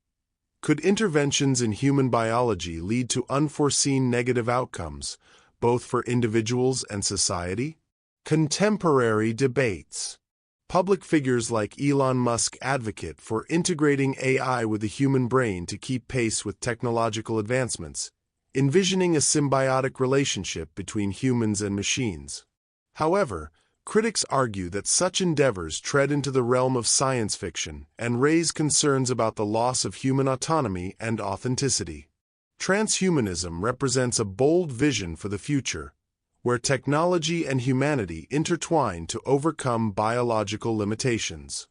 Could interventions in human biology lead to unforeseen negative outcomes, both for individuals and society? Contemporary debates. Public figures like Elon Musk advocate for integrating AI with the human brain to keep pace with technological advancements, envisioning a symbiotic relationship between humans and machines. However, critics argue that such endeavors tread into the realm of science fiction and raise concerns about the loss of human autonomy and authenticity. Transhumanism represents a bold vision for the future, where technology and humanity intertwine to overcome biological limitations.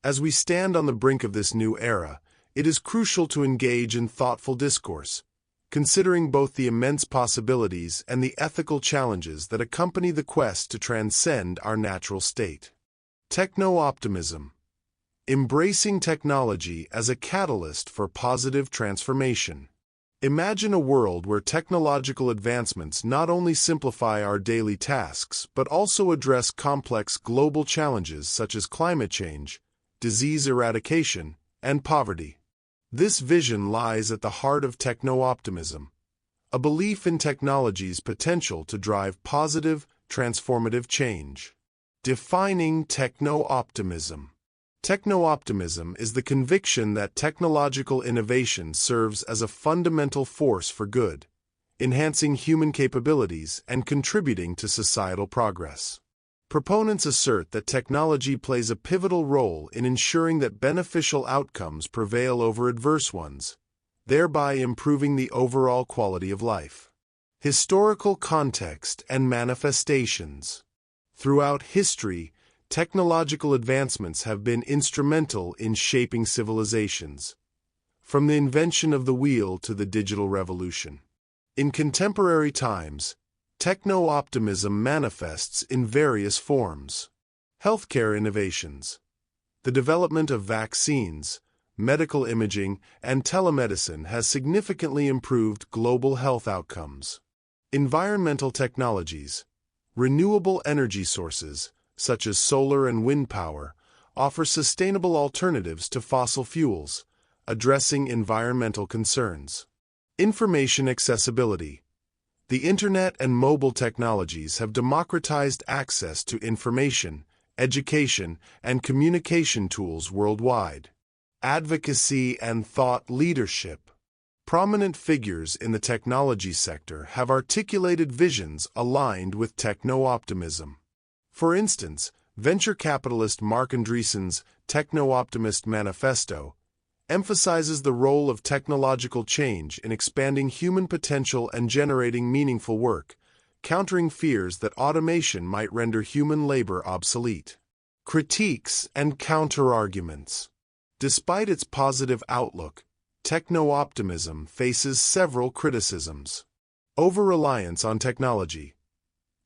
As we stand on the brink of this new era, it is crucial to engage in thoughtful discourse, considering both the immense possibilities and the ethical challenges that accompany the quest to transcend our natural state. Techno-Optimism. Embracing technology as a catalyst for positive transformation. Imagine a world where technological advancements not only simplify our daily tasks but also address complex global challenges such as climate change, disease eradication, and poverty. This vision lies at the heart of techno-optimism, a belief in technology's potential to drive positive, transformative change. Defining Techno-Optimism. Techno-optimism is the conviction that technological innovation serves as a fundamental force for good, enhancing human capabilities and contributing to societal progress. Proponents assert that technology plays a pivotal role in ensuring that beneficial outcomes prevail over adverse ones, thereby improving the overall quality of life. Historical context and manifestations. Throughout history, technological advancements have been instrumental in shaping civilizations, from the invention of the wheel to the digital revolution. In contemporary times, techno-optimism manifests in various forms. Healthcare innovations. The development of vaccines, medical imaging, and telemedicine has significantly improved global health outcomes. Environmental technologies. Renewable energy sources, such as solar and wind power, offer sustainable alternatives to fossil fuels, addressing environmental concerns. Information accessibility. The Internet and mobile technologies have democratized access to information, education, and communication tools worldwide. Advocacy and thought leadership. Prominent figures in the technology sector have articulated visions aligned with techno-optimism. For instance, venture capitalist Marc Andreessen's Techno-Optimist Manifesto emphasizes the role of technological change in expanding human potential and generating meaningful work, countering fears that automation might render human labor obsolete. Critiques and counterarguments. Despite its positive outlook, techno-optimism faces several criticisms. Over-reliance on technology.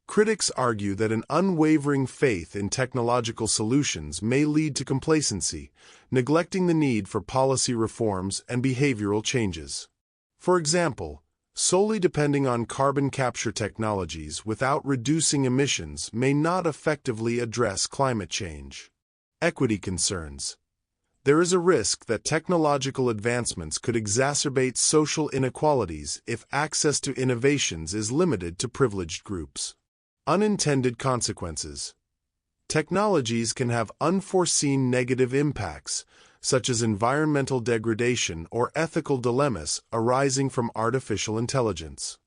Critics argue that an unwavering faith in technological solutions may lead to complacency, neglecting the need for policy reforms and behavioral changes. For example, solely depending on carbon capture technologies without reducing emissions may not effectively address climate change. Equity concerns. There is a risk that technological advancements could exacerbate social inequalities if access to innovations is limited to privileged groups. Unintended consequences. Technologies can have unforeseen negative impacts, such as environmental degradation or ethical dilemmas arising from artificial intelligence.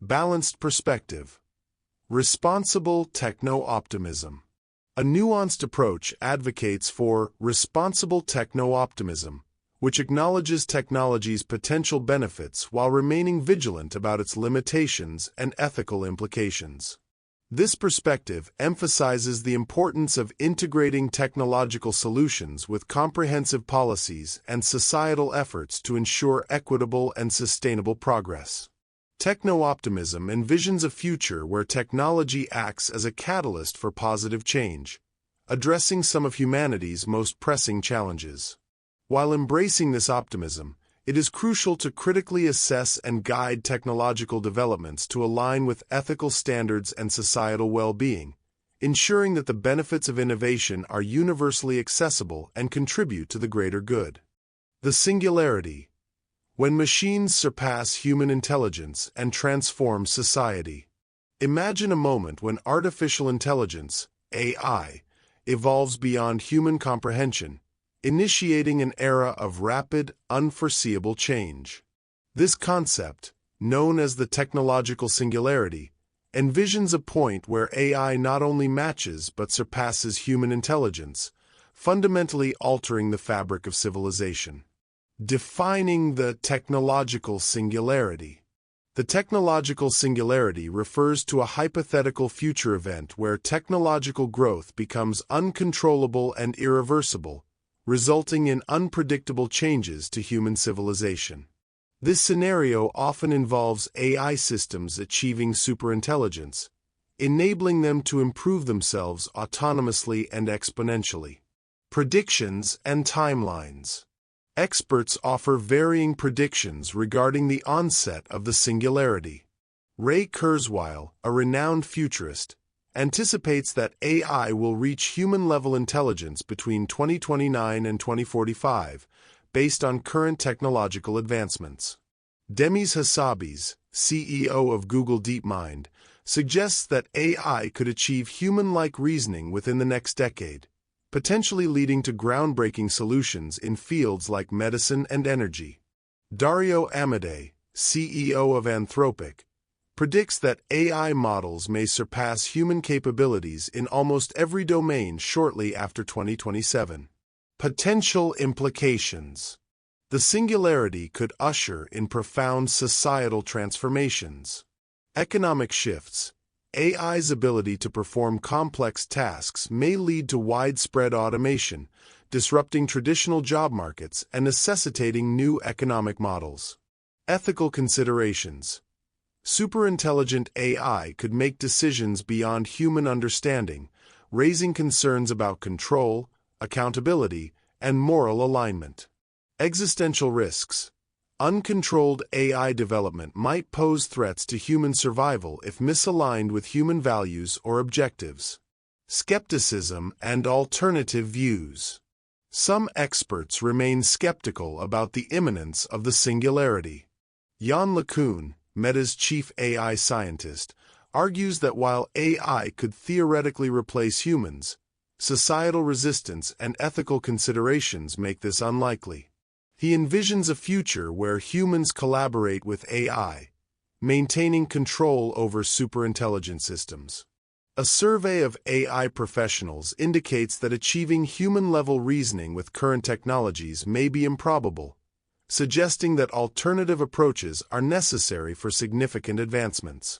Balanced perspective. Responsible techno-optimism. A nuanced approach advocates for responsible techno-optimism, which acknowledges technology's potential benefits while remaining vigilant about its limitations and ethical implications. This perspective emphasizes the importance of integrating technological solutions with comprehensive policies and societal efforts to ensure equitable and sustainable progress. Techno-optimism envisions a future where technology acts as a catalyst for positive change, addressing some of humanity's most pressing challenges. While embracing this optimism, it is crucial to critically assess and guide technological developments to align with ethical standards and societal well-being, ensuring that the benefits of innovation are universally accessible and contribute to the greater good. The singularity. When machines surpass human intelligence and transform society. Imagine a moment when artificial intelligence, AI, evolves beyond human comprehension, initiating an era of rapid, unforeseeable change. This concept, known as the technological singularity, envisions a point where AI not only matches but surpasses human intelligence, fundamentally altering the fabric of civilization. Defining the technological singularity. The technological singularity refers to a hypothetical future event where technological growth becomes uncontrollable and irreversible, resulting in unpredictable changes to human civilization. This scenario often involves AI systems achieving superintelligence, enabling them to improve themselves autonomously and exponentially. Predictions and timelines. Experts offer varying predictions regarding the onset of the singularity. Ray Kurzweil, a renowned futurist, anticipates that AI will reach human-level intelligence between 2029 and 2045, based on current technological advancements. Demis Hassabis, CEO of Google DeepMind, suggests that AI could achieve human-like reasoning within the next decade, potentially leading to groundbreaking solutions in fields like medicine and energy. Dario Amodei, CEO of Anthropic, predicts that AI models may surpass human capabilities in almost every domain shortly after 2027. Potential implications. The singularity could usher in profound societal transformations. Economic shifts. AI's ability to perform complex tasks may lead to widespread automation, disrupting traditional job markets and necessitating new economic models. Ethical considerations. Superintelligent AI could make decisions beyond human understanding, raising concerns about control, accountability, and moral alignment. Existential risks. Uncontrolled AI development might pose threats to human survival if misaligned with human values or objectives. Skepticism and alternative views. Some experts remain skeptical about the imminence of the singularity. Yann LeCun, Meta's chief AI scientist, argues that while AI could theoretically replace humans, societal resistance and ethical considerations make this unlikely. He envisions a future where humans collaborate with AI, maintaining control over superintelligent systems. A survey of AI professionals indicates that achieving human-level reasoning with current technologies may be improbable, suggesting that alternative approaches are necessary for significant advancements.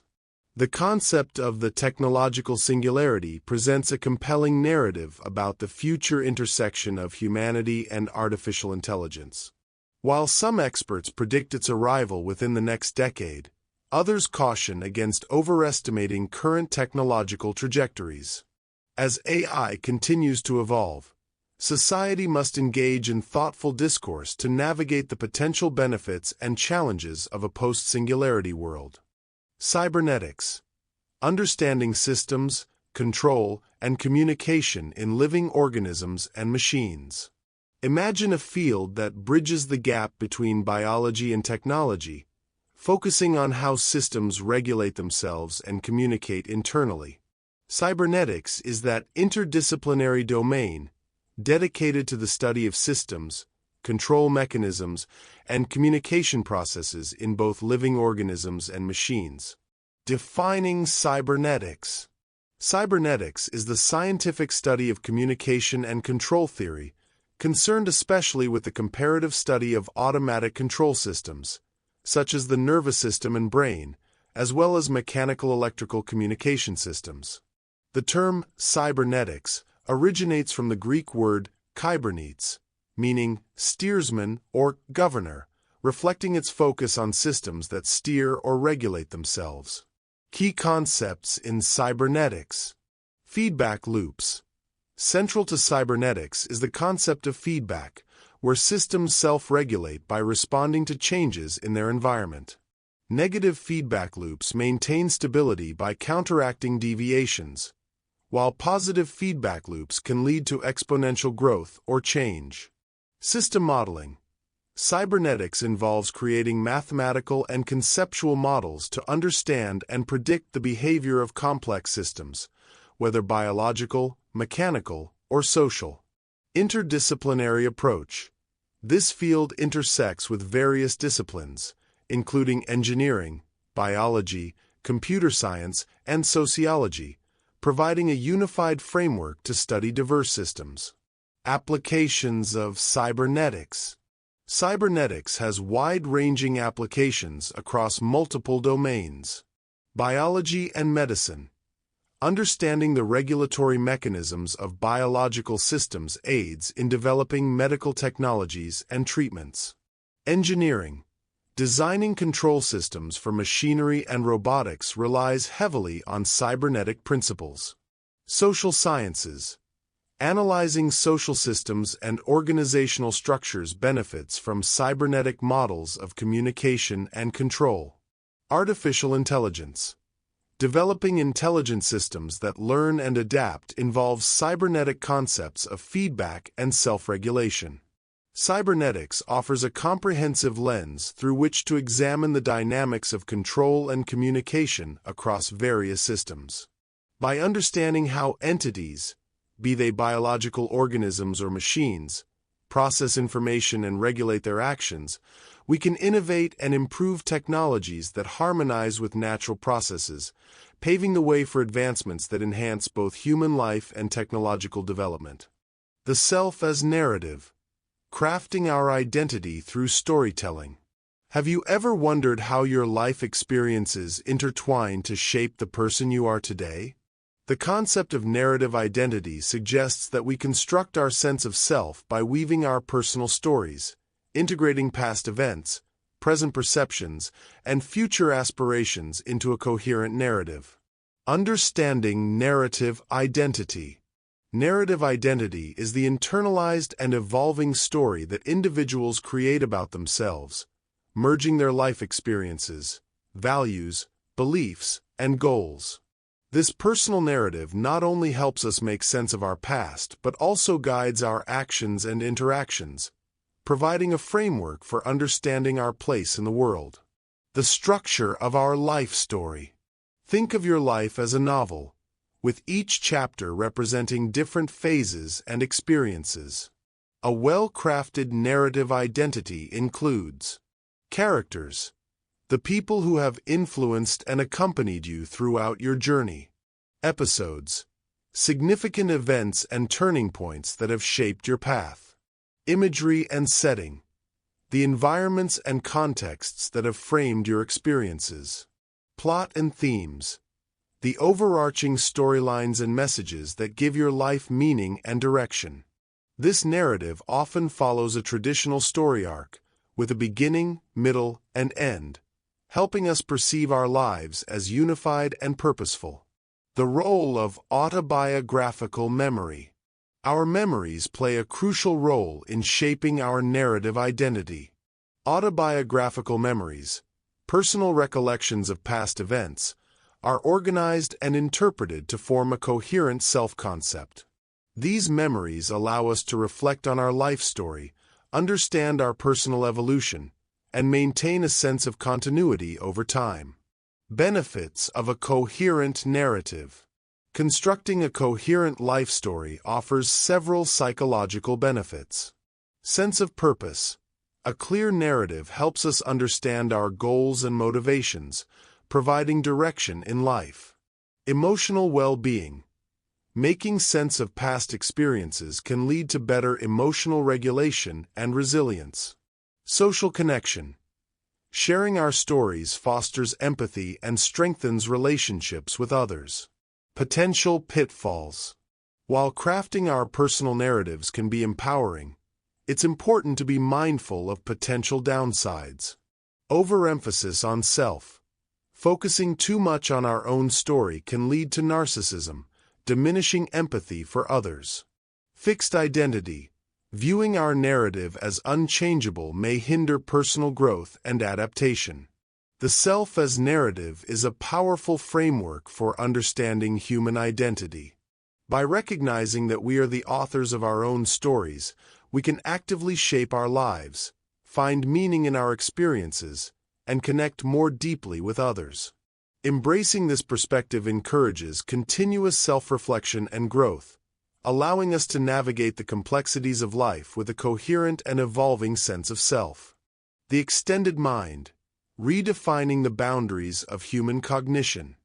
The concept of the technological singularity presents a compelling narrative about the future intersection of humanity and artificial intelligence. While some experts predict its arrival within the next decade, others caution against overestimating current technological trajectories. As AI continues to evolve, society must engage in thoughtful discourse to navigate the potential benefits and challenges of a post-singularity world. Cybernetics. Understanding systems, control, and communication in living organisms and machines. Imagine a field that bridges the gap between biology and technology, focusing on how systems regulate themselves and communicate internally. Cybernetics is that interdisciplinary domain dedicated to the study of systems, control mechanisms, and communication processes in both living organisms and machines. Defining cybernetics. Cybernetics is the scientific study of communication and control theory, concerned especially with the comparative study of automatic control systems, such as the nervous system and brain, as well as mechanical-electrical communication systems. The term cybernetics originates from the Greek word kybernetes, meaning steersman or governor, reflecting its focus on systems that steer or regulate themselves. Key concepts in cybernetics. Feedback loops. Central to cybernetics is the concept of feedback, where systems self-regulate by responding to changes in their environment. Negative feedback loops maintain stability by counteracting deviations, while positive feedback loops can lead to exponential growth or change. System modeling. Cybernetics involves creating mathematical and conceptual models to understand and predict the behavior of complex systems, whether biological, mechanical, or social. Interdisciplinary approach. This field intersects with various disciplines, including engineering, biology, computer science, and sociology, providing a unified framework to study diverse systems. Applications of cybernetics. Cybernetics has wide-ranging applications across multiple domains. Biology and medicine. Understanding the regulatory mechanisms of biological systems aids in developing medical technologies and treatments. Engineering. Designing control systems for machinery and robotics relies heavily on cybernetic principles. Social sciences. Analyzing social systems and organizational structures benefits from cybernetic models of communication and control. Artificial intelligence. Developing intelligent systems that learn and adapt involves cybernetic concepts of feedback and self-regulation. Cybernetics offers a comprehensive lens through which to examine the dynamics of control and communication across various systems. By understanding how entities, be they biological organisms or machines, process information and regulate their actions, we can innovate and improve technologies that harmonize with natural processes, paving the way for advancements that enhance both human life and technological development. The self as narrative. Crafting our identity through storytelling. Have you ever wondered how your life experiences intertwine to shape the person you are today? The concept of narrative identity suggests that we construct our sense of self by weaving our personal stories, integrating past events, present perceptions, and future aspirations into a coherent narrative. Understanding narrative identity. Narrative identity is the internalized and evolving story that individuals create about themselves, merging their life experiences, values, beliefs, and goals. This personal narrative not only helps us make sense of our past, but also guides our actions and interactions, providing a framework for understanding our place in the world. The structure of our life story. Think of your life as a novel, with each chapter representing different phases and experiences. A well-crafted narrative identity includes characters, the people who have influenced and accompanied you throughout your journey. Episodes, significant events and turning points that have shaped your path. Imagery and setting, the environments and contexts that have framed your experiences. Plot and themes, the overarching storylines and messages that give your life meaning and direction. This narrative often follows a traditional story arc, with a beginning, middle, and end, helping us perceive our lives as unified and purposeful. The role of autobiographical memory. Our memories play a crucial role in shaping our narrative identity. Autobiographical memories, personal recollections of past events, are organized and interpreted to form a coherent self-concept. These memories allow us to reflect on our life story, understand our personal evolution, and maintain a sense of continuity over time. Benefits of a coherent narrative. Constructing a coherent life story offers several psychological benefits. Sense of purpose. A clear narrative helps us understand our goals and motivations, providing direction in life. Emotional well-being. Making sense of past experiences can lead to better emotional regulation and resilience. Social connection. Sharing our stories fosters empathy and strengthens relationships with others. Potential pitfalls. While crafting our personal narratives can be empowering, it's important to be mindful of potential downsides. Overemphasis on self. Focusing too much on our own story can lead to narcissism, diminishing empathy for others. Fixed identity. Viewing our narrative as unchangeable may hinder personal growth and adaptation. The self as narrative is a powerful framework for understanding human identity. By recognizing that we are the authors of our own stories, we can actively shape our lives, find meaning in our experiences, and connect more deeply with others. Embracing this perspective encourages continuous self-reflection and growth, allowing us to navigate the complexities of life with a coherent and evolving sense of self. The extended mind, redefining the boundaries of human cognition.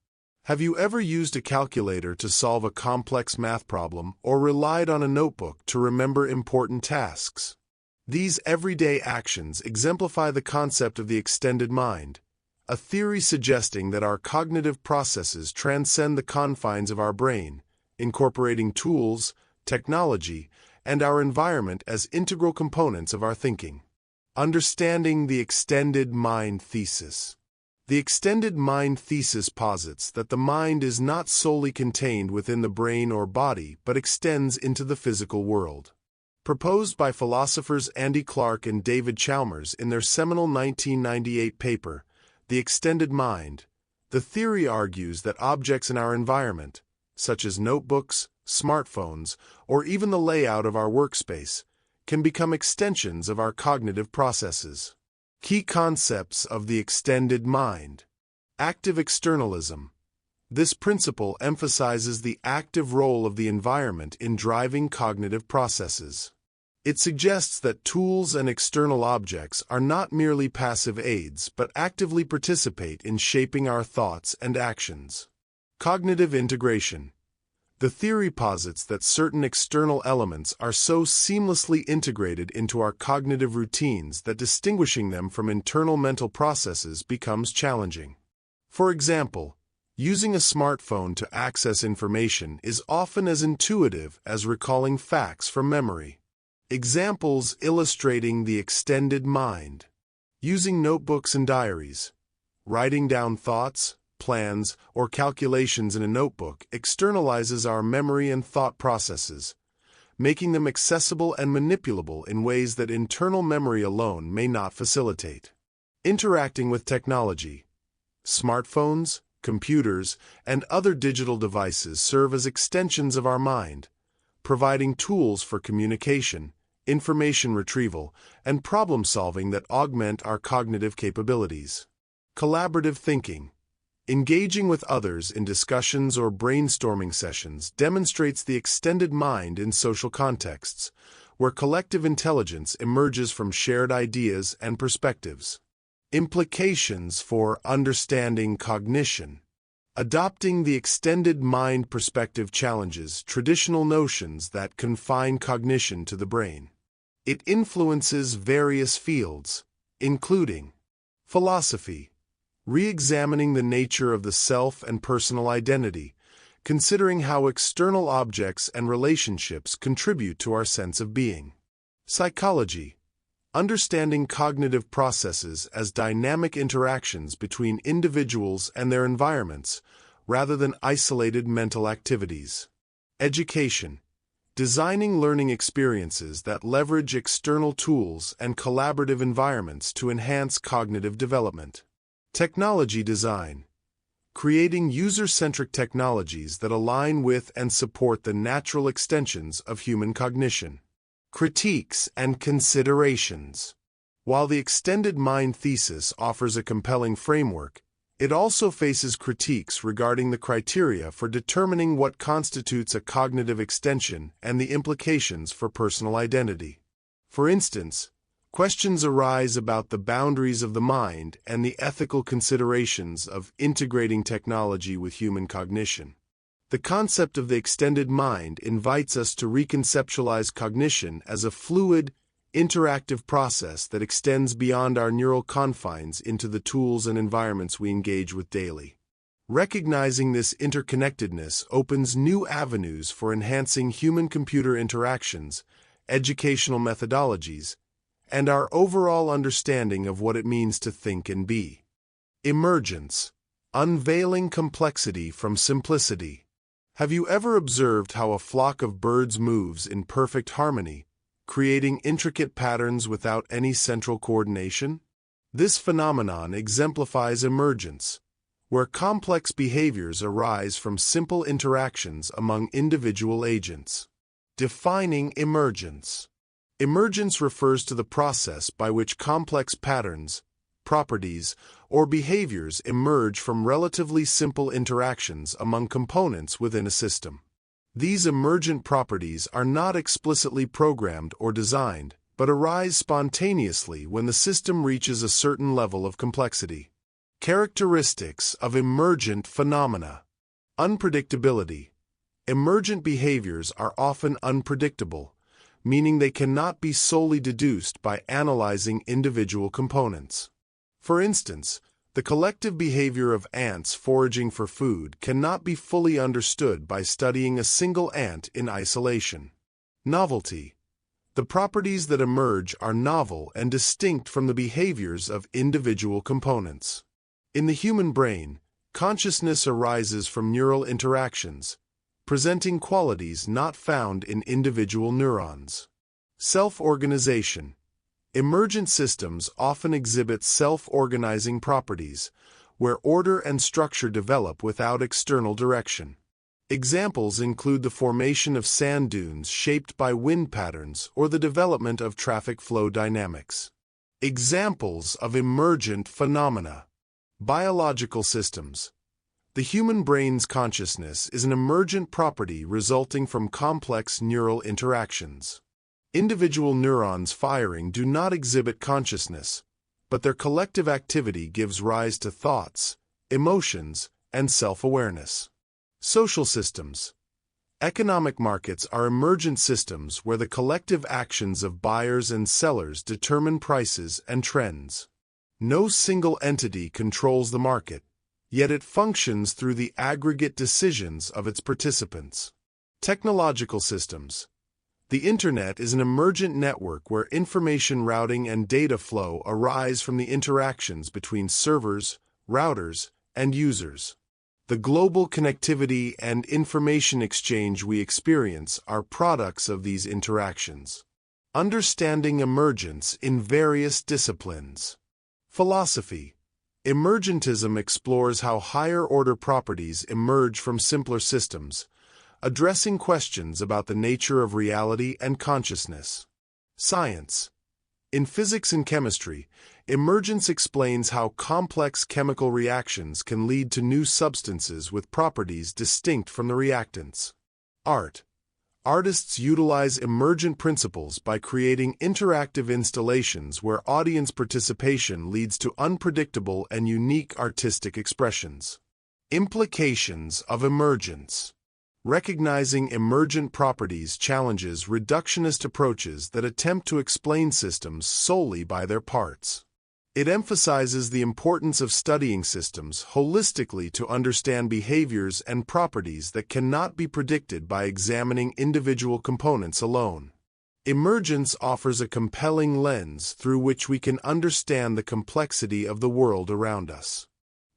Have you ever used a calculator to solve a complex math problem or relied on a notebook to remember important tasks? These everyday actions exemplify the concept of the extended mind, a theory suggesting that our cognitive processes transcend the confines of our brain, incorporating tools, technology, and our environment as integral components of our thinking. Understanding the extended mind thesis. The extended mind thesis posits that the mind is not solely contained within the brain or body but extends into the physical world. Proposed by philosophers Andy Clark and David Chalmers in their seminal 1998 paper, The Extended Mind, the theory argues that objects in our environment, such as notebooks, smartphones, or even the layout of our workspace, can become extensions of our cognitive processes. Key concepts of the extended mind. Active externalism. This principle emphasizes the active role of the environment in driving cognitive processes. It suggests that tools and external objects are not merely passive aids but actively participate in shaping our thoughts and actions. Cognitive integration. The theory posits that certain external elements are so seamlessly integrated into our cognitive routines that distinguishing them from internal mental processes becomes challenging. For example, using a smartphone to access information is often as intuitive as recalling facts from memory. Examples illustrating the extended mind. Using notebooks and diaries. Writing down thoughts, plans, or calculations in a notebook externalizes our memory and thought processes, making them accessible and manipulable in ways that internal memory alone may not facilitate. Interacting with technology. Smartphones, computers, and other digital devices serve as extensions of our mind, providing tools for communication, information retrieval, and problem-solving that augment our cognitive capabilities. Collaborative thinking. Engaging with others in discussions or brainstorming sessions demonstrates the extended mind in social contexts, where collective intelligence emerges from shared ideas and perspectives. Implications for understanding cognition. Adopting the extended mind perspective challenges traditional notions that confine cognition to the brain. It influences various fields, including philosophy, re-examining the nature of the self and personal identity, considering how external objects and relationships contribute to our sense of being. Psychology, understanding cognitive processes as dynamic interactions between individuals and their environments, rather than isolated mental activities. Education, designing learning experiences that leverage external tools and collaborative environments to enhance cognitive development. Technology design, creating user-centric technologies that align with and support the natural extensions of human cognition. Critiques and considerations. While the extended mind thesis offers a compelling framework, it also faces critiques regarding the criteria for determining what constitutes a cognitive extension and the implications for personal identity. For instance, questions arise about the boundaries of the mind and the ethical considerations of integrating technology with human cognition. The concept of the extended mind invites us to reconceptualize cognition as a fluid, interactive process that extends beyond our neural confines into the tools and environments we engage with daily. Recognizing this interconnectedness opens new avenues for enhancing human-computer interactions, educational methodologies, and our overall understanding of what it means to think and be. Emergence, unveiling complexity from simplicity. Have you ever observed how a flock of birds moves in perfect harmony, creating intricate patterns without any central coordination? This phenomenon exemplifies emergence, where complex behaviors arise from simple interactions among individual agents. Defining emergence. Emergence refers to the process by which complex patterns, properties, or behaviors emerge from relatively simple interactions among components within a system. These emergent properties are not explicitly programmed or designed, but arise spontaneously when the system reaches a certain level of complexity. Characteristics of emergent phenomena. Unpredictability. Emergent behaviors are often unpredictable, meaning they cannot be solely deduced by analyzing individual components. For instance, the collective behavior of ants foraging for food cannot be fully understood by studying a single ant in isolation. Novelty. The properties that emerge are novel and distinct from the behaviors of individual components. In the human brain, consciousness arises from neural interactions, presenting qualities not found in individual neurons. Self-organization. Emergent systems often exhibit self-organizing properties, where order and structure develop without external direction. Examples include the formation of sand dunes shaped by wind patterns or the development of traffic flow dynamics. Examples of emergent phenomena. Biological systems. The human brain's consciousness is an emergent property resulting from complex neural interactions. Individual neurons firing do not exhibit consciousness, but their collective activity gives rise to thoughts, emotions, and self-awareness. Social systems. Economic markets are emergent systems where the collective actions of buyers and sellers determine prices and trends. No single entity controls the market, yet it functions through the aggregate decisions of its participants. Technological systems. The Internet is an emergent network where information routing and data flow arise from the interactions between servers, routers, and users. The global connectivity and information exchange we experience are products of these interactions. Understanding emergence in various disciplines. Philosophy. Emergentism explores how higher-order properties emerge from simpler systems, addressing questions about the nature of reality and consciousness. Science. In physics and chemistry, emergence explains how complex chemical reactions can lead to new substances with properties distinct from the reactants. Art. Artists utilize emergent principles by creating interactive installations where audience participation leads to unpredictable and unique artistic expressions. Implications of emergence. Recognizing emergent properties challenges reductionist approaches that attempt to explain systems solely by their parts. It emphasizes the importance of studying systems holistically to understand behaviors and properties that cannot be predicted by examining individual components alone. Emergence offers a compelling lens through which we can understand the complexity of the world around us.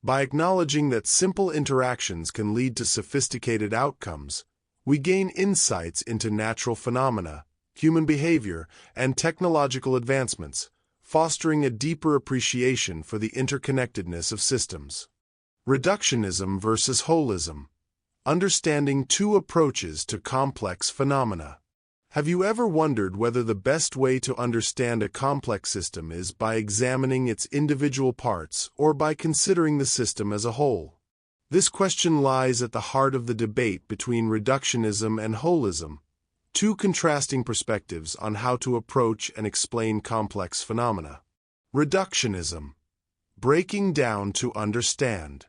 By acknowledging that simple interactions can lead to sophisticated outcomes, we gain insights into natural phenomena, human behavior, and technological advancements, fostering a deeper appreciation for the interconnectedness of systems. Reductionism versus holism. Understanding two approaches to complex phenomena. Have you ever wondered whether the best way to understand a complex system is by examining its individual parts or by considering the system as a whole? This question lies at the heart of the debate between reductionism and holism, two contrasting perspectives on how to approach and explain complex phenomena. Reductionism. Breaking down to understand.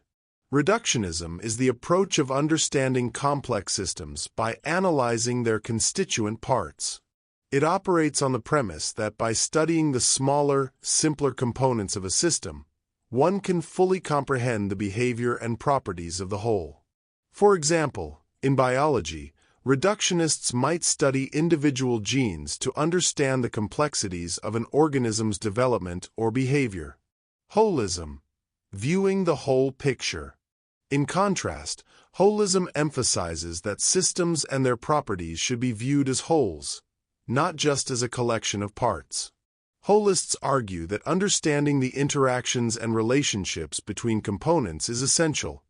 Reductionism is the approach of understanding complex systems by analyzing their constituent parts. It operates on the premise that by studying the smaller, simpler components of a system, one can fully comprehend the behavior and properties of the whole. For example, in biology, reductionists might study individual genes to understand the complexities of an organism's development or behavior. Holism. Viewing the whole picture. In contrast, holism emphasizes that systems and their properties should be viewed as wholes, not just as a collection of parts. Holists argue that understanding the interactions and relationships between components is essential,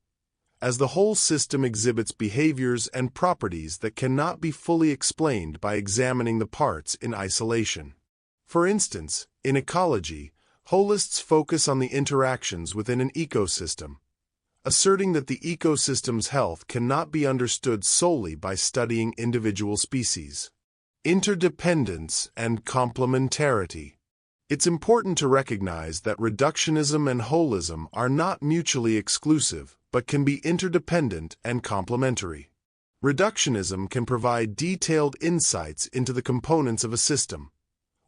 as the whole system exhibits behaviors and properties that cannot be fully explained by examining the parts in isolation. For instance, in ecology, holists focus on the interactions within an ecosystem, asserting that the ecosystem's health cannot be understood solely by studying individual species. Interdependence and complementarity. It's important to recognize that reductionism and holism are not mutually exclusive, but can be interdependent and complementary. Reductionism can provide detailed insights into the components of a system,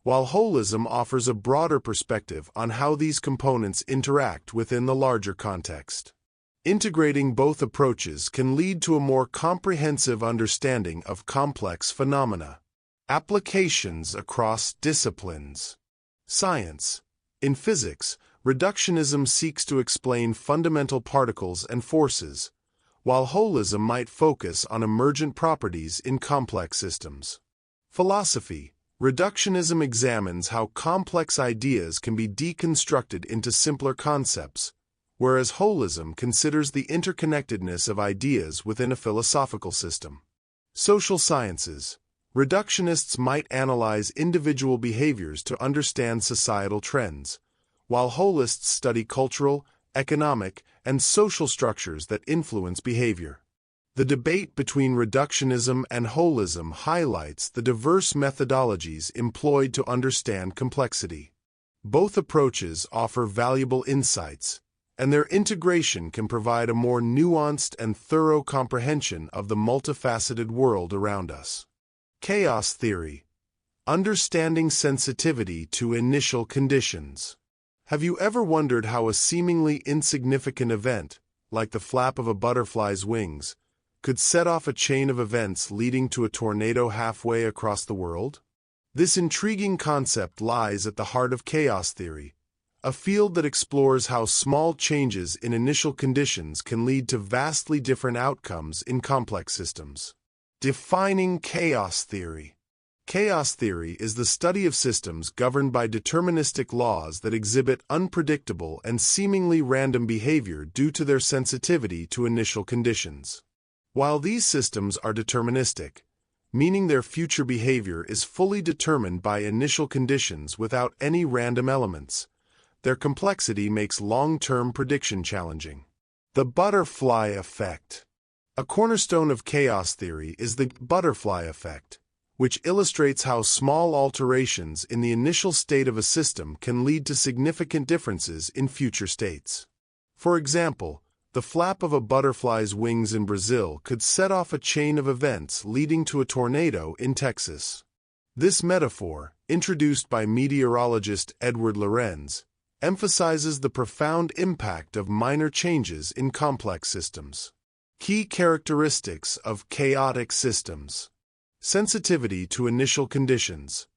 while holism offers a broader perspective on how these components interact within the larger context. Integrating both approaches can lead to a more comprehensive understanding of complex phenomena. Applications across disciplines. Science. In physics, reductionism seeks to explain fundamental particles and forces, while holism might focus on emergent properties in complex systems. Philosophy. Reductionism examines how complex ideas can be deconstructed into simpler concepts, whereas holism considers the interconnectedness of ideas within a philosophical system. Social sciences. Reductionists might analyze individual behaviors to understand societal trends, while holists study cultural, economic, and social structures that influence behavior. The debate between reductionism and holism highlights the diverse methodologies employed to understand complexity. Both approaches offer valuable insights, and their integration can provide a more nuanced and thorough comprehension of the multifaceted world around us. Chaos theory. Understanding sensitivity to initial conditions. Have you ever wondered how a seemingly insignificant event, like the flap of a butterfly's wings, could set off a chain of events leading to a tornado halfway across the world? This intriguing concept lies at the heart of chaos theory, a field that explores how small changes in initial conditions can lead to vastly different outcomes in complex systems. Defining chaos theory. Chaos theory is the study of systems governed by deterministic laws that exhibit unpredictable and seemingly random behavior due to their sensitivity to initial conditions. While these systems are deterministic, meaning their future behavior is fully determined by initial conditions without any random elements, their complexity makes long-term prediction challenging. The butterfly effect. A cornerstone of chaos theory is the butterfly effect, which illustrates how small alterations in the initial state of a system can lead to significant differences in future states. For example, the flap of a butterfly's wings in Brazil could set off a chain of events leading to a tornado in Texas. This metaphor, introduced by meteorologist Edward Lorenz, emphasizes the profound impact of minor changes in complex systems. Key characteristics of chaotic systems. Sensitivity to initial conditions.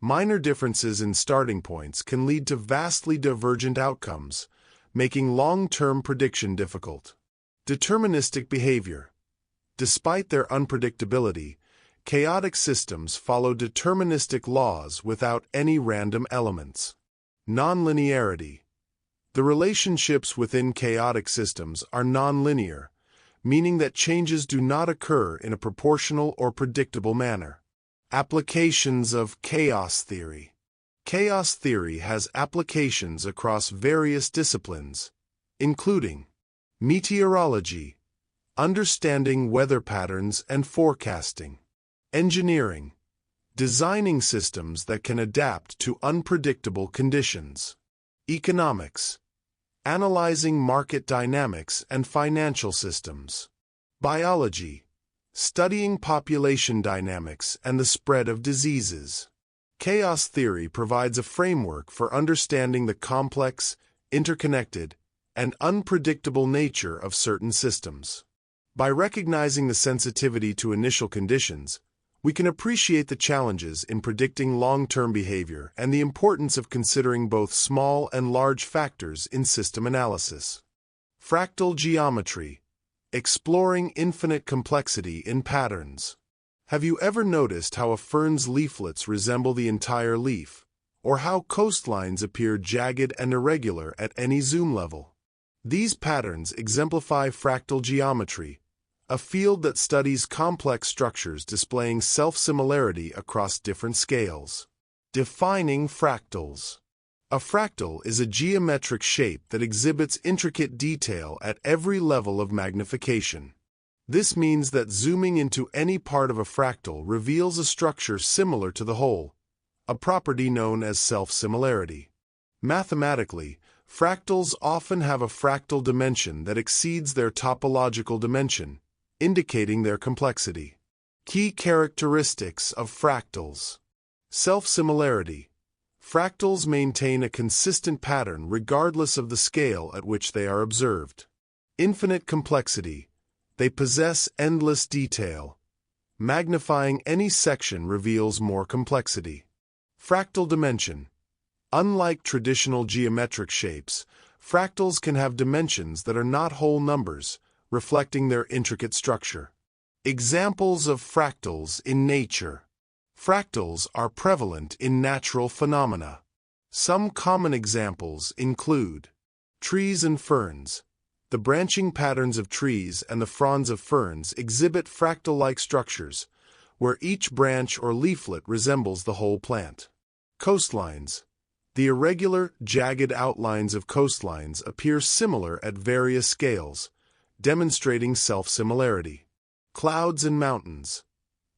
Minor differences in starting points can lead to vastly divergent outcomes, making long-term prediction difficult. Deterministic behavior. Despite their unpredictability, chaotic systems follow deterministic laws without any random elements. Nonlinearity. The relationships within chaotic systems are nonlinear, meaning that changes do not occur in a proportional or predictable manner. Applications of chaos theory. Chaos theory has applications across various disciplines, including meteorology, understanding weather patterns and forecasting, engineering, designing systems that can adapt to unpredictable conditions, economics, analyzing market dynamics and financial systems, biology, studying population dynamics and the spread of diseases. Chaos theory provides a framework for understanding the complex, interconnected, and unpredictable nature of certain systems. By recognizing the sensitivity to initial conditions, we can appreciate the challenges in predicting long-term behavior and the importance of considering both small and large factors in system analysis. Fractal geometry. Exploring infinite complexity in patterns. Have you ever noticed how a fern's leaflets resemble the entire leaf, or how coastlines appear jagged and irregular at any zoom level? These patterns exemplify fractal geometry, a field that studies complex structures displaying self-similarity across different scales. Defining fractals. A fractal is a geometric shape that exhibits intricate detail at every level of magnification. This means that zooming into any part of a fractal reveals a structure similar to the whole, a property known as self-similarity. Mathematically, fractals often have a fractal dimension that exceeds their topological dimension, indicating their complexity. Key characteristics of fractals. Self-similarity. Fractals maintain a consistent pattern regardless of the scale at which they are observed. Infinite complexity. They possess endless detail. Magnifying any section reveals more complexity. Fractal dimension. Unlike traditional geometric shapes, fractals can have dimensions that are not whole numbers, reflecting their intricate structure. Examples of fractals in nature. Fractals are prevalent in natural phenomena. Some common examples include Trees and ferns. The branching patterns of trees and the fronds of ferns exhibit fractal-like structures, where each branch or leaflet resembles the whole plant. Coastlines. The irregular, jagged outlines of coastlines appear similar at various scales, demonstrating self-similarity. Clouds and mountains.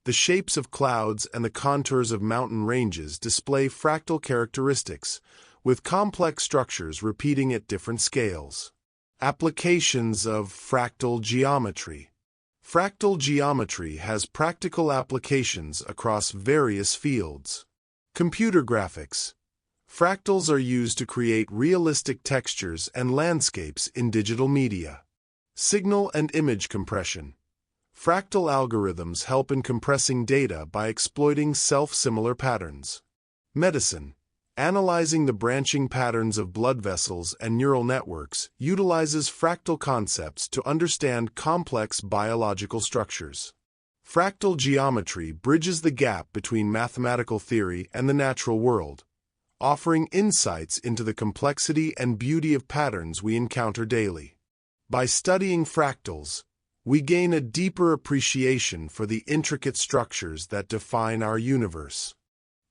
The shapes of clouds and the contours of mountain ranges display fractal characteristics, with complex structures repeating at different scales. Applications of fractal geometry. Fractal geometry has practical applications across various fields. Computer graphics. Fractals are used to create realistic textures and landscapes in digital media. Signal and image compression. Fractal algorithms help in compressing data by exploiting self-similar patterns. Medicine. Analyzing the branching patterns of blood vessels and neural networks utilizes fractal concepts to understand complex biological structures. Fractal geometry bridges the gap between mathematical theory and the natural world, offering insights into the complexity and beauty of patterns we encounter daily. By studying fractals, we gain a deeper appreciation for the intricate structures that define our universe.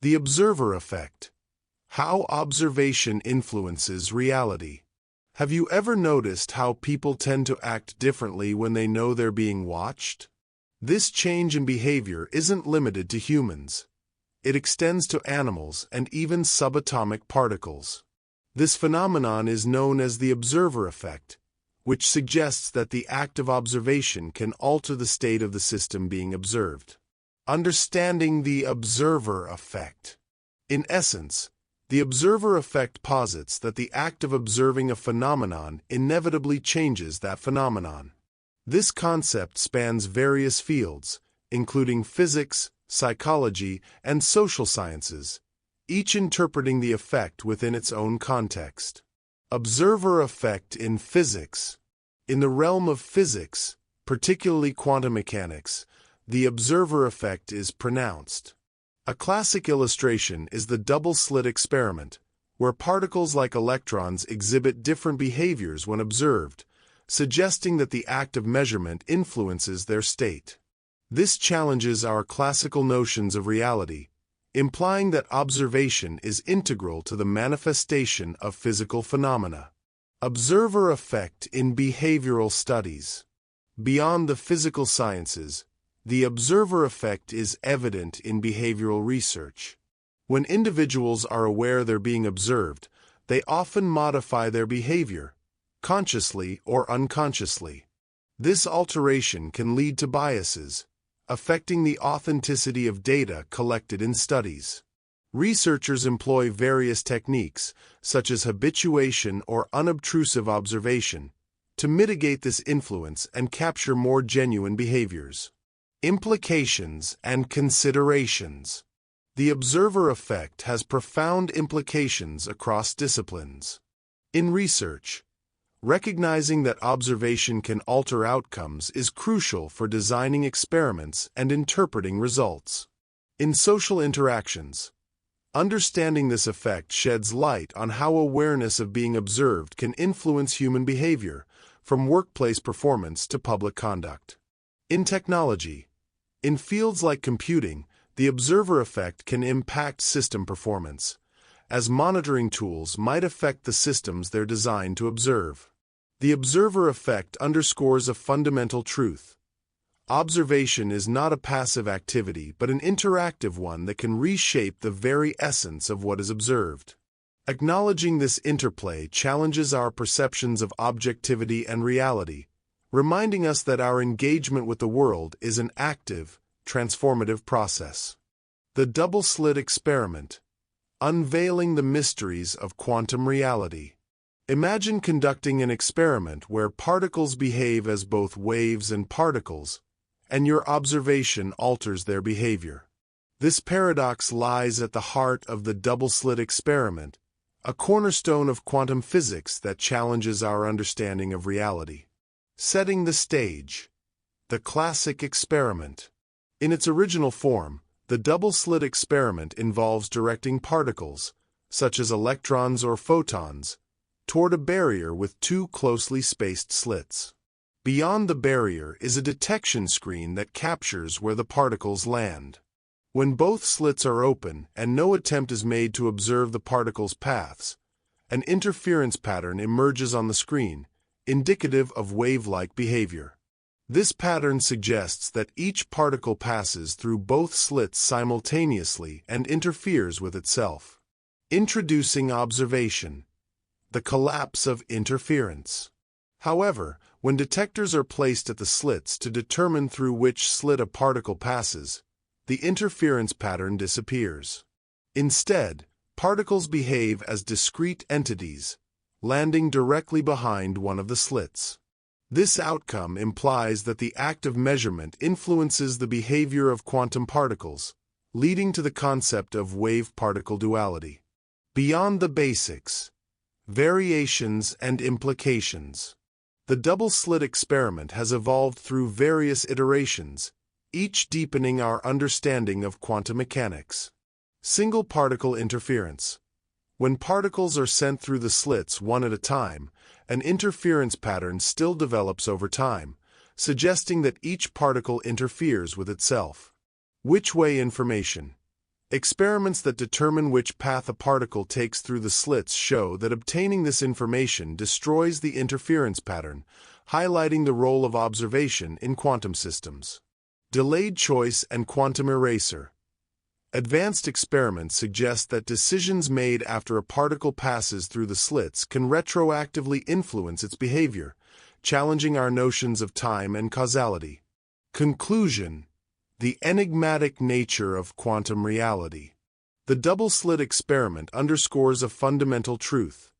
The observer effect. How observation influences reality. Have you ever noticed how people tend to act differently when they know they're being watched? This change in behavior isn't limited to humans. It extends to animals and even subatomic particles. This phenomenon is known as the observer effect, which suggests that the act of observation can alter the state of the system being observed. Understanding the observer effect. In essence, the observer effect posits that the act of observing a phenomenon inevitably changes that phenomenon. This concept spans various fields, including physics, psychology, and social sciences, each interpreting the effect within its own context. Observer effect in physics. In the realm of physics, particularly quantum mechanics, the observer effect is pronounced. A classic illustration is the double-slit experiment, where particles like electrons exhibit different behaviors when observed, suggesting that the act of measurement influences their state. This challenges our classical notions of reality, implying that observation is integral to the manifestation of physical phenomena. Observer effect in behavioral studies. Beyond the physical sciences, the observer effect is evident in behavioral research. When individuals are aware they're being observed, they often modify their behavior, consciously or unconsciously. This alteration can lead to biases, affecting the authenticity of data collected in studies. Researchers employ various techniques, such as habituation or unobtrusive observation, to mitigate this influence and capture more genuine behaviors. Implications and considerations. The observer effect has profound implications across disciplines. In research, recognizing that observation can alter outcomes is crucial for designing experiments and interpreting results. In social interactions, understanding this effect sheds light on how awareness of being observed can influence human behavior, from workplace performance to public conduct. In technology, in fields like computing, the observer effect can impact system performance, as monitoring tools might affect the systems they're designed to observe. The observer effect underscores a fundamental truth. Observation is not a passive activity, but an interactive one that can reshape the very essence of what is observed. Acknowledging this interplay challenges our perceptions of objectivity and reality, reminding us that our engagement with the world is an active, transformative process. The Double-Slit Experiment. Unveiling the mysteries of quantum reality. Imagine conducting an experiment where particles behave as both waves and particles, and your observation alters their behavior. This paradox lies at the heart of the double-slit experiment, a cornerstone of quantum physics that challenges our understanding of reality. Setting the stage. The classic experiment. In its original form, the double-slit experiment involves directing particles, such as electrons or photons, toward a barrier with two closely spaced slits. Beyond the barrier is a detection screen that captures where the particles land. When both slits are open and no attempt is made to observe the particles' paths, an interference pattern emerges on the screen, indicative of wave-like behavior. This pattern suggests that each particle passes through both slits simultaneously and interferes with itself. Introducing observation: the collapse of interference. However, when detectors are placed at the slits to determine through which slit a particle passes, the interference pattern disappears. Instead, particles behave as discrete entities, landing directly behind one of the slits. This outcome implies that the act of measurement influences the behavior of quantum particles, leading to the concept of wave-particle duality. Beyond the basics, variations and implications. The double-slit experiment has evolved through various iterations, each deepening our understanding of quantum mechanics. Single-particle interference. When particles are sent through the slits one at a time, an interference pattern still develops over time, suggesting that each particle interferes with itself. Which-way information. Experiments that determine which path a particle takes through the slits show that obtaining this information destroys the interference pattern, highlighting the role of observation in quantum systems. Delayed choice and quantum eraser. Advanced experiments suggest that decisions made after a particle passes through the slits can retroactively influence its behavior, challenging our notions of time and causality. Conclusion: the enigmatic nature of quantum reality. The double-slit experiment underscores a fundamental truth.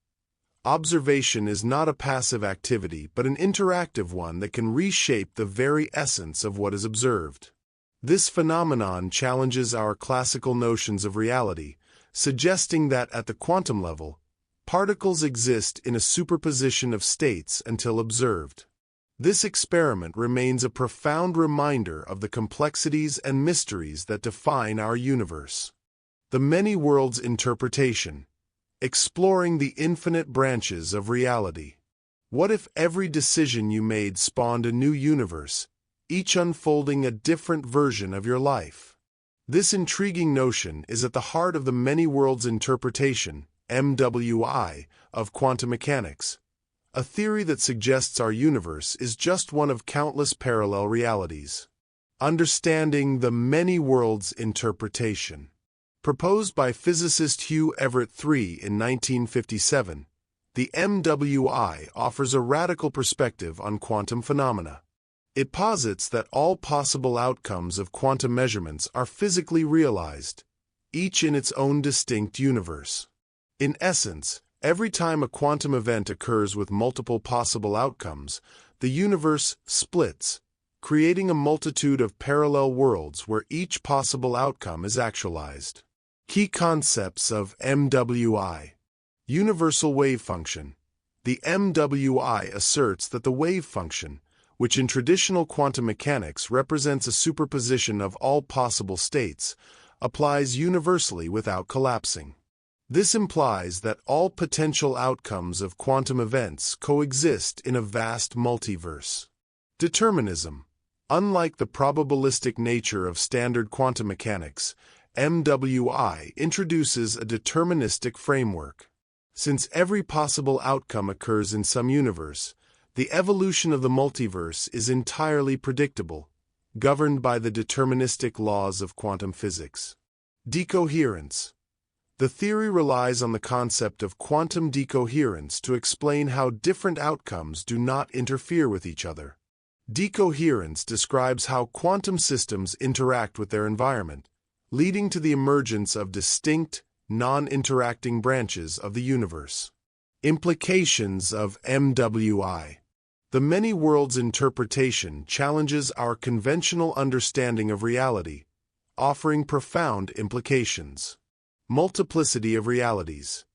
Observation is not a passive activity, but an interactive one that can reshape the very essence of what is observed. This phenomenon challenges our classical notions of reality, suggesting that at the quantum level, particles exist in a superposition of states until observed. This experiment remains a profound reminder of the complexities and mysteries that define our universe. The many worlds interpretation, exploring the infinite branches of reality. What if every decision you made spawned a new universe, each unfolding a different version of your life? This intriguing notion is at the heart of the many worlds interpretation, MWI, of quantum mechanics, a theory that suggests our universe is just one of countless parallel realities. Understanding the many worlds interpretation. Proposed by physicist Hugh Everett III in 1957, the MWI offers a radical perspective on quantum phenomena. It posits that all possible outcomes of quantum measurements are physically realized, each in its own distinct universe. In essence, every time a quantum event occurs with multiple possible outcomes, the universe splits, creating a multitude of parallel worlds where each possible outcome is actualized. Key concepts of MWI. Universal wave function. The MWI asserts that the wave function, which in traditional quantum mechanics represents a superposition of all possible states, applies universally without collapsing. This implies that all potential outcomes of quantum events coexist in a vast multiverse. Determinism. Unlike the probabilistic nature of standard quantum mechanics, MWI introduces a deterministic framework. Since every possible outcome occurs in some universe, the evolution of the multiverse is entirely predictable, governed by the deterministic laws of quantum physics. Decoherence. The theory relies on the concept of quantum decoherence to explain how different outcomes do not interfere with each other. Decoherence describes how quantum systems interact with their environment, leading to the emergence of distinct, non-interacting branches of the universe. Implications of MWI. The many worlds interpretation challenges our conventional understanding of reality, offering profound implications. Multiplicity of realities.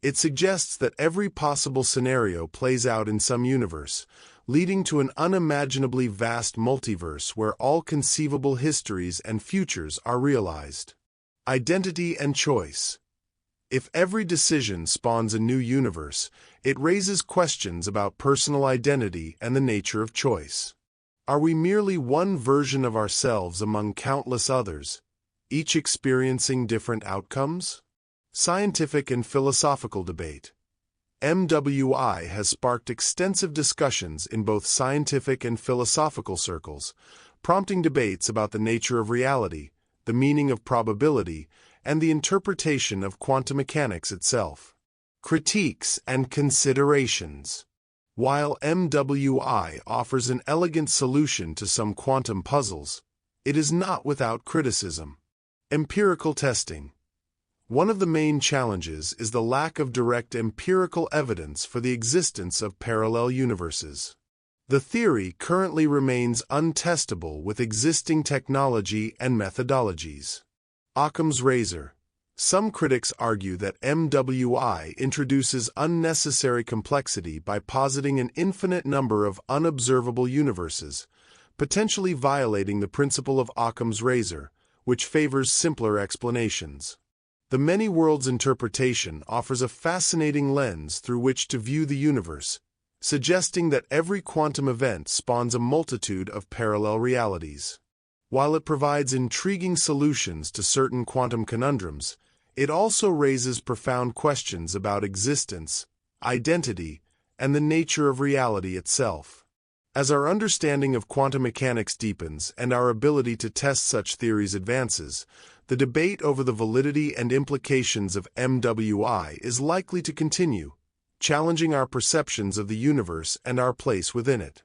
It suggests that every possible scenario plays out in some universe, leading to an unimaginably vast multiverse where all conceivable histories and futures are realized. Identity and choice. If every decision spawns a new universe, it raises questions about personal identity and the nature of choice. Are we merely one version of ourselves among countless others, each experiencing different outcomes? Scientific and philosophical debate. MWI has sparked extensive discussions in both scientific and philosophical circles, prompting debates about the nature of reality, the meaning of probability, and the interpretation of quantum mechanics itself. Critiques and considerations. While MWI offers an elegant solution to some quantum puzzles, it is not without criticism. Empirical testing. One of the main challenges is the lack of direct empirical evidence for the existence of parallel universes. The theory currently remains untestable with existing technology and methodologies. Occam's razor. Some critics argue that MWI introduces unnecessary complexity by positing an infinite number of unobservable universes, potentially violating the principle of Occam's razor, which favors simpler explanations. The many worlds interpretation offers a fascinating lens through which to view the universe, suggesting that every quantum event spawns a multitude of parallel realities. While it provides intriguing solutions to certain quantum conundrums, it also raises profound questions about existence, identity, and the nature of reality itself. As our understanding of quantum mechanics deepens and our ability to test such theories advances, the debate over the validity and implications of MWI is likely to continue, challenging our perceptions of the universe and our place within it.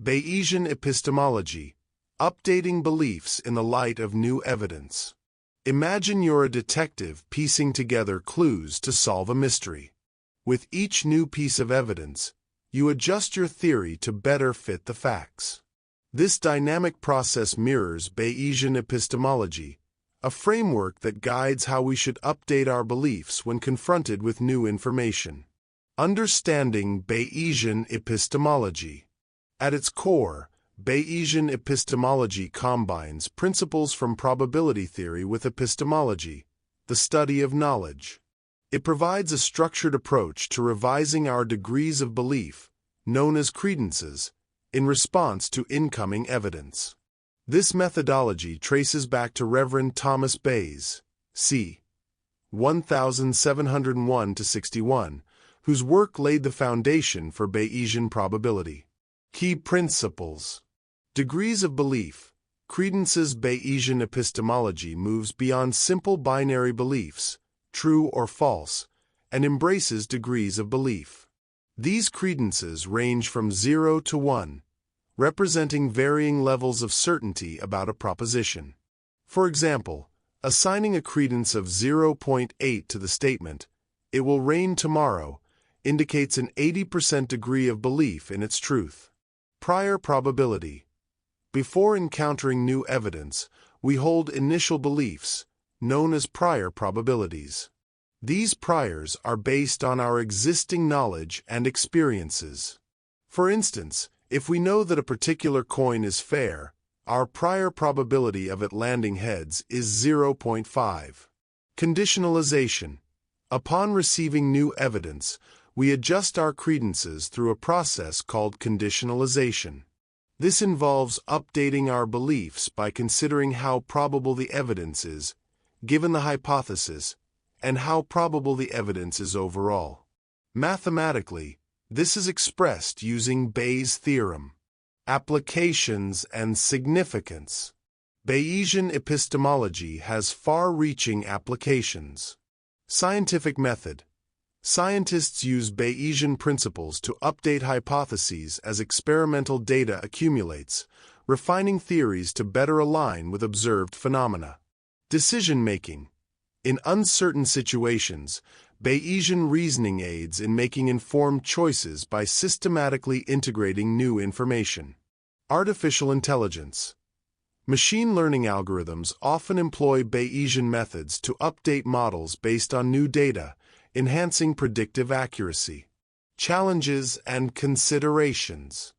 Bayesian Epistemology. Updating beliefs in the light of new evidence. Imagine you're a detective piecing together clues to solve a mystery. With each new piece of evidence, you adjust your theory to better fit the facts. This dynamic process mirrors Bayesian epistemology, a framework that guides how we should update our beliefs when confronted with new information. Understanding Bayesian epistemology. At its core, Bayesian epistemology combines principles from probability theory with epistemology, the study of knowledge. It provides a structured approach to revising our degrees of belief, known as credences, in response to incoming evidence. This methodology traces back to Reverend Thomas Bayes, c. 1701–61, whose work laid the foundation for Bayesian probability. Key principles. Degrees of belief. Credences. Bayesian epistemology moves beyond simple binary beliefs, true or false, and embraces degrees of belief. These credences range from 0 to 1, representing varying levels of certainty about a proposition. For example, assigning a credence of 0.8 to the statement, "It will rain tomorrow," indicates an 80% degree of belief in its truth. Prior probability. Before encountering new evidence, we hold initial beliefs, known as prior probabilities. These priors are based on our existing knowledge and experiences. For instance, if we know that a particular coin is fair, our prior probability of it landing heads is 0.5. Conditionalization. Upon receiving new evidence, we adjust our credences through a process called conditionalization. This involves updating our beliefs by considering how probable the evidence is, given the hypothesis, and how probable the evidence is overall. Mathematically, this is expressed using Bayes' theorem. Applications and significance. Bayesian epistemology has far-reaching applications. Scientific method. Scientists use Bayesian principles to update hypotheses as experimental data accumulates, refining theories to better align with observed phenomena. Decision-making. In uncertain situations, Bayesian reasoning aids in making informed choices by systematically integrating new information. Artificial intelligence. Machine learning algorithms often employ Bayesian methods to update models based on new data, enhancing predictive accuracy. Challenges and considerations.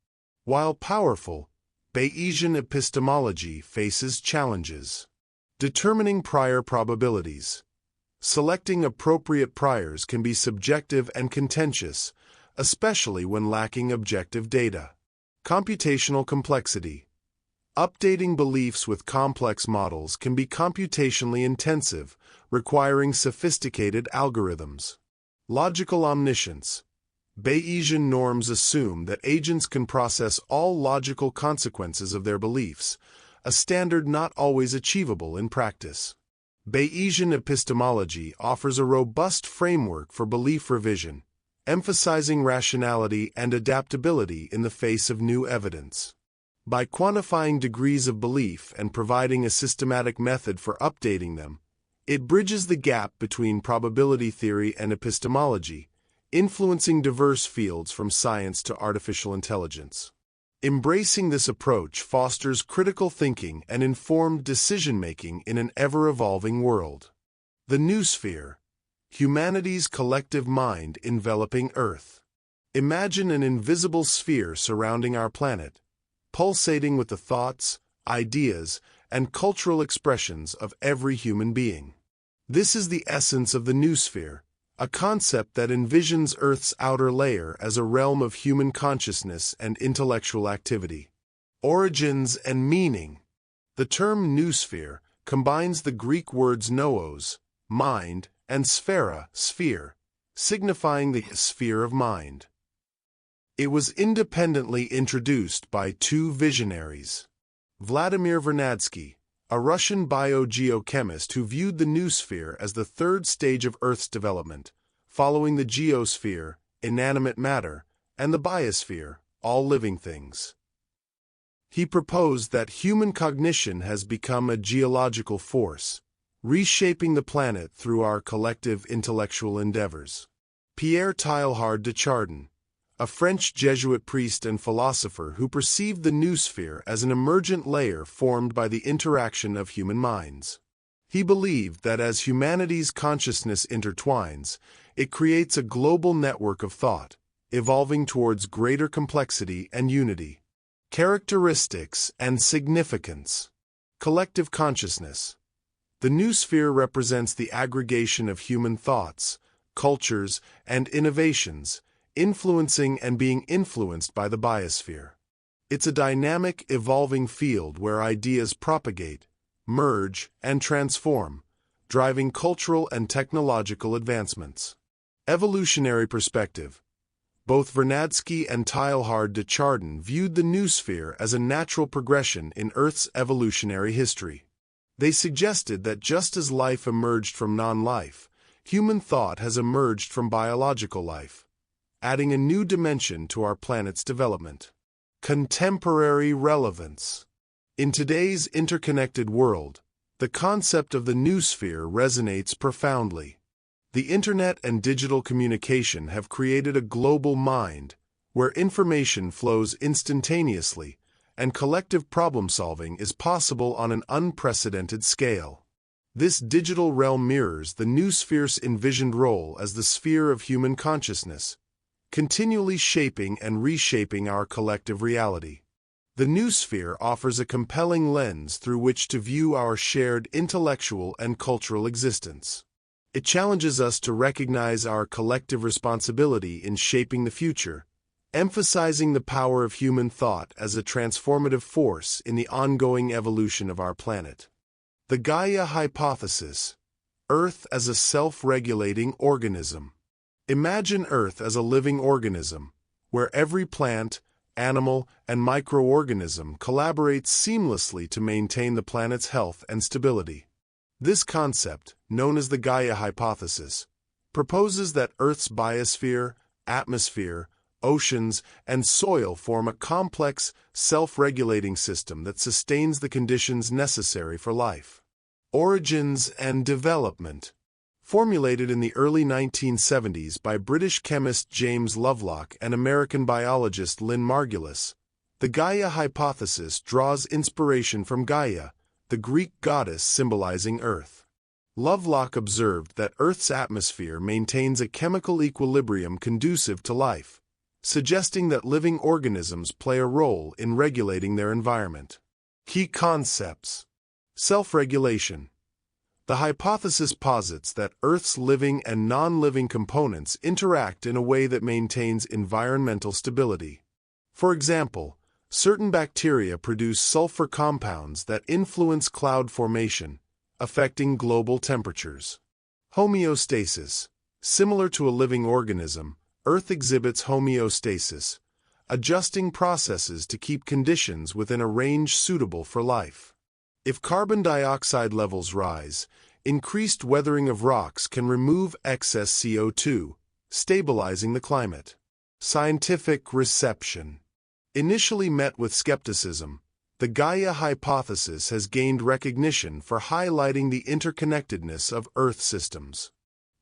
While powerful, Bayesian epistemology faces challenges. Determining prior probabilities. Selecting appropriate priors can be subjective and contentious, especially when lacking objective data. Computational complexity. Updating beliefs with complex models can be computationally intensive, requiring sophisticated algorithms. Logical omniscience. Bayesian norms assume that agents can process all logical consequences of their beliefs, a standard not always achievable in practice. Bayesian epistemology offers a robust framework for belief revision, emphasizing rationality and adaptability in the face of new evidence. By quantifying degrees of belief and providing a systematic method for updating them, it bridges the gap between probability theory and epistemology, influencing diverse fields from science to artificial intelligence. Embracing this approach fosters critical thinking and informed decision-making in an ever-evolving world. The noosphere, humanity's collective mind enveloping Earth. Imagine an invisible sphere surrounding our planet, pulsating with the thoughts, ideas, and cultural expressions of every human being. This is the essence of the noosphere, a concept that envisions Earth's outer layer as a realm of human consciousness and intellectual activity. Origins and meaning. The term noosphere combines the Greek words noos, mind, and sphera, sphere, signifying the sphere of mind. It was independently introduced by two visionaries. Vladimir Vernadsky, a Russian biogeochemist who viewed the noosphere as the third stage of Earth's development, following the geosphere, inanimate matter, and the biosphere, all living things. He proposed that human cognition has become a geological force, reshaping the planet through our collective intellectual endeavors. Pierre Teilhard de Chardin, a French Jesuit priest and philosopher who perceived the noosphere as an emergent layer formed by the interaction of human minds. He believed that as humanity's consciousness intertwines, it creates a global network of thought, evolving towards greater complexity and unity. Characteristics and significance. Collective consciousness. The noosphere represents the aggregation of human thoughts, cultures, and innovations, influencing and being influenced by the biosphere. It's a dynamic, evolving field where ideas propagate, merge, and transform, driving cultural and technological advancements. Evolutionary perspective. Both Vernadsky and Teilhard de Chardin viewed the noosphere as a natural progression in Earth's evolutionary history. They suggested that just as life emerged from non-life, human thought has emerged from biological life, adding a new dimension to our planet's development. Contemporary relevance. In today's interconnected world, the concept of the noosphere resonates profoundly. The internet and digital communication have created a global mind, where information flows instantaneously, and collective problem-solving is possible on an unprecedented scale. This digital realm mirrors the noosphere's envisioned role as the sphere of human consciousness, continually shaping and reshaping our collective reality. The noosphere offers a compelling lens through which to view our shared intellectual and cultural existence. It challenges us to recognize our collective responsibility in shaping the future, emphasizing the power of human thought as a transformative force in the ongoing evolution of our planet. The Gaia Hypothesis. Earth as a self-regulating organism. Imagine Earth as a living organism, where every plant, animal, and microorganism collaborates seamlessly to maintain the planet's health and stability. This concept, known as the Gaia Hypothesis, proposes that Earth's biosphere, atmosphere, oceans, and soil form a complex, self-regulating system that sustains the conditions necessary for life. Origins and development. Formulated in the early 1970s by British chemist James Lovelock and American biologist Lynn Margulis, the Gaia Hypothesis draws inspiration from Gaia, the Greek goddess symbolizing Earth. Lovelock observed that Earth's atmosphere maintains a chemical equilibrium conducive to life, suggesting that living organisms play a role in regulating their environment. Key concepts. Self-regulation. The hypothesis posits that Earth's living and non-living components interact in a way that maintains environmental stability. For example, certain bacteria produce sulfur compounds that influence cloud formation, affecting global temperatures. Homeostasis. Similar to a living organism, Earth exhibits homeostasis, adjusting processes to keep conditions within a range suitable for life. If carbon dioxide levels rise, increased weathering of rocks can remove excess CO2, stabilizing the climate. Scientific reception. Initially met with skepticism, the Gaia hypothesis has gained recognition for highlighting the interconnectedness of Earth systems.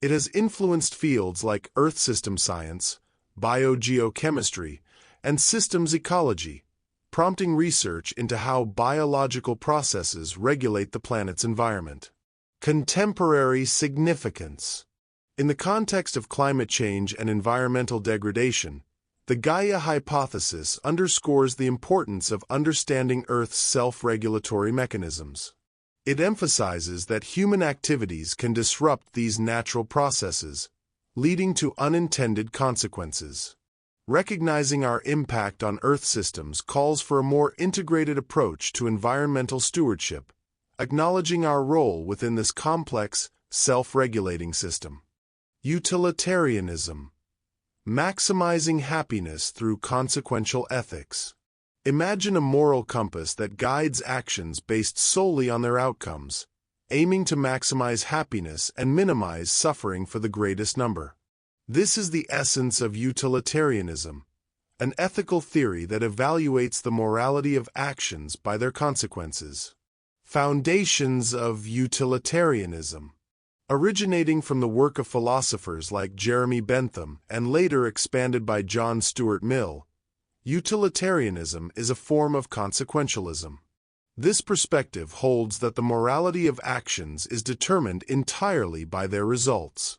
It has influenced fields like Earth system science, biogeochemistry, and systems ecology, prompting research into how biological processes regulate the planet's environment. Contemporary significance. In the context of climate change and environmental degradation, the Gaia hypothesis underscores the importance of understanding Earth's self-regulatory mechanisms. It emphasizes that human activities can disrupt these natural processes, leading to unintended consequences. Recognizing our impact on Earth systems calls for a more integrated approach to environmental stewardship, acknowledging our role within this complex, self-regulating system. Utilitarianism. Maximizing happiness through consequential ethics. Imagine a moral compass that guides actions based solely on their outcomes, aiming to maximize happiness and minimize suffering for the greatest number. This is the essence of utilitarianism, an ethical theory that evaluates the morality of actions by their consequences. Foundations of utilitarianism. Originating from the work of philosophers like Jeremy Bentham and later expanded by John Stuart Mill, utilitarianism is a form of consequentialism. This perspective holds that the morality of actions is determined entirely by their results.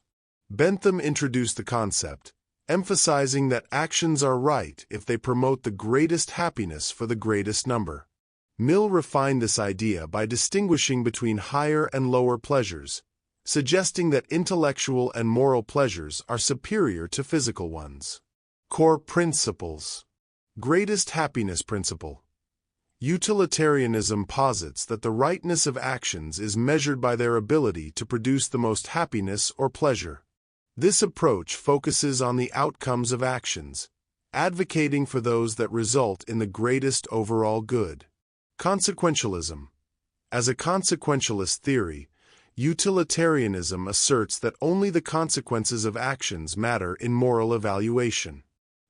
Bentham introduced the concept, emphasizing that actions are right if they promote the greatest happiness for the greatest number. Mill refined this idea by distinguishing between higher and lower pleasures, suggesting that intellectual and moral pleasures are superior to physical ones. Core principles. Greatest happiness principle. Utilitarianism posits that the rightness of actions is measured by their ability to produce the most happiness or pleasure. This approach focuses on the outcomes of actions, advocating for those that result in the greatest overall good. Consequentialism. As a consequentialist theory, utilitarianism asserts that only the consequences of actions matter in moral evaluation.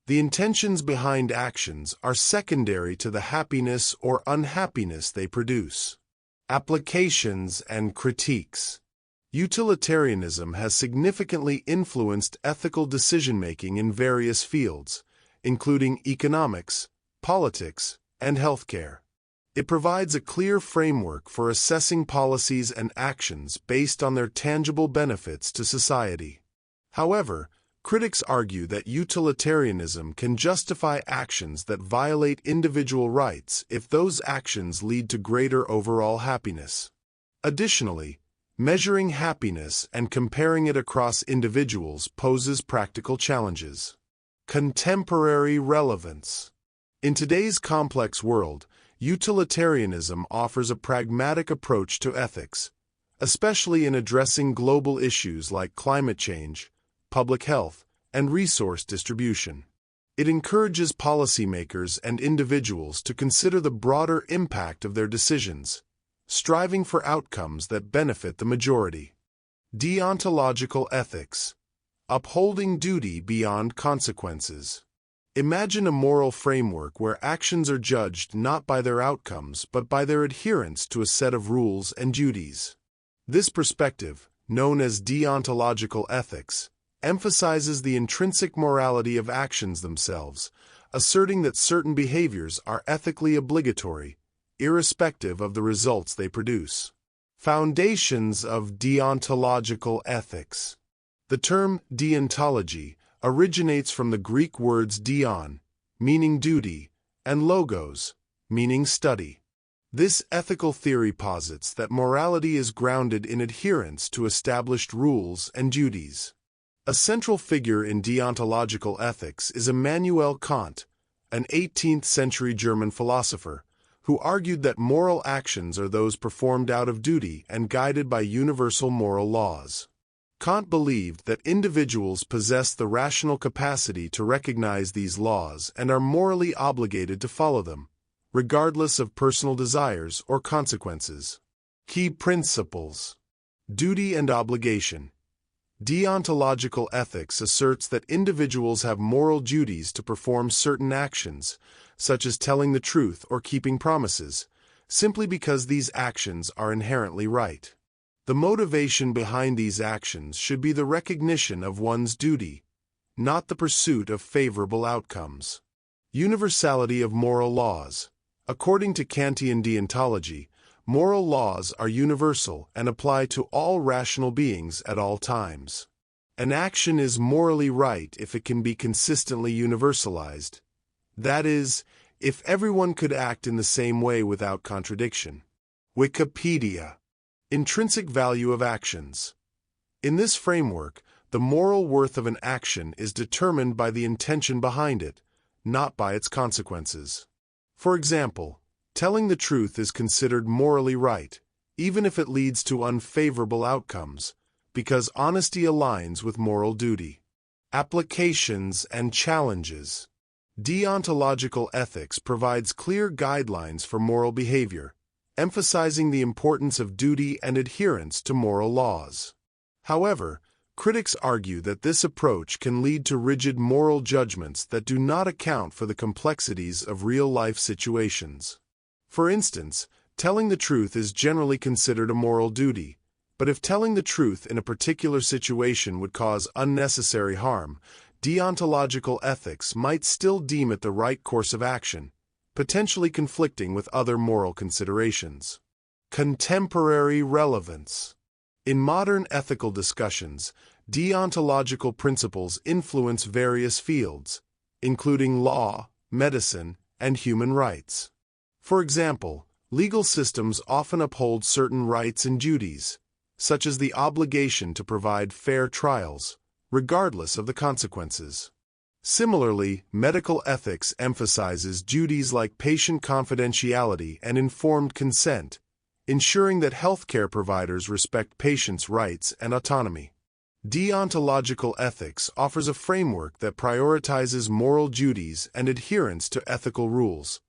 The intentions behind actions are secondary to the happiness or unhappiness they produce. Applications and critiques. Utilitarianism has significantly influenced ethical decision-making in various fields, including economics, politics, and healthcare. It provides a clear framework for assessing policies and actions based on their tangible benefits to society. However, critics argue that utilitarianism can justify actions that violate individual rights if those actions lead to greater overall happiness. Additionally, measuring happiness and comparing it across individuals poses practical challenges. Contemporary relevance. In today's complex world, utilitarianism offers a pragmatic approach to ethics, especially in addressing global issues like climate change, public health, and resource distribution. It encourages policymakers and individuals to consider the broader impact of their decisions, striving for outcomes that benefit the majority. Deontological ethics. Upholding duty beyond consequences. Imagine a moral framework where actions are judged not by their outcomes but by their adherence to a set of rules and duties. This perspective, known as deontological ethics, emphasizes the intrinsic morality of actions themselves, asserting that certain behaviors are ethically obligatory, irrespective of the results they produce. Foundations of deontological ethics. The term deontology originates from the Greek words deon, meaning duty, and logos, meaning study. This ethical theory posits that morality is grounded in adherence to established rules and duties. A central figure in deontological ethics is Immanuel Kant, an 18th-century German philosopher, who argued that moral actions are those performed out of duty and guided by universal moral laws. Kant believed that individuals possess the rational capacity to recognize these laws and are morally obligated to follow them, regardless of personal desires or consequences. Key principles: duty and obligation. Deontological ethics asserts that individuals have moral duties to perform certain actions, such as telling the truth or keeping promises, simply because these actions are inherently right. The motivation behind these actions should be the recognition of one's duty, not the pursuit of favorable outcomes. Universality of moral laws. According to Kantian deontology, moral laws are universal and apply to all rational beings at all times. An action is morally right if it can be consistently universalized. That is, if everyone could act in the same way without contradiction. Wikipedia. Intrinsic value of actions. In this framework, the moral worth of an action is determined by the intention behind it, not by its consequences. For example, telling the truth is considered morally right, even if it leads to unfavorable outcomes, because honesty aligns with moral duty. Applications and challenges. Deontological ethics provides clear guidelines for moral behavior, emphasizing the importance of duty and adherence to moral laws. However, critics argue that this approach can lead to rigid moral judgments that do not account for the complexities of real-life situations. For instance, telling the truth is generally considered a moral duty, but if telling the truth in a particular situation would cause unnecessary harm, deontological ethics might still deem it the right course of action, potentially conflicting with other moral considerations. Contemporary relevance. In modern ethical discussions, deontological principles influence various fields, including law, medicine, and human rights. For example, legal systems often uphold certain rights and duties, such as the obligation to provide fair trials, regardless of the consequences. Similarly, medical ethics emphasizes duties like patient confidentiality and informed consent, ensuring that healthcare providers respect patients' rights and autonomy. Deontological ethics offers a framework that prioritizes moral duties and adherence to ethical rules,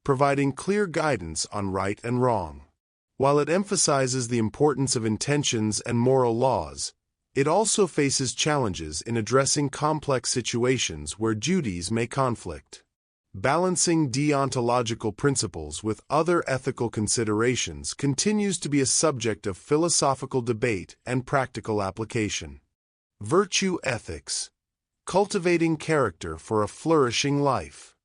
providing clear guidance on right and wrong. While it emphasizes the importance of intentions and moral laws, it also faces challenges in addressing complex situations where duties may conflict. Balancing deontological principles with other ethical considerations continues to be a subject of philosophical debate and practical application. Virtue ethics. Cultivating character for a flourishing life.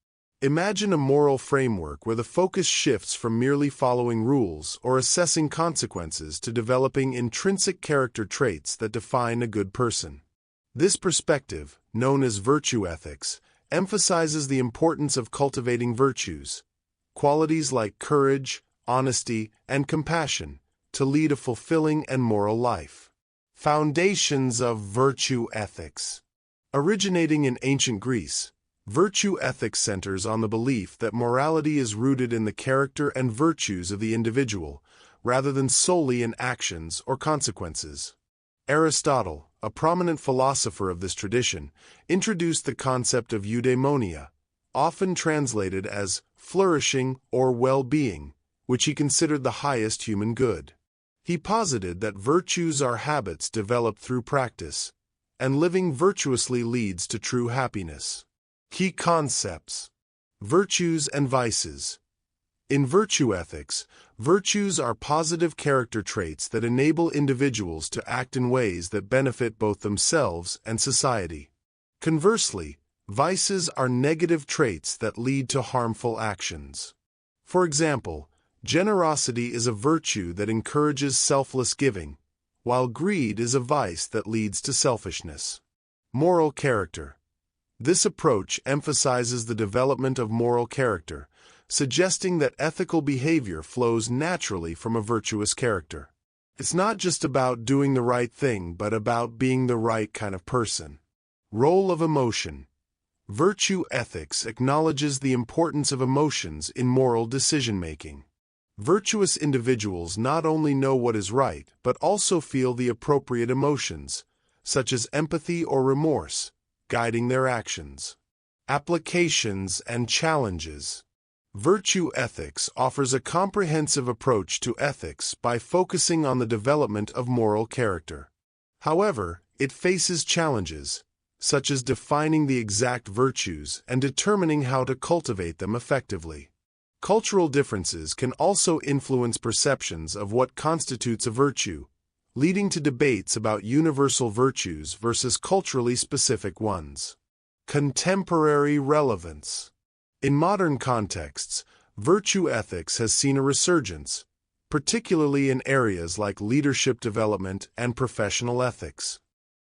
Imagine a moral framework where the focus shifts from merely following rules or assessing consequences to developing intrinsic character traits that define a good person. This perspective, known as virtue ethics, emphasizes the importance of cultivating virtues, qualities like courage, honesty, and compassion, to lead a fulfilling and moral life. Foundations of virtue ethics. Originating in ancient Greece, virtue ethics centers on the belief that morality is rooted in the character and virtues of the individual, rather than solely in actions or consequences. Aristotle, a prominent philosopher of this tradition, introduced the concept of eudaimonia, often translated as flourishing or well-being, which he considered the highest human good. He posited that virtues are habits developed through practice, and living virtuously leads to true happiness. Key concepts. Virtues and vices. In virtue ethics, virtues are positive character traits that enable individuals to act in ways that benefit both themselves and society. Conversely, vices are negative traits that lead to harmful actions. For example, generosity is a virtue that encourages selfless giving, while greed is a vice that leads to selfishness. Moral character. This approach emphasizes the development of moral character, suggesting that ethical behavior flows naturally from a virtuous character. It's not just about doing the right thing, but about being the right kind of person. Role of emotion. Virtue ethics acknowledges the importance of emotions in moral decision-making. Virtuous individuals not only know what is right, but also feel the appropriate emotions, such as empathy or remorse, guiding their actions. Applications and challenges. Virtue ethics offers a comprehensive approach to ethics by focusing on the development of moral character. However, it faces challenges, such as defining the exact virtues and determining how to cultivate them effectively. Cultural differences can also influence perceptions of what constitutes a virtue, leading to debates about universal virtues versus culturally specific ones. Contemporary relevance. In modern contexts, virtue ethics has seen a resurgence, particularly in areas like leadership development and professional ethics.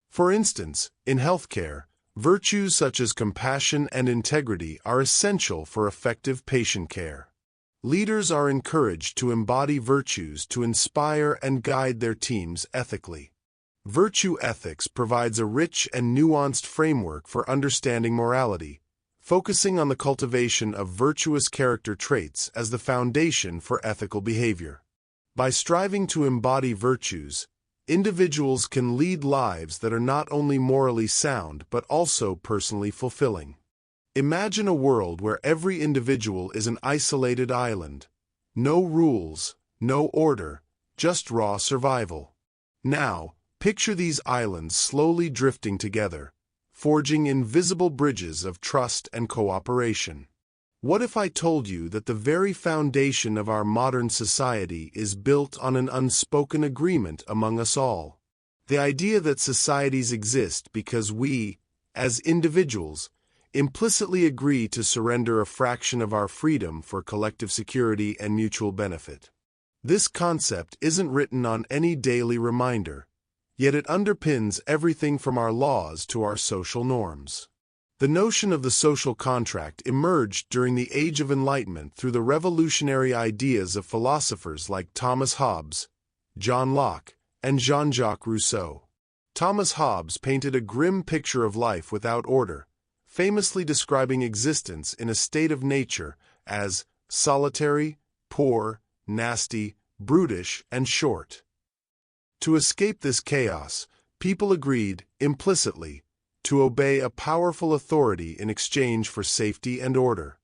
For instance, in healthcare, virtues such as compassion and integrity are essential for effective patient care. Leaders are encouraged to embody virtues to inspire and guide their teams ethically. Virtue ethics provides a rich and nuanced framework for understanding morality, focusing on the cultivation of virtuous character traits as the foundation for ethical behavior. By striving to embody virtues, individuals can lead lives that are not only morally sound but also personally fulfilling. Imagine a world where every individual is an isolated island. No rules, no order, just raw survival. Now, picture these islands slowly drifting together, forging invisible bridges of trust and cooperation. What if I told you that the very foundation of our modern society is built on an unspoken agreement among us all? The idea that societies exist because we, as individuals, implicitly agree to surrender a fraction of our freedom for collective security and mutual benefit. This concept isn't written on any daily reminder, yet it underpins everything from our laws to our social norms. The notion of the social contract emerged during the Age of Enlightenment through the revolutionary ideas of philosophers like Thomas Hobbes, John Locke, and Jean-Jacques Rousseau. Thomas Hobbes painted a grim picture of life without order, famously describing existence in a state of nature as solitary, poor, nasty, brutish, and short. To escape this chaos, people agreed, implicitly, to obey a powerful authority in exchange for safety and order.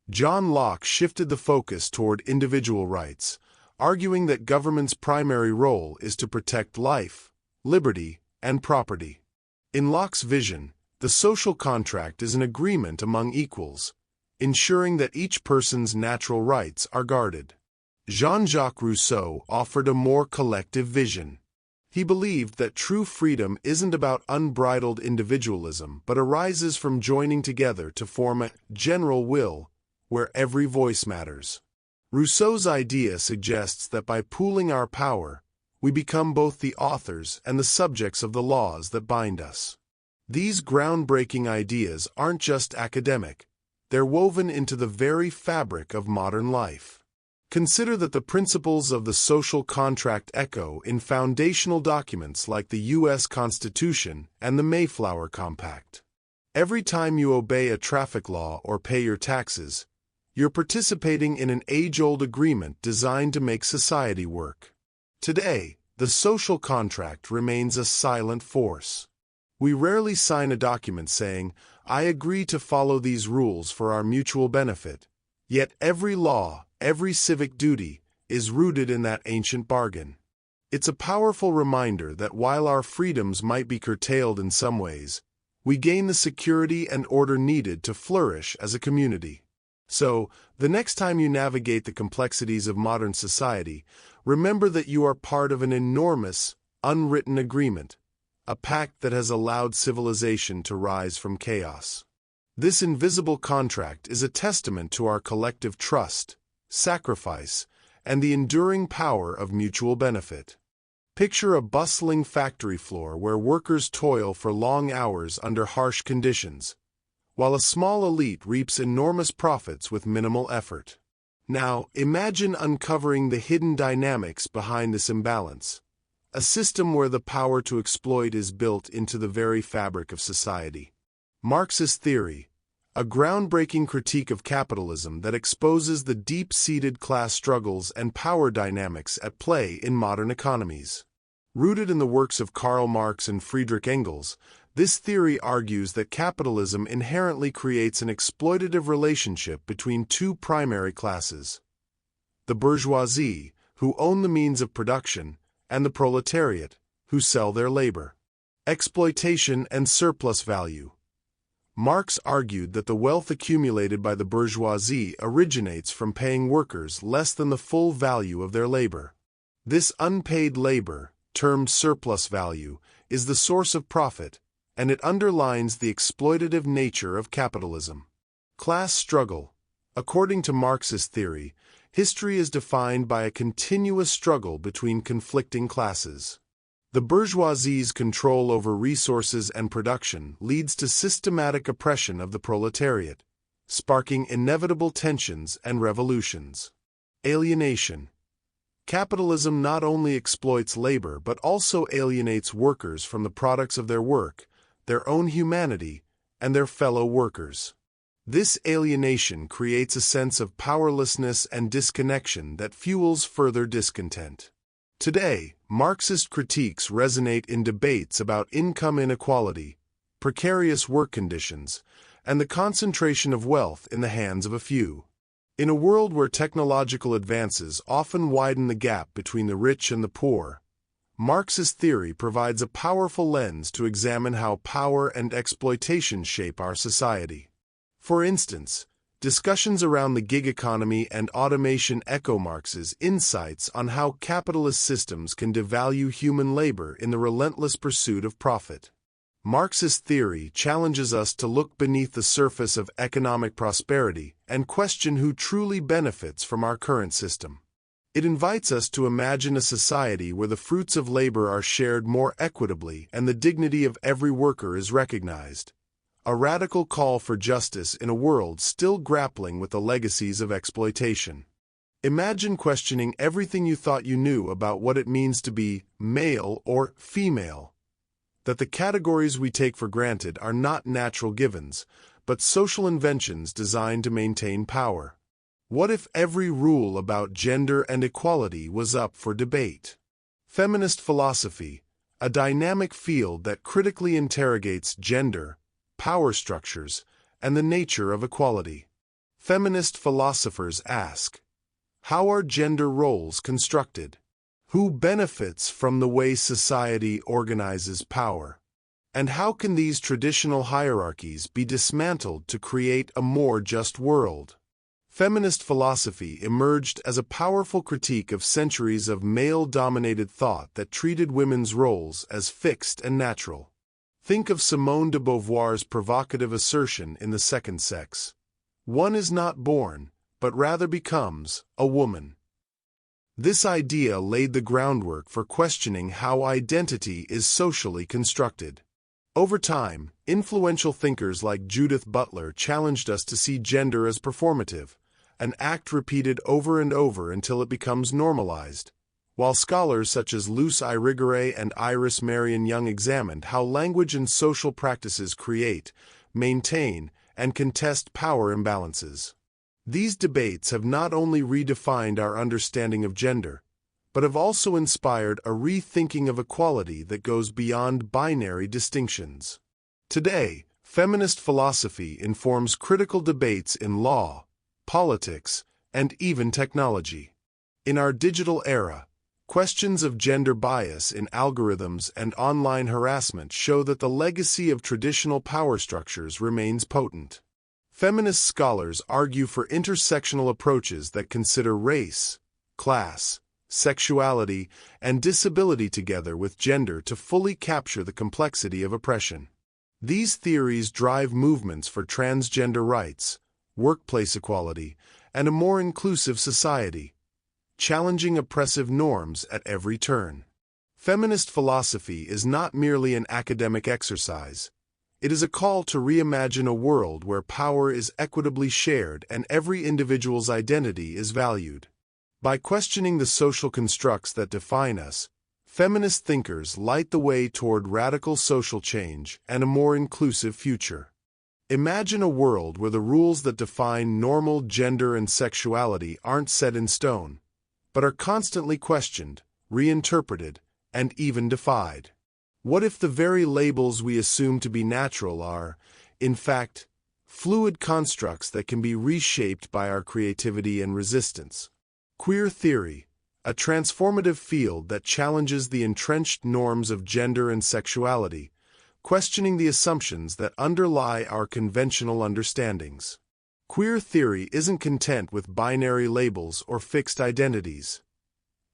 John Locke shifted the focus toward individual rights, arguing that government's primary role is to protect life, liberty, and property. In Locke's vision, the social contract is an agreement among equals, ensuring that each person's natural rights are guarded. Jean-Jacques Rousseau offered a more collective vision. He believed that true freedom isn't about unbridled individualism but arises from joining together to form a general will where every voice matters. Rousseau's idea suggests that by pooling our power, we become both the authors and the subjects of the laws that bind us. These groundbreaking ideas aren't just academic, they're woven into the very fabric of modern life. Consider that the principles of the social contract echo in foundational documents like the U.S. Constitution and the Mayflower Compact. Every time you obey a traffic law or pay your taxes, you're participating in an age-old agreement designed to make society work. Today, the social contract remains a silent force. We rarely sign a document saying, "I agree to follow these rules for our mutual benefit," yet every law, every civic duty, is rooted in that ancient bargain. It's a powerful reminder that while our freedoms might be curtailed in some ways, we gain the security and order needed to flourish as a community. So, the next time you navigate the complexities of modern society, remember that you are part of an enormous, unwritten agreement, a pact that has allowed civilization to rise from chaos. This invisible contract is a testament to our collective trust, sacrifice, and the enduring power of mutual benefit. Picture a bustling factory floor where workers toil for long hours under harsh conditions, while a small elite reaps enormous profits with minimal effort. Now, imagine uncovering the hidden dynamics behind this imbalance. A system where the power to exploit is built into the very fabric of society. Marxist Theory, a groundbreaking critique of capitalism that exposes the deep-seated class struggles and power dynamics at play in modern economies. Rooted in the works of Karl Marx and Friedrich Engels, this theory argues that capitalism inherently creates an exploitative relationship between two primary classes: the bourgeoisie, who own the means of production, and the proletariat, who sell their labor. Exploitation and surplus value. Marx argued that the wealth accumulated by the bourgeoisie originates from paying workers less than the full value of their labor. This unpaid labor, termed surplus value, is the source of profit, and it underlines the exploitative nature of capitalism. Class struggle. According to Marxist theory, history is defined by a continuous struggle between conflicting classes. The bourgeoisie's control over resources and production leads to systematic oppression of the proletariat, sparking inevitable tensions and revolutions. Alienation. Capitalism not only exploits labor but also alienates workers from the products of their work, their own humanity, and their fellow workers. This alienation creates a sense of powerlessness and disconnection that fuels further discontent. Today, Marxist critiques resonate in debates about income inequality, precarious work conditions, and the concentration of wealth in the hands of a few. In a world where technological advances often widen the gap between the rich and the poor, Marxist theory provides a powerful lens to examine how power and exploitation shape our society. For instance, discussions around the gig economy and automation echo Marx's insights on how capitalist systems can devalue human labor in the relentless pursuit of profit. Marxist theory challenges us to look beneath the surface of economic prosperity and question who truly benefits from our current system. It invites us to imagine a society where the fruits of labor are shared more equitably and the dignity of every worker is recognized. A radical call for justice in a world still grappling with the legacies of exploitation. Imagine questioning everything you thought you knew about what it means to be male or female. That the categories we take for granted are not natural givens, but social inventions designed to maintain power. What if every rule about gender and equality was up for debate? Feminist philosophy, a dynamic field that critically interrogates gender, power structures, and the nature of equality. Feminist philosophers ask, how are gender roles constructed? Who benefits from the way society organizes power? And how can these traditional hierarchies be dismantled to create a more just world? Feminist philosophy emerged as a powerful critique of centuries of male-dominated thought that treated women's roles as fixed and natural. Think of Simone de Beauvoir's provocative assertion in The Second Sex. One is not born, but rather becomes, a woman. This idea laid the groundwork for questioning how identity is socially constructed. Over time, influential thinkers like Judith Butler challenged us to see gender as performative, an act repeated over and over until it becomes normalized, while scholars such as Luce Irigaray and Iris Marion Young examined how language and social practices create, maintain, and contest power imbalances. These debates have not only redefined our understanding of gender, but have also inspired a rethinking of equality that goes beyond binary distinctions. Today, feminist philosophy informs critical debates in law, politics, and even technology. In our digital era, questions of gender bias in algorithms and online harassment show that the legacy of traditional power structures remains potent. Feminist scholars argue for intersectional approaches that consider race, class, sexuality, and disability together with gender to fully capture the complexity of oppression. These theories drive movements for transgender rights, workplace equality, and a more inclusive society, challenging oppressive norms at every turn. Feminist philosophy is not merely an academic exercise. It is a call to reimagine a world where power is equitably shared and every individual's identity is valued. By questioning the social constructs that define us, feminist thinkers light the way toward radical social change and a more inclusive future. Imagine a world where the rules that define normal gender and sexuality aren't set in stone, but are constantly questioned, reinterpreted, and even defied. What if the very labels we assume to be natural are, in fact, fluid constructs that can be reshaped by our creativity and resistance? Queer theory, a transformative field that challenges the entrenched norms of gender and sexuality, questioning the assumptions that underlie our conventional understandings. Queer theory isn't content with binary labels or fixed identities.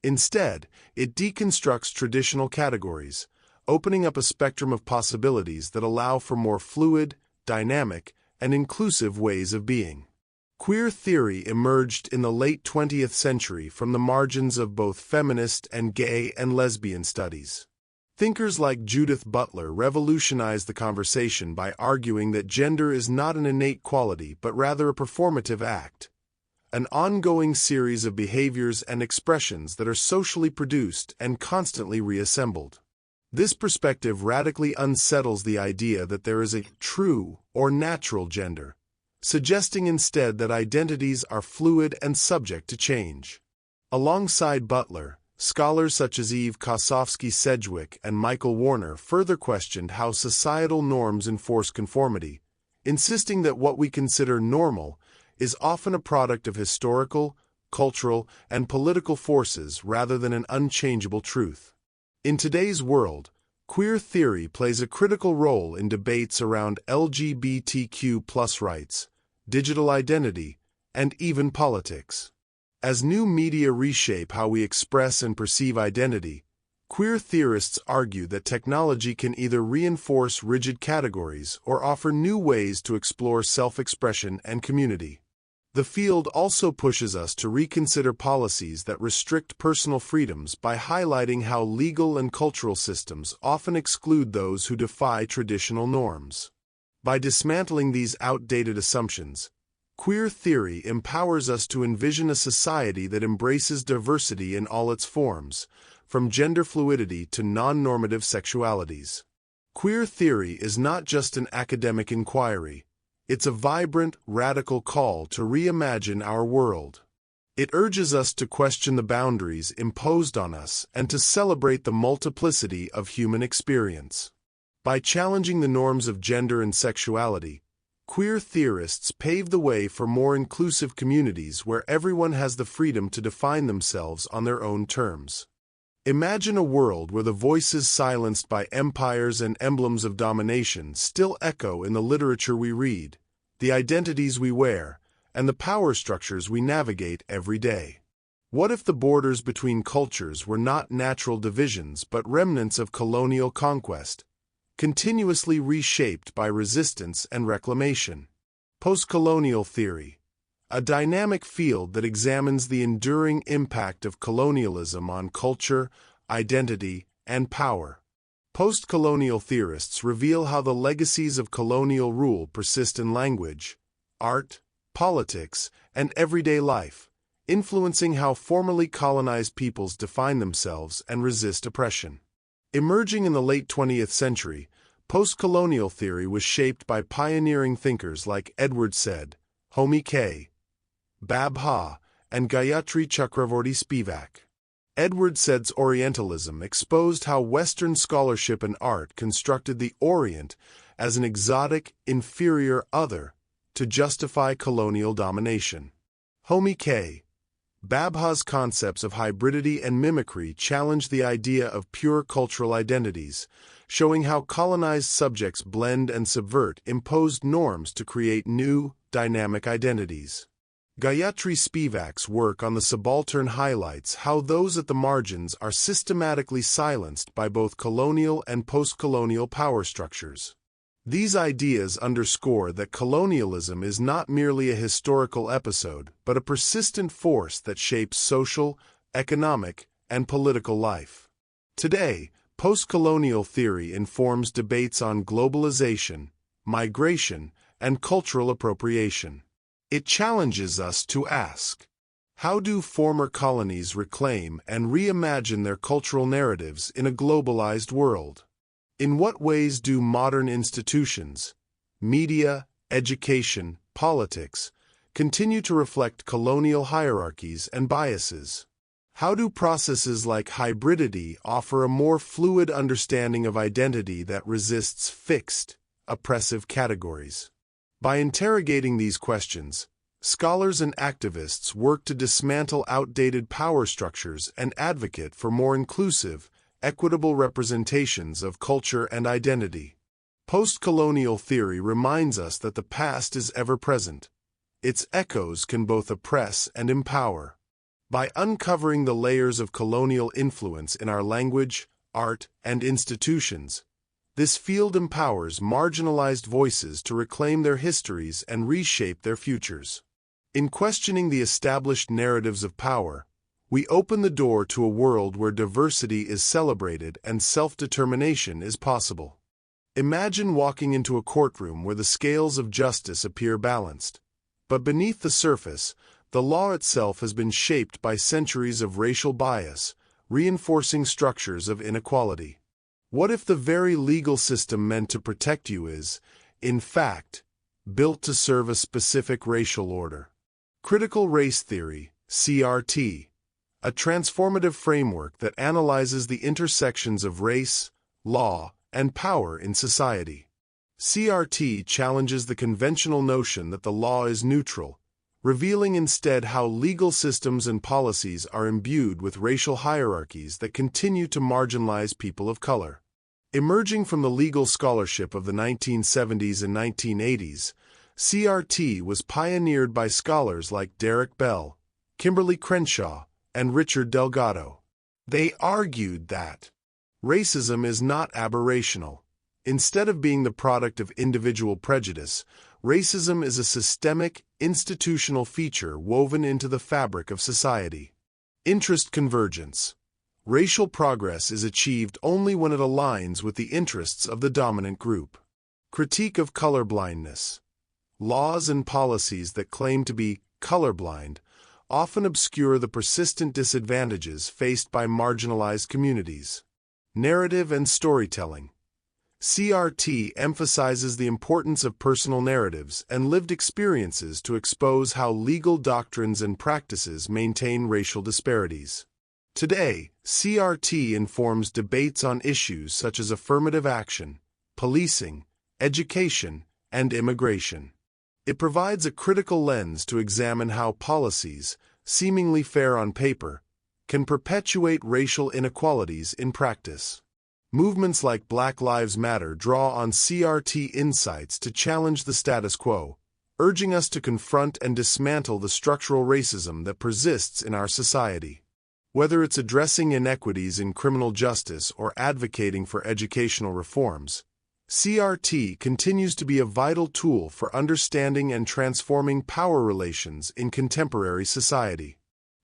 Instead, it deconstructs traditional categories, opening up a spectrum of possibilities that allow for more fluid, dynamic, and inclusive ways of being. Queer theory emerged in the late 20th century from the margins of both feminist and gay and lesbian studies. Thinkers like Judith Butler revolutionized the conversation by arguing that gender is not an innate quality but rather a performative act, an ongoing series of behaviors and expressions that are socially produced and constantly reassembled. This perspective radically unsettles the idea that there is a true or natural gender, suggesting instead that identities are fluid and subject to change. Alongside Butler, scholars such as Eve Kosofsky-Sedgwick and Michael Warner further questioned how societal norms enforce conformity, insisting that what we consider normal is often a product of historical, cultural, and political forces rather than an unchangeable truth. In today's world, queer theory plays a critical role in debates around LGBTQ+ rights, digital identity, and even politics. As new media reshape how we express and perceive identity, queer theorists argue that technology can either reinforce rigid categories or offer new ways to explore self-expression and community. The field also pushes us to reconsider policies that restrict personal freedoms by highlighting how legal and cultural systems often exclude those who defy traditional norms. By dismantling these outdated assumptions, queer theory empowers us to envision a society that embraces diversity in all its forms, from gender fluidity to non-normative sexualities. Queer theory is not just an academic inquiry. It's a vibrant, radical call to reimagine our world. It urges us to question the boundaries imposed on us and to celebrate the multiplicity of human experience. By challenging the norms of gender and sexuality, queer theorists pave the way for more inclusive communities where everyone has the freedom to define themselves on their own terms. Imagine a world where the voices silenced by empires and emblems of domination still echo in the literature we read, the identities we wear, and the power structures we navigate every day. What if the borders between cultures were not natural divisions but remnants of colonial conquest, continuously reshaped by resistance and reclamation? Postcolonial theory, a dynamic field that examines the enduring impact of colonialism on culture, identity, and power. Postcolonial theorists reveal how the legacies of colonial rule persist in language, art, politics, and everyday life, influencing how formerly colonized peoples define themselves and resist oppression. Emerging in the late 20th century, postcolonial theory was shaped by pioneering thinkers like Edward Said, Homi K. Bhabha, and Gayatri Chakravorty Spivak. Edward Said's Orientalism exposed how Western scholarship and art constructed the Orient as an exotic, inferior other to justify colonial domination. Homi K. Bhabha's concepts of hybridity and mimicry challenged the idea of pure cultural identities, showing how colonized subjects blend and subvert imposed norms to create new, dynamic identities. Gayatri Spivak's work on the subaltern highlights how those at the margins are systematically silenced by both colonial and post-colonial power structures. These ideas underscore that colonialism is not merely a historical episode, but a persistent force that shapes social, economic, and political life. Today, post-colonial theory informs debates on globalization, migration, and cultural appropriation. It challenges us to ask, how do former colonies reclaim and reimagine their cultural narratives in a globalized world? In what ways do modern institutions, media, education, politics, continue to reflect colonial hierarchies and biases? How do processes like hybridity offer a more fluid understanding of identity that resists fixed, oppressive categories? By interrogating these questions, scholars and activists work to dismantle outdated power structures and advocate for more inclusive, equitable representations of culture and identity. Postcolonial theory reminds us that the past is ever present. Its echoes can both oppress and empower. By uncovering the layers of colonial influence in our language, art, and institutions, this field empowers marginalized voices to reclaim their histories and reshape their futures. In questioning the established narratives of power, we open the door to a world where diversity is celebrated and self-determination is possible. Imagine walking into a courtroom where the scales of justice appear balanced, but beneath the surface, the law itself has been shaped by centuries of racial bias, reinforcing structures of inequality. What if the very legal system meant to protect you is, in fact, built to serve a specific racial order? Critical race theory, CRT, a transformative framework that analyzes the intersections of race, law, and power in society. CRT challenges the conventional notion that the law is neutral, revealing instead how legal systems and policies are imbued with racial hierarchies that continue to marginalize people of color. Emerging from the legal scholarship of the 1970s and 1980s, CRT was pioneered by scholars like Derek Bell, Kimberly Crenshaw, and Richard Delgado. They argued that racism is not aberrational. Instead of being the product of individual prejudice, racism is a systemic, institutional feature woven into the fabric of society. Interest convergence. Racial progress is achieved only when it aligns with the interests of the dominant group. Critique of colorblindness. Laws and policies that claim to be colorblind often obscure the persistent disadvantages faced by marginalized communities. Narrative and storytelling. CRT emphasizes the importance of personal narratives and lived experiences to expose how legal doctrines and practices maintain racial disparities. Today, CRT informs debates on issues such as affirmative action, policing, education, and immigration. It provides a critical lens to examine how policies, seemingly fair on paper, can perpetuate racial inequalities in practice. Movements like Black Lives Matter draw on CRT insights to challenge the status quo, urging us to confront and dismantle the structural racism that persists in our society. Whether it's addressing inequities in criminal justice or advocating for educational reforms, CRT continues to be a vital tool for understanding and transforming power relations in contemporary society.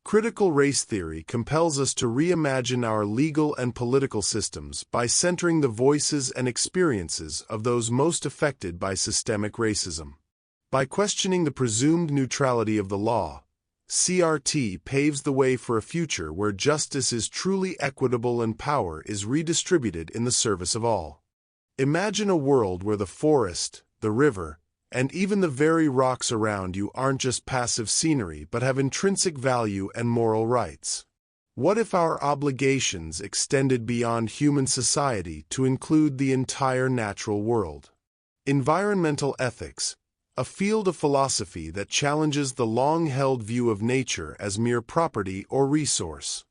Critical race theory compels us to reimagine our legal and political systems by centering the voices and experiences of those most affected by systemic racism. By questioning the presumed neutrality of the law, CRT paves the way for a future where justice is truly equitable and power is redistributed in the service of all. Imagine a world where the forest, the river, and even the very rocks around you aren't just passive scenery but have intrinsic value and moral rights. What if our obligations extended beyond human society to include the entire natural world? Environmental ethics, a field of philosophy that challenges the long-held view of nature as mere property or resource.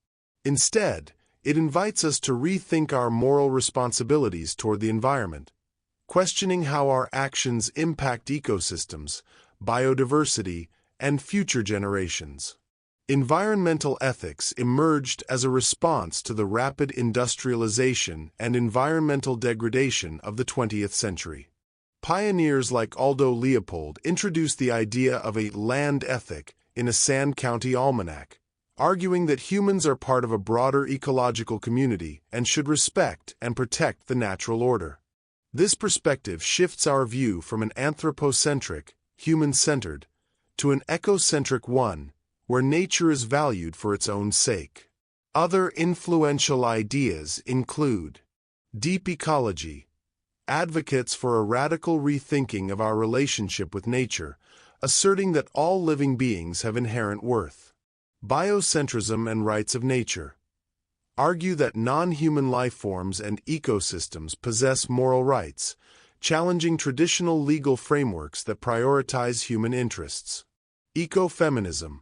Instead, it invites us to rethink our moral responsibilities toward the environment, questioning how our actions impact ecosystems, biodiversity, and future generations. Environmental ethics emerged as a response to the rapid industrialization and environmental degradation of the 20th century. Pioneers like Aldo Leopold introduced the idea of a land ethic in a Sand County almanac, arguing that humans are part of a broader ecological community and should respect and protect the natural order. This perspective shifts our view from an anthropocentric, human-centered, to an ecocentric one, where nature is valued for its own sake. Other influential ideas include deep ecology, advocates for a radical rethinking of our relationship with nature, asserting that all living beings have inherent worth. Biocentrism and rights of nature argue that non-human life forms and ecosystems possess moral rights, challenging traditional legal frameworks that prioritize human interests. Ecofeminism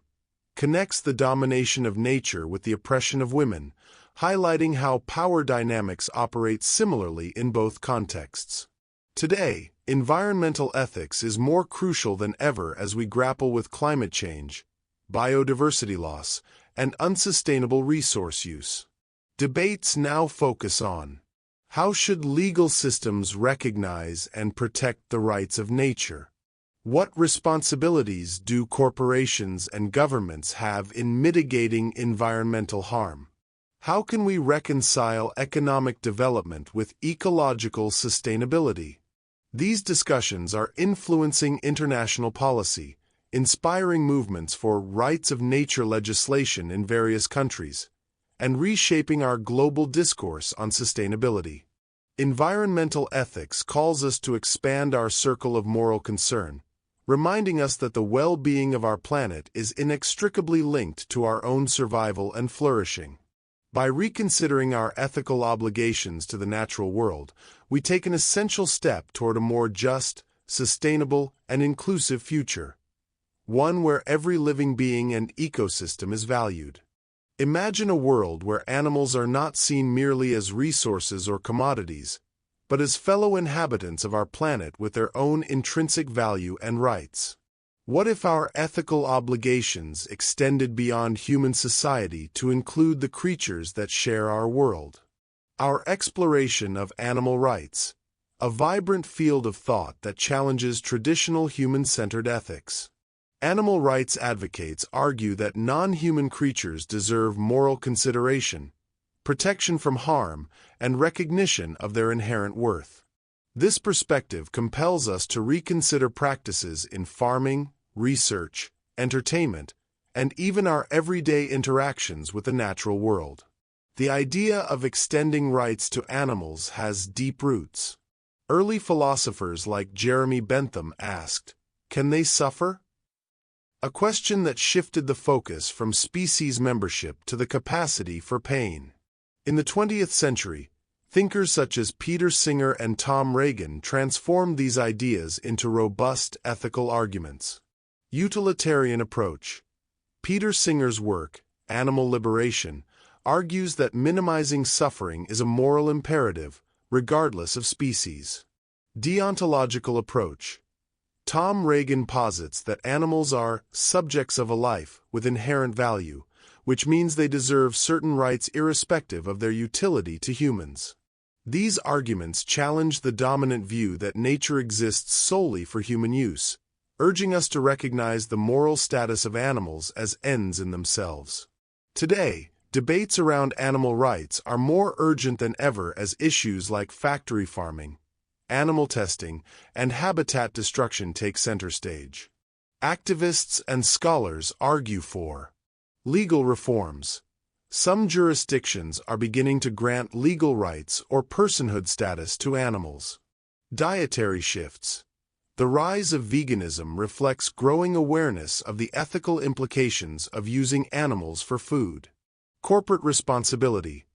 connects the domination of nature with the oppression of women, highlighting how power dynamics operate similarly in both contexts. Today, environmental ethics is more crucial than ever as we grapple with climate change, biodiversity loss, and unsustainable resource use. Debates now focus on how should legal systems recognize and protect the rights of nature? What responsibilities do corporations and governments have in mitigating environmental harm? How can we reconcile economic development with ecological sustainability? These discussions are influencing international policy, inspiring movements for rights of nature legislation in various countries, and reshaping our global discourse on sustainability. Environmental ethics calls us to expand our circle of moral concern, reminding us that the well-being of our planet is inextricably linked to our own survival and flourishing. By reconsidering our ethical obligations to the natural world, we take an essential step toward a more just, sustainable, and inclusive future, one where every living being and ecosystem is valued. Imagine a world where animals are not seen merely as resources or commodities, but as fellow inhabitants of our planet with their own intrinsic value and rights. What if our ethical obligations extended beyond human society to include the creatures that share our world? Our exploration of animal rights, a vibrant field of thought that challenges traditional human-centered ethics. Animal rights advocates argue that non-human creatures deserve moral consideration, protection from harm, and recognition of their inherent worth. This perspective compels us to reconsider practices in farming, research, entertainment, and even our everyday interactions with the natural world. The idea of extending rights to animals has deep roots. Early philosophers like Jeremy Bentham asked, "Can they suffer?" A question that shifted the focus from species membership to the capacity for pain. In the 20th century, thinkers such as Peter Singer and Tom Regan transformed these ideas into robust ethical arguments. Utilitarian approach. Peter Singer's work, Animal Liberation, argues that minimizing suffering is a moral imperative, regardless of species. Deontological approach. Tom Regan posits that animals are subjects of a life with inherent value, which means they deserve certain rights irrespective of their utility to humans. These arguments challenge the dominant view that nature exists solely for human use, urging us to recognize the moral status of animals as ends in themselves. Today, debates around animal rights are more urgent than ever as issues like factory farming, animal testing, and habitat destruction take center stage. Activists and scholars argue for legal reforms. Some jurisdictions are beginning to grant legal rights or personhood status to animals. Dietary shifts. The rise of veganism reflects growing awareness of the ethical implications of using animals for food. Corporate responsibility.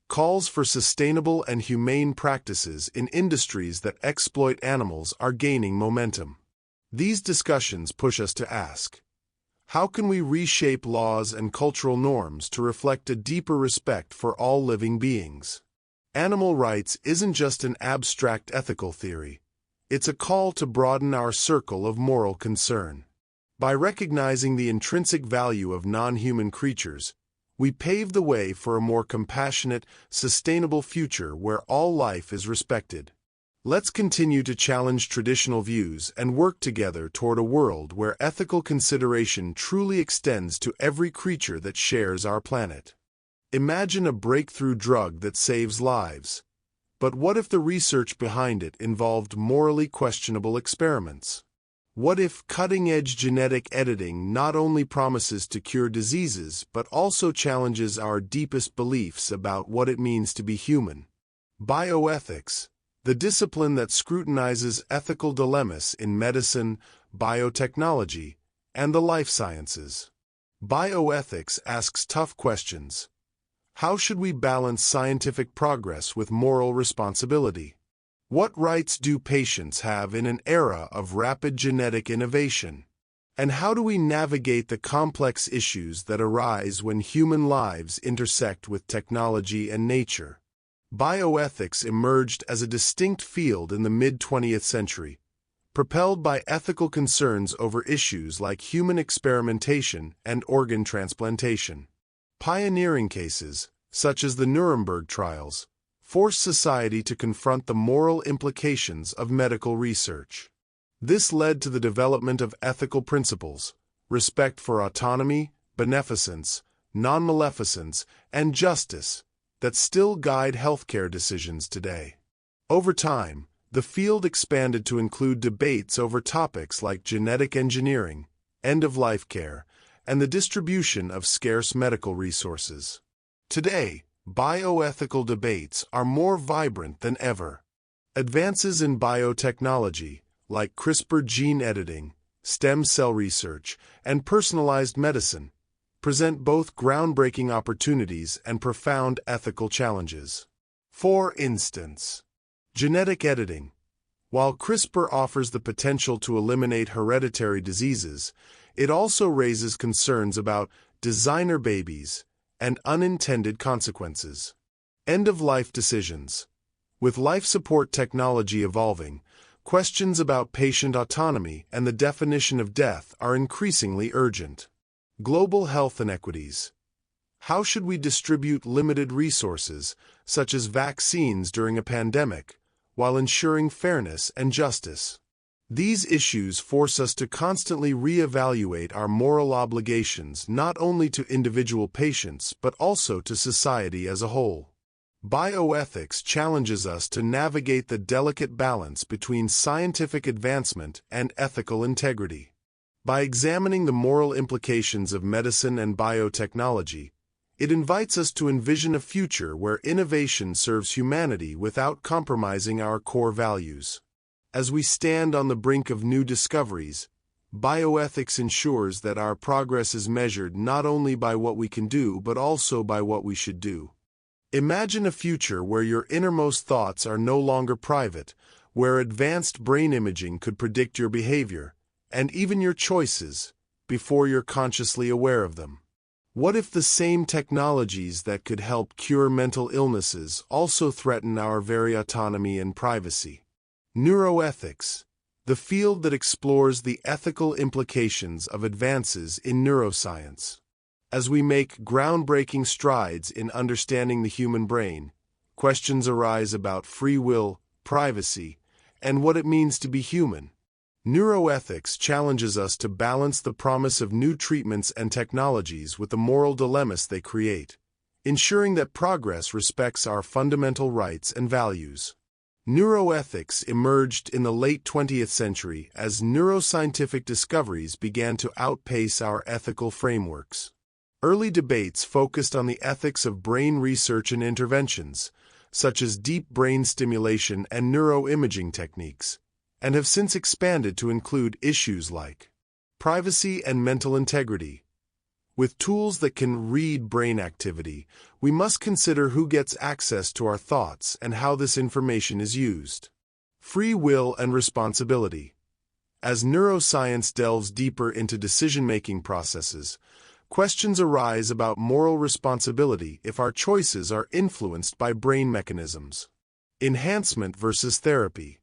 Calls for sustainable and humane practices in industries that exploit animals are gaining momentum. These discussions push us to ask, how can we reshape laws and cultural norms to reflect a deeper respect for all living beings? Animal rights isn't just an abstract ethical theory. It's a call to broaden our circle of moral concern. By recognizing the intrinsic value of non-human creatures, we pave the way for a more compassionate, sustainable future where all life is respected. Let's continue to challenge traditional views and work together toward a world where ethical consideration truly extends to every creature that shares our planet. Imagine a breakthrough drug that saves lives, But what if the research behind it involved morally questionable experiments? What if cutting-edge genetic editing not only promises to cure diseases but also challenges our deepest beliefs about what it means to be human? Bioethics, the discipline that scrutinizes ethical dilemmas in medicine, biotechnology, and the life sciences. Bioethics asks tough questions. How should we balance scientific progress with moral responsibility? What rights do patients have in an era of rapid genetic innovation? And how do we navigate the complex issues that arise when human lives intersect with technology and nature? Bioethics emerged as a distinct field in the mid-20th century, propelled by ethical concerns over issues like human experimentation and organ transplantation. Pioneering cases, such as the Nuremberg trials, forced society to confront the moral implications of medical research. This led to the development of ethical principles, respect for autonomy, beneficence, non-maleficence, and justice, that still guide healthcare decisions today. Over time, the field expanded to include debates over topics like genetic engineering, end-of-life care, and the distribution of scarce medical resources. Today, bioethical debates are more vibrant than ever. Advances in biotechnology, like CRISPR gene editing, stem cell research, and personalized medicine, present both groundbreaking opportunities and profound ethical challenges. For instance, genetic editing. While CRISPR offers the potential to eliminate hereditary diseases, it also raises concerns about designer babies and unintended consequences. End-of-life decisions. With life support technology evolving, questions about patient autonomy and the definition of death are increasingly urgent. Global health inequities. How should we distribute limited resources, such as vaccines during a pandemic, while ensuring fairness and justice? These issues force us to constantly reevaluate our moral obligations not only to individual patients but also to society as a whole. Bioethics challenges us to navigate the delicate balance between scientific advancement and ethical integrity. By examining the moral implications of medicine and biotechnology, it invites us to envision a future where innovation serves humanity without compromising our core values. As we stand on the brink of new discoveries, bioethics ensures that our progress is measured not only by what we can do but also by what we should do. Imagine a future where your innermost thoughts are no longer private, where advanced brain imaging could predict your behavior, and even your choices, before you're consciously aware of them. What if the same technologies that could help cure mental illnesses also threaten our very autonomy and privacy? Neuroethics, the field that explores the ethical implications of advances in neuroscience. As we make groundbreaking strides in understanding the human brain, questions arise about free will, privacy, and what it means to be human. Neuroethics challenges us to balance the promise of new treatments and technologies with the moral dilemmas they create, ensuring that progress respects our fundamental rights and values. Neuroethics emerged in the late 20th century as neuroscientific discoveries began to outpace our ethical frameworks. Early debates focused on the ethics of brain research and interventions, such as deep brain stimulation and neuroimaging techniques, and have since expanded to include issues like privacy and mental integrity. With tools that can read brain activity, we must consider who gets access to our thoughts and how this information is used. Free will and responsibility. As neuroscience delves deeper into decision-making processes, questions arise about moral responsibility if our choices are influenced by brain mechanisms. Enhancement versus therapy.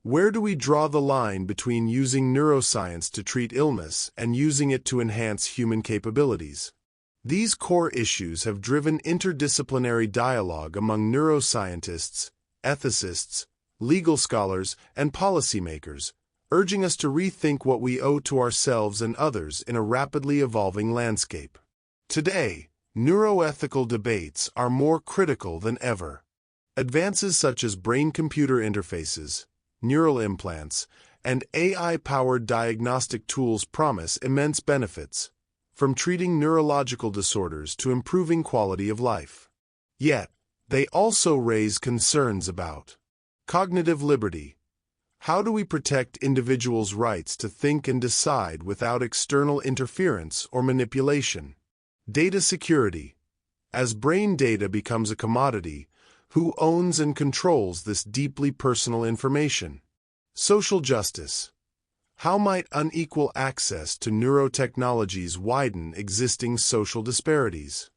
Where do we draw the line between using neuroscience to treat illness and using it to enhance human capabilities? These core issues have driven interdisciplinary dialogue among neuroscientists, ethicists, legal scholars, and policymakers, urging us to rethink what we owe to ourselves and others in a rapidly evolving landscape. Today, neuroethical debates are more critical than ever. Advances such as brain-computer interfaces, neural implants, and AI-powered diagnostic tools promise immense benefits, from treating neurological disorders to improving quality of life. Yet, they also raise concerns about cognitive liberty. How do we protect individuals' rights to think and decide without external interference or manipulation? Data security. As brain data becomes a commodity, who owns and controls this deeply personal information? Social justice. How might unequal access to neurotechnologies widen existing social disparities?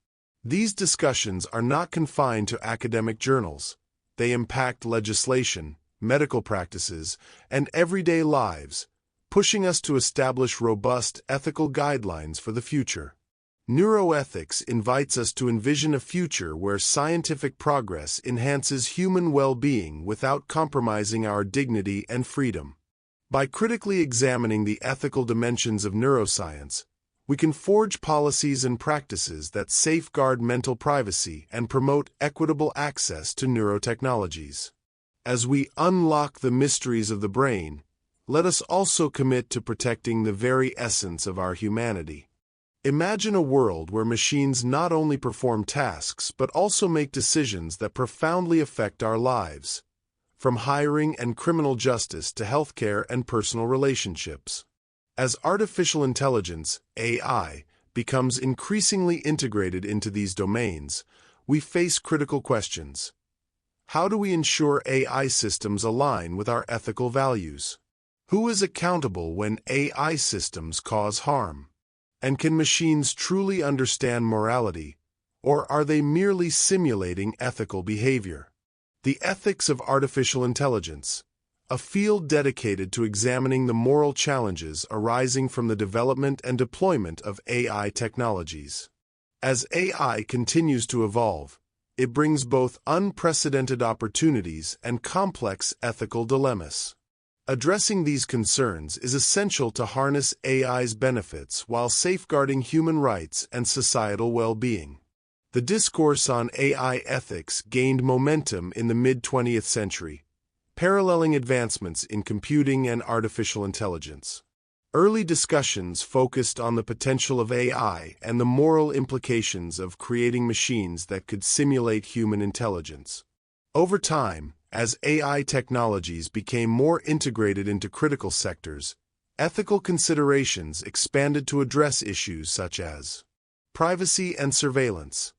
These discussions are not confined to academic journals. They impact legislation, medical practices, and everyday lives, pushing us to establish robust ethical guidelines for the future. Neuroethics invites us to envision a future where scientific progress enhances human well-being without compromising our dignity and freedom. By critically examining the ethical dimensions of neuroscience, we can forge policies and practices that safeguard mental privacy and promote equitable access to neurotechnologies. As we unlock the mysteries of the brain, let us also commit to protecting the very essence of our humanity. Imagine a world where machines not only perform tasks but also make decisions that profoundly affect our lives, from hiring and criminal justice to healthcare and personal relationships. As artificial intelligence, AI, becomes increasingly integrated into these domains, we face critical questions. How do we ensure AI systems align with our ethical values? Who is accountable when AI systems cause harm? And can machines truly understand morality, or are they merely simulating ethical behavior? The ethics of artificial intelligence, a field dedicated to examining the moral challenges arising from the development and deployment of AI technologies. As AI continues to evolve, it brings both unprecedented opportunities and complex ethical dilemmas. Addressing these concerns is essential to harness AI's benefits while safeguarding human rights and societal well-being. The discourse on AI ethics gained momentum in the mid-20th century, paralleling advancements in computing and artificial intelligence. Early discussions focused on the potential of AI and the moral implications of creating machines that could simulate human intelligence. Over time, as AI technologies became more integrated into critical sectors, ethical considerations expanded to address issues such as privacy and surveillance.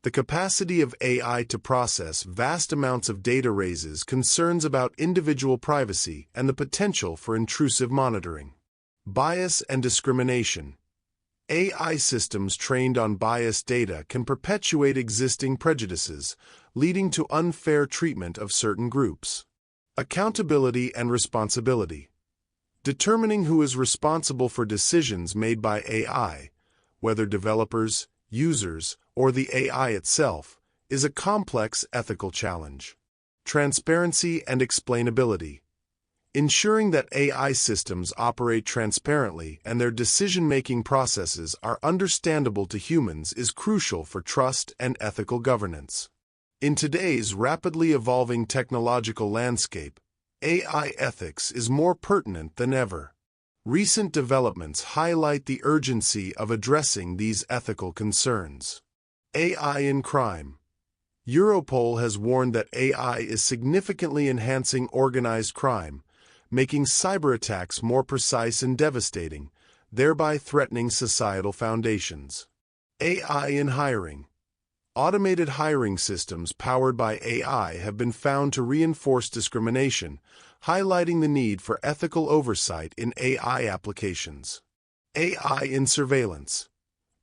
The capacity of AI to process vast amounts of data raises concerns about individual privacy and the potential for intrusive monitoring. Bias and discrimination. AI systems trained on biased data can perpetuate existing prejudices, leading to unfair treatment of certain groups. Accountability and responsibility. Determining who is responsible for decisions made by AI, whether developers, users, or the AI itself, is a complex ethical challenge. Transparency and explainability. Ensuring that AI systems operate transparently and their decision-making processes are understandable to humans is crucial for trust and ethical governance. In today's rapidly evolving technological landscape, AI ethics is more pertinent than ever. Recent developments highlight the urgency of addressing these ethical concerns. AI in crime. Europol has warned that AI is significantly enhancing organized crime, making cyber attacks more precise and devastating, thereby threatening societal foundations. AI in hiring. Automated hiring systems powered by AI have been found to reinforce discrimination, highlighting the need for ethical oversight in AI applications. AI in surveillance.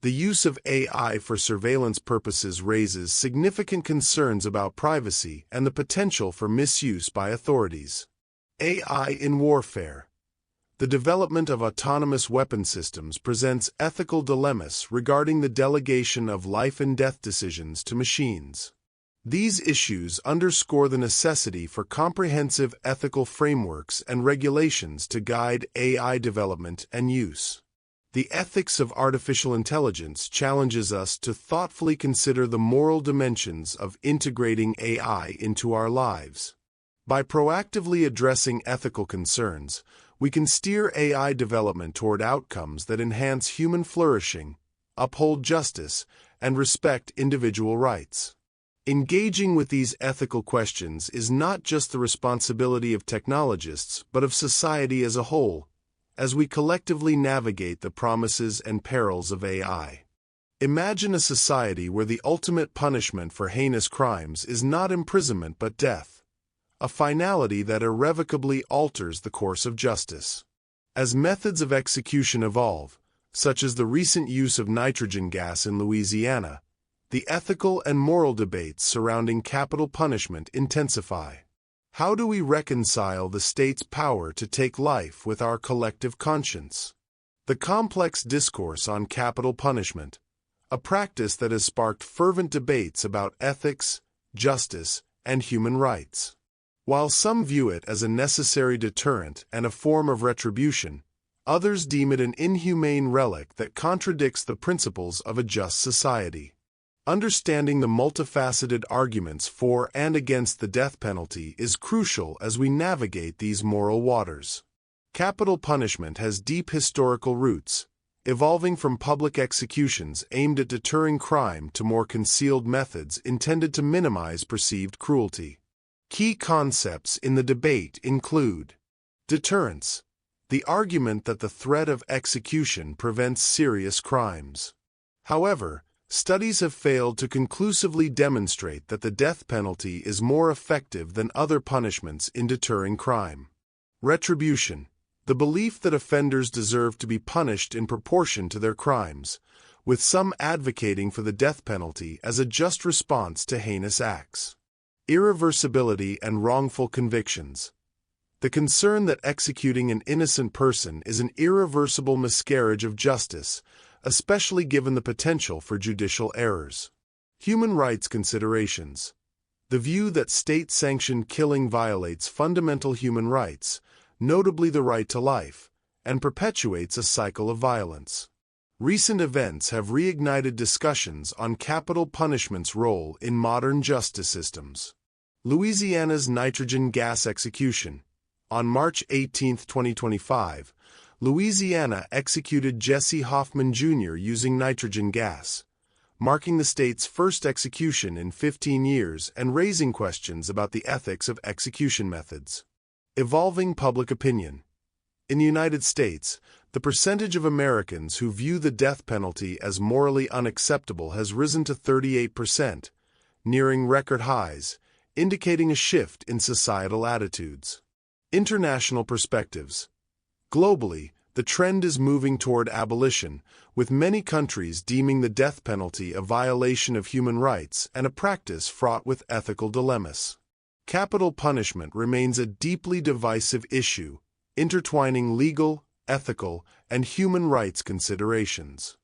The use of AI for surveillance purposes raises significant concerns about privacy and the potential for misuse by authorities. AI in warfare. The development of autonomous weapon systems presents ethical dilemmas regarding the delegation of life and death decisions to machines. These issues underscore the necessity for comprehensive ethical frameworks and regulations to guide AI development and use. The ethics of artificial intelligence challenges us to thoughtfully consider the moral dimensions of integrating AI into our lives. By proactively addressing ethical concerns, we can steer AI development toward outcomes that enhance human flourishing, uphold justice, and respect individual rights. Engaging with these ethical questions is not just the responsibility of technologists, but of society as a whole, as we collectively navigate the promises and perils of AI. Imagine a society where the ultimate punishment for heinous crimes is not imprisonment but death, a finality that irrevocably alters the course of justice. As methods of execution evolve, such as the recent use of nitrogen gas in Louisiana, the ethical and moral debates surrounding capital punishment intensify. How do we reconcile the state's power to take life with our collective conscience? The complex discourse on capital punishment, a practice that has sparked fervent debates about ethics, justice, and human rights. While some view it as a necessary deterrent and a form of retribution, others deem it an inhumane relic that contradicts the principles of a just society. Understanding the multifaceted arguments for and against the death penalty is crucial as we navigate these moral waters. Capital punishment has deep historical roots, evolving from public executions aimed at deterring crime to more concealed methods intended to minimize perceived cruelty. Key concepts in the debate include deterrence, the argument that the threat of execution prevents serious crimes. However, studies have failed to conclusively demonstrate that the death penalty is more effective than other punishments in deterring crime. Retribution, the belief that offenders deserve to be punished in proportion to their crimes, with some advocating for the death penalty as a just response to heinous acts. Irreversibility and wrongful convictions, the concern that executing an innocent person is an irreversible miscarriage of justice, especially given the potential for judicial errors. Human rights considerations, the view that state-sanctioned killing violates fundamental human rights, notably the right to life, and perpetuates a cycle of violence. Recent events have reignited discussions on capital punishment's role in modern justice systems. Louisiana's nitrogen gas execution. On March 18, 2025, Louisiana executed Jesse Hoffman Jr. using nitrogen gas, marking the state's first execution in 15 years and raising questions about the ethics of execution methods. Evolving public opinion. In the United States, the percentage of Americans who view the death penalty as morally unacceptable has risen to 38%, nearing record highs, indicating a shift in societal attitudes. International perspectives. Globally, the trend is moving toward abolition, with many countries deeming the death penalty a violation of human rights and a practice fraught with ethical dilemmas. Capital punishment remains a deeply divisive issue, intertwining legal, ethical, and human rights considerations.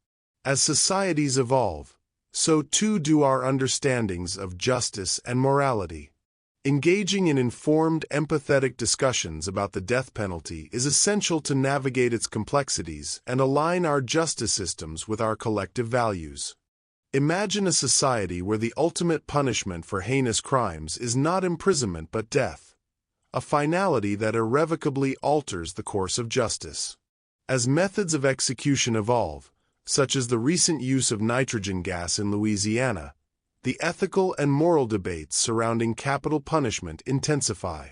As societies evolve, so too do our understandings of justice and morality. Engaging in informed, empathetic discussions about the death penalty is essential to navigate its complexities and align our justice systems with our collective values. Imagine a society where the ultimate punishment for heinous crimes is not imprisonment but death, a finality that irrevocably alters the course of justice. As methods of execution evolve, such as the recent use of nitrogen gas in Louisiana, the ethical and moral debates surrounding capital punishment intensify.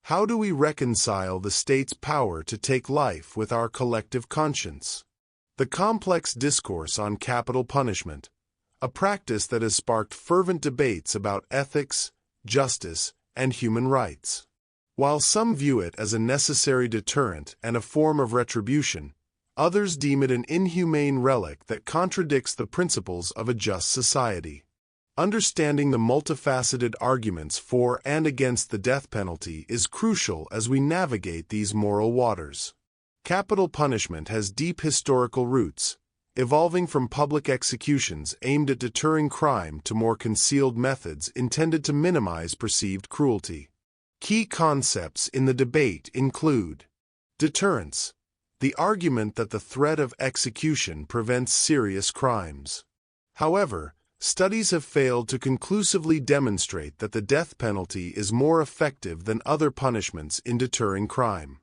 How do we reconcile the state's power to take life with our collective conscience? The complex discourse on capital punishment, a practice that has sparked fervent debates about ethics, justice, and human rights. While some view it as a necessary deterrent and a form of retribution, others deem it an inhumane relic that contradicts the principles of a just society. Understanding the multifaceted arguments for and against the death penalty is crucial as we navigate these moral waters. Capital punishment has deep historical roots, evolving from public executions aimed at deterring crime to more concealed methods intended to minimize perceived cruelty. Key concepts in the debate include deterrence, the argument that the threat of execution prevents serious crimes. However, studies have failed to conclusively demonstrate that the death penalty is more effective than other punishments in deterring crime.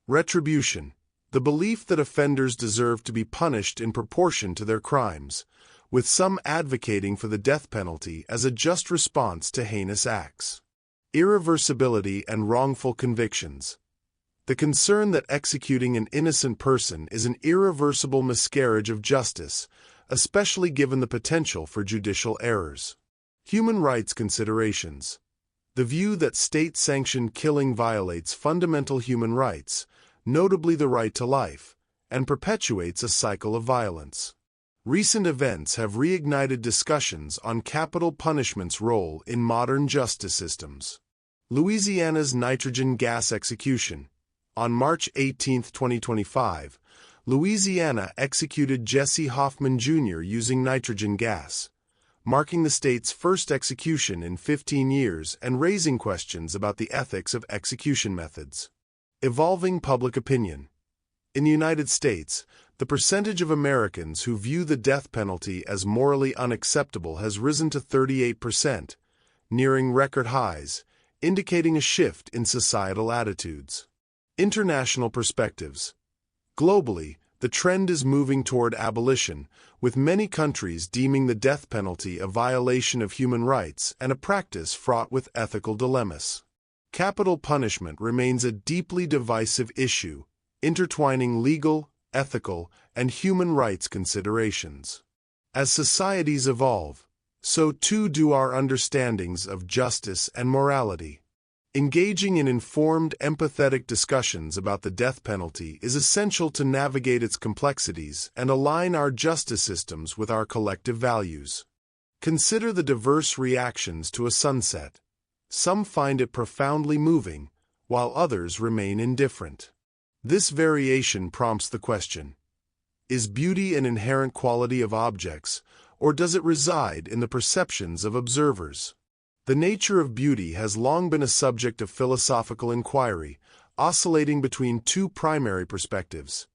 Retribution, the belief that offenders deserve to be punished in proportion to their crimes, with some advocating for the death penalty as a just response to heinous acts. Irreversibility and wrongful convictions. The concern that executing an innocent person is an irreversible miscarriage of justice, especially given the potential for judicial errors. Human rights considerations. The view that state-sanctioned killing violates fundamental human rights, notably the right to life, and perpetuates a cycle of violence. Recent events have reignited discussions on capital punishment's role in modern justice systems. Louisiana's nitrogen gas execution. On March 18, 2025, Louisiana executed Jesse Hoffman Jr. using nitrogen gas, marking the state's first execution in 15 years and raising questions about the ethics of execution methods. Evolving public opinion. In the United States, the percentage of Americans who view the death penalty as morally unacceptable has risen to 38%, nearing record highs, indicating a shift in societal attitudes. International perspectives. Globally, the trend is moving toward abolition, with many countries deeming the death penalty a violation of human rights and a practice fraught with ethical dilemmas. Capital punishment remains a deeply divisive issue, intertwining legal, ethical, and human rights considerations. As societies evolve, so too do our understandings of justice and morality. Engaging in informed, empathetic discussions about the death penalty is essential to navigate its complexities and align our justice systems with our collective values. Consider the diverse reactions to a sunset. Some find it profoundly moving, while others remain indifferent. This variation prompts the question: is beauty an inherent quality of objects, or does it reside in the perceptions of observers? The nature of beauty has long been a subject of philosophical inquiry, oscillating between two primary perspectives.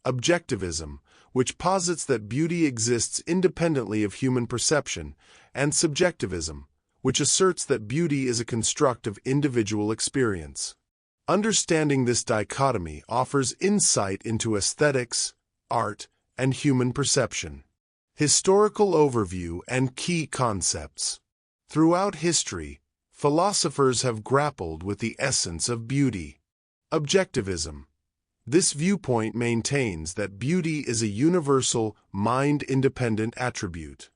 Objectivism, which posits that beauty exists independently of human perception, and subjectivism, which asserts that beauty is a construct of individual experience. Understanding this dichotomy offers insight into aesthetics, art, and human perception. Historical overview and key concepts. Throughout history, philosophers have grappled with the essence of beauty. Objectivism. This viewpoint maintains that beauty is a universal, mind-independent attribute.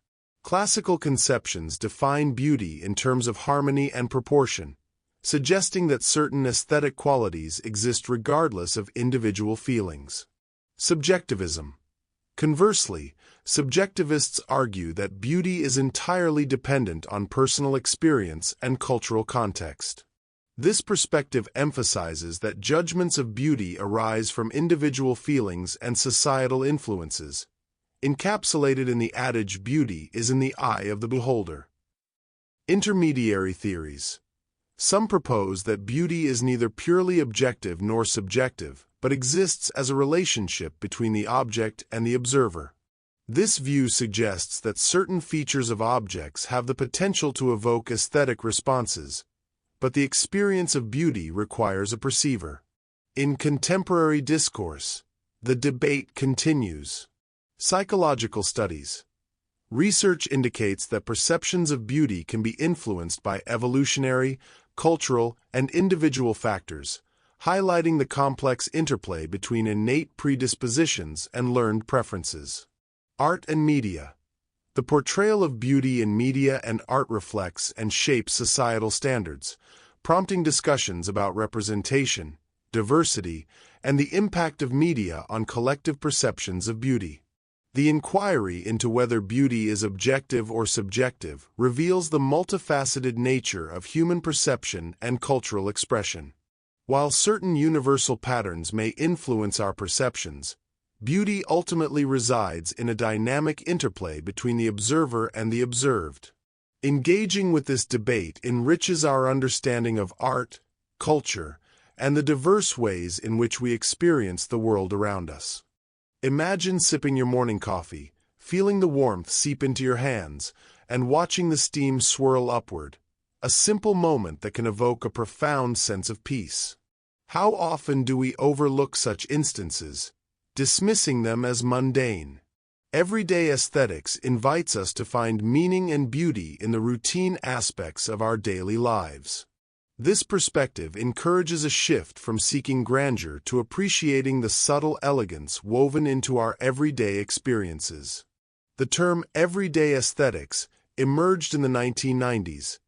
Classical conceptions define beauty in terms of harmony and proportion, suggesting that certain aesthetic qualities exist regardless of individual feelings. Subjectivism. Conversely, subjectivists argue that beauty is entirely dependent on personal experience and cultural context. This perspective emphasizes that judgments of beauty arise from individual feelings and societal influences, encapsulated in the adage "beauty is in the eye of the beholder." Intermediary theories. Some propose that beauty is neither purely objective nor subjective, but exists as a relationship between the object and the observer. This view suggests that certain features of objects have the potential to evoke aesthetic responses, but the experience of beauty requires a perceiver. In contemporary discourse, the debate continues. Psychological studies. Research indicates that perceptions of beauty can be influenced by evolutionary, cultural, and individual factors, highlighting the complex interplay between innate predispositions and learned preferences. Art and media. The portrayal of beauty in media and art reflects and shapes societal standards, prompting discussions about representation, diversity, and the impact of media on collective perceptions of beauty. The inquiry into whether beauty is objective or subjective reveals the multifaceted nature of human perception and cultural expression. While certain universal patterns may influence our perceptions, beauty ultimately resides in a dynamic interplay between the observer and the observed. Engaging with this debate enriches our understanding of art, culture, and the diverse ways in which we experience the world around us. Imagine sipping your morning coffee, feeling the warmth seep into your hands, and watching the steam swirl upward, a simple moment that can evoke a profound sense of peace. How often do we overlook such instances, dismissing them as mundane? Everyday aesthetics invites us to find meaning and beauty in the routine aspects of our daily lives. This perspective encourages a shift from seeking grandeur to appreciating the subtle elegance woven into our everyday experiences. The term everyday aesthetics emerged in the 1990s,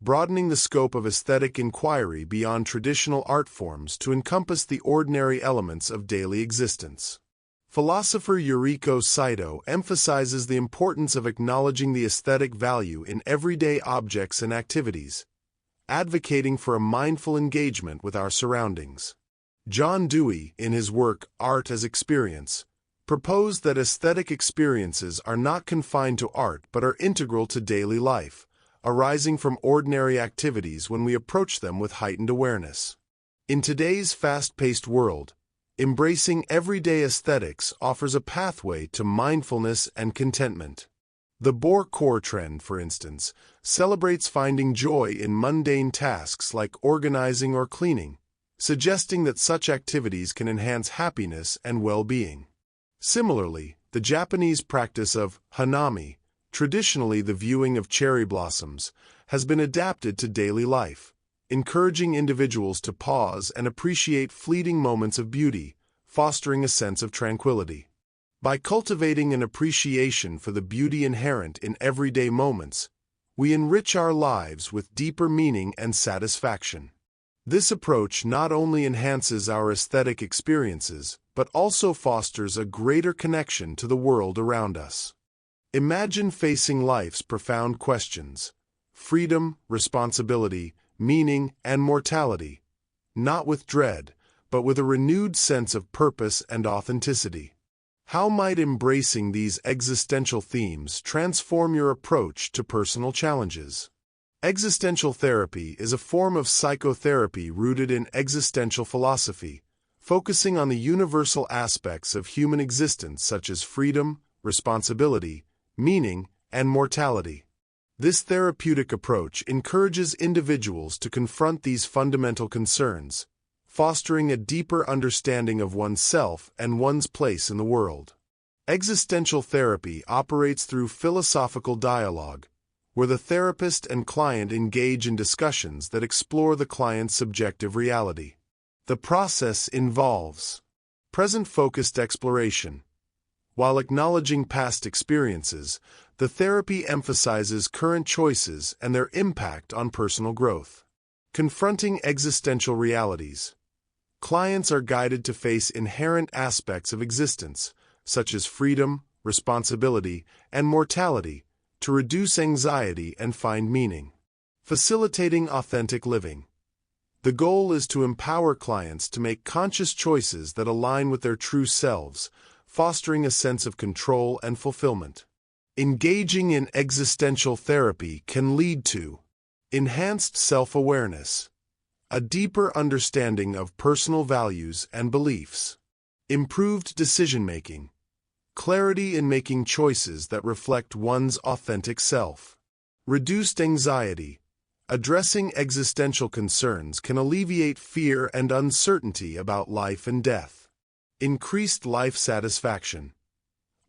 broadening the scope of aesthetic inquiry beyond traditional art forms to encompass the ordinary elements of daily existence. Philosopher Yuriko Saito emphasizes the importance of acknowledging the aesthetic value in everyday objects and activities, advocating for a mindful engagement with our surroundings. John Dewey, in his work Art as Experience, proposed that aesthetic experiences are not confined to art but are integral to daily life, arising from ordinary activities when we approach them with heightened awareness. In today's fast-paced world, embracing everyday aesthetics offers a pathway to mindfulness and contentment. The Bohr-Core trend, for instance, celebrates finding joy in mundane tasks like organizing or cleaning, suggesting that such activities can enhance happiness and well-being. Similarly, the Japanese practice of hanami, traditionally the viewing of cherry blossoms, has been adapted to daily life, encouraging individuals to pause and appreciate fleeting moments of beauty, fostering a sense of tranquility. By cultivating an appreciation for the beauty inherent in everyday moments, we enrich our lives with deeper meaning and satisfaction. This approach not only enhances our aesthetic experiences, but also fosters a greater connection to the world around us. Imagine facing life's profound questions: freedom, responsibility, meaning, and mortality, not with dread, but with a renewed sense of purpose and authenticity. How might embracing these existential themes transform your approach to personal challenges? Existential therapy is a form of psychotherapy rooted in existential philosophy, focusing on the universal aspects of human existence such as freedom, responsibility, meaning, and mortality. This therapeutic approach encourages individuals to confront these fundamental concerns, fostering a deeper understanding of oneself and one's place in the world. Existential therapy operates through philosophical dialogue, where the therapist and client engage in discussions that explore the client's subjective reality. The process involves present-focused exploration. While acknowledging past experiences, the therapy emphasizes current choices and their impact on personal growth. Confronting existential realities. Clients are guided to face inherent aspects of existence, such as freedom, responsibility, and mortality, to reduce anxiety and find meaning. Facilitating authentic living. The goal is to empower clients to make conscious choices that align with their true selves, fostering a sense of control and fulfillment. Engaging in existential therapy can lead to enhanced self-awareness, a deeper understanding of personal values and beliefs, improved decision-making, clarity in making choices that reflect one's authentic self, reduced anxiety. Addressing existential concerns can alleviate fear and uncertainty about life and death. Increased life satisfaction.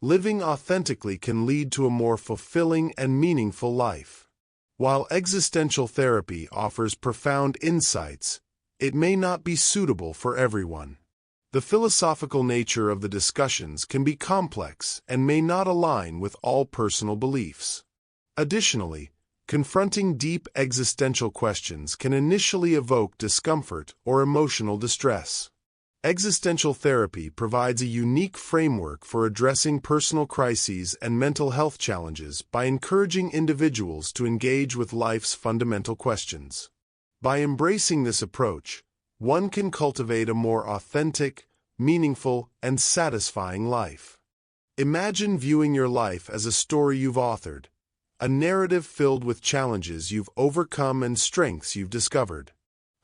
Living authentically can lead to a more fulfilling and meaningful life. While existential therapy offers profound insights, it may not be suitable for everyone. The philosophical nature of the discussions can be complex and may not align with all personal beliefs. Additionally, confronting deep existential questions can initially evoke discomfort or emotional distress. Existential therapy provides a unique framework for addressing personal crises and mental health challenges by encouraging individuals to engage with life's fundamental questions. By embracing this approach, one can cultivate a more authentic, meaningful, and satisfying life. Imagine viewing your life as a story you've authored, a narrative filled with challenges you've overcome and strengths you've discovered.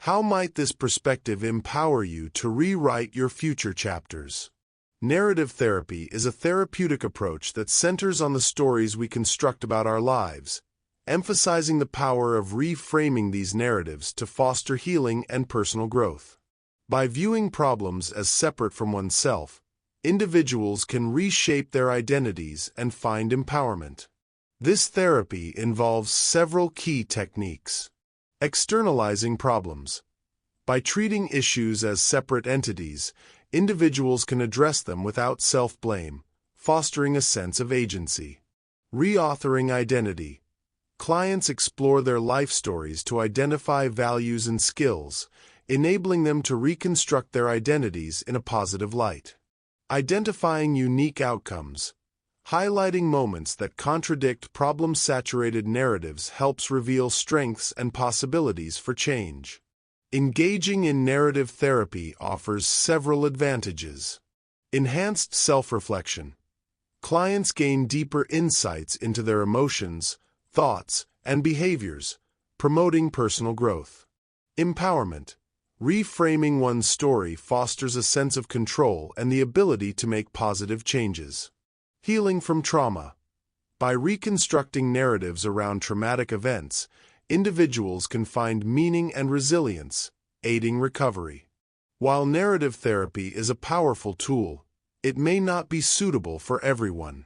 How might this perspective empower you to rewrite your future chapters? Narrative therapy is a therapeutic approach that centers on the stories we construct about our lives, emphasizing the power of reframing these narratives to foster healing and personal growth. By viewing problems as separate from oneself, individuals can reshape their identities and find empowerment. This therapy involves several key techniques. Externalizing problems. By treating issues as separate entities, individuals can address them without self-blame, fostering a sense of agency. Reauthoring identity. Clients explore their life stories to identify values and skills, enabling them to reconstruct their identities in a positive light. Identifying unique outcomes. Highlighting moments that contradict problem-saturated narratives helps reveal strengths and possibilities for change. Engaging in narrative therapy offers several advantages. Enhanced self-reflection. Clients gain deeper insights into their emotions, thoughts, and behaviors, promoting personal growth. Empowerment. Reframing one's story fosters a sense of control and the ability to make positive changes. Healing from trauma. By reconstructing narratives around traumatic events, individuals can find meaning and resilience, aiding recovery. While narrative therapy is a powerful tool, it may not be suitable for everyone.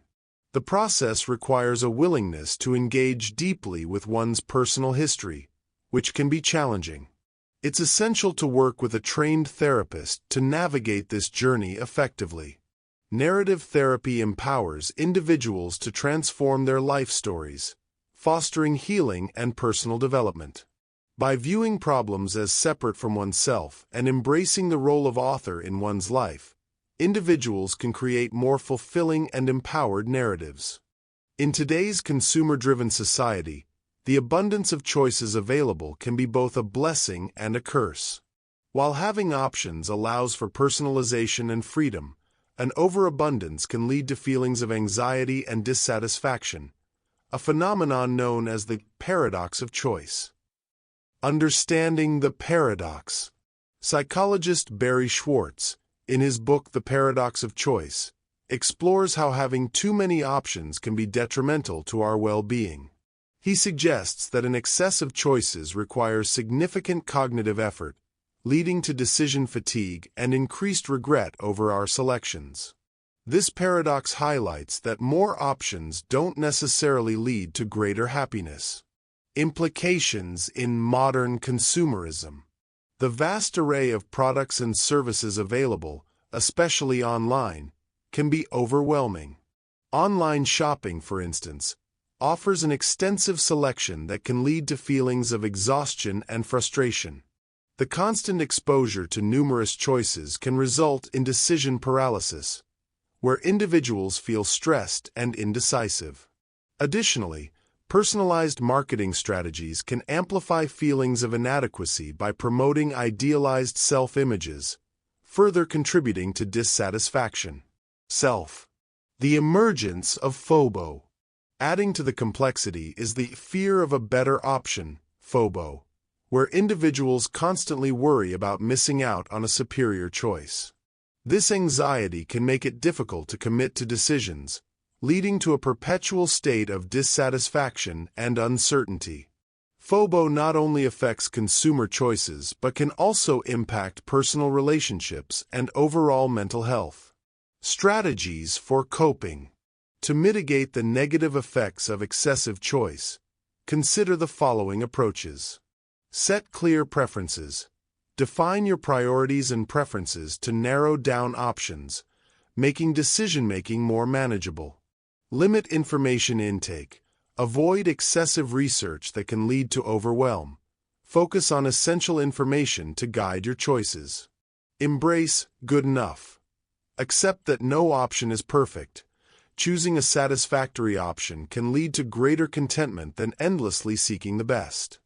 The process requires a willingness to engage deeply with one's personal history, which can be challenging. It's essential to work with a trained therapist to navigate this journey effectively. Narrative therapy empowers individuals to transform their life stories, fostering healing and personal development. By viewing problems as separate from oneself and embracing the role of author in one's life, individuals can create more fulfilling and empowered narratives. In today's consumer-driven society, the abundance of choices available can be both a blessing and a curse. While having options allows for personalization and freedom, an overabundance can lead to feelings of anxiety and dissatisfaction, a phenomenon known as the paradox of choice. Understanding the paradox. Psychologist Barry Schwartz, in his book The Paradox of Choice, explores how having too many options can be detrimental to our well-being. He suggests that an excess of choices requires significant cognitive effort, leading to decision fatigue and increased regret over our selections. This paradox highlights that more options don't necessarily lead to greater happiness. Implications in modern consumerism. The vast array of products and services available, especially online, can be overwhelming. Online shopping, for instance, offers an extensive selection that can lead to feelings of exhaustion and frustration. The constant exposure to numerous choices can result in decision paralysis, where individuals feel stressed and indecisive. Additionally, personalized marketing strategies can amplify feelings of inadequacy by promoting idealized self-images, further contributing to dissatisfaction. The emergence of FOBO. Adding to the complexity is the fear of a better option, FOBO, where individuals constantly worry about missing out on a superior choice. This anxiety can make it difficult to commit to decisions, leading to a perpetual state of dissatisfaction and uncertainty. FOBO not only affects consumer choices but can also impact personal relationships and overall mental health. Strategies for coping. To mitigate the negative effects of excessive choice, consider the following approaches. Set clear preferences. Define your priorities and preferences to narrow down options, making decision-making more manageable. Limit information intake. Avoid excessive research that can lead to overwhelm. Focus on essential information to guide your choices. Embrace good enough. Accept that no option is perfect. Choosing a satisfactory option can lead to greater contentment than endlessly seeking the best.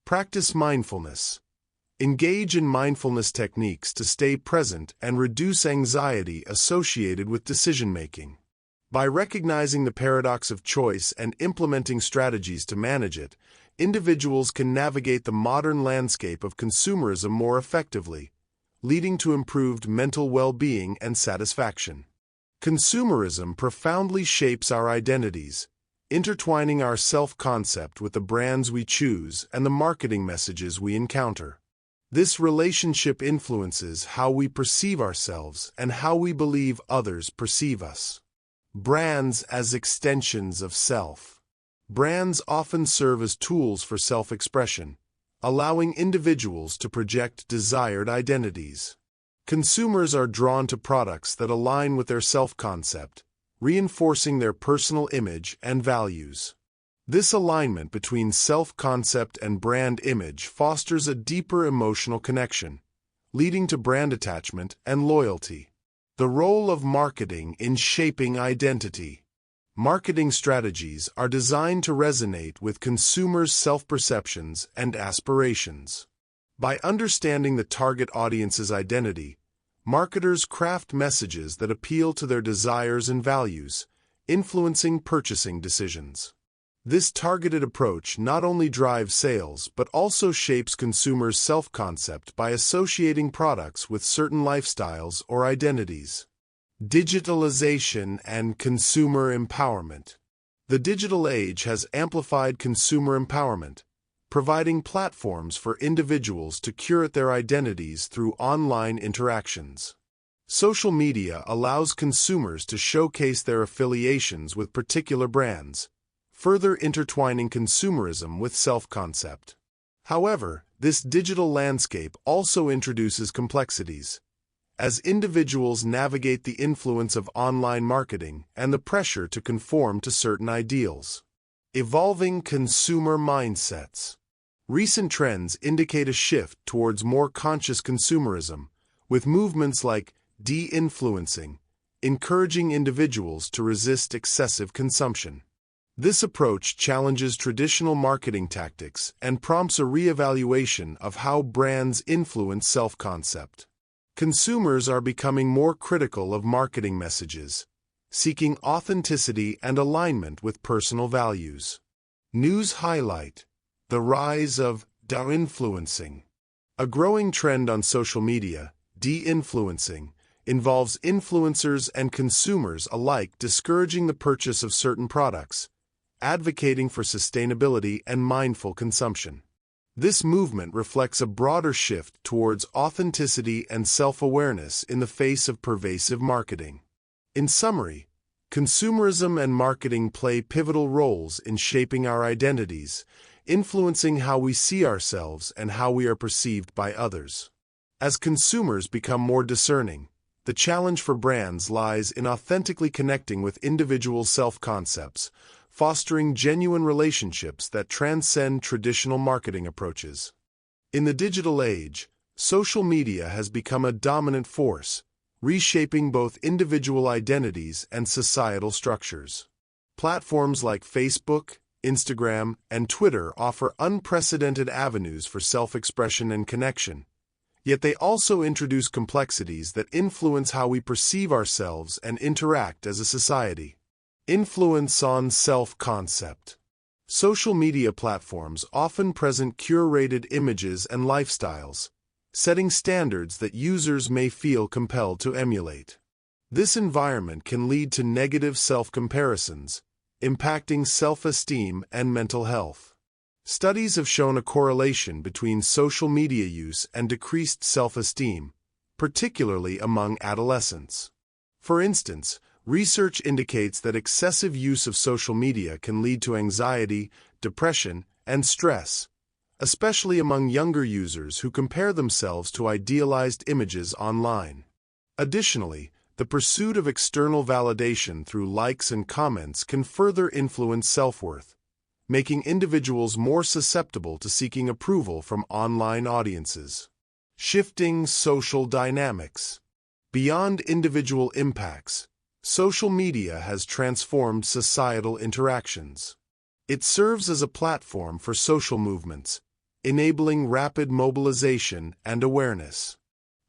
Practice mindfulness. Engage in mindfulness techniques to stay present and reduce anxiety associated with decision-making. By recognizing the paradox of choice and implementing strategies to manage it, individuals can navigate the modern landscape of consumerism more effectively, leading to improved mental well-being and satisfaction. Consumerism profoundly shapes our identities, intertwining our self-concept with the brands we choose and the marketing messages we encounter. This relationship influences how we perceive ourselves and how we believe others perceive us. Brands as extensions of self. Brands often serve as tools for self-expression, allowing individuals to project desired identities. Consumers are drawn to products that align with their self-concept, reinforcing their personal image and values. This alignment between self-concept and brand image fosters a deeper emotional connection, leading to brand attachment and loyalty. The role of marketing in shaping identity. Marketing strategies are designed to resonate with consumers' self-perceptions and aspirations. By understanding the target audience's identity, marketers craft messages that appeal to their desires and values, influencing purchasing decisions. This targeted approach not only drives sales but also shapes consumers' self-concept by associating products with certain lifestyles or identities. Digitalization and consumer empowerment. The digital age has amplified consumer empowerment, providing platforms for individuals to curate their identities through online interactions. Social media allows consumers to showcase their affiliations with particular brands, further intertwining consumerism with self-concept. However, this digital landscape also introduces complexities, as individuals navigate the influence of online marketing and the pressure to conform to certain ideals. Evolving consumer mindsets. Recent trends indicate a shift towards more conscious consumerism, with movements like de-influencing, encouraging individuals to resist excessive consumption. This approach challenges traditional marketing tactics and prompts a re-evaluation of how brands influence self-concept. Consumers are becoming more critical of marketing messages, seeking authenticity and alignment with personal values. News highlight: the rise of de-influencing. A growing trend on social media, de-influencing, involves influencers and consumers alike discouraging the purchase of certain products, advocating for sustainability and mindful consumption. This movement reflects a broader shift towards authenticity and self-awareness in the face of pervasive marketing. In summary, consumerism and marketing play pivotal roles in shaping our identities, influencing how we see ourselves and how we are perceived by others. As consumers become more discerning, the challenge for brands lies in authentically connecting with individual self-concepts, fostering genuine relationships that transcend traditional marketing approaches. In the digital age, social media has become a dominant force, reshaping both individual identities and societal structures. Platforms like Facebook, Instagram, and Twitter offer unprecedented avenues for self-expression and connection, yet they also introduce complexities that influence how we perceive ourselves and interact as a society. Influence on self-concept. Social media platforms often present curated images and lifestyles, setting standards that users may feel compelled to emulate. This environment can lead to negative self-comparisons, impacting self-esteem and mental health. Studies have shown a correlation between social media use and decreased self-esteem, particularly among adolescents. For instance, research indicates that excessive use of social media can lead to anxiety, depression, and stress, especially among younger users who compare themselves to idealized images online. Additionally, the pursuit of external validation through likes and comments can further influence self-worth, making individuals more susceptible to seeking approval from online audiences. Shifting social dynamics. Beyond individual impacts, social media has transformed societal interactions. It serves as a platform for social movements, enabling rapid mobilization and awareness.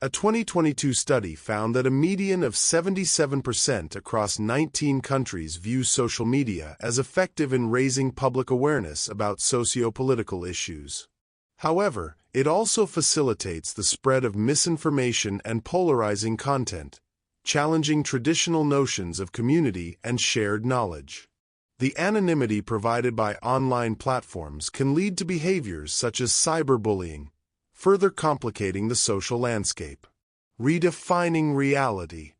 A 2022 study found that a median of 77% across 19 countries view social media as effective in raising public awareness about socio-political issues. However, it also facilitates the spread of misinformation and polarizing content, challenging traditional notions of community and shared knowledge. The anonymity provided by online platforms can lead to behaviors such as cyberbullying, further complicating the social landscape. Redefining reality.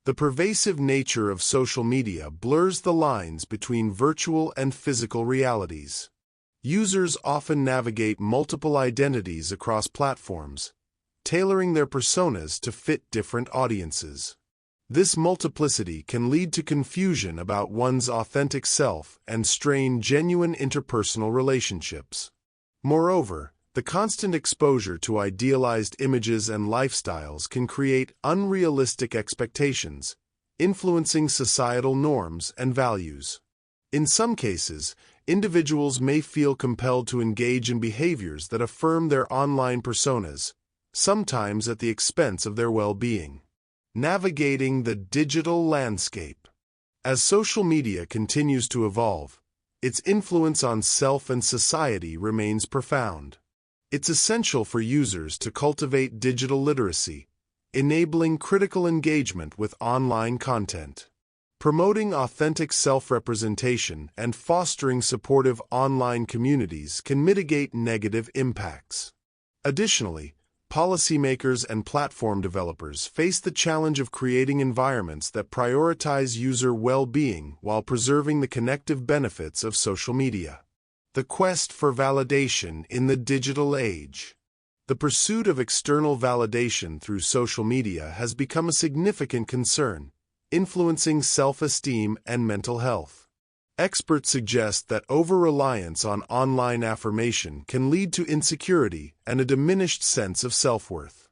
The pervasive nature of social media blurs the lines between virtual and physical realities. Users often navigate multiple identities across platforms, tailoring their personas to fit different audiences. This multiplicity can lead to confusion about one's authentic self and strain genuine interpersonal relationships. Moreover, the constant exposure to idealized images and lifestyles can create unrealistic expectations, influencing societal norms and values. In some cases, individuals may feel compelled to engage in behaviors that affirm their online personas, sometimes at the expense of their well-being. Navigating the digital landscape. As social media continues to evolve, its influence on self and society remains profound. It's essential for users to cultivate digital literacy, enabling critical engagement with online content. Promoting authentic self-representation and fostering supportive online communities can mitigate negative impacts. Additionally, policymakers and platform developers face the challenge of creating environments that prioritize user well-being while preserving the connective benefits of social media. The quest for validation in the digital age. The pursuit of external validation through social media has become a significant concern, influencing self-esteem and mental health. Experts suggest that over-reliance on online affirmation can lead to insecurity and a diminished sense of self-worth.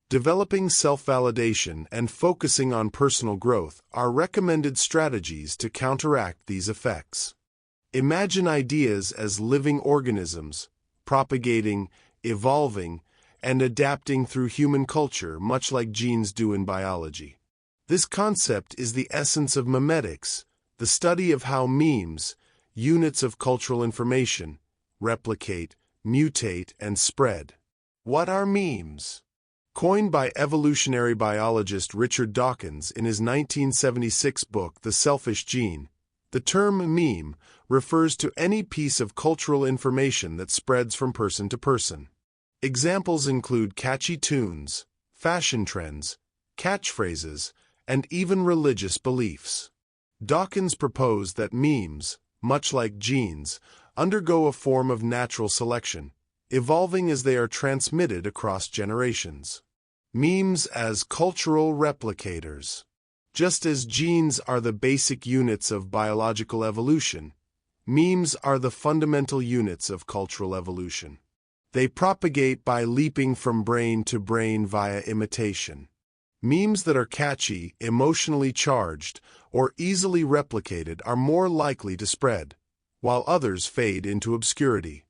Developing self-validation and focusing on personal growth are recommended strategies to counteract these effects. Imagine ideas as living organisms, propagating, evolving, and adapting through human culture much like genes do in biology. This concept is the essence of memetics, the study of how memes, units of cultural information, replicate, mutate, and spread. What are memes? Coined by evolutionary biologist Richard Dawkins in his 1976 book The Selfish Gene, the term meme refers to any piece of cultural information that spreads from person to person. Examples include catchy tunes, fashion trends, catchphrases, and even religious beliefs. Dawkins proposed that memes, much like genes, undergo a form of natural selection, evolving as they are transmitted across generations. Memes as cultural replicators. Just as genes are the basic units of biological evolution, memes are the fundamental units of cultural evolution. They propagate by leaping from brain to brain via imitation. Memes that are catchy, emotionally charged, or easily replicated are more likely to spread, while others fade into obscurity.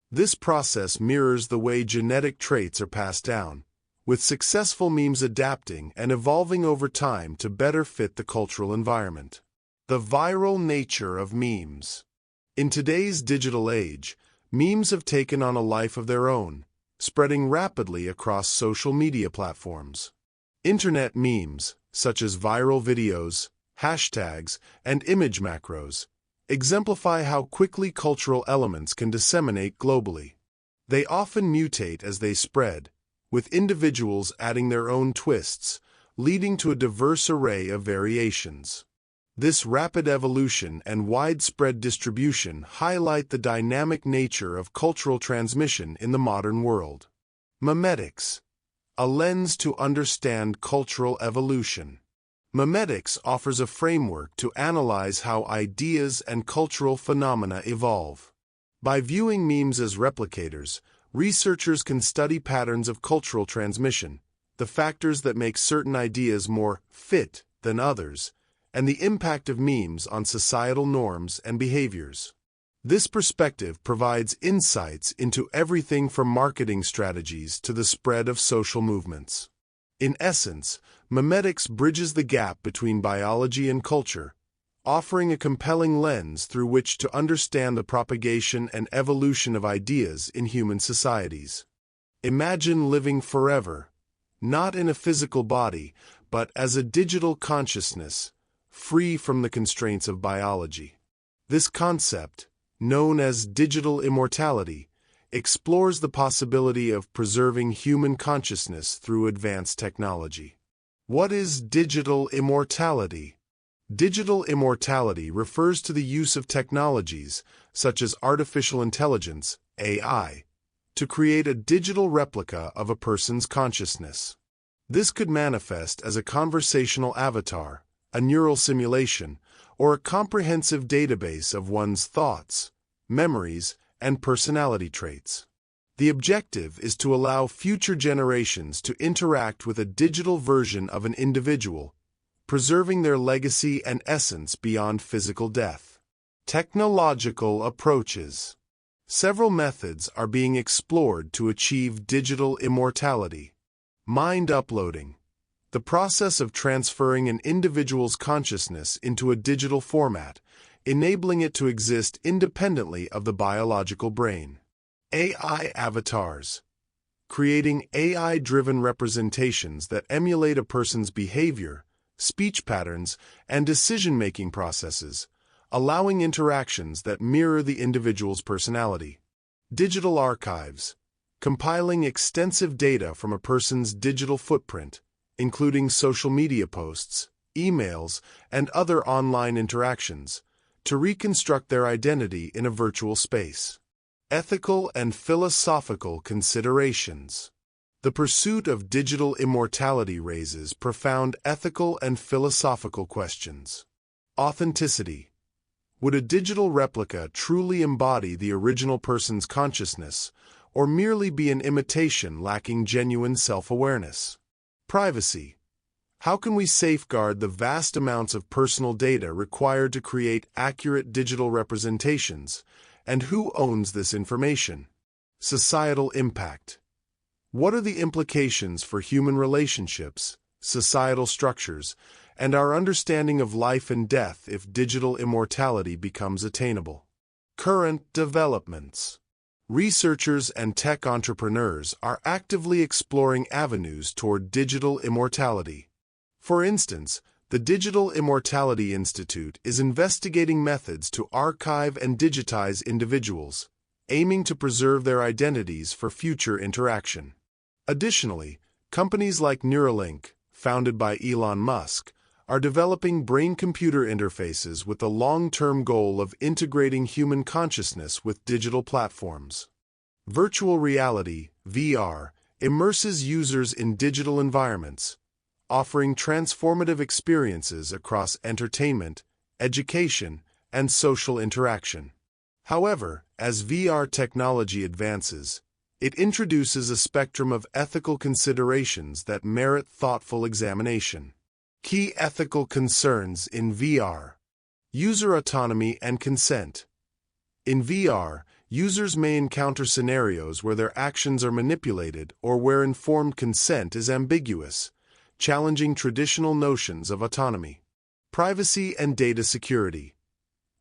This process mirrors the way genetic traits are passed down, with successful memes adapting and evolving over time to better fit the cultural environment. The viral nature of memes. In today's digital age, memes have taken on a life of their own, spreading rapidly across social media platforms. Internet memes, such as viral videos, hashtags, and image macros, exemplify how quickly cultural elements can disseminate globally. They often mutate as they spread, with individuals adding their own twists, leading to a diverse array of variations. This rapid evolution and widespread distribution highlight the dynamic nature of cultural transmission in the modern world. Memetics, a lens to understand cultural evolution. Memetics offers a framework to analyze how ideas and cultural phenomena evolve. By viewing memes as replicators, researchers can study patterns of cultural transmission, the factors that make certain ideas more fit than others, and the impact of memes on societal norms and behaviors. This perspective provides insights into everything from marketing strategies to the spread of social movements. In essence, memetics bridges the gap between biology and culture, offering a compelling lens through which to understand the propagation and evolution of ideas in human societies. Imagine living forever, not in a physical body, but as a digital consciousness, free from the constraints of biology. This concept, known as digital immortality, explores the possibility of preserving human consciousness through advanced technology. What is digital immortality? Digital immortality refers to the use of technologies, such as artificial intelligence, AI, to create a digital replica of a person's consciousness. This could manifest as a conversational avatar, a neural simulation, or a comprehensive database of one's thoughts, memories, and personality traits. The objective is to allow future generations to interact with a digital version of an individual, preserving their legacy and essence beyond physical death. Technological approaches. Several methods are being explored to achieve digital immortality. Mind uploading, the process of transferring an individual's consciousness into a digital format, enabling it to exist independently of the biological brain. AI avatars, creating AI-driven representations that emulate a person's behavior, speech patterns, and decision-making processes, allowing interactions that mirror the individual's personality. Digital archives, compiling extensive data from a person's digital footprint, including social media posts, emails, and other online interactions, to reconstruct their identity in a virtual space. Ethical and philosophical considerations. The pursuit of digital immortality raises profound ethical and philosophical questions. Authenticity. Would a digital replica truly embody the original person's consciousness, or merely be an imitation lacking genuine self-awareness? Privacy. How can we safeguard the vast amounts of personal data required to create accurate digital representations, and who owns this information? Societal impact. What are the implications for human relationships, societal structures, and our understanding of life and death if digital immortality becomes attainable? Current developments. Researchers and tech entrepreneurs are actively exploring avenues toward digital immortality. For instance, the Digital Immortality Institute is investigating methods to archive and digitize individuals, aiming to preserve their identities for future interaction. Additionally, companies like Neuralink, founded by Elon Musk, are developing brain-computer interfaces with the long-term goal of integrating human consciousness with digital platforms. Virtual reality, VR, immerses users in digital environments, offering transformative experiences across entertainment, education, and social interaction. However, as VR technology advances, it introduces a spectrum of ethical considerations that merit thoughtful examination. Key ethical concerns in VR. User autonomy and consent. In VR, users may encounter scenarios where their actions are manipulated or where informed consent is ambiguous, challenging traditional notions of autonomy. Privacy and data security.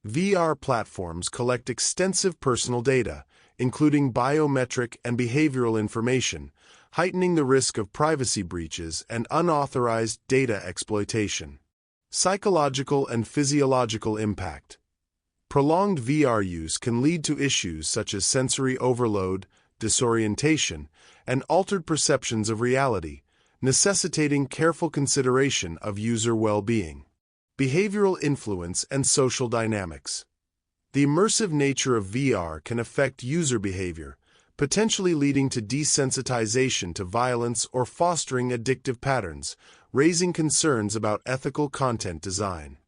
VR platforms collect extensive personal data, including biometric and behavioral information, heightening the risk of privacy breaches and unauthorized data exploitation. Psychological and physiological impact. Prolonged VR use can lead to issues such as sensory overload, disorientation, and altered perceptions of reality, necessitating careful consideration of user well-being. Behavioral influence and social dynamics. The immersive nature of VR can affect user behavior, potentially leading to desensitization to violence or fostering addictive patterns, raising concerns about ethical content design.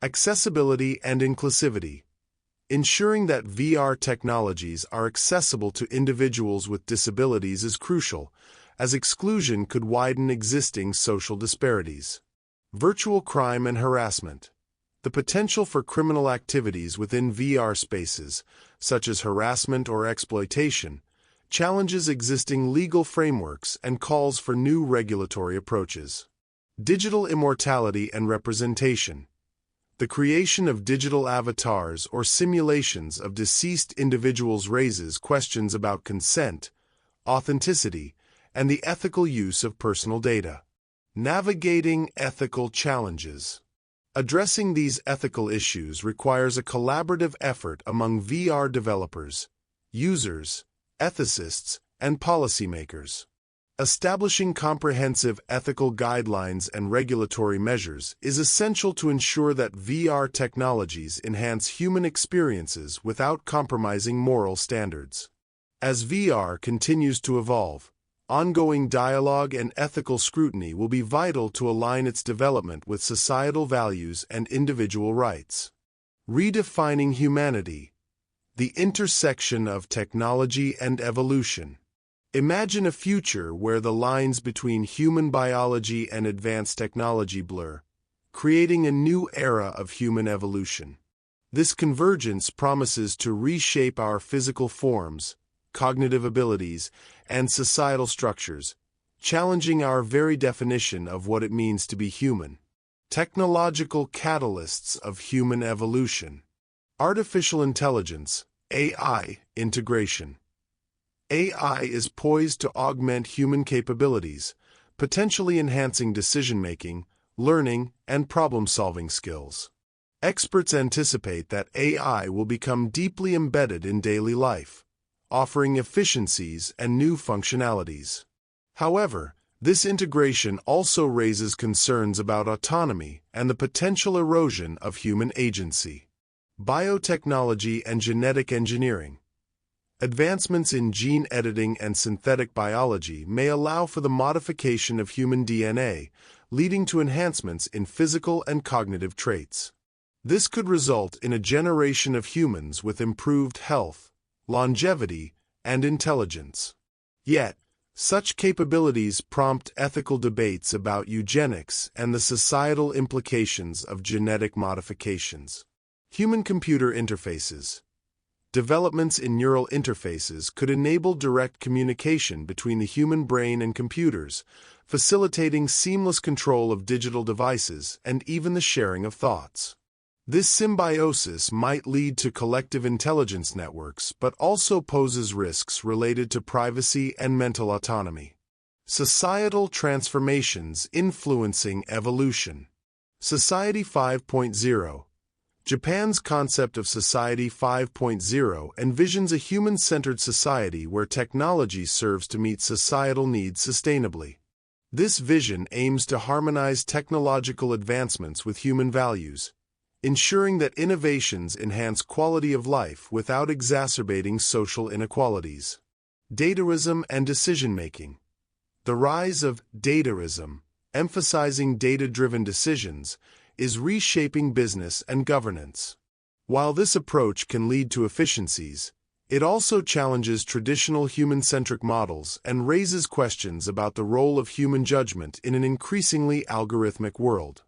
Accessibility and inclusivity. Ensuring that VR technologies are accessible to individuals with disabilities is crucial, as exclusion could widen existing social disparities. Virtual crime and harassment. The potential for criminal activities within VR spaces, such as harassment or exploitation, challenges existing legal frameworks and calls for new regulatory approaches. Digital immortality and representation. The creation of digital avatars or simulations of deceased individuals raises questions about consent, authenticity, and the ethical use of personal data. Navigating ethical challenges. Addressing these ethical issues requires a collaborative effort among VR developers, users, ethicists, and policymakers. Establishing comprehensive ethical guidelines and regulatory measures is essential to ensure that VR technologies enhance human experiences without compromising moral standards. As VR continues to evolve, ongoing dialogue and ethical scrutiny will be vital to align its development with societal values and individual rights. Redefining humanity. The intersection of technology and evolution. Imagine a future where the lines between human biology and advanced technology blur, creating a new era of human evolution. This convergence promises to reshape our physical forms, cognitive abilities, and societal structures, challenging our very definition of what it means to be human. Technological catalysts of human evolution. Artificial intelligence, AI, integration. AI is poised to augment human capabilities, potentially enhancing decision-making, learning, and problem-solving skills. Experts anticipate that AI will become deeply embedded in daily life, offering efficiencies and new functionalities. However, this integration also raises concerns about autonomy and the potential erosion of human agency. Biotechnology and genetic engineering. Advancements in gene editing and synthetic biology may allow for the modification of human DNA, leading to enhancements in physical and cognitive traits. This could result in a generation of humans with improved health, longevity, and intelligence. Yet, such capabilities prompt ethical debates about eugenics and the societal implications of genetic modifications. Human-computer interfaces. Developments in neural interfaces could enable direct communication between the human brain and computers, facilitating seamless control of digital devices and even the sharing of thoughts. This symbiosis might lead to collective intelligence networks, but also poses risks related to privacy and mental autonomy. Societal transformations influencing evolution. Society 5.0. Japan's concept of Society 5.0 envisions a human-centered society where technology serves to meet societal needs sustainably. This vision aims to harmonize technological advancements with human values, ensuring that innovations enhance quality of life without exacerbating social inequalities. Dataism and decision-making. The rise of dataism, emphasizing data-driven decisions, is reshaping business and governance. While this approach can lead to efficiencies, it also challenges traditional human-centric models and raises questions about the role of human judgment in an increasingly algorithmic world.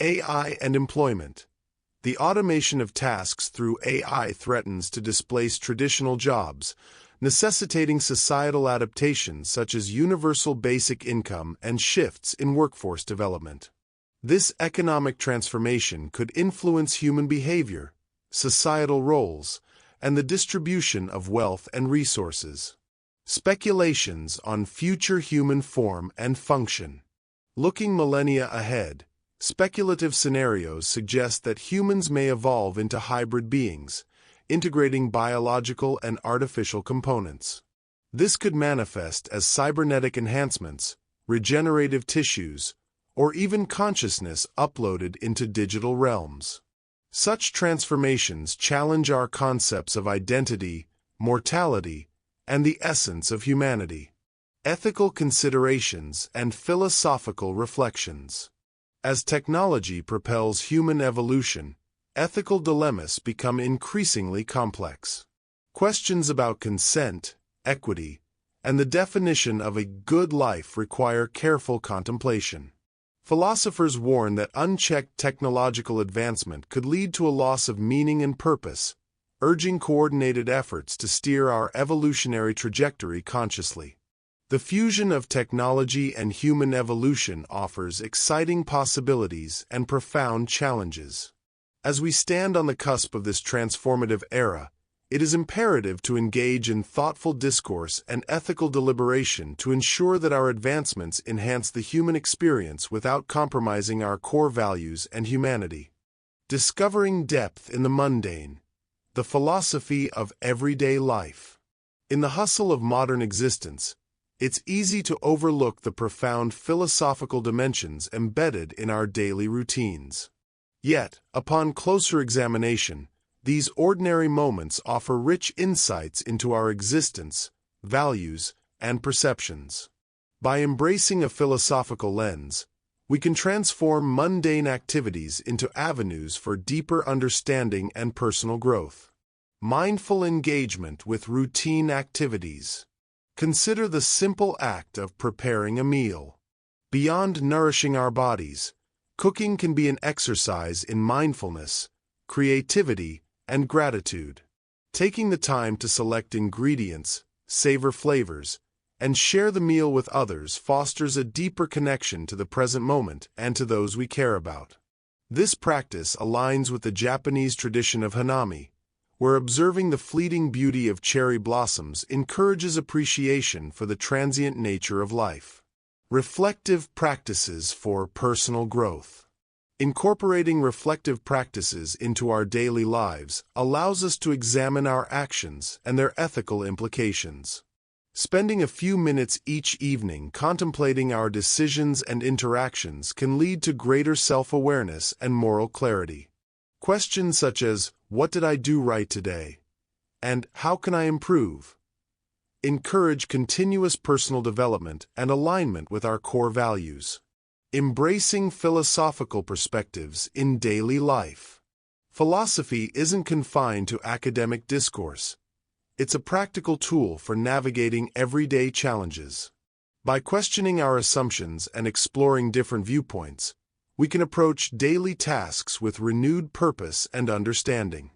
AI and employment. The automation of tasks through AI threatens to displace traditional jobs, necessitating societal adaptations such as universal basic income and shifts in workforce development. This economic transformation could influence human behavior, societal roles, and the distribution of wealth and resources. Speculations on future human form and function. Looking millennia ahead, speculative scenarios suggest that humans may evolve into hybrid beings, integrating biological and artificial components. This could manifest as cybernetic enhancements, regenerative tissues, or even consciousness uploaded into digital realms. Such transformations challenge our concepts of identity, mortality, and the essence of humanity. Ethical considerations and philosophical reflections. As technology propels human evolution, ethical dilemmas become increasingly complex. Questions about consent, equity, and the definition of a good life require careful contemplation. Philosophers warn that unchecked technological advancement could lead to a loss of meaning and purpose, urging coordinated efforts to steer our evolutionary trajectory consciously. The fusion of technology and human evolution offers exciting possibilities and profound challenges. As we stand on the cusp of this transformative era, it is imperative to engage in thoughtful discourse and ethical deliberation to ensure that our advancements enhance the human experience without compromising our core values and humanity. Discovering depth in the mundane, the philosophy of everyday life. In the hustle of modern existence, it's easy to overlook the profound philosophical dimensions embedded in our daily routines. Yet, upon closer examination, these ordinary moments offer rich insights into our existence, values, and perceptions. By embracing a philosophical lens, we can transform mundane activities into avenues for deeper understanding and personal growth. Mindful engagement with routine activities. Consider the simple act of preparing a meal. Beyond nourishing our bodies, cooking can be an exercise in mindfulness, creativity, and gratitude. Taking the time to select ingredients, savor flavors, and share the meal with others fosters a deeper connection to the present moment and to those we care about. This practice aligns with the Japanese tradition of hanami, where observing the fleeting beauty of cherry blossoms encourages appreciation for the transient nature of life. Reflective practices for personal growth. Incorporating reflective practices into our daily lives allows us to examine our actions and their ethical implications. Spending a few minutes each evening contemplating our decisions and interactions can lead to greater self-awareness and moral clarity. Questions such as, "What did I do right today?" and "How can I improve?" encourage continuous personal development and alignment with our core values. Embracing philosophical perspectives in daily life. Philosophy isn't confined to academic discourse. It's a practical tool for navigating everyday challenges. By questioning our assumptions and exploring different viewpoints, we can approach daily tasks with renewed purpose and understanding.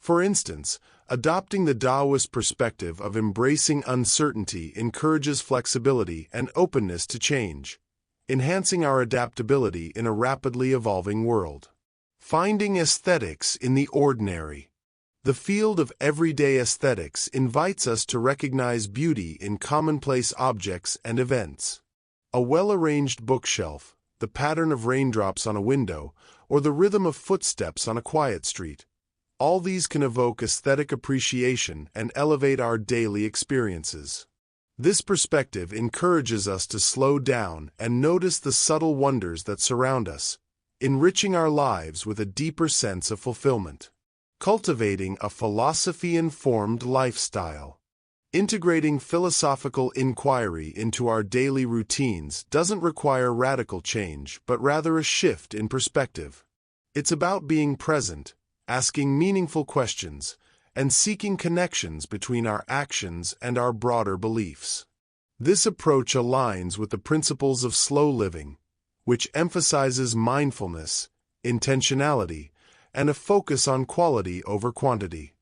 For instance, adopting the Taoist perspective of embracing uncertainty encourages flexibility and openness to change, enhancing our adaptability in a rapidly evolving world. Finding aesthetics in the ordinary. The field of everyday aesthetics invites us to recognize beauty in commonplace objects and events. A well-arranged bookshelf, the pattern of raindrops on a window, or the rhythm of footsteps on a quiet street. All these can evoke aesthetic appreciation and elevate our daily experiences. This perspective encourages us to slow down and notice the subtle wonders that surround us, enriching our lives with a deeper sense of fulfillment. Cultivating a philosophy-informed lifestyle. Integrating philosophical inquiry into our daily routines doesn't require radical change, but rather a shift in perspective. It's about being present, asking meaningful questions, and seeking connections between our actions and our broader beliefs. This approach aligns with the principles of slow living, which emphasizes mindfulness, intentionality, and a focus on quality over quantity.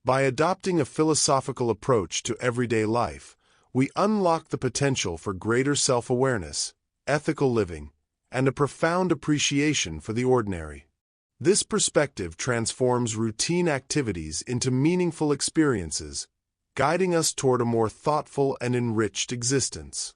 By adopting a philosophical approach to everyday life, we unlock the potential for greater self-awareness, ethical living, and a profound appreciation for the ordinary. This perspective transforms routine activities into meaningful experiences, guiding us toward a more thoughtful and enriched existence.